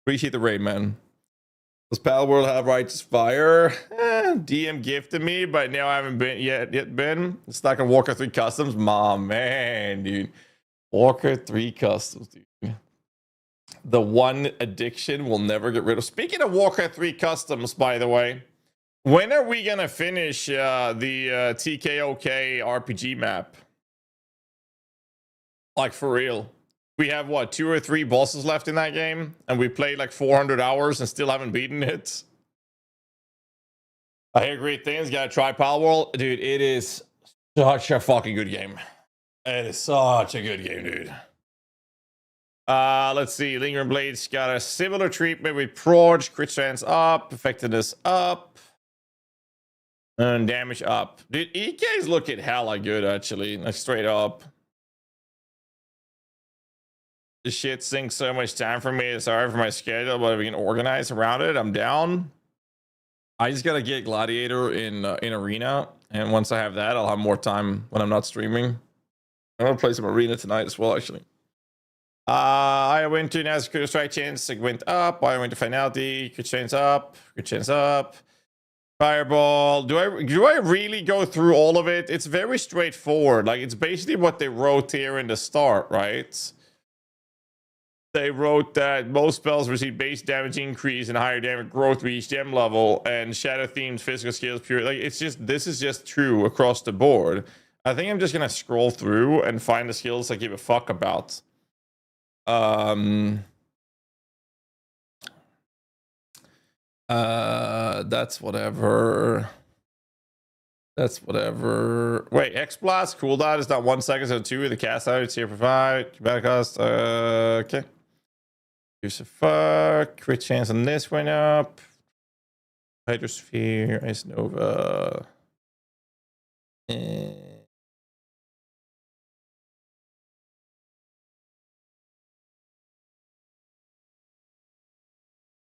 Appreciate the raid, man. Does Pal World have Righteous Fire? DM gifted me, but now I haven't been yet been. It's like a Walker 3 Customs. My man, dude. Walker 3 Customs, dude. The one addiction we'll never get rid of. Speaking of Walker 3 Customs, by the way, when are we going to finish the TKOK RPG map? Like, for real. We have, what, 2 or 3 bosses left in that game? And we played like 400 hours and still haven't beaten it? I hear great things. Gotta try Pal World. Dude, it is such a fucking good game. It is such a good game, dude. Let's see. Lingering Blades got a similar treatment with Proj. Crit chance up. Effectiveness up. And damage up. Dude, EK's looking hella good, actually. Like, straight up. This shit sinks so much time for me. It's hard for my schedule, but if we can organize around it, I'm down. I just gotta get Gladiator in Arena, and once I have that, I'll have more time when I'm not streaming. I'm gonna play some Arena tonight as well, actually. I went to NASCAR strike chance, it went up. I went to finality, crit chance up, crit chance up. Fireball. Do I really go through all of it? It's very straightforward. Like, it's basically what they wrote here in the start, right? They wrote that most spells receive base damage increase and higher damage growth with each gem level, and shadow themed physical skills pure. Like, it's just, this is just true across the board. I think I'm just gonna scroll through and find the skills I give a fuck about. That's whatever. That's whatever. Wait, X Blast cooldown is not 1 second, so 2 of the cast out. It's here for 5. Bad cost. Okay. Use a fuck. Crit chance on this went up. Hydrosphere, Ice Nova.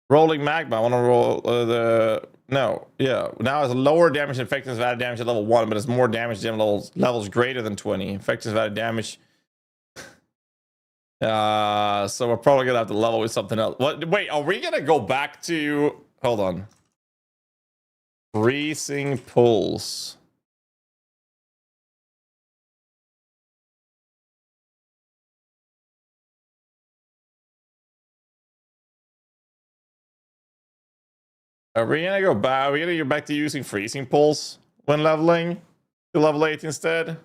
Rolling Magma. I want to roll no, yeah. Now it's lower damage and effectiveness of added damage at level 1, but it's more damage to levels greater than 20. Effectiveness of added damage. So we're probably gonna have to level with something else. What? Wait, are we gonna go back to? Hold on. Freezing Pulse. Are we gonna go back? Are we gonna go back to using Freezing Pulse when leveling to level 8 instead?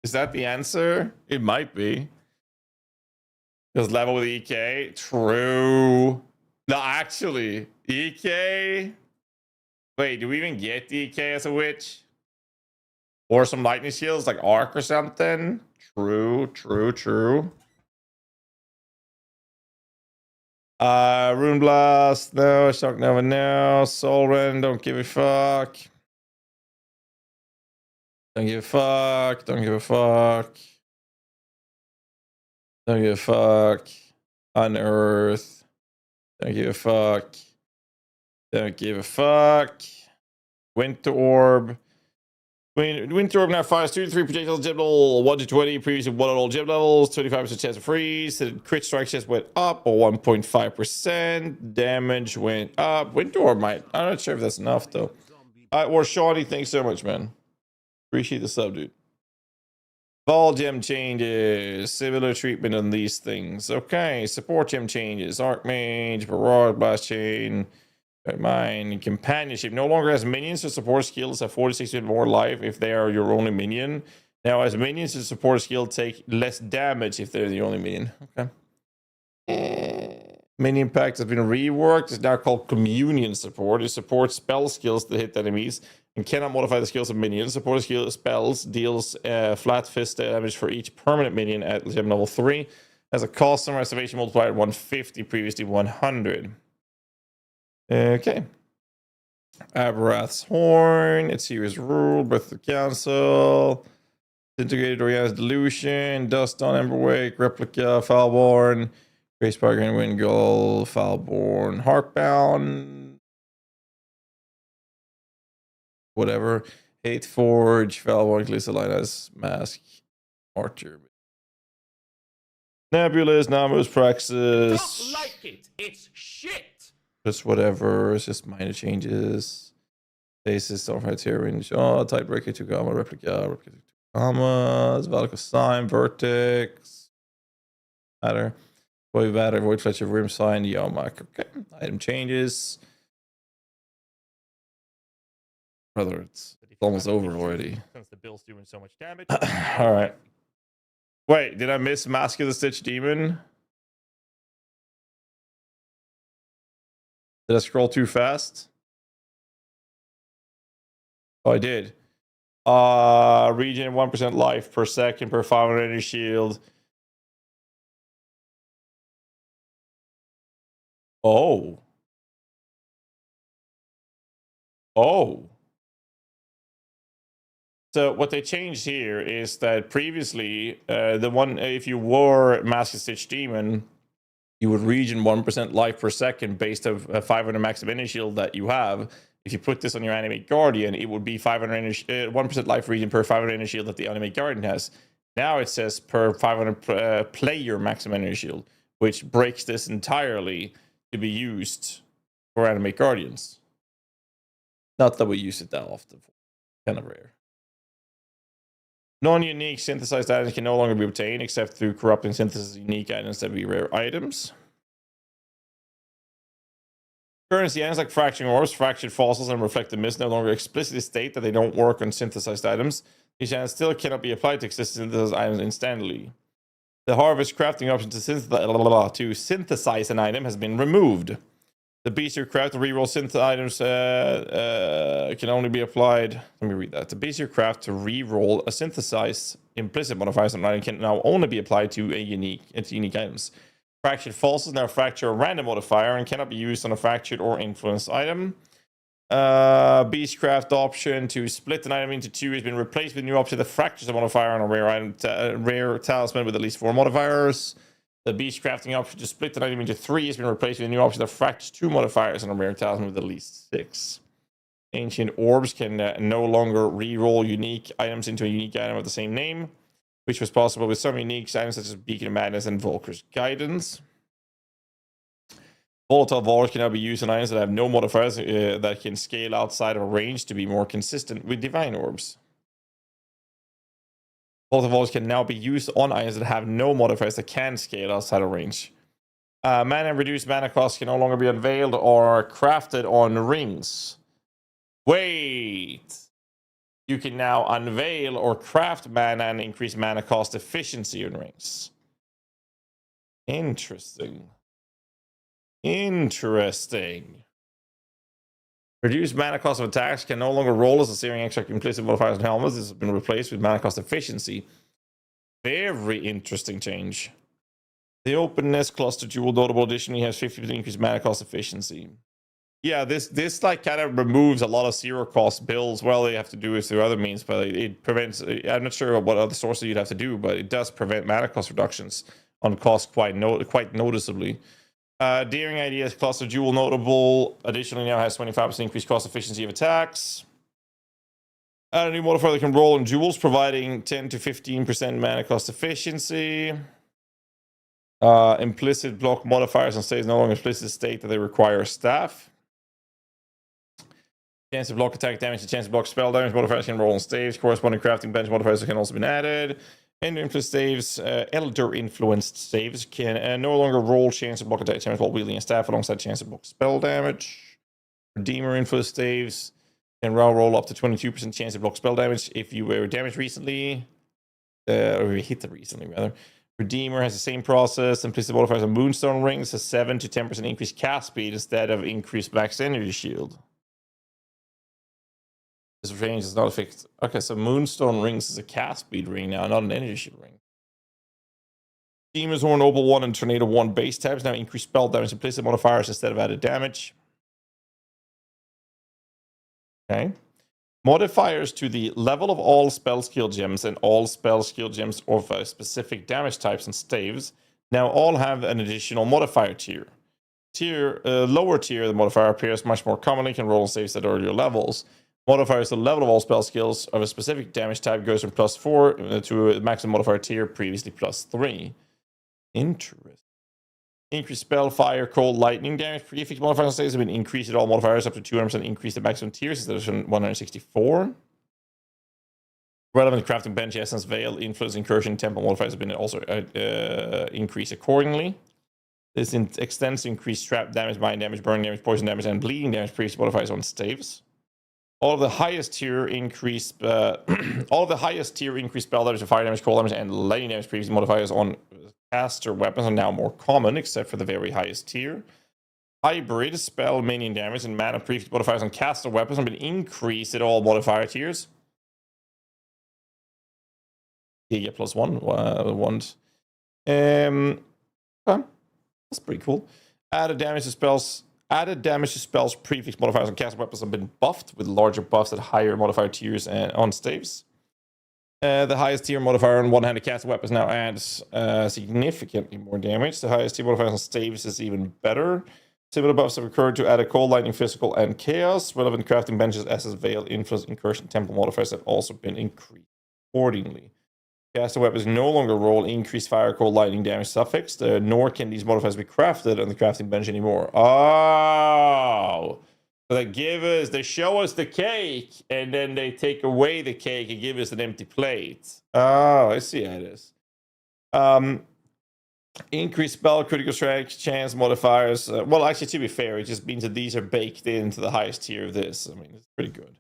Is that the answer? It might be. Just level with EK. True. No, actually, EK. Wait, do we even get the EK as a witch? Or some lightning shields like Arc or something? True, true, true. Rune Blast, no. Shock Nova, no. Solren, don't give a fuck. Don't give a fuck. Don't give a fuck. Don't give a fuck. Unearth. Don't give a fuck. Don't give a fuck. Winter Orb. Winter Orb now fires 2 to 3 projectiles, gem level 1 to 20. Previously 1 on all gem levels. 25% chance of freeze. The crit strike chance went up by 1.5%. Damage went up. Winter Orb might. I'm not sure if that's enough though. Or Shawnee, thanks so much, man. Appreciate the sub, dude. Ball gem changes. Similar treatment on these things. Okay. Support gem changes. Archmage, Barrage, Blast Chain. Mine. Companionship. No longer has minions to support skills have 46% more life if they are your only minion. Now, as minions to support a skill take less damage if they're the only minion. Okay. Minion pact has been reworked. It's now called Communion Support. It supports spell skills that hit enemies and cannot modify the skills of minions. Support skill spells deals flat fist damage for each permanent minion at gem level 3. Has a cost and reservation multiplier at 150, previously 100. Okay. Aberrath's Horn. Its series rule. Breath of the Council. Integrated Oriana's Delusion. Dust on Emberwake. Replica. Foulborn. Grace Bargain, Wind Gull, Foulborn, Heartbound. Whatever. Hate Forge, Foulborn, Glycolinas, Mask, Archer. Nebulous, Namus, Praxis. Don't like it. It's shit. Just whatever. It's just minor changes. Basis, Stormheart, Range. Oh, Tidebreaker, Tugama, Replica, Tugama, Zvalica Sign, Vertex. Matter. Void Matter, Void Fletcher, Rim Sign, Yomak. Okay. Item changes. Brother, it's almost over already. Since the bill's doing so much damage. All right. Wait, did I miss Mask of the Stitch Demon? Did I scroll too fast? Oh, I did. Regen 1% life per second per 500 energy shield. Oh. Oh. So what they changed here is that previously, the one if you wore Mask of Stitch Demon, you would regen 1% life per second based of 500 max of energy shield that you have. If you put this on your Animate Guardian, it would be 1% life regen per 500 energy shield that the Animate Guardian has. Now it says per 500 player maximum energy shield, which breaks this entirely to be used for Animate Guardians. Not that we use it that often. Kind of rare. Non-unique synthesized items can no longer be obtained except through corrupting synthesis unique items that be rare items. Currency items like fracturing orbs, fractured fossils, and reflected mist no longer explicitly state that they don't work on synthesized items. These items still cannot be applied to existing synthesized items instantly. The harvest crafting option to synthesize an item has been removed. The Beastier Craft to reroll synth items can only be applied. Let me read that. The Beastier Craft to reroll a synthesized implicit modifier on an item can now only be applied to unique items. Fractured fossils now fracture a random modifier and cannot be used on a fractured or influenced item. Beastcraft option to split an item into two has been replaced with a new option that fractures a modifier on a rare item, rare talisman with at least 4 modifiers. The beast crafting option to split an item into 3 has been replaced with a new option that fractures 2 modifiers on a rare talisman with at least 6. Ancient orbs can no longer re-roll unique items into a unique item of the same name, which was possible with some unique items such as Beacon of Madness and Volker's Guidance. Volatile Volors can now be used on items that have no modifiers that can scale outside of a range to be more consistent with Divine Orbs. Volatile Volors can now be used on items that have no modifiers that can scale outside of range. Mana and reduced mana cost can no longer be unveiled or crafted on rings. Wait! You can now unveil or craft mana and increase mana cost efficiency on rings. Interesting. Interesting. Reduced mana cost of attacks can no longer roll as a searing extract implicit modifiers and helmets. This has been replaced with mana cost efficiency. Very interesting change. The openness cluster jewel notable additionally has 50% increased mana cost efficiency. Yeah, this like kind of removes a lot of zero cost builds. Well, they have to do it through other means, but it prevents. I'm not sure what other sources you'd have to do, but it does prevent mana cost reductions on cost quite noticeably. Daring Ideas cluster jewel notable additionally now has 25% increased cost efficiency of attacks. Add a new modifier that can roll on jewels, providing 10 to 15% mana cost efficiency. Implicit block modifiers on staves no longer explicit state that they require a staff. Chance to block attack damage and chance to block spell damage modifiers can roll on staves. Corresponding crafting bench modifiers can also be added. Elder influenced staves can no longer roll chance to block attack damage while wielding a staff alongside chance to block spell damage. Redeemer influenced staves can now roll up to 22% chance to block spell damage if you were damaged recently, or hit recently rather. Redeemer has the same process. Implicit modifiers on Moonstone Rings has 7 to 10% increased cast speed instead of increased max energy shield. This range is not fixed. Okay, so Moonstone Rings is a cast speed ring now, not an energy shield ring. Demon's Horn, Opal 1, and Tornado 1 base tabs now increase spell damage and implicit modifiers instead of added damage. Okay. Modifiers to the level of all spell skill gems and all spell skill gems of specific damage types and staves now all have an additional modifier tier. Lower tier, the modifier appears much more commonly, can roll on saves at earlier levels. Modifiers to the level of all spell skills of a specific damage type goes from +4 to a maximum modifier tier, previously +3. Interesting. Increased spell, fire, cold, lightning damage prefix modifiers on saves have been increased at all modifiers up to 200% increase the maximum tiers instead of 164. Relevant crafting bench, essence, veil, influence, incursion, temple modifiers have been also increased accordingly. This extends to increase trap damage, mind damage, burning damage, poison damage, and bleeding damage previous modifiers on staves. All of the highest tier increased spell damage, fire damage, cold damage, and lightning damage previous modifiers on caster weapons are now more common, except for the very highest tier. Hybrid spell, minion damage, and mana previous modifiers on caster weapons have been increased at all modifier tiers. Giga +1 ones. Okay. That's pretty cool. Added damage to spells prefix modifiers on cast weapons have been buffed with larger buffs at higher modifier tiers and on staves. The highest tier modifier on one-handed cast weapons now adds significantly more damage. The highest tier modifier on staves is even better. Similar buffs have occurred to add a cold, lightning, physical, and chaos. Relevant crafting benches, SS, veil, influence, incursion, temple modifiers have also been increased accordingly. Caster weapons no longer roll increased fire, cold, lightning damage suffix, nor can these modifiers be crafted on the crafting bench anymore. Oh! So they show us the cake, and then they take away the cake and give us an empty plate. Oh, I see how it is. Increased spell, critical strike, chance modifiers. Well, actually, to be fair, it just means that these are baked into the highest tier of this. I mean, it's pretty good.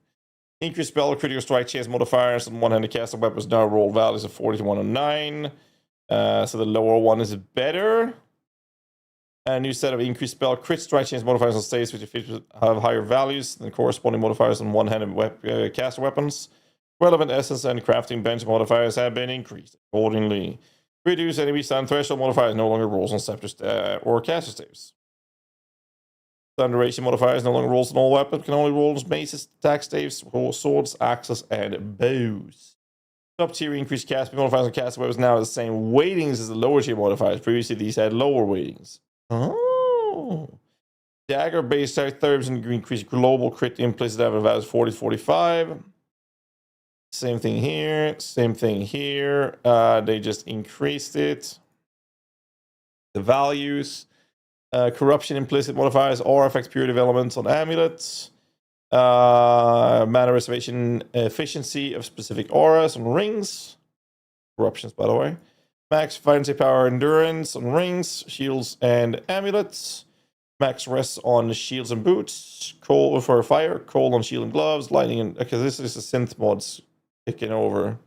Increased spell, critical strike, chance modifiers on one-handed caster weapons now roll values of 40 to 109. So the lower one is better. A new set of increased spell, crit strike, chance modifiers on staves which have higher values than corresponding modifiers on one-handed caster weapons. Relevant essence and crafting bench modifiers have been increased accordingly. Reduce enemy stun threshold modifiers no longer rolls on scepters or caster staves. Stun duration modifiers no longer rolls on all weapons, can only roll on maces, attack staves, swords, axes, and bows. Top tier increased cast modifiers on caster weapons now have the same weightings as the lower tier modifiers. Previously, these had lower weightings. Oh. Dagger based therms and increased global crit implicit damage values 40 to 45. Same thing here. Same thing here. They just increased it. The values. Corruption implicit modifiers, aura effects, purity of elements on amulets. Mana reservation efficiency of specific auras on rings. Corruptions, by the way. Max fancy power endurance on rings, shields, and amulets. Max rest on shields and boots. Cold for fire. Cold on shield and gloves. Lightning and... Okay, this is the synth mods kicking over.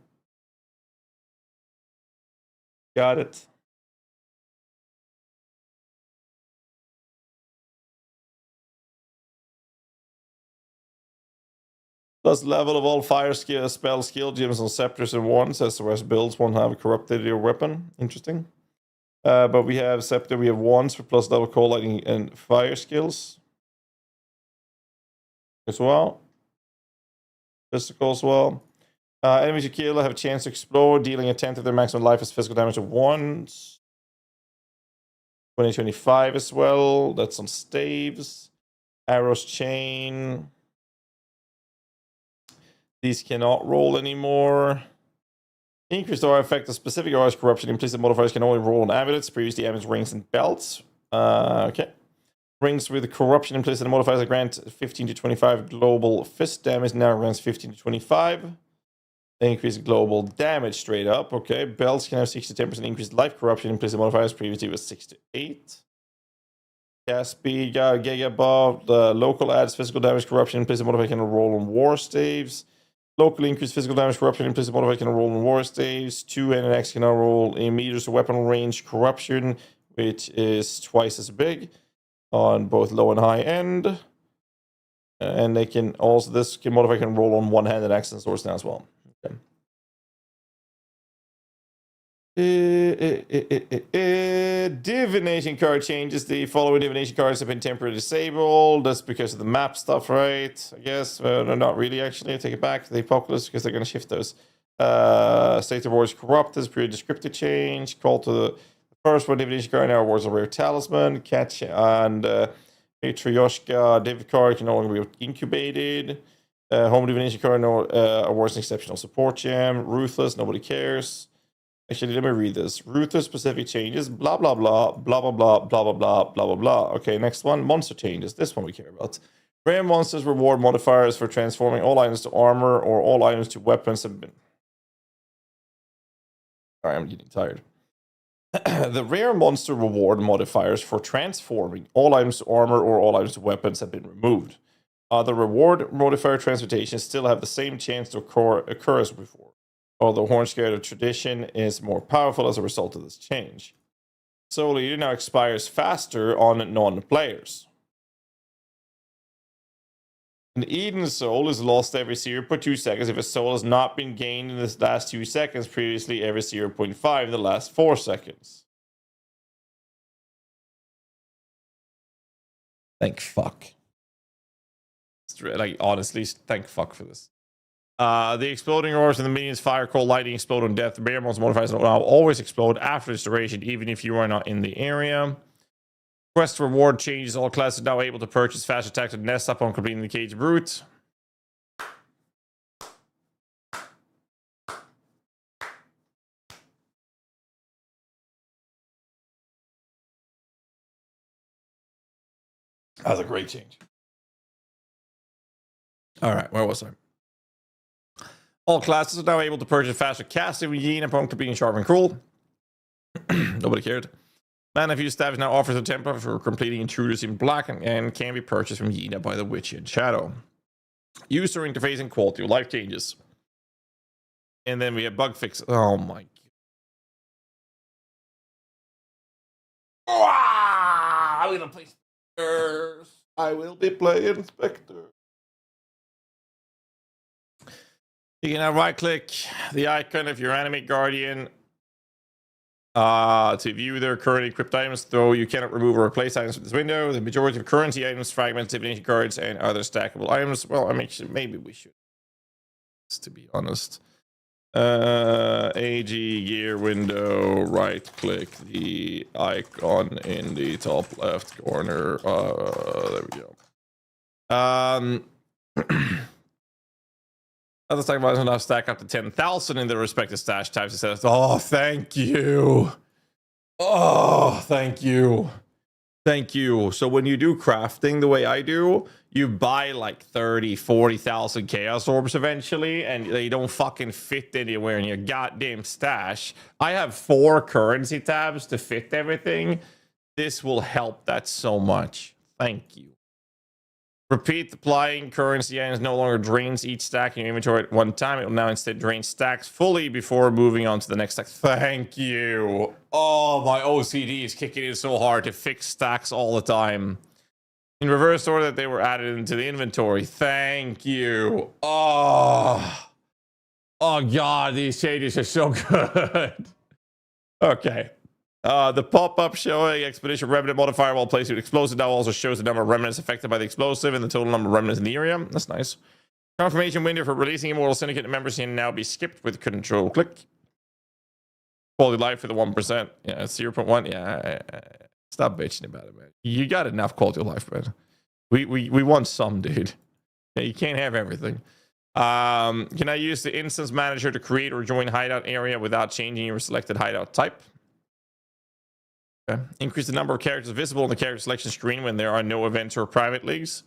Got it. Plus level of all fire spell skill gems on scepters and wands, as the rest builds won't have a corrupted your weapon. Interesting. But we have scepter, we have wands for plus level cold, lightning, and fire skills as well. Physical as well. Enemies you kill have a chance to explode, dealing a tenth of their maximum life as physical damage of wands. 2025 as well. That's on staves. Arrows chain. These cannot roll anymore. Increased aura effect of specific auras corruption. Implicit modifiers can only roll on amulets. Previously, amulets, rings, and belts. Okay. Rings with corruption implicit modifiers that grant 15 to 25 global fist damage. Now grants 15 to 25. They increase global damage straight up. Okay. Belts can have 6 to 10% increased life corruption. Implicit modifiers previously was 6 to 8. Cast speed, Giga above. The local adds physical damage corruption. Implicit modifier can roll on war staves. Locally increased physical damage corruption. Implicit modifier can roll on war staves. 2 and an X can now roll in meters of weapon range corruption, which is twice as big on both low and high end. And they can also, this modifier can roll on one-handed axe and swords now as well. Okay. Divination card changes. The following divination cards have been temporarily disabled. That's because of the map stuff, right? I guess. No, not really, actually. I take it back. The Apocalypse, because they're going to shift those. State of War is corrupt. There's period descriptive change. Call to the First one, divination card now awards a rare talisman. Catch and Matryoshka Div card can no longer be incubated. Home divination card no awards an exceptional support gem. Ruthless, nobody cares. Actually, let me read this. Ruthless specific changes. Blah blah blah blah blah blah blah blah blah blah blah blah. Okay, next one. Monster changes. This one we care about. Rare monsters reward modifiers for transforming all items to armor or all items to weapons have been. Sorry, I'm getting tired. The rare monster reward modifiers for transforming all items to armor or all items to weapons have been removed. The reward modifier transmutations still have the same chance to occur as before, although Hornscared of Tradition is more powerful as a result of this change. Soul Eater now expires faster on non-players. An Eden Soul is lost every 0.2 seconds if a soul has not been gained in the last 2 seconds, previously every 0.5 in the last 4 seconds. Thank fuck. Like, honestly, thank fuck for this. The exploding orbs and the minions fire, cold, lightning, explode on death. The rare monster modifiers will now always explode after this duration, even if you are not in the area. Quest reward changes. All classes are now able to purchase fast attack to nest upon completing the Cage Brute. That's a great change. All right, where was I? All classes are now able to purchase faster casting Yin upon completing Sharp and Cruel. Nobody cared. Mana Fuse Staff now offers a template for completing Intruders in Black and can be purchased from Yina by the Witch in Shadow. User interface and quality of life changes. And then we have bug fixes. Oh my god. I'm gonna play Spectres. I will be playing Spectre. You can now right click the icon of your Animate Guardian to view their current equipped items, though you cannot remove or replace items from this window. The majority of currency items, fragments, divination cards, and other stackable items. Well, I mean, maybe we should, to be honest. AG gear window, right click the icon in the top left corner. There we go. Other stack items will now stack up to 10,000 in their respective stash types instead of. Oh, thank you. Oh, thank you. Thank you. So when you do crafting the way I do, you buy like 30, 40,000 chaos orbs eventually, and they don't fucking fit anywhere in your goddamn stash. I have 4 currency tabs to fit everything. This will help that so much. Thank you. Repeat applying currency items no longer drains each stack in your inventory at one time. It will now instead drain stacks fully before moving on to the next stack. Thank you. Oh, my OCD is kicking in so hard to fix stacks all the time. In reverse order that they were added into the inventory. Thank you. Oh God, these changes are so good. Okay. The pop-up showing Expedition Remnant modifier while placing explosive now also shows the number of remnants affected by the explosive and the total number of remnants in the area. That's nice. Confirmation window for releasing Immortal Syndicate members can now be skipped with Control click. Quality of life for the 1%. Yeah, it's 0.1. Yeah, stop bitching about it, man. You got enough quality of life, man. We want some, dude. Yeah, you can't have everything. Can I use the instance manager to create or join hideout area without changing your selected hideout type? Okay. Increase the number of characters visible on the character selection screen when there are no events or private leagues.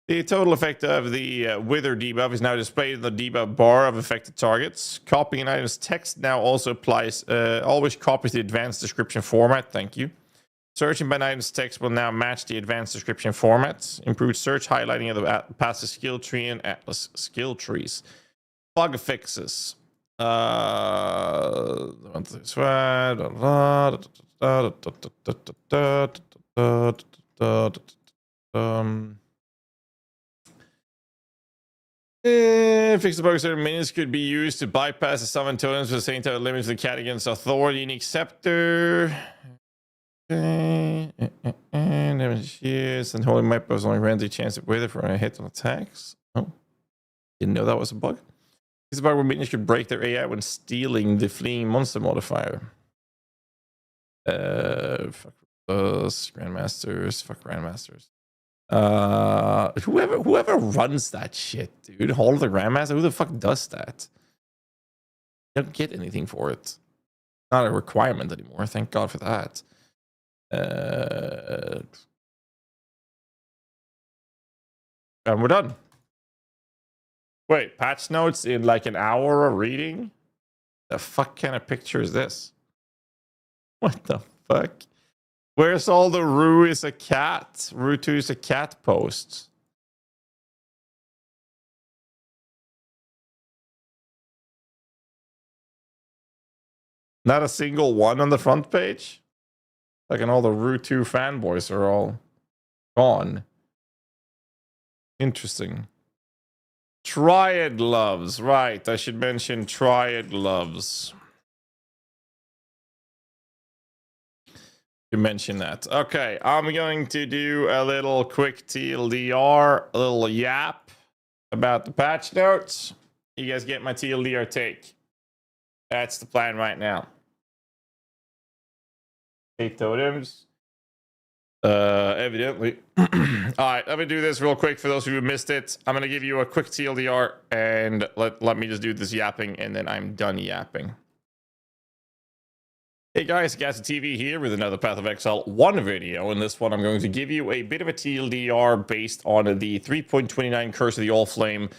The total effect of the Wither debuff is now displayed in the debuff bar of affected targets. Copying an item's text now also applies, always copies the advanced description format. Thank you. Searching by an item's text will now match the advanced description formats. Improved search highlighting of the passive skill tree and atlas skill trees. Bug fixes. Fix the bug. Certain minions could be used to bypass the summon totems for the same type of limits the cat against authority. Unique scepter. Okay. And damage years and holy map was only granted a chance of wither for a hit on attacks. Oh, didn't know that was a bug. It's a bug where minions could break their AI when stealing the fleeing monster modifier. Fuck Grandmasters. Fuck Grandmasters. Whoever runs that shit, dude. Hall of the Grandmaster. Who the fuck does that? You don't get anything for it. Not a requirement anymore. Thank God for that. And we're done. Wait, patch notes in like an hour of reading? The fuck kind of picture is this? What the fuck? Where's all the Rue is a cat? Rue 2 is a cat posts? Not a single one on the front page? Like, and all the Rue 2 fanboys are all gone. Interesting. Triad gloves. Right, I should mention Triad gloves. You mentioned that. Okay, I'm going to do a little quick TLDR, a little yap about the patch notes. You guys get my TLDR take. That's the plan right now. 8 totems. Evidently. All right, let me do this real quick for those of you who missed it. I'm going to give you a quick TLDR and let me just do this yapping and then I'm done yapping. Hey guys, GHAZZY TV here with another Path of Exile 1 video. In this one, I'm going to give you a bit of a TLDR based on the 3.29 Curse of the Allflame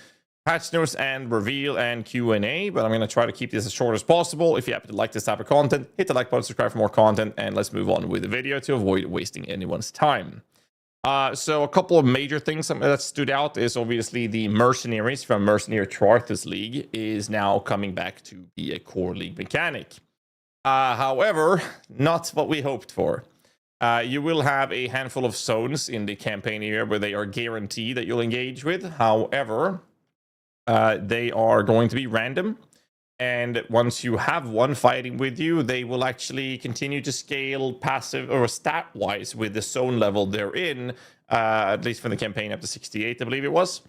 patch notes and reveal and Q&A, but I'm going to try to keep this as short as possible. If you happen to like this type of content, hit the like button, subscribe for more content, and let's move on with the video to avoid wasting anyone's time. So a couple of major things that stood out is obviously the Mercenaries from Mercenary Triarthus League is now coming back to be a core league mechanic. However, not what we hoped for. You will have a handful of zones in the campaign here where they are guaranteed that you'll engage with. However, they are going to be random. And once you have one fighting with you, they will actually continue to scale passive or stat-wise with the zone level they're in, at least for the campaign up to 68, I believe it was.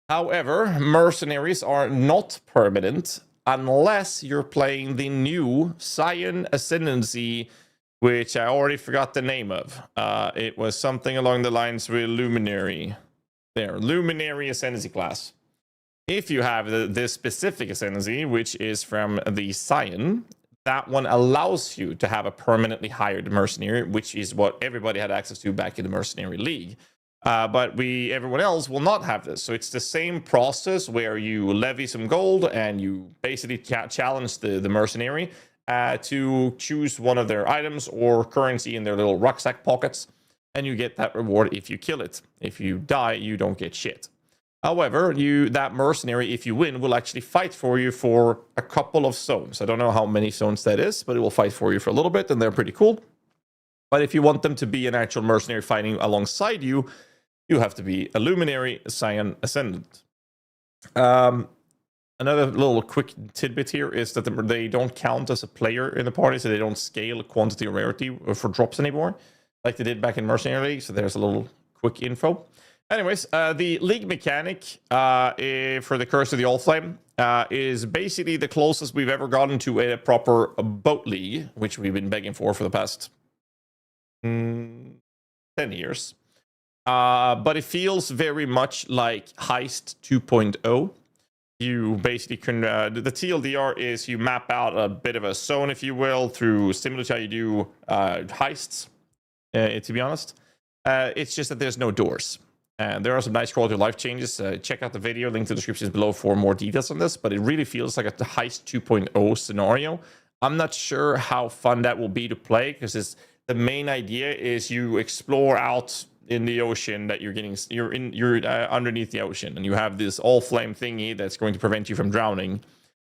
However, Mercenaries are not permanent unless you're playing the new Scion Ascendancy, which I already forgot the name of. It was something along the lines with Luminary. There, Luminary Ascendancy class. If you have this specific Ascendancy, which is from the Scion, that one allows you to have a permanently hired Mercenary, which is what everybody had access to back in the Mercenary League. But everyone else will not have this. So it's the same process where you levy some gold and you basically challenge the Mercenary to choose one of their items or currency in their little rucksack pockets. And you get that reward if you kill it. If you die, you don't get shit. However, that Mercenary, if you win, will actually fight for you for a couple of zones. I don't know how many zones that is, but it will fight for you for a little bit, and they're pretty cool. But if you want them to be an actual Mercenary fighting alongside you, you have to be a Luminary Scion Ascendant. Another little quick tidbit here is that they don't count as a player in the party, so they don't scale quantity or rarity for drops anymore, like they did back in Mercenary League. So there's a little quick info. Anyways, the league mechanic for the Curse of the Allflame is basically the closest we've ever gotten to a proper boat league, which we've been begging for the past 10 years. But it feels very much like Heist 2.0. You basically can, the TLDR is you map out a bit of a zone, if you will, through similar to how you do heists, to be honest. It's just that there's no doors. And there are some nice quality of life changes. Check out the video, link to the description below for more details on this. But it really feels like a Heist 2.0 scenario. I'm not sure how fun that will be to play, because the main idea is you explore out in the ocean, that you're underneath the ocean, and you have this all-flame thingy that's going to prevent you from drowning.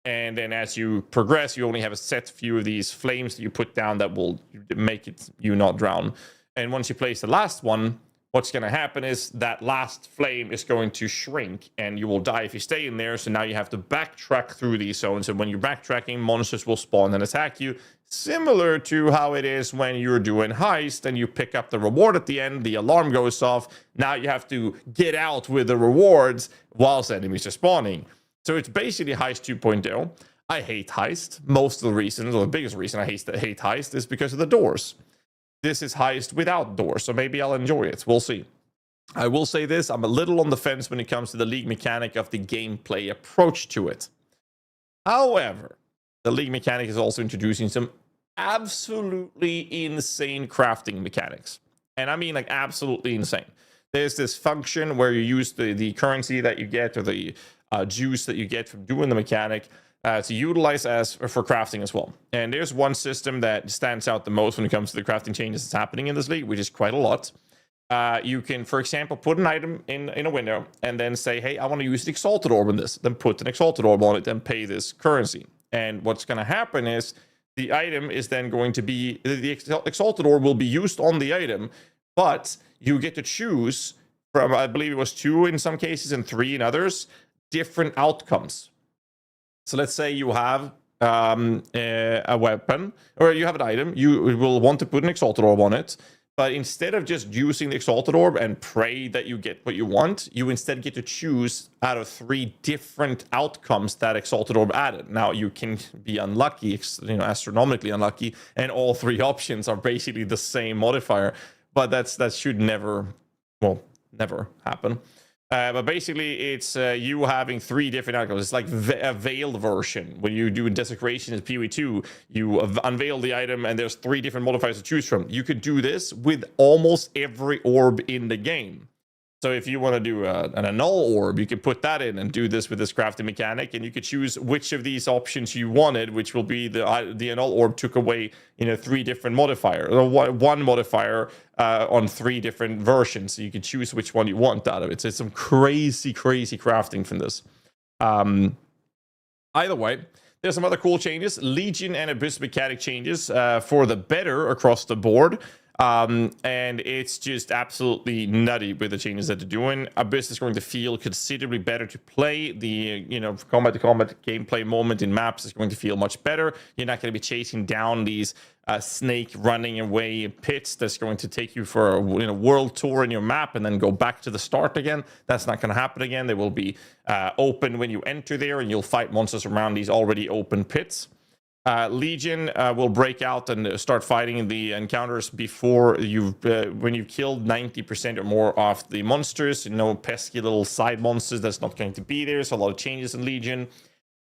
And then as you progress, you only have a set few of these flames that you put down that will make you not drown. And once you place the last one, what's going to happen is that last flame is going to shrink and you will die if you stay in there. So now you have to backtrack through these zones. And when you're backtracking, monsters will spawn and attack you. Similar to how it is when you're doing heist and you pick up the reward at the end, the alarm goes off. Now you have to get out with the rewards whilst enemies are spawning. So it's basically Heist 2.0. I hate Heist. Most of the reasons, or the biggest reason I hate Heist is because of the doors. This is Heist without doors, so maybe I'll enjoy it. We'll see. I will say this, I'm a little on the fence when it comes to the League mechanic of the gameplay approach to it. However, the League mechanic is also introducing some absolutely insane crafting mechanics. And I mean like absolutely insane. There's this function where you use the currency that you get, or the juice that you get from doing the mechanic, to utilize as for crafting as well. And there's one system that stands out the most when it comes to the crafting changes that's happening in this league, which is quite a lot. You can, for example, put an item in a window and then say, hey, I want to use an Exalted Orb on this. Then put an Exalted Orb on it and pay this currency. And what's going to happen is the item is then going to be, the Exalted Orb will be used on the item, but you get to choose from, I believe it was 2 in some cases and 3 in others, different outcomes. So let's say you have a weapon, or you have an item, you will want to put an Exalted Orb on it, but instead of just using the Exalted Orb and pray that you get what you want, you instead get to choose out of 3 different outcomes that Exalted Orb added. Now, you can be unlucky, astronomically unlucky, and all 3 options are basically the same modifier, but that should never happen. But basically, it's you having 3 different outcomes. It's like a veiled version. When you do Desecration in PoE 2, you unveil the item, and there's 3 different modifiers to choose from. You could do this with almost every orb in the game. So if you want to do an annul orb, you can put that in and do this with this crafting mechanic, and you could choose which of these options you wanted, which will be the annul orb took away 3 different modifiers, or one modifier on 3 different versions. So you can choose which one you want out of it. So it's some crazy crafting from this. Either way, there's some other cool changes. Legion and Abyss mechanic changes for the better across the board. And it's just absolutely nutty with the changes that they're doing. Abyss is going to feel considerably better to play. The combat to combat gameplay moment in maps is going to feel much better. You're not going to be chasing down these snake running away pits that's going to take you for a world tour in your map and then go back to the start again. That's not going to happen again. They will be open when you enter there, and you'll fight monsters around these already open pits. Legion will break out and start fighting the encounters before when you've killed 90% or more of the monsters. No pesky little side monsters that's not going to be there. So a lot of changes in Legion.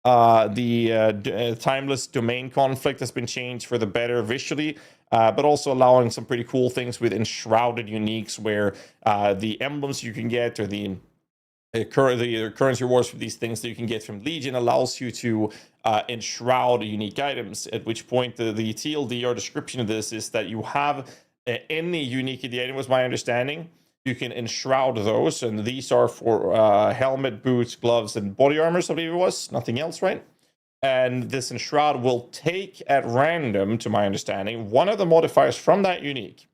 The timeless domain conflict has been changed for the better visually, but also allowing some pretty cool things with enshrouded uniques, where the emblems you can get, or the currency rewards for these things that you can get from Legion, allows you to enshroud unique items, at which point the TLD or description of this is that you have any unique in the item, was my understanding. You can enshroud those, and these are for helmet, boots, gloves, and body armor, I believe it was. Nothing else, right? And this enshroud will take at random, to my understanding, one of the modifiers from that unique.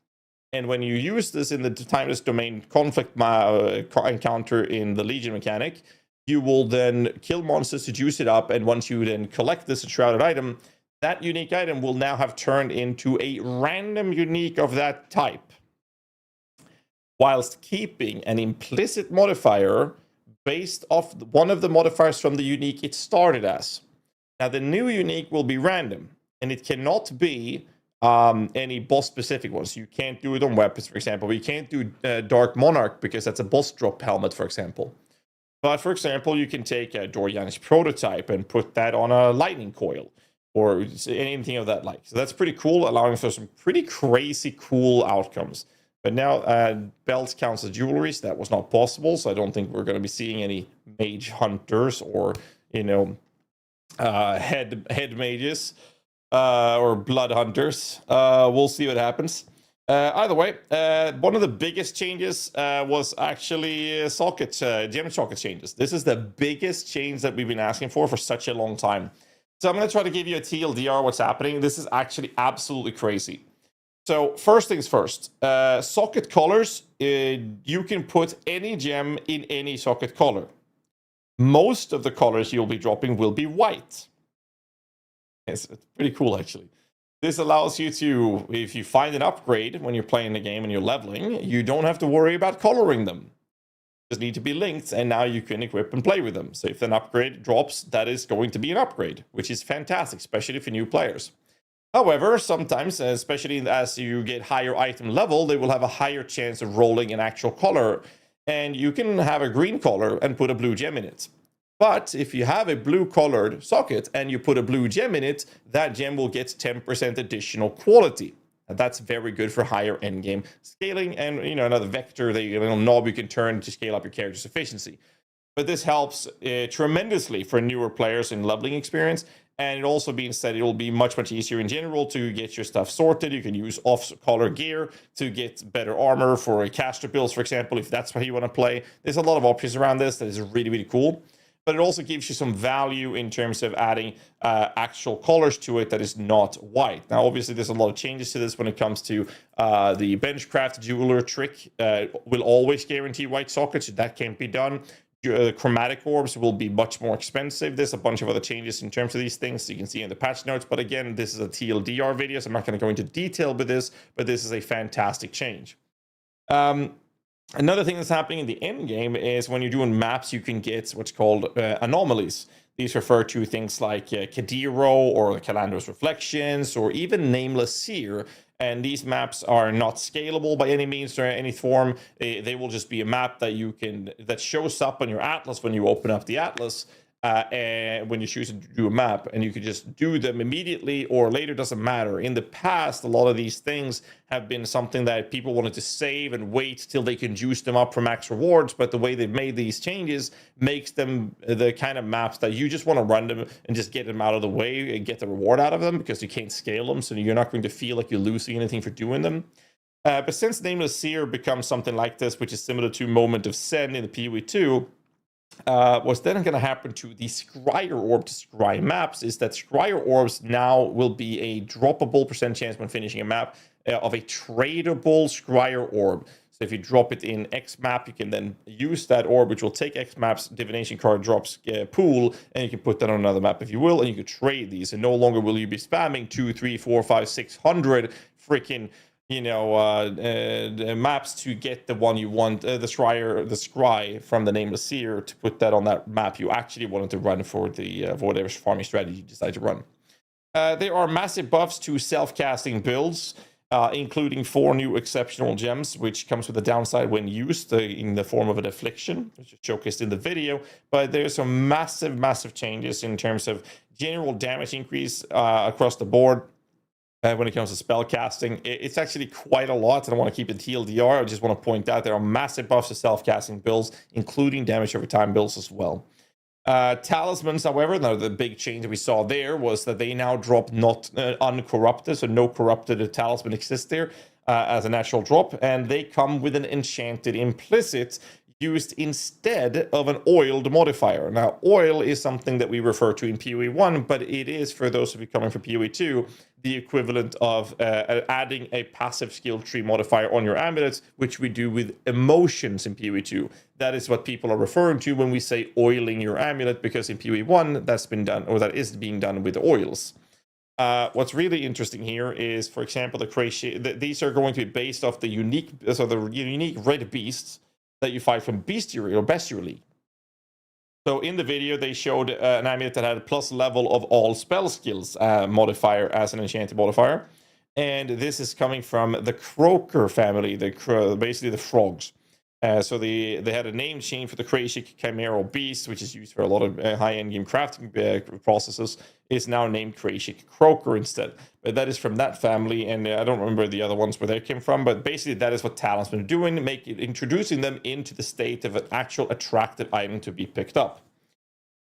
And when you use this in the timeless domain conflict encounter in the Legion mechanic, you will then kill monsters to juice it up. And once you then collect this enshrouded item, that unique item will now have turned into a random unique of that type, whilst keeping an implicit modifier based off one of the modifiers from the unique it started as. Now, the new unique will be random, and it cannot be any boss-specific ones. You can't do it on weapons, for example. You can't do Dark Monarch because that's a boss drop helmet, for example. But, for example, you can take a Doriani's prototype and put that on a lightning coil, or anything of that like. So that's pretty cool, allowing for some pretty crazy cool outcomes. But now belts counts as jewelry, so that was not possible. So I don't think we're going to be seeing any mage hunters or, head mages or blood hunters. We'll see what happens. Either way, one of the biggest changes was actually gem socket changes. This is the biggest change that we've been asking for such a long time. So I'm going to try to give you a TLDR what's happening. This is actually absolutely crazy. So first things first, socket colors, you can put any gem in any socket color. Most of the colors you'll be dropping will be white. It's pretty cool, actually. This allows you to, if you find an upgrade when you're playing the game and you're leveling, you don't have to worry about coloring them. just need to be linked, and now you can equip and play with them. So if an upgrade drops, that is going to be an upgrade, which is fantastic, especially for new players. However, sometimes, especially as you get higher item level, they will have a higher chance of rolling an actual color, and you can have a green color and put a blue gem in it. But if you have a blue colored socket and you put a blue gem in it, that gem will get 10% additional quality. And that's very good for higher endgame scaling, and another vector, a little knob you can turn to scale up your character's efficiency. But this helps tremendously for newer players in leveling experience, and it also being said it will be much easier in general to get your stuff sorted. You can use off-color gear to get better armor for caster builds, for example, if that's how you want to play. There's a lot of options around this that is really cool. But it also gives you some value in terms of adding actual colors to it that is not white. Now, obviously, there's a lot of changes to this when it comes to the Benchcraft jeweler trick. Will always guarantee white sockets. That can't be done. Chromatic orbs will be much more expensive. There's a bunch of other changes in terms of these things you can see in the patch notes. But again, this is a TLDR video, so I'm not going to go into detail with this, but this is a fantastic change. Another thing that's happening in the end game is when you're doing maps, you can get what's called anomalies. These refer to things like Kadiro or Calandro's Reflections or even Nameless Seer. And these maps are not scalable by any means or any form. They will just be a map that shows up on your atlas when you open up the atlas. And when you choose to do a map, and you could just do them immediately or later, doesn't matter. In the past, a lot of these things have been something that people wanted to save and wait till they can juice them up for max rewards, but the way they've made these changes makes them the kind of maps that you just want to run them and just get them out of the way and get the reward out of them, because you can't scale them, so you're not going to feel like you're losing anything for doing them. But since Nameless Seer becomes something like this, which is similar to Moment of Zen in the PoE 2, what's then going to happen to the Scryer Orb to Scry maps is that Scryer Orbs now will be a droppable % chance when finishing a map of a tradable Scryer Orb. So if you drop it in X map, you can then use that orb, which will take X map's divination card drops pool, and you can put that on another map if you will, and you can trade these. And no longer will you be spamming 2, 3, 4, 5, 600 freaking maps to get the one you want, the scry from the Nameless Seer, to put that on that map you actually wanted to run for the whatever farming strategy you decide to run. There are massive buffs to self-casting builds, including 4 new exceptional gems, which comes with a downside when used in the form of an affliction, which is showcased in the video. But there's some massive changes in terms of general damage increase across the board. When it comes to spell casting, it's actually quite a lot. I don't want to keep it TLDR. I just want to point out there are massive buffs to self-casting builds, including damage over time builds as well. Talismans, however, now the big change that we saw there was that they now drop not uncorrupted, so no corrupted talisman exists there as a natural drop, and they come with an enchanted implicit used instead of an oiled modifier. Now, oil is something that we refer to in PoE 1, but it is, for those of you coming from PoE 2, the equivalent of adding a passive skill tree modifier on your amulets, which we do with emotions in PoE 2. That is what people are referring to when we say oiling your amulet, because in PoE 1, that's been done, or that is being done with oils. What's really interesting here is, for example, these are going to be based off the unique red beasts that you fight from Bestiary or Bestiary. So in the video, they showed an amulet that had a plus level of all spell skills modifier as an enchanted modifier. And this is coming from the Croaker family, basically the frogs. So they had a name change for the Krashik Chimeral Beast, which is used for a lot of high-end game crafting processes, is now named Krashik Croaker instead. But that is from that family, and I don't remember the other ones where they came from, but basically that is what Talisman are doing, introducing them into the state of an actual attractive item to be picked up.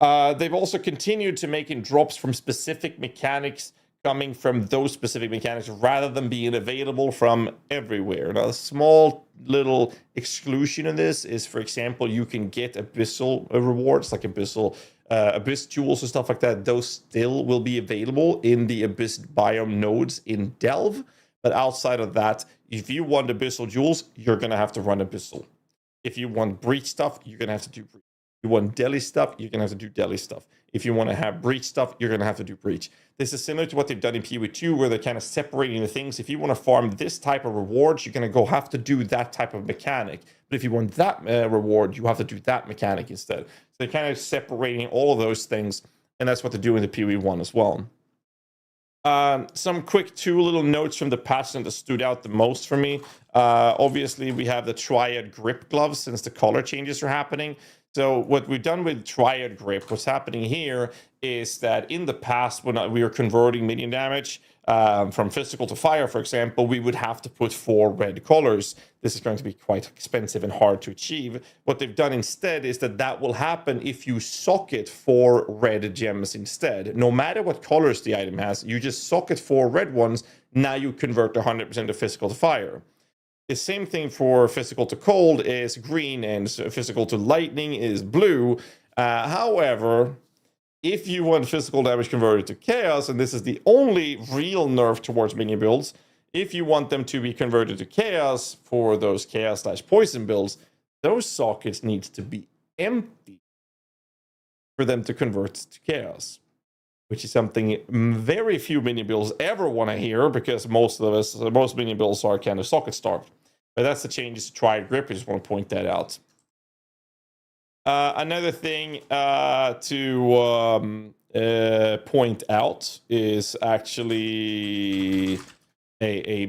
They've also continued to making drops from specific mechanics coming from those specific mechanics rather than being available from everywhere. Now, a small little exclusion in this is, for example, you can get abyssal rewards, like abyss jewels and stuff like that. Those still will be available in the abyss biome nodes in Delve. But outside of that, if you want abyssal jewels, you're going to have to run abyssal. If you want breach stuff, you're going to have to do breach. You want deli stuff, you're going to have to do deli stuff. If you want to have breach stuff, you're going to have to do breach. This is similar to what they've done in PoE 2, where they're kind of separating the things. If you want to farm this type of rewards, you're going to have to do that type of mechanic. But if you want that reward, you have to do that mechanic instead. So they're kind of separating all of those things, and that's what they're doing in the PoE 1 as well. Some quick two little notes from the patch that stood out the most for me. Obviously, we have the Triad grip gloves since the color changes are happening. So what we've done with Triad grip, what's happening here is that in the past, when we were converting minion damage from physical to fire, for example, we would have to put 4 red colors. This is going to be quite expensive and hard to achieve. What they've done instead is that will happen if you socket 4 red gems instead. No matter what colors the item has, you just socket 4 red ones. Now you convert 100% of physical to fire. The same thing for physical to cold is green, and physical to lightning is blue. However, if you want physical damage converted to chaos, and this is the only real nerf towards minion builds, if you want them to be converted to chaos for those chaos/poison builds, those sockets need to be empty for them to convert to chaos, which is something very few minion builds ever want to hear, because most minion builds are kind of socket starved. But that's the changes to Triad grip. I just want to point that out. Another thing to point out is actually a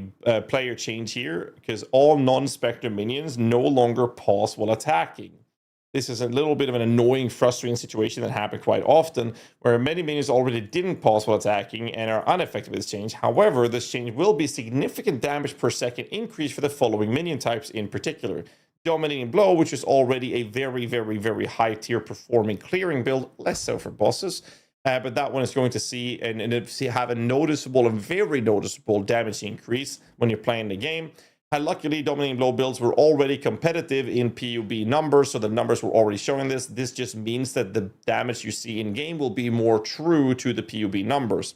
player change here, because all non-spectre minions no longer pause while attacking. This is a little bit of an annoying, frustrating situation that happened quite often, where many minions already didn't pause while attacking and are unaffected with this change. However, this change will be significant damage per second increase for the following minion types in particular. Dominating Blow, which is already a very, very, very high tier performing clearing build, less so for bosses. But that one is going to see and have a noticeable and very noticeable damage increase when you're playing the game. And luckily, Dominating Blow builds were already competitive in PUB numbers, so the numbers were already showing this. This just means that the damage you see in-game will be more true to the PUB numbers.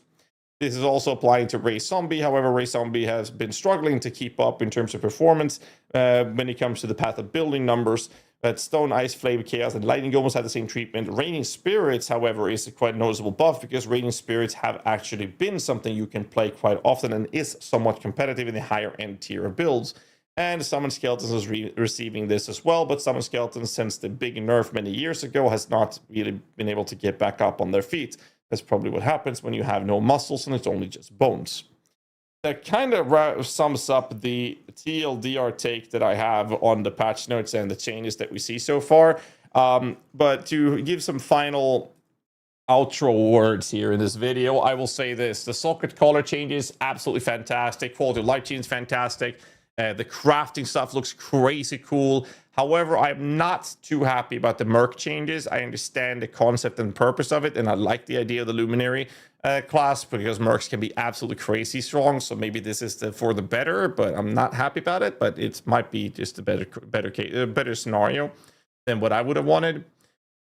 This is also applying to Ray Zombie. However, Ray Zombie has been struggling to keep up in terms of performance when it comes to the Path of Building numbers. But Stone, Ice, Flame, Chaos, and Lightning almost had the same treatment. Raining Spirits, however, is a quite noticeable buff, because Raining Spirits have actually been something you can play quite often and is somewhat competitive in the higher end tier of builds. And Summon Skeletons is receiving this as well, but Summon Skeletons, since the big nerf many years ago, has not really been able to get back up on their feet. That's probably what happens when you have no muscles and it's only just bones. That kind of sums up the TLDR take that I have on the patch notes and the changes that we see so far. But to give some final outro words here in this video, I will say this. The socket color changes, absolutely fantastic. Quality of life change, fantastic. The crafting stuff looks crazy cool. However, I'm not too happy about the Merc changes. I understand the concept and purpose of it, and I like the idea of the Luminary class, because Mercs can be absolutely crazy strong. So maybe this is for the better, but I'm not happy about it. But it might be just a better scenario than what I would have wanted,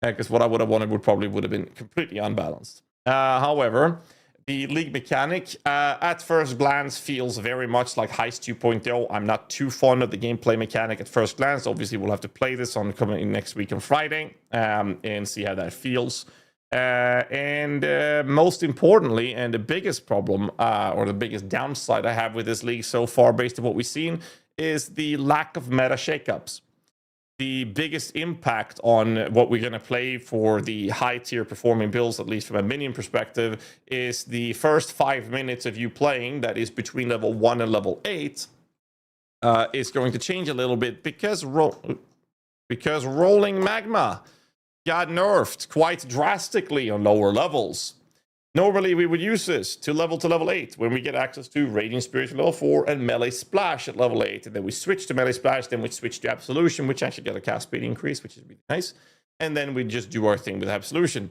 because what I would have wanted would have been completely unbalanced. However, the league mechanic, at first glance, feels very much like Heist 2.0. I'm not too fond of the gameplay mechanic at first glance. Obviously, we'll have to play this on coming in next week on Friday and see how that feels. And most importantly, and the biggest problem or the biggest downside I have with this league so far, based on what we've seen, is the lack of meta shakeups. The biggest impact on what we're going to play for the high tier performing builds, at least from a minion perspective, is the first 5 minutes of you playing, that is between level 1 and level 8, is going to change a little bit, because Rolling Magma got nerfed quite drastically on lower levels. Normally, we would use this to level 8 when we get access to Radiant Spirit at level 4 and Melee Splash at level 8. And then we switch to Melee Splash, then we switch to Absolution, which actually got a cast speed increase, which is really nice. And then we just do our thing with Absolution.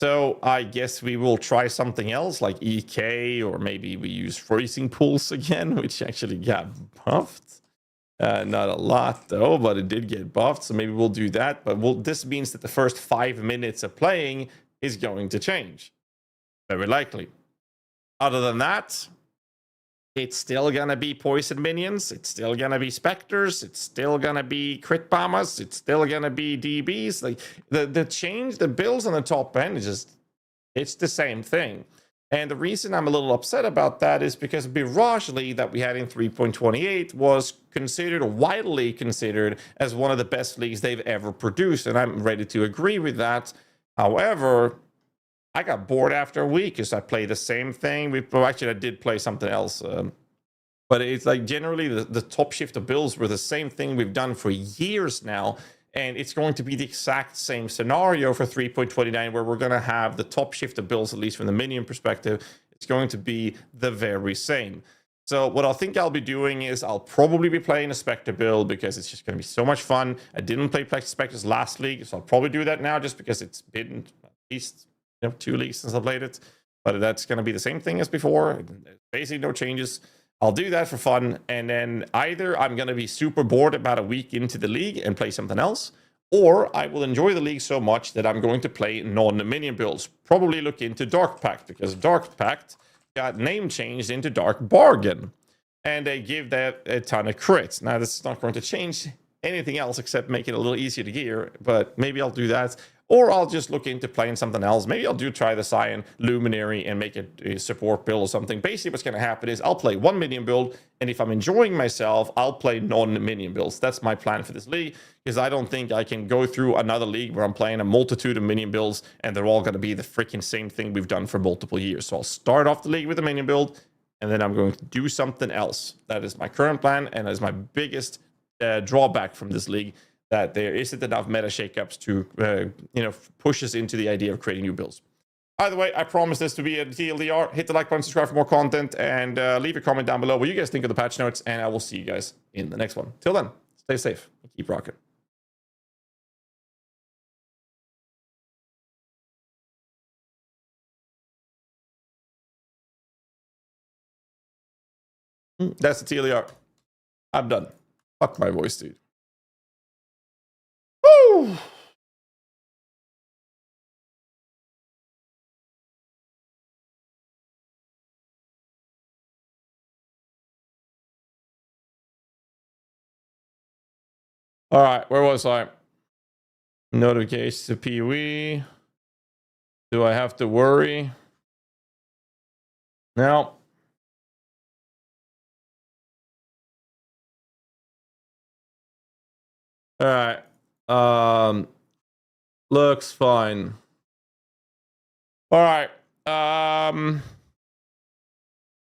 So I guess we will try something else like EK, or maybe we use Freezing Pulse again, which actually got buffed. Not a lot though, but it did get buffed. So maybe we'll do that. But this means that the first 5 minutes of playing is going to change. Very likely. Other than that, It's still gonna be poison minions. It's still gonna be specters. It's still gonna be crit bombers. It's still gonna be DBs. Like the change, the builds on the top end is just, it's the same thing. And the reason I'm a little upset about that is because Mirage League that we had in 3.28 was considered, widely considered, as one of the best leagues they've ever produced, and I'm ready to agree with that. However, I got bored after a week because I played the same thing. Actually, I did play something else. But it's like generally the top shift of builds were the same thing we've done for years now. And it's going to be the exact same scenario for 3.29 where we're going to have the top shift of builds, at least from the minion perspective. It's going to be the very same. So what I think I'll be doing is I'll probably be playing a Spectre build because it's just going to be so much fun. I didn't play Spectres last league, so I'll probably do that now just because it's been at least 2 leagues since I played it, but that's going to be the same thing as before. Basically no changes. I'll do that for fun, and then either I'm going to be super bored about a week into the league and play something else, or I will enjoy the league so much that I'm going to play non-minion builds. Probably look into Dark Pact, because Dark Pact got name changed into Dark Bargain, and they give that a ton of crits. Now, this is not going to change anything else except make it a little easier to gear, but maybe I'll do that. Or I'll just look into playing something else. Maybe I'll try the Cyan Luminary and make it a support build or something. Basically, what's going to happen is I'll play one minion build, and if I'm enjoying myself, I'll play non-minion builds. That's my plan for this league, because I don't think I can go through another league where I'm playing a multitude of minion builds, and they're all going to be the freaking same thing we've done for multiple years. So I'll start off the league with a minion build, and then I'm going to do something else. That is my current plan, and that is my biggest drawback from this league, that there isn't enough meta shakeups to, push us into the idea of creating new builds. Either way, I promise this to be a TLDR. Hit the like button, subscribe for more content, and leave a comment down below what you guys think of the patch notes, and I will see you guys in the next one. Till then, stay safe and keep rocking. That's the TLDR. I'm done. Fuck my voice, dude. Woo! All right, where was I? Notifications to PoE. Do I have to worry? No. All right. Looks fine. All right.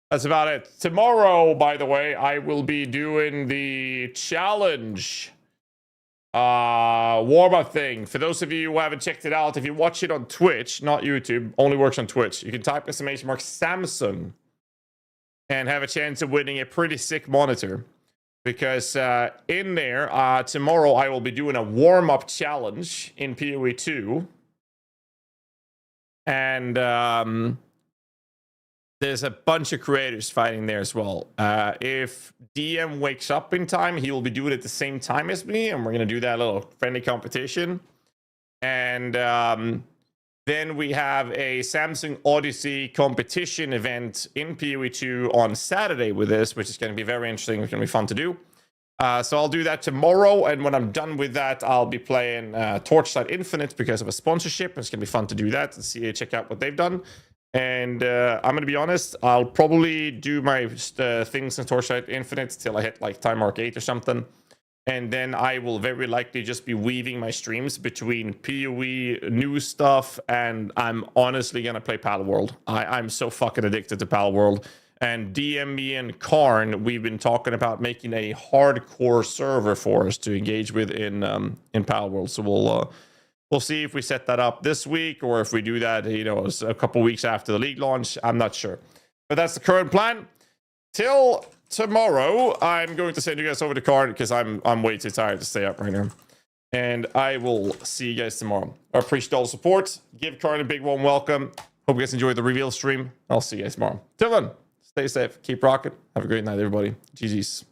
That's about it. Tomorrow, by the way, I will be doing the challenge warm-up thing. For those of you who haven't checked it out, if you watch it on Twitch, not YouTube, only works on Twitch, you can type exclamation mark Samsung and have a chance of winning a pretty sick monitor. Because in there, tomorrow I will be doing a warm-up challenge in PoE 2. And there's a bunch of creators fighting there as well. If DM wakes up in time, he will be doing it at the same time as me, and we're going to do that little friendly competition. And then we have a Samsung Odyssey competition event in PoE 2 on Saturday with this, which is going to be very interesting. It's going to be fun to do. So I'll do that tomorrow, and when I'm done with that, I'll be playing Torchlight Infinite because of a sponsorship. It's going to be fun to do that and see, check out what they've done. And I'm going to be honest, I'll probably do my things in Torchlight Infinite till I hit like time mark 8 or something. And then I will very likely just be weaving my streams between PoE, new stuff, and I'm honestly going to play Palworld. I'm so fucking addicted to Palworld. And DM me and Karn, we've been talking about making a hardcore server for us to engage with in Palworld. So we'll see if we set that up this week or if we do that, a couple weeks after the league launch. I'm not sure. But that's the current plan. Till tomorrow, I'm going to send you guys over to Karn because I'm way too tired to stay up right now. And I will see you guys tomorrow. I appreciate all the support. Give Karn a big warm welcome. Hope you guys enjoyed the reveal stream. I'll see you guys tomorrow. Till then, stay safe. Keep rocking. Have a great night, everybody. GG's.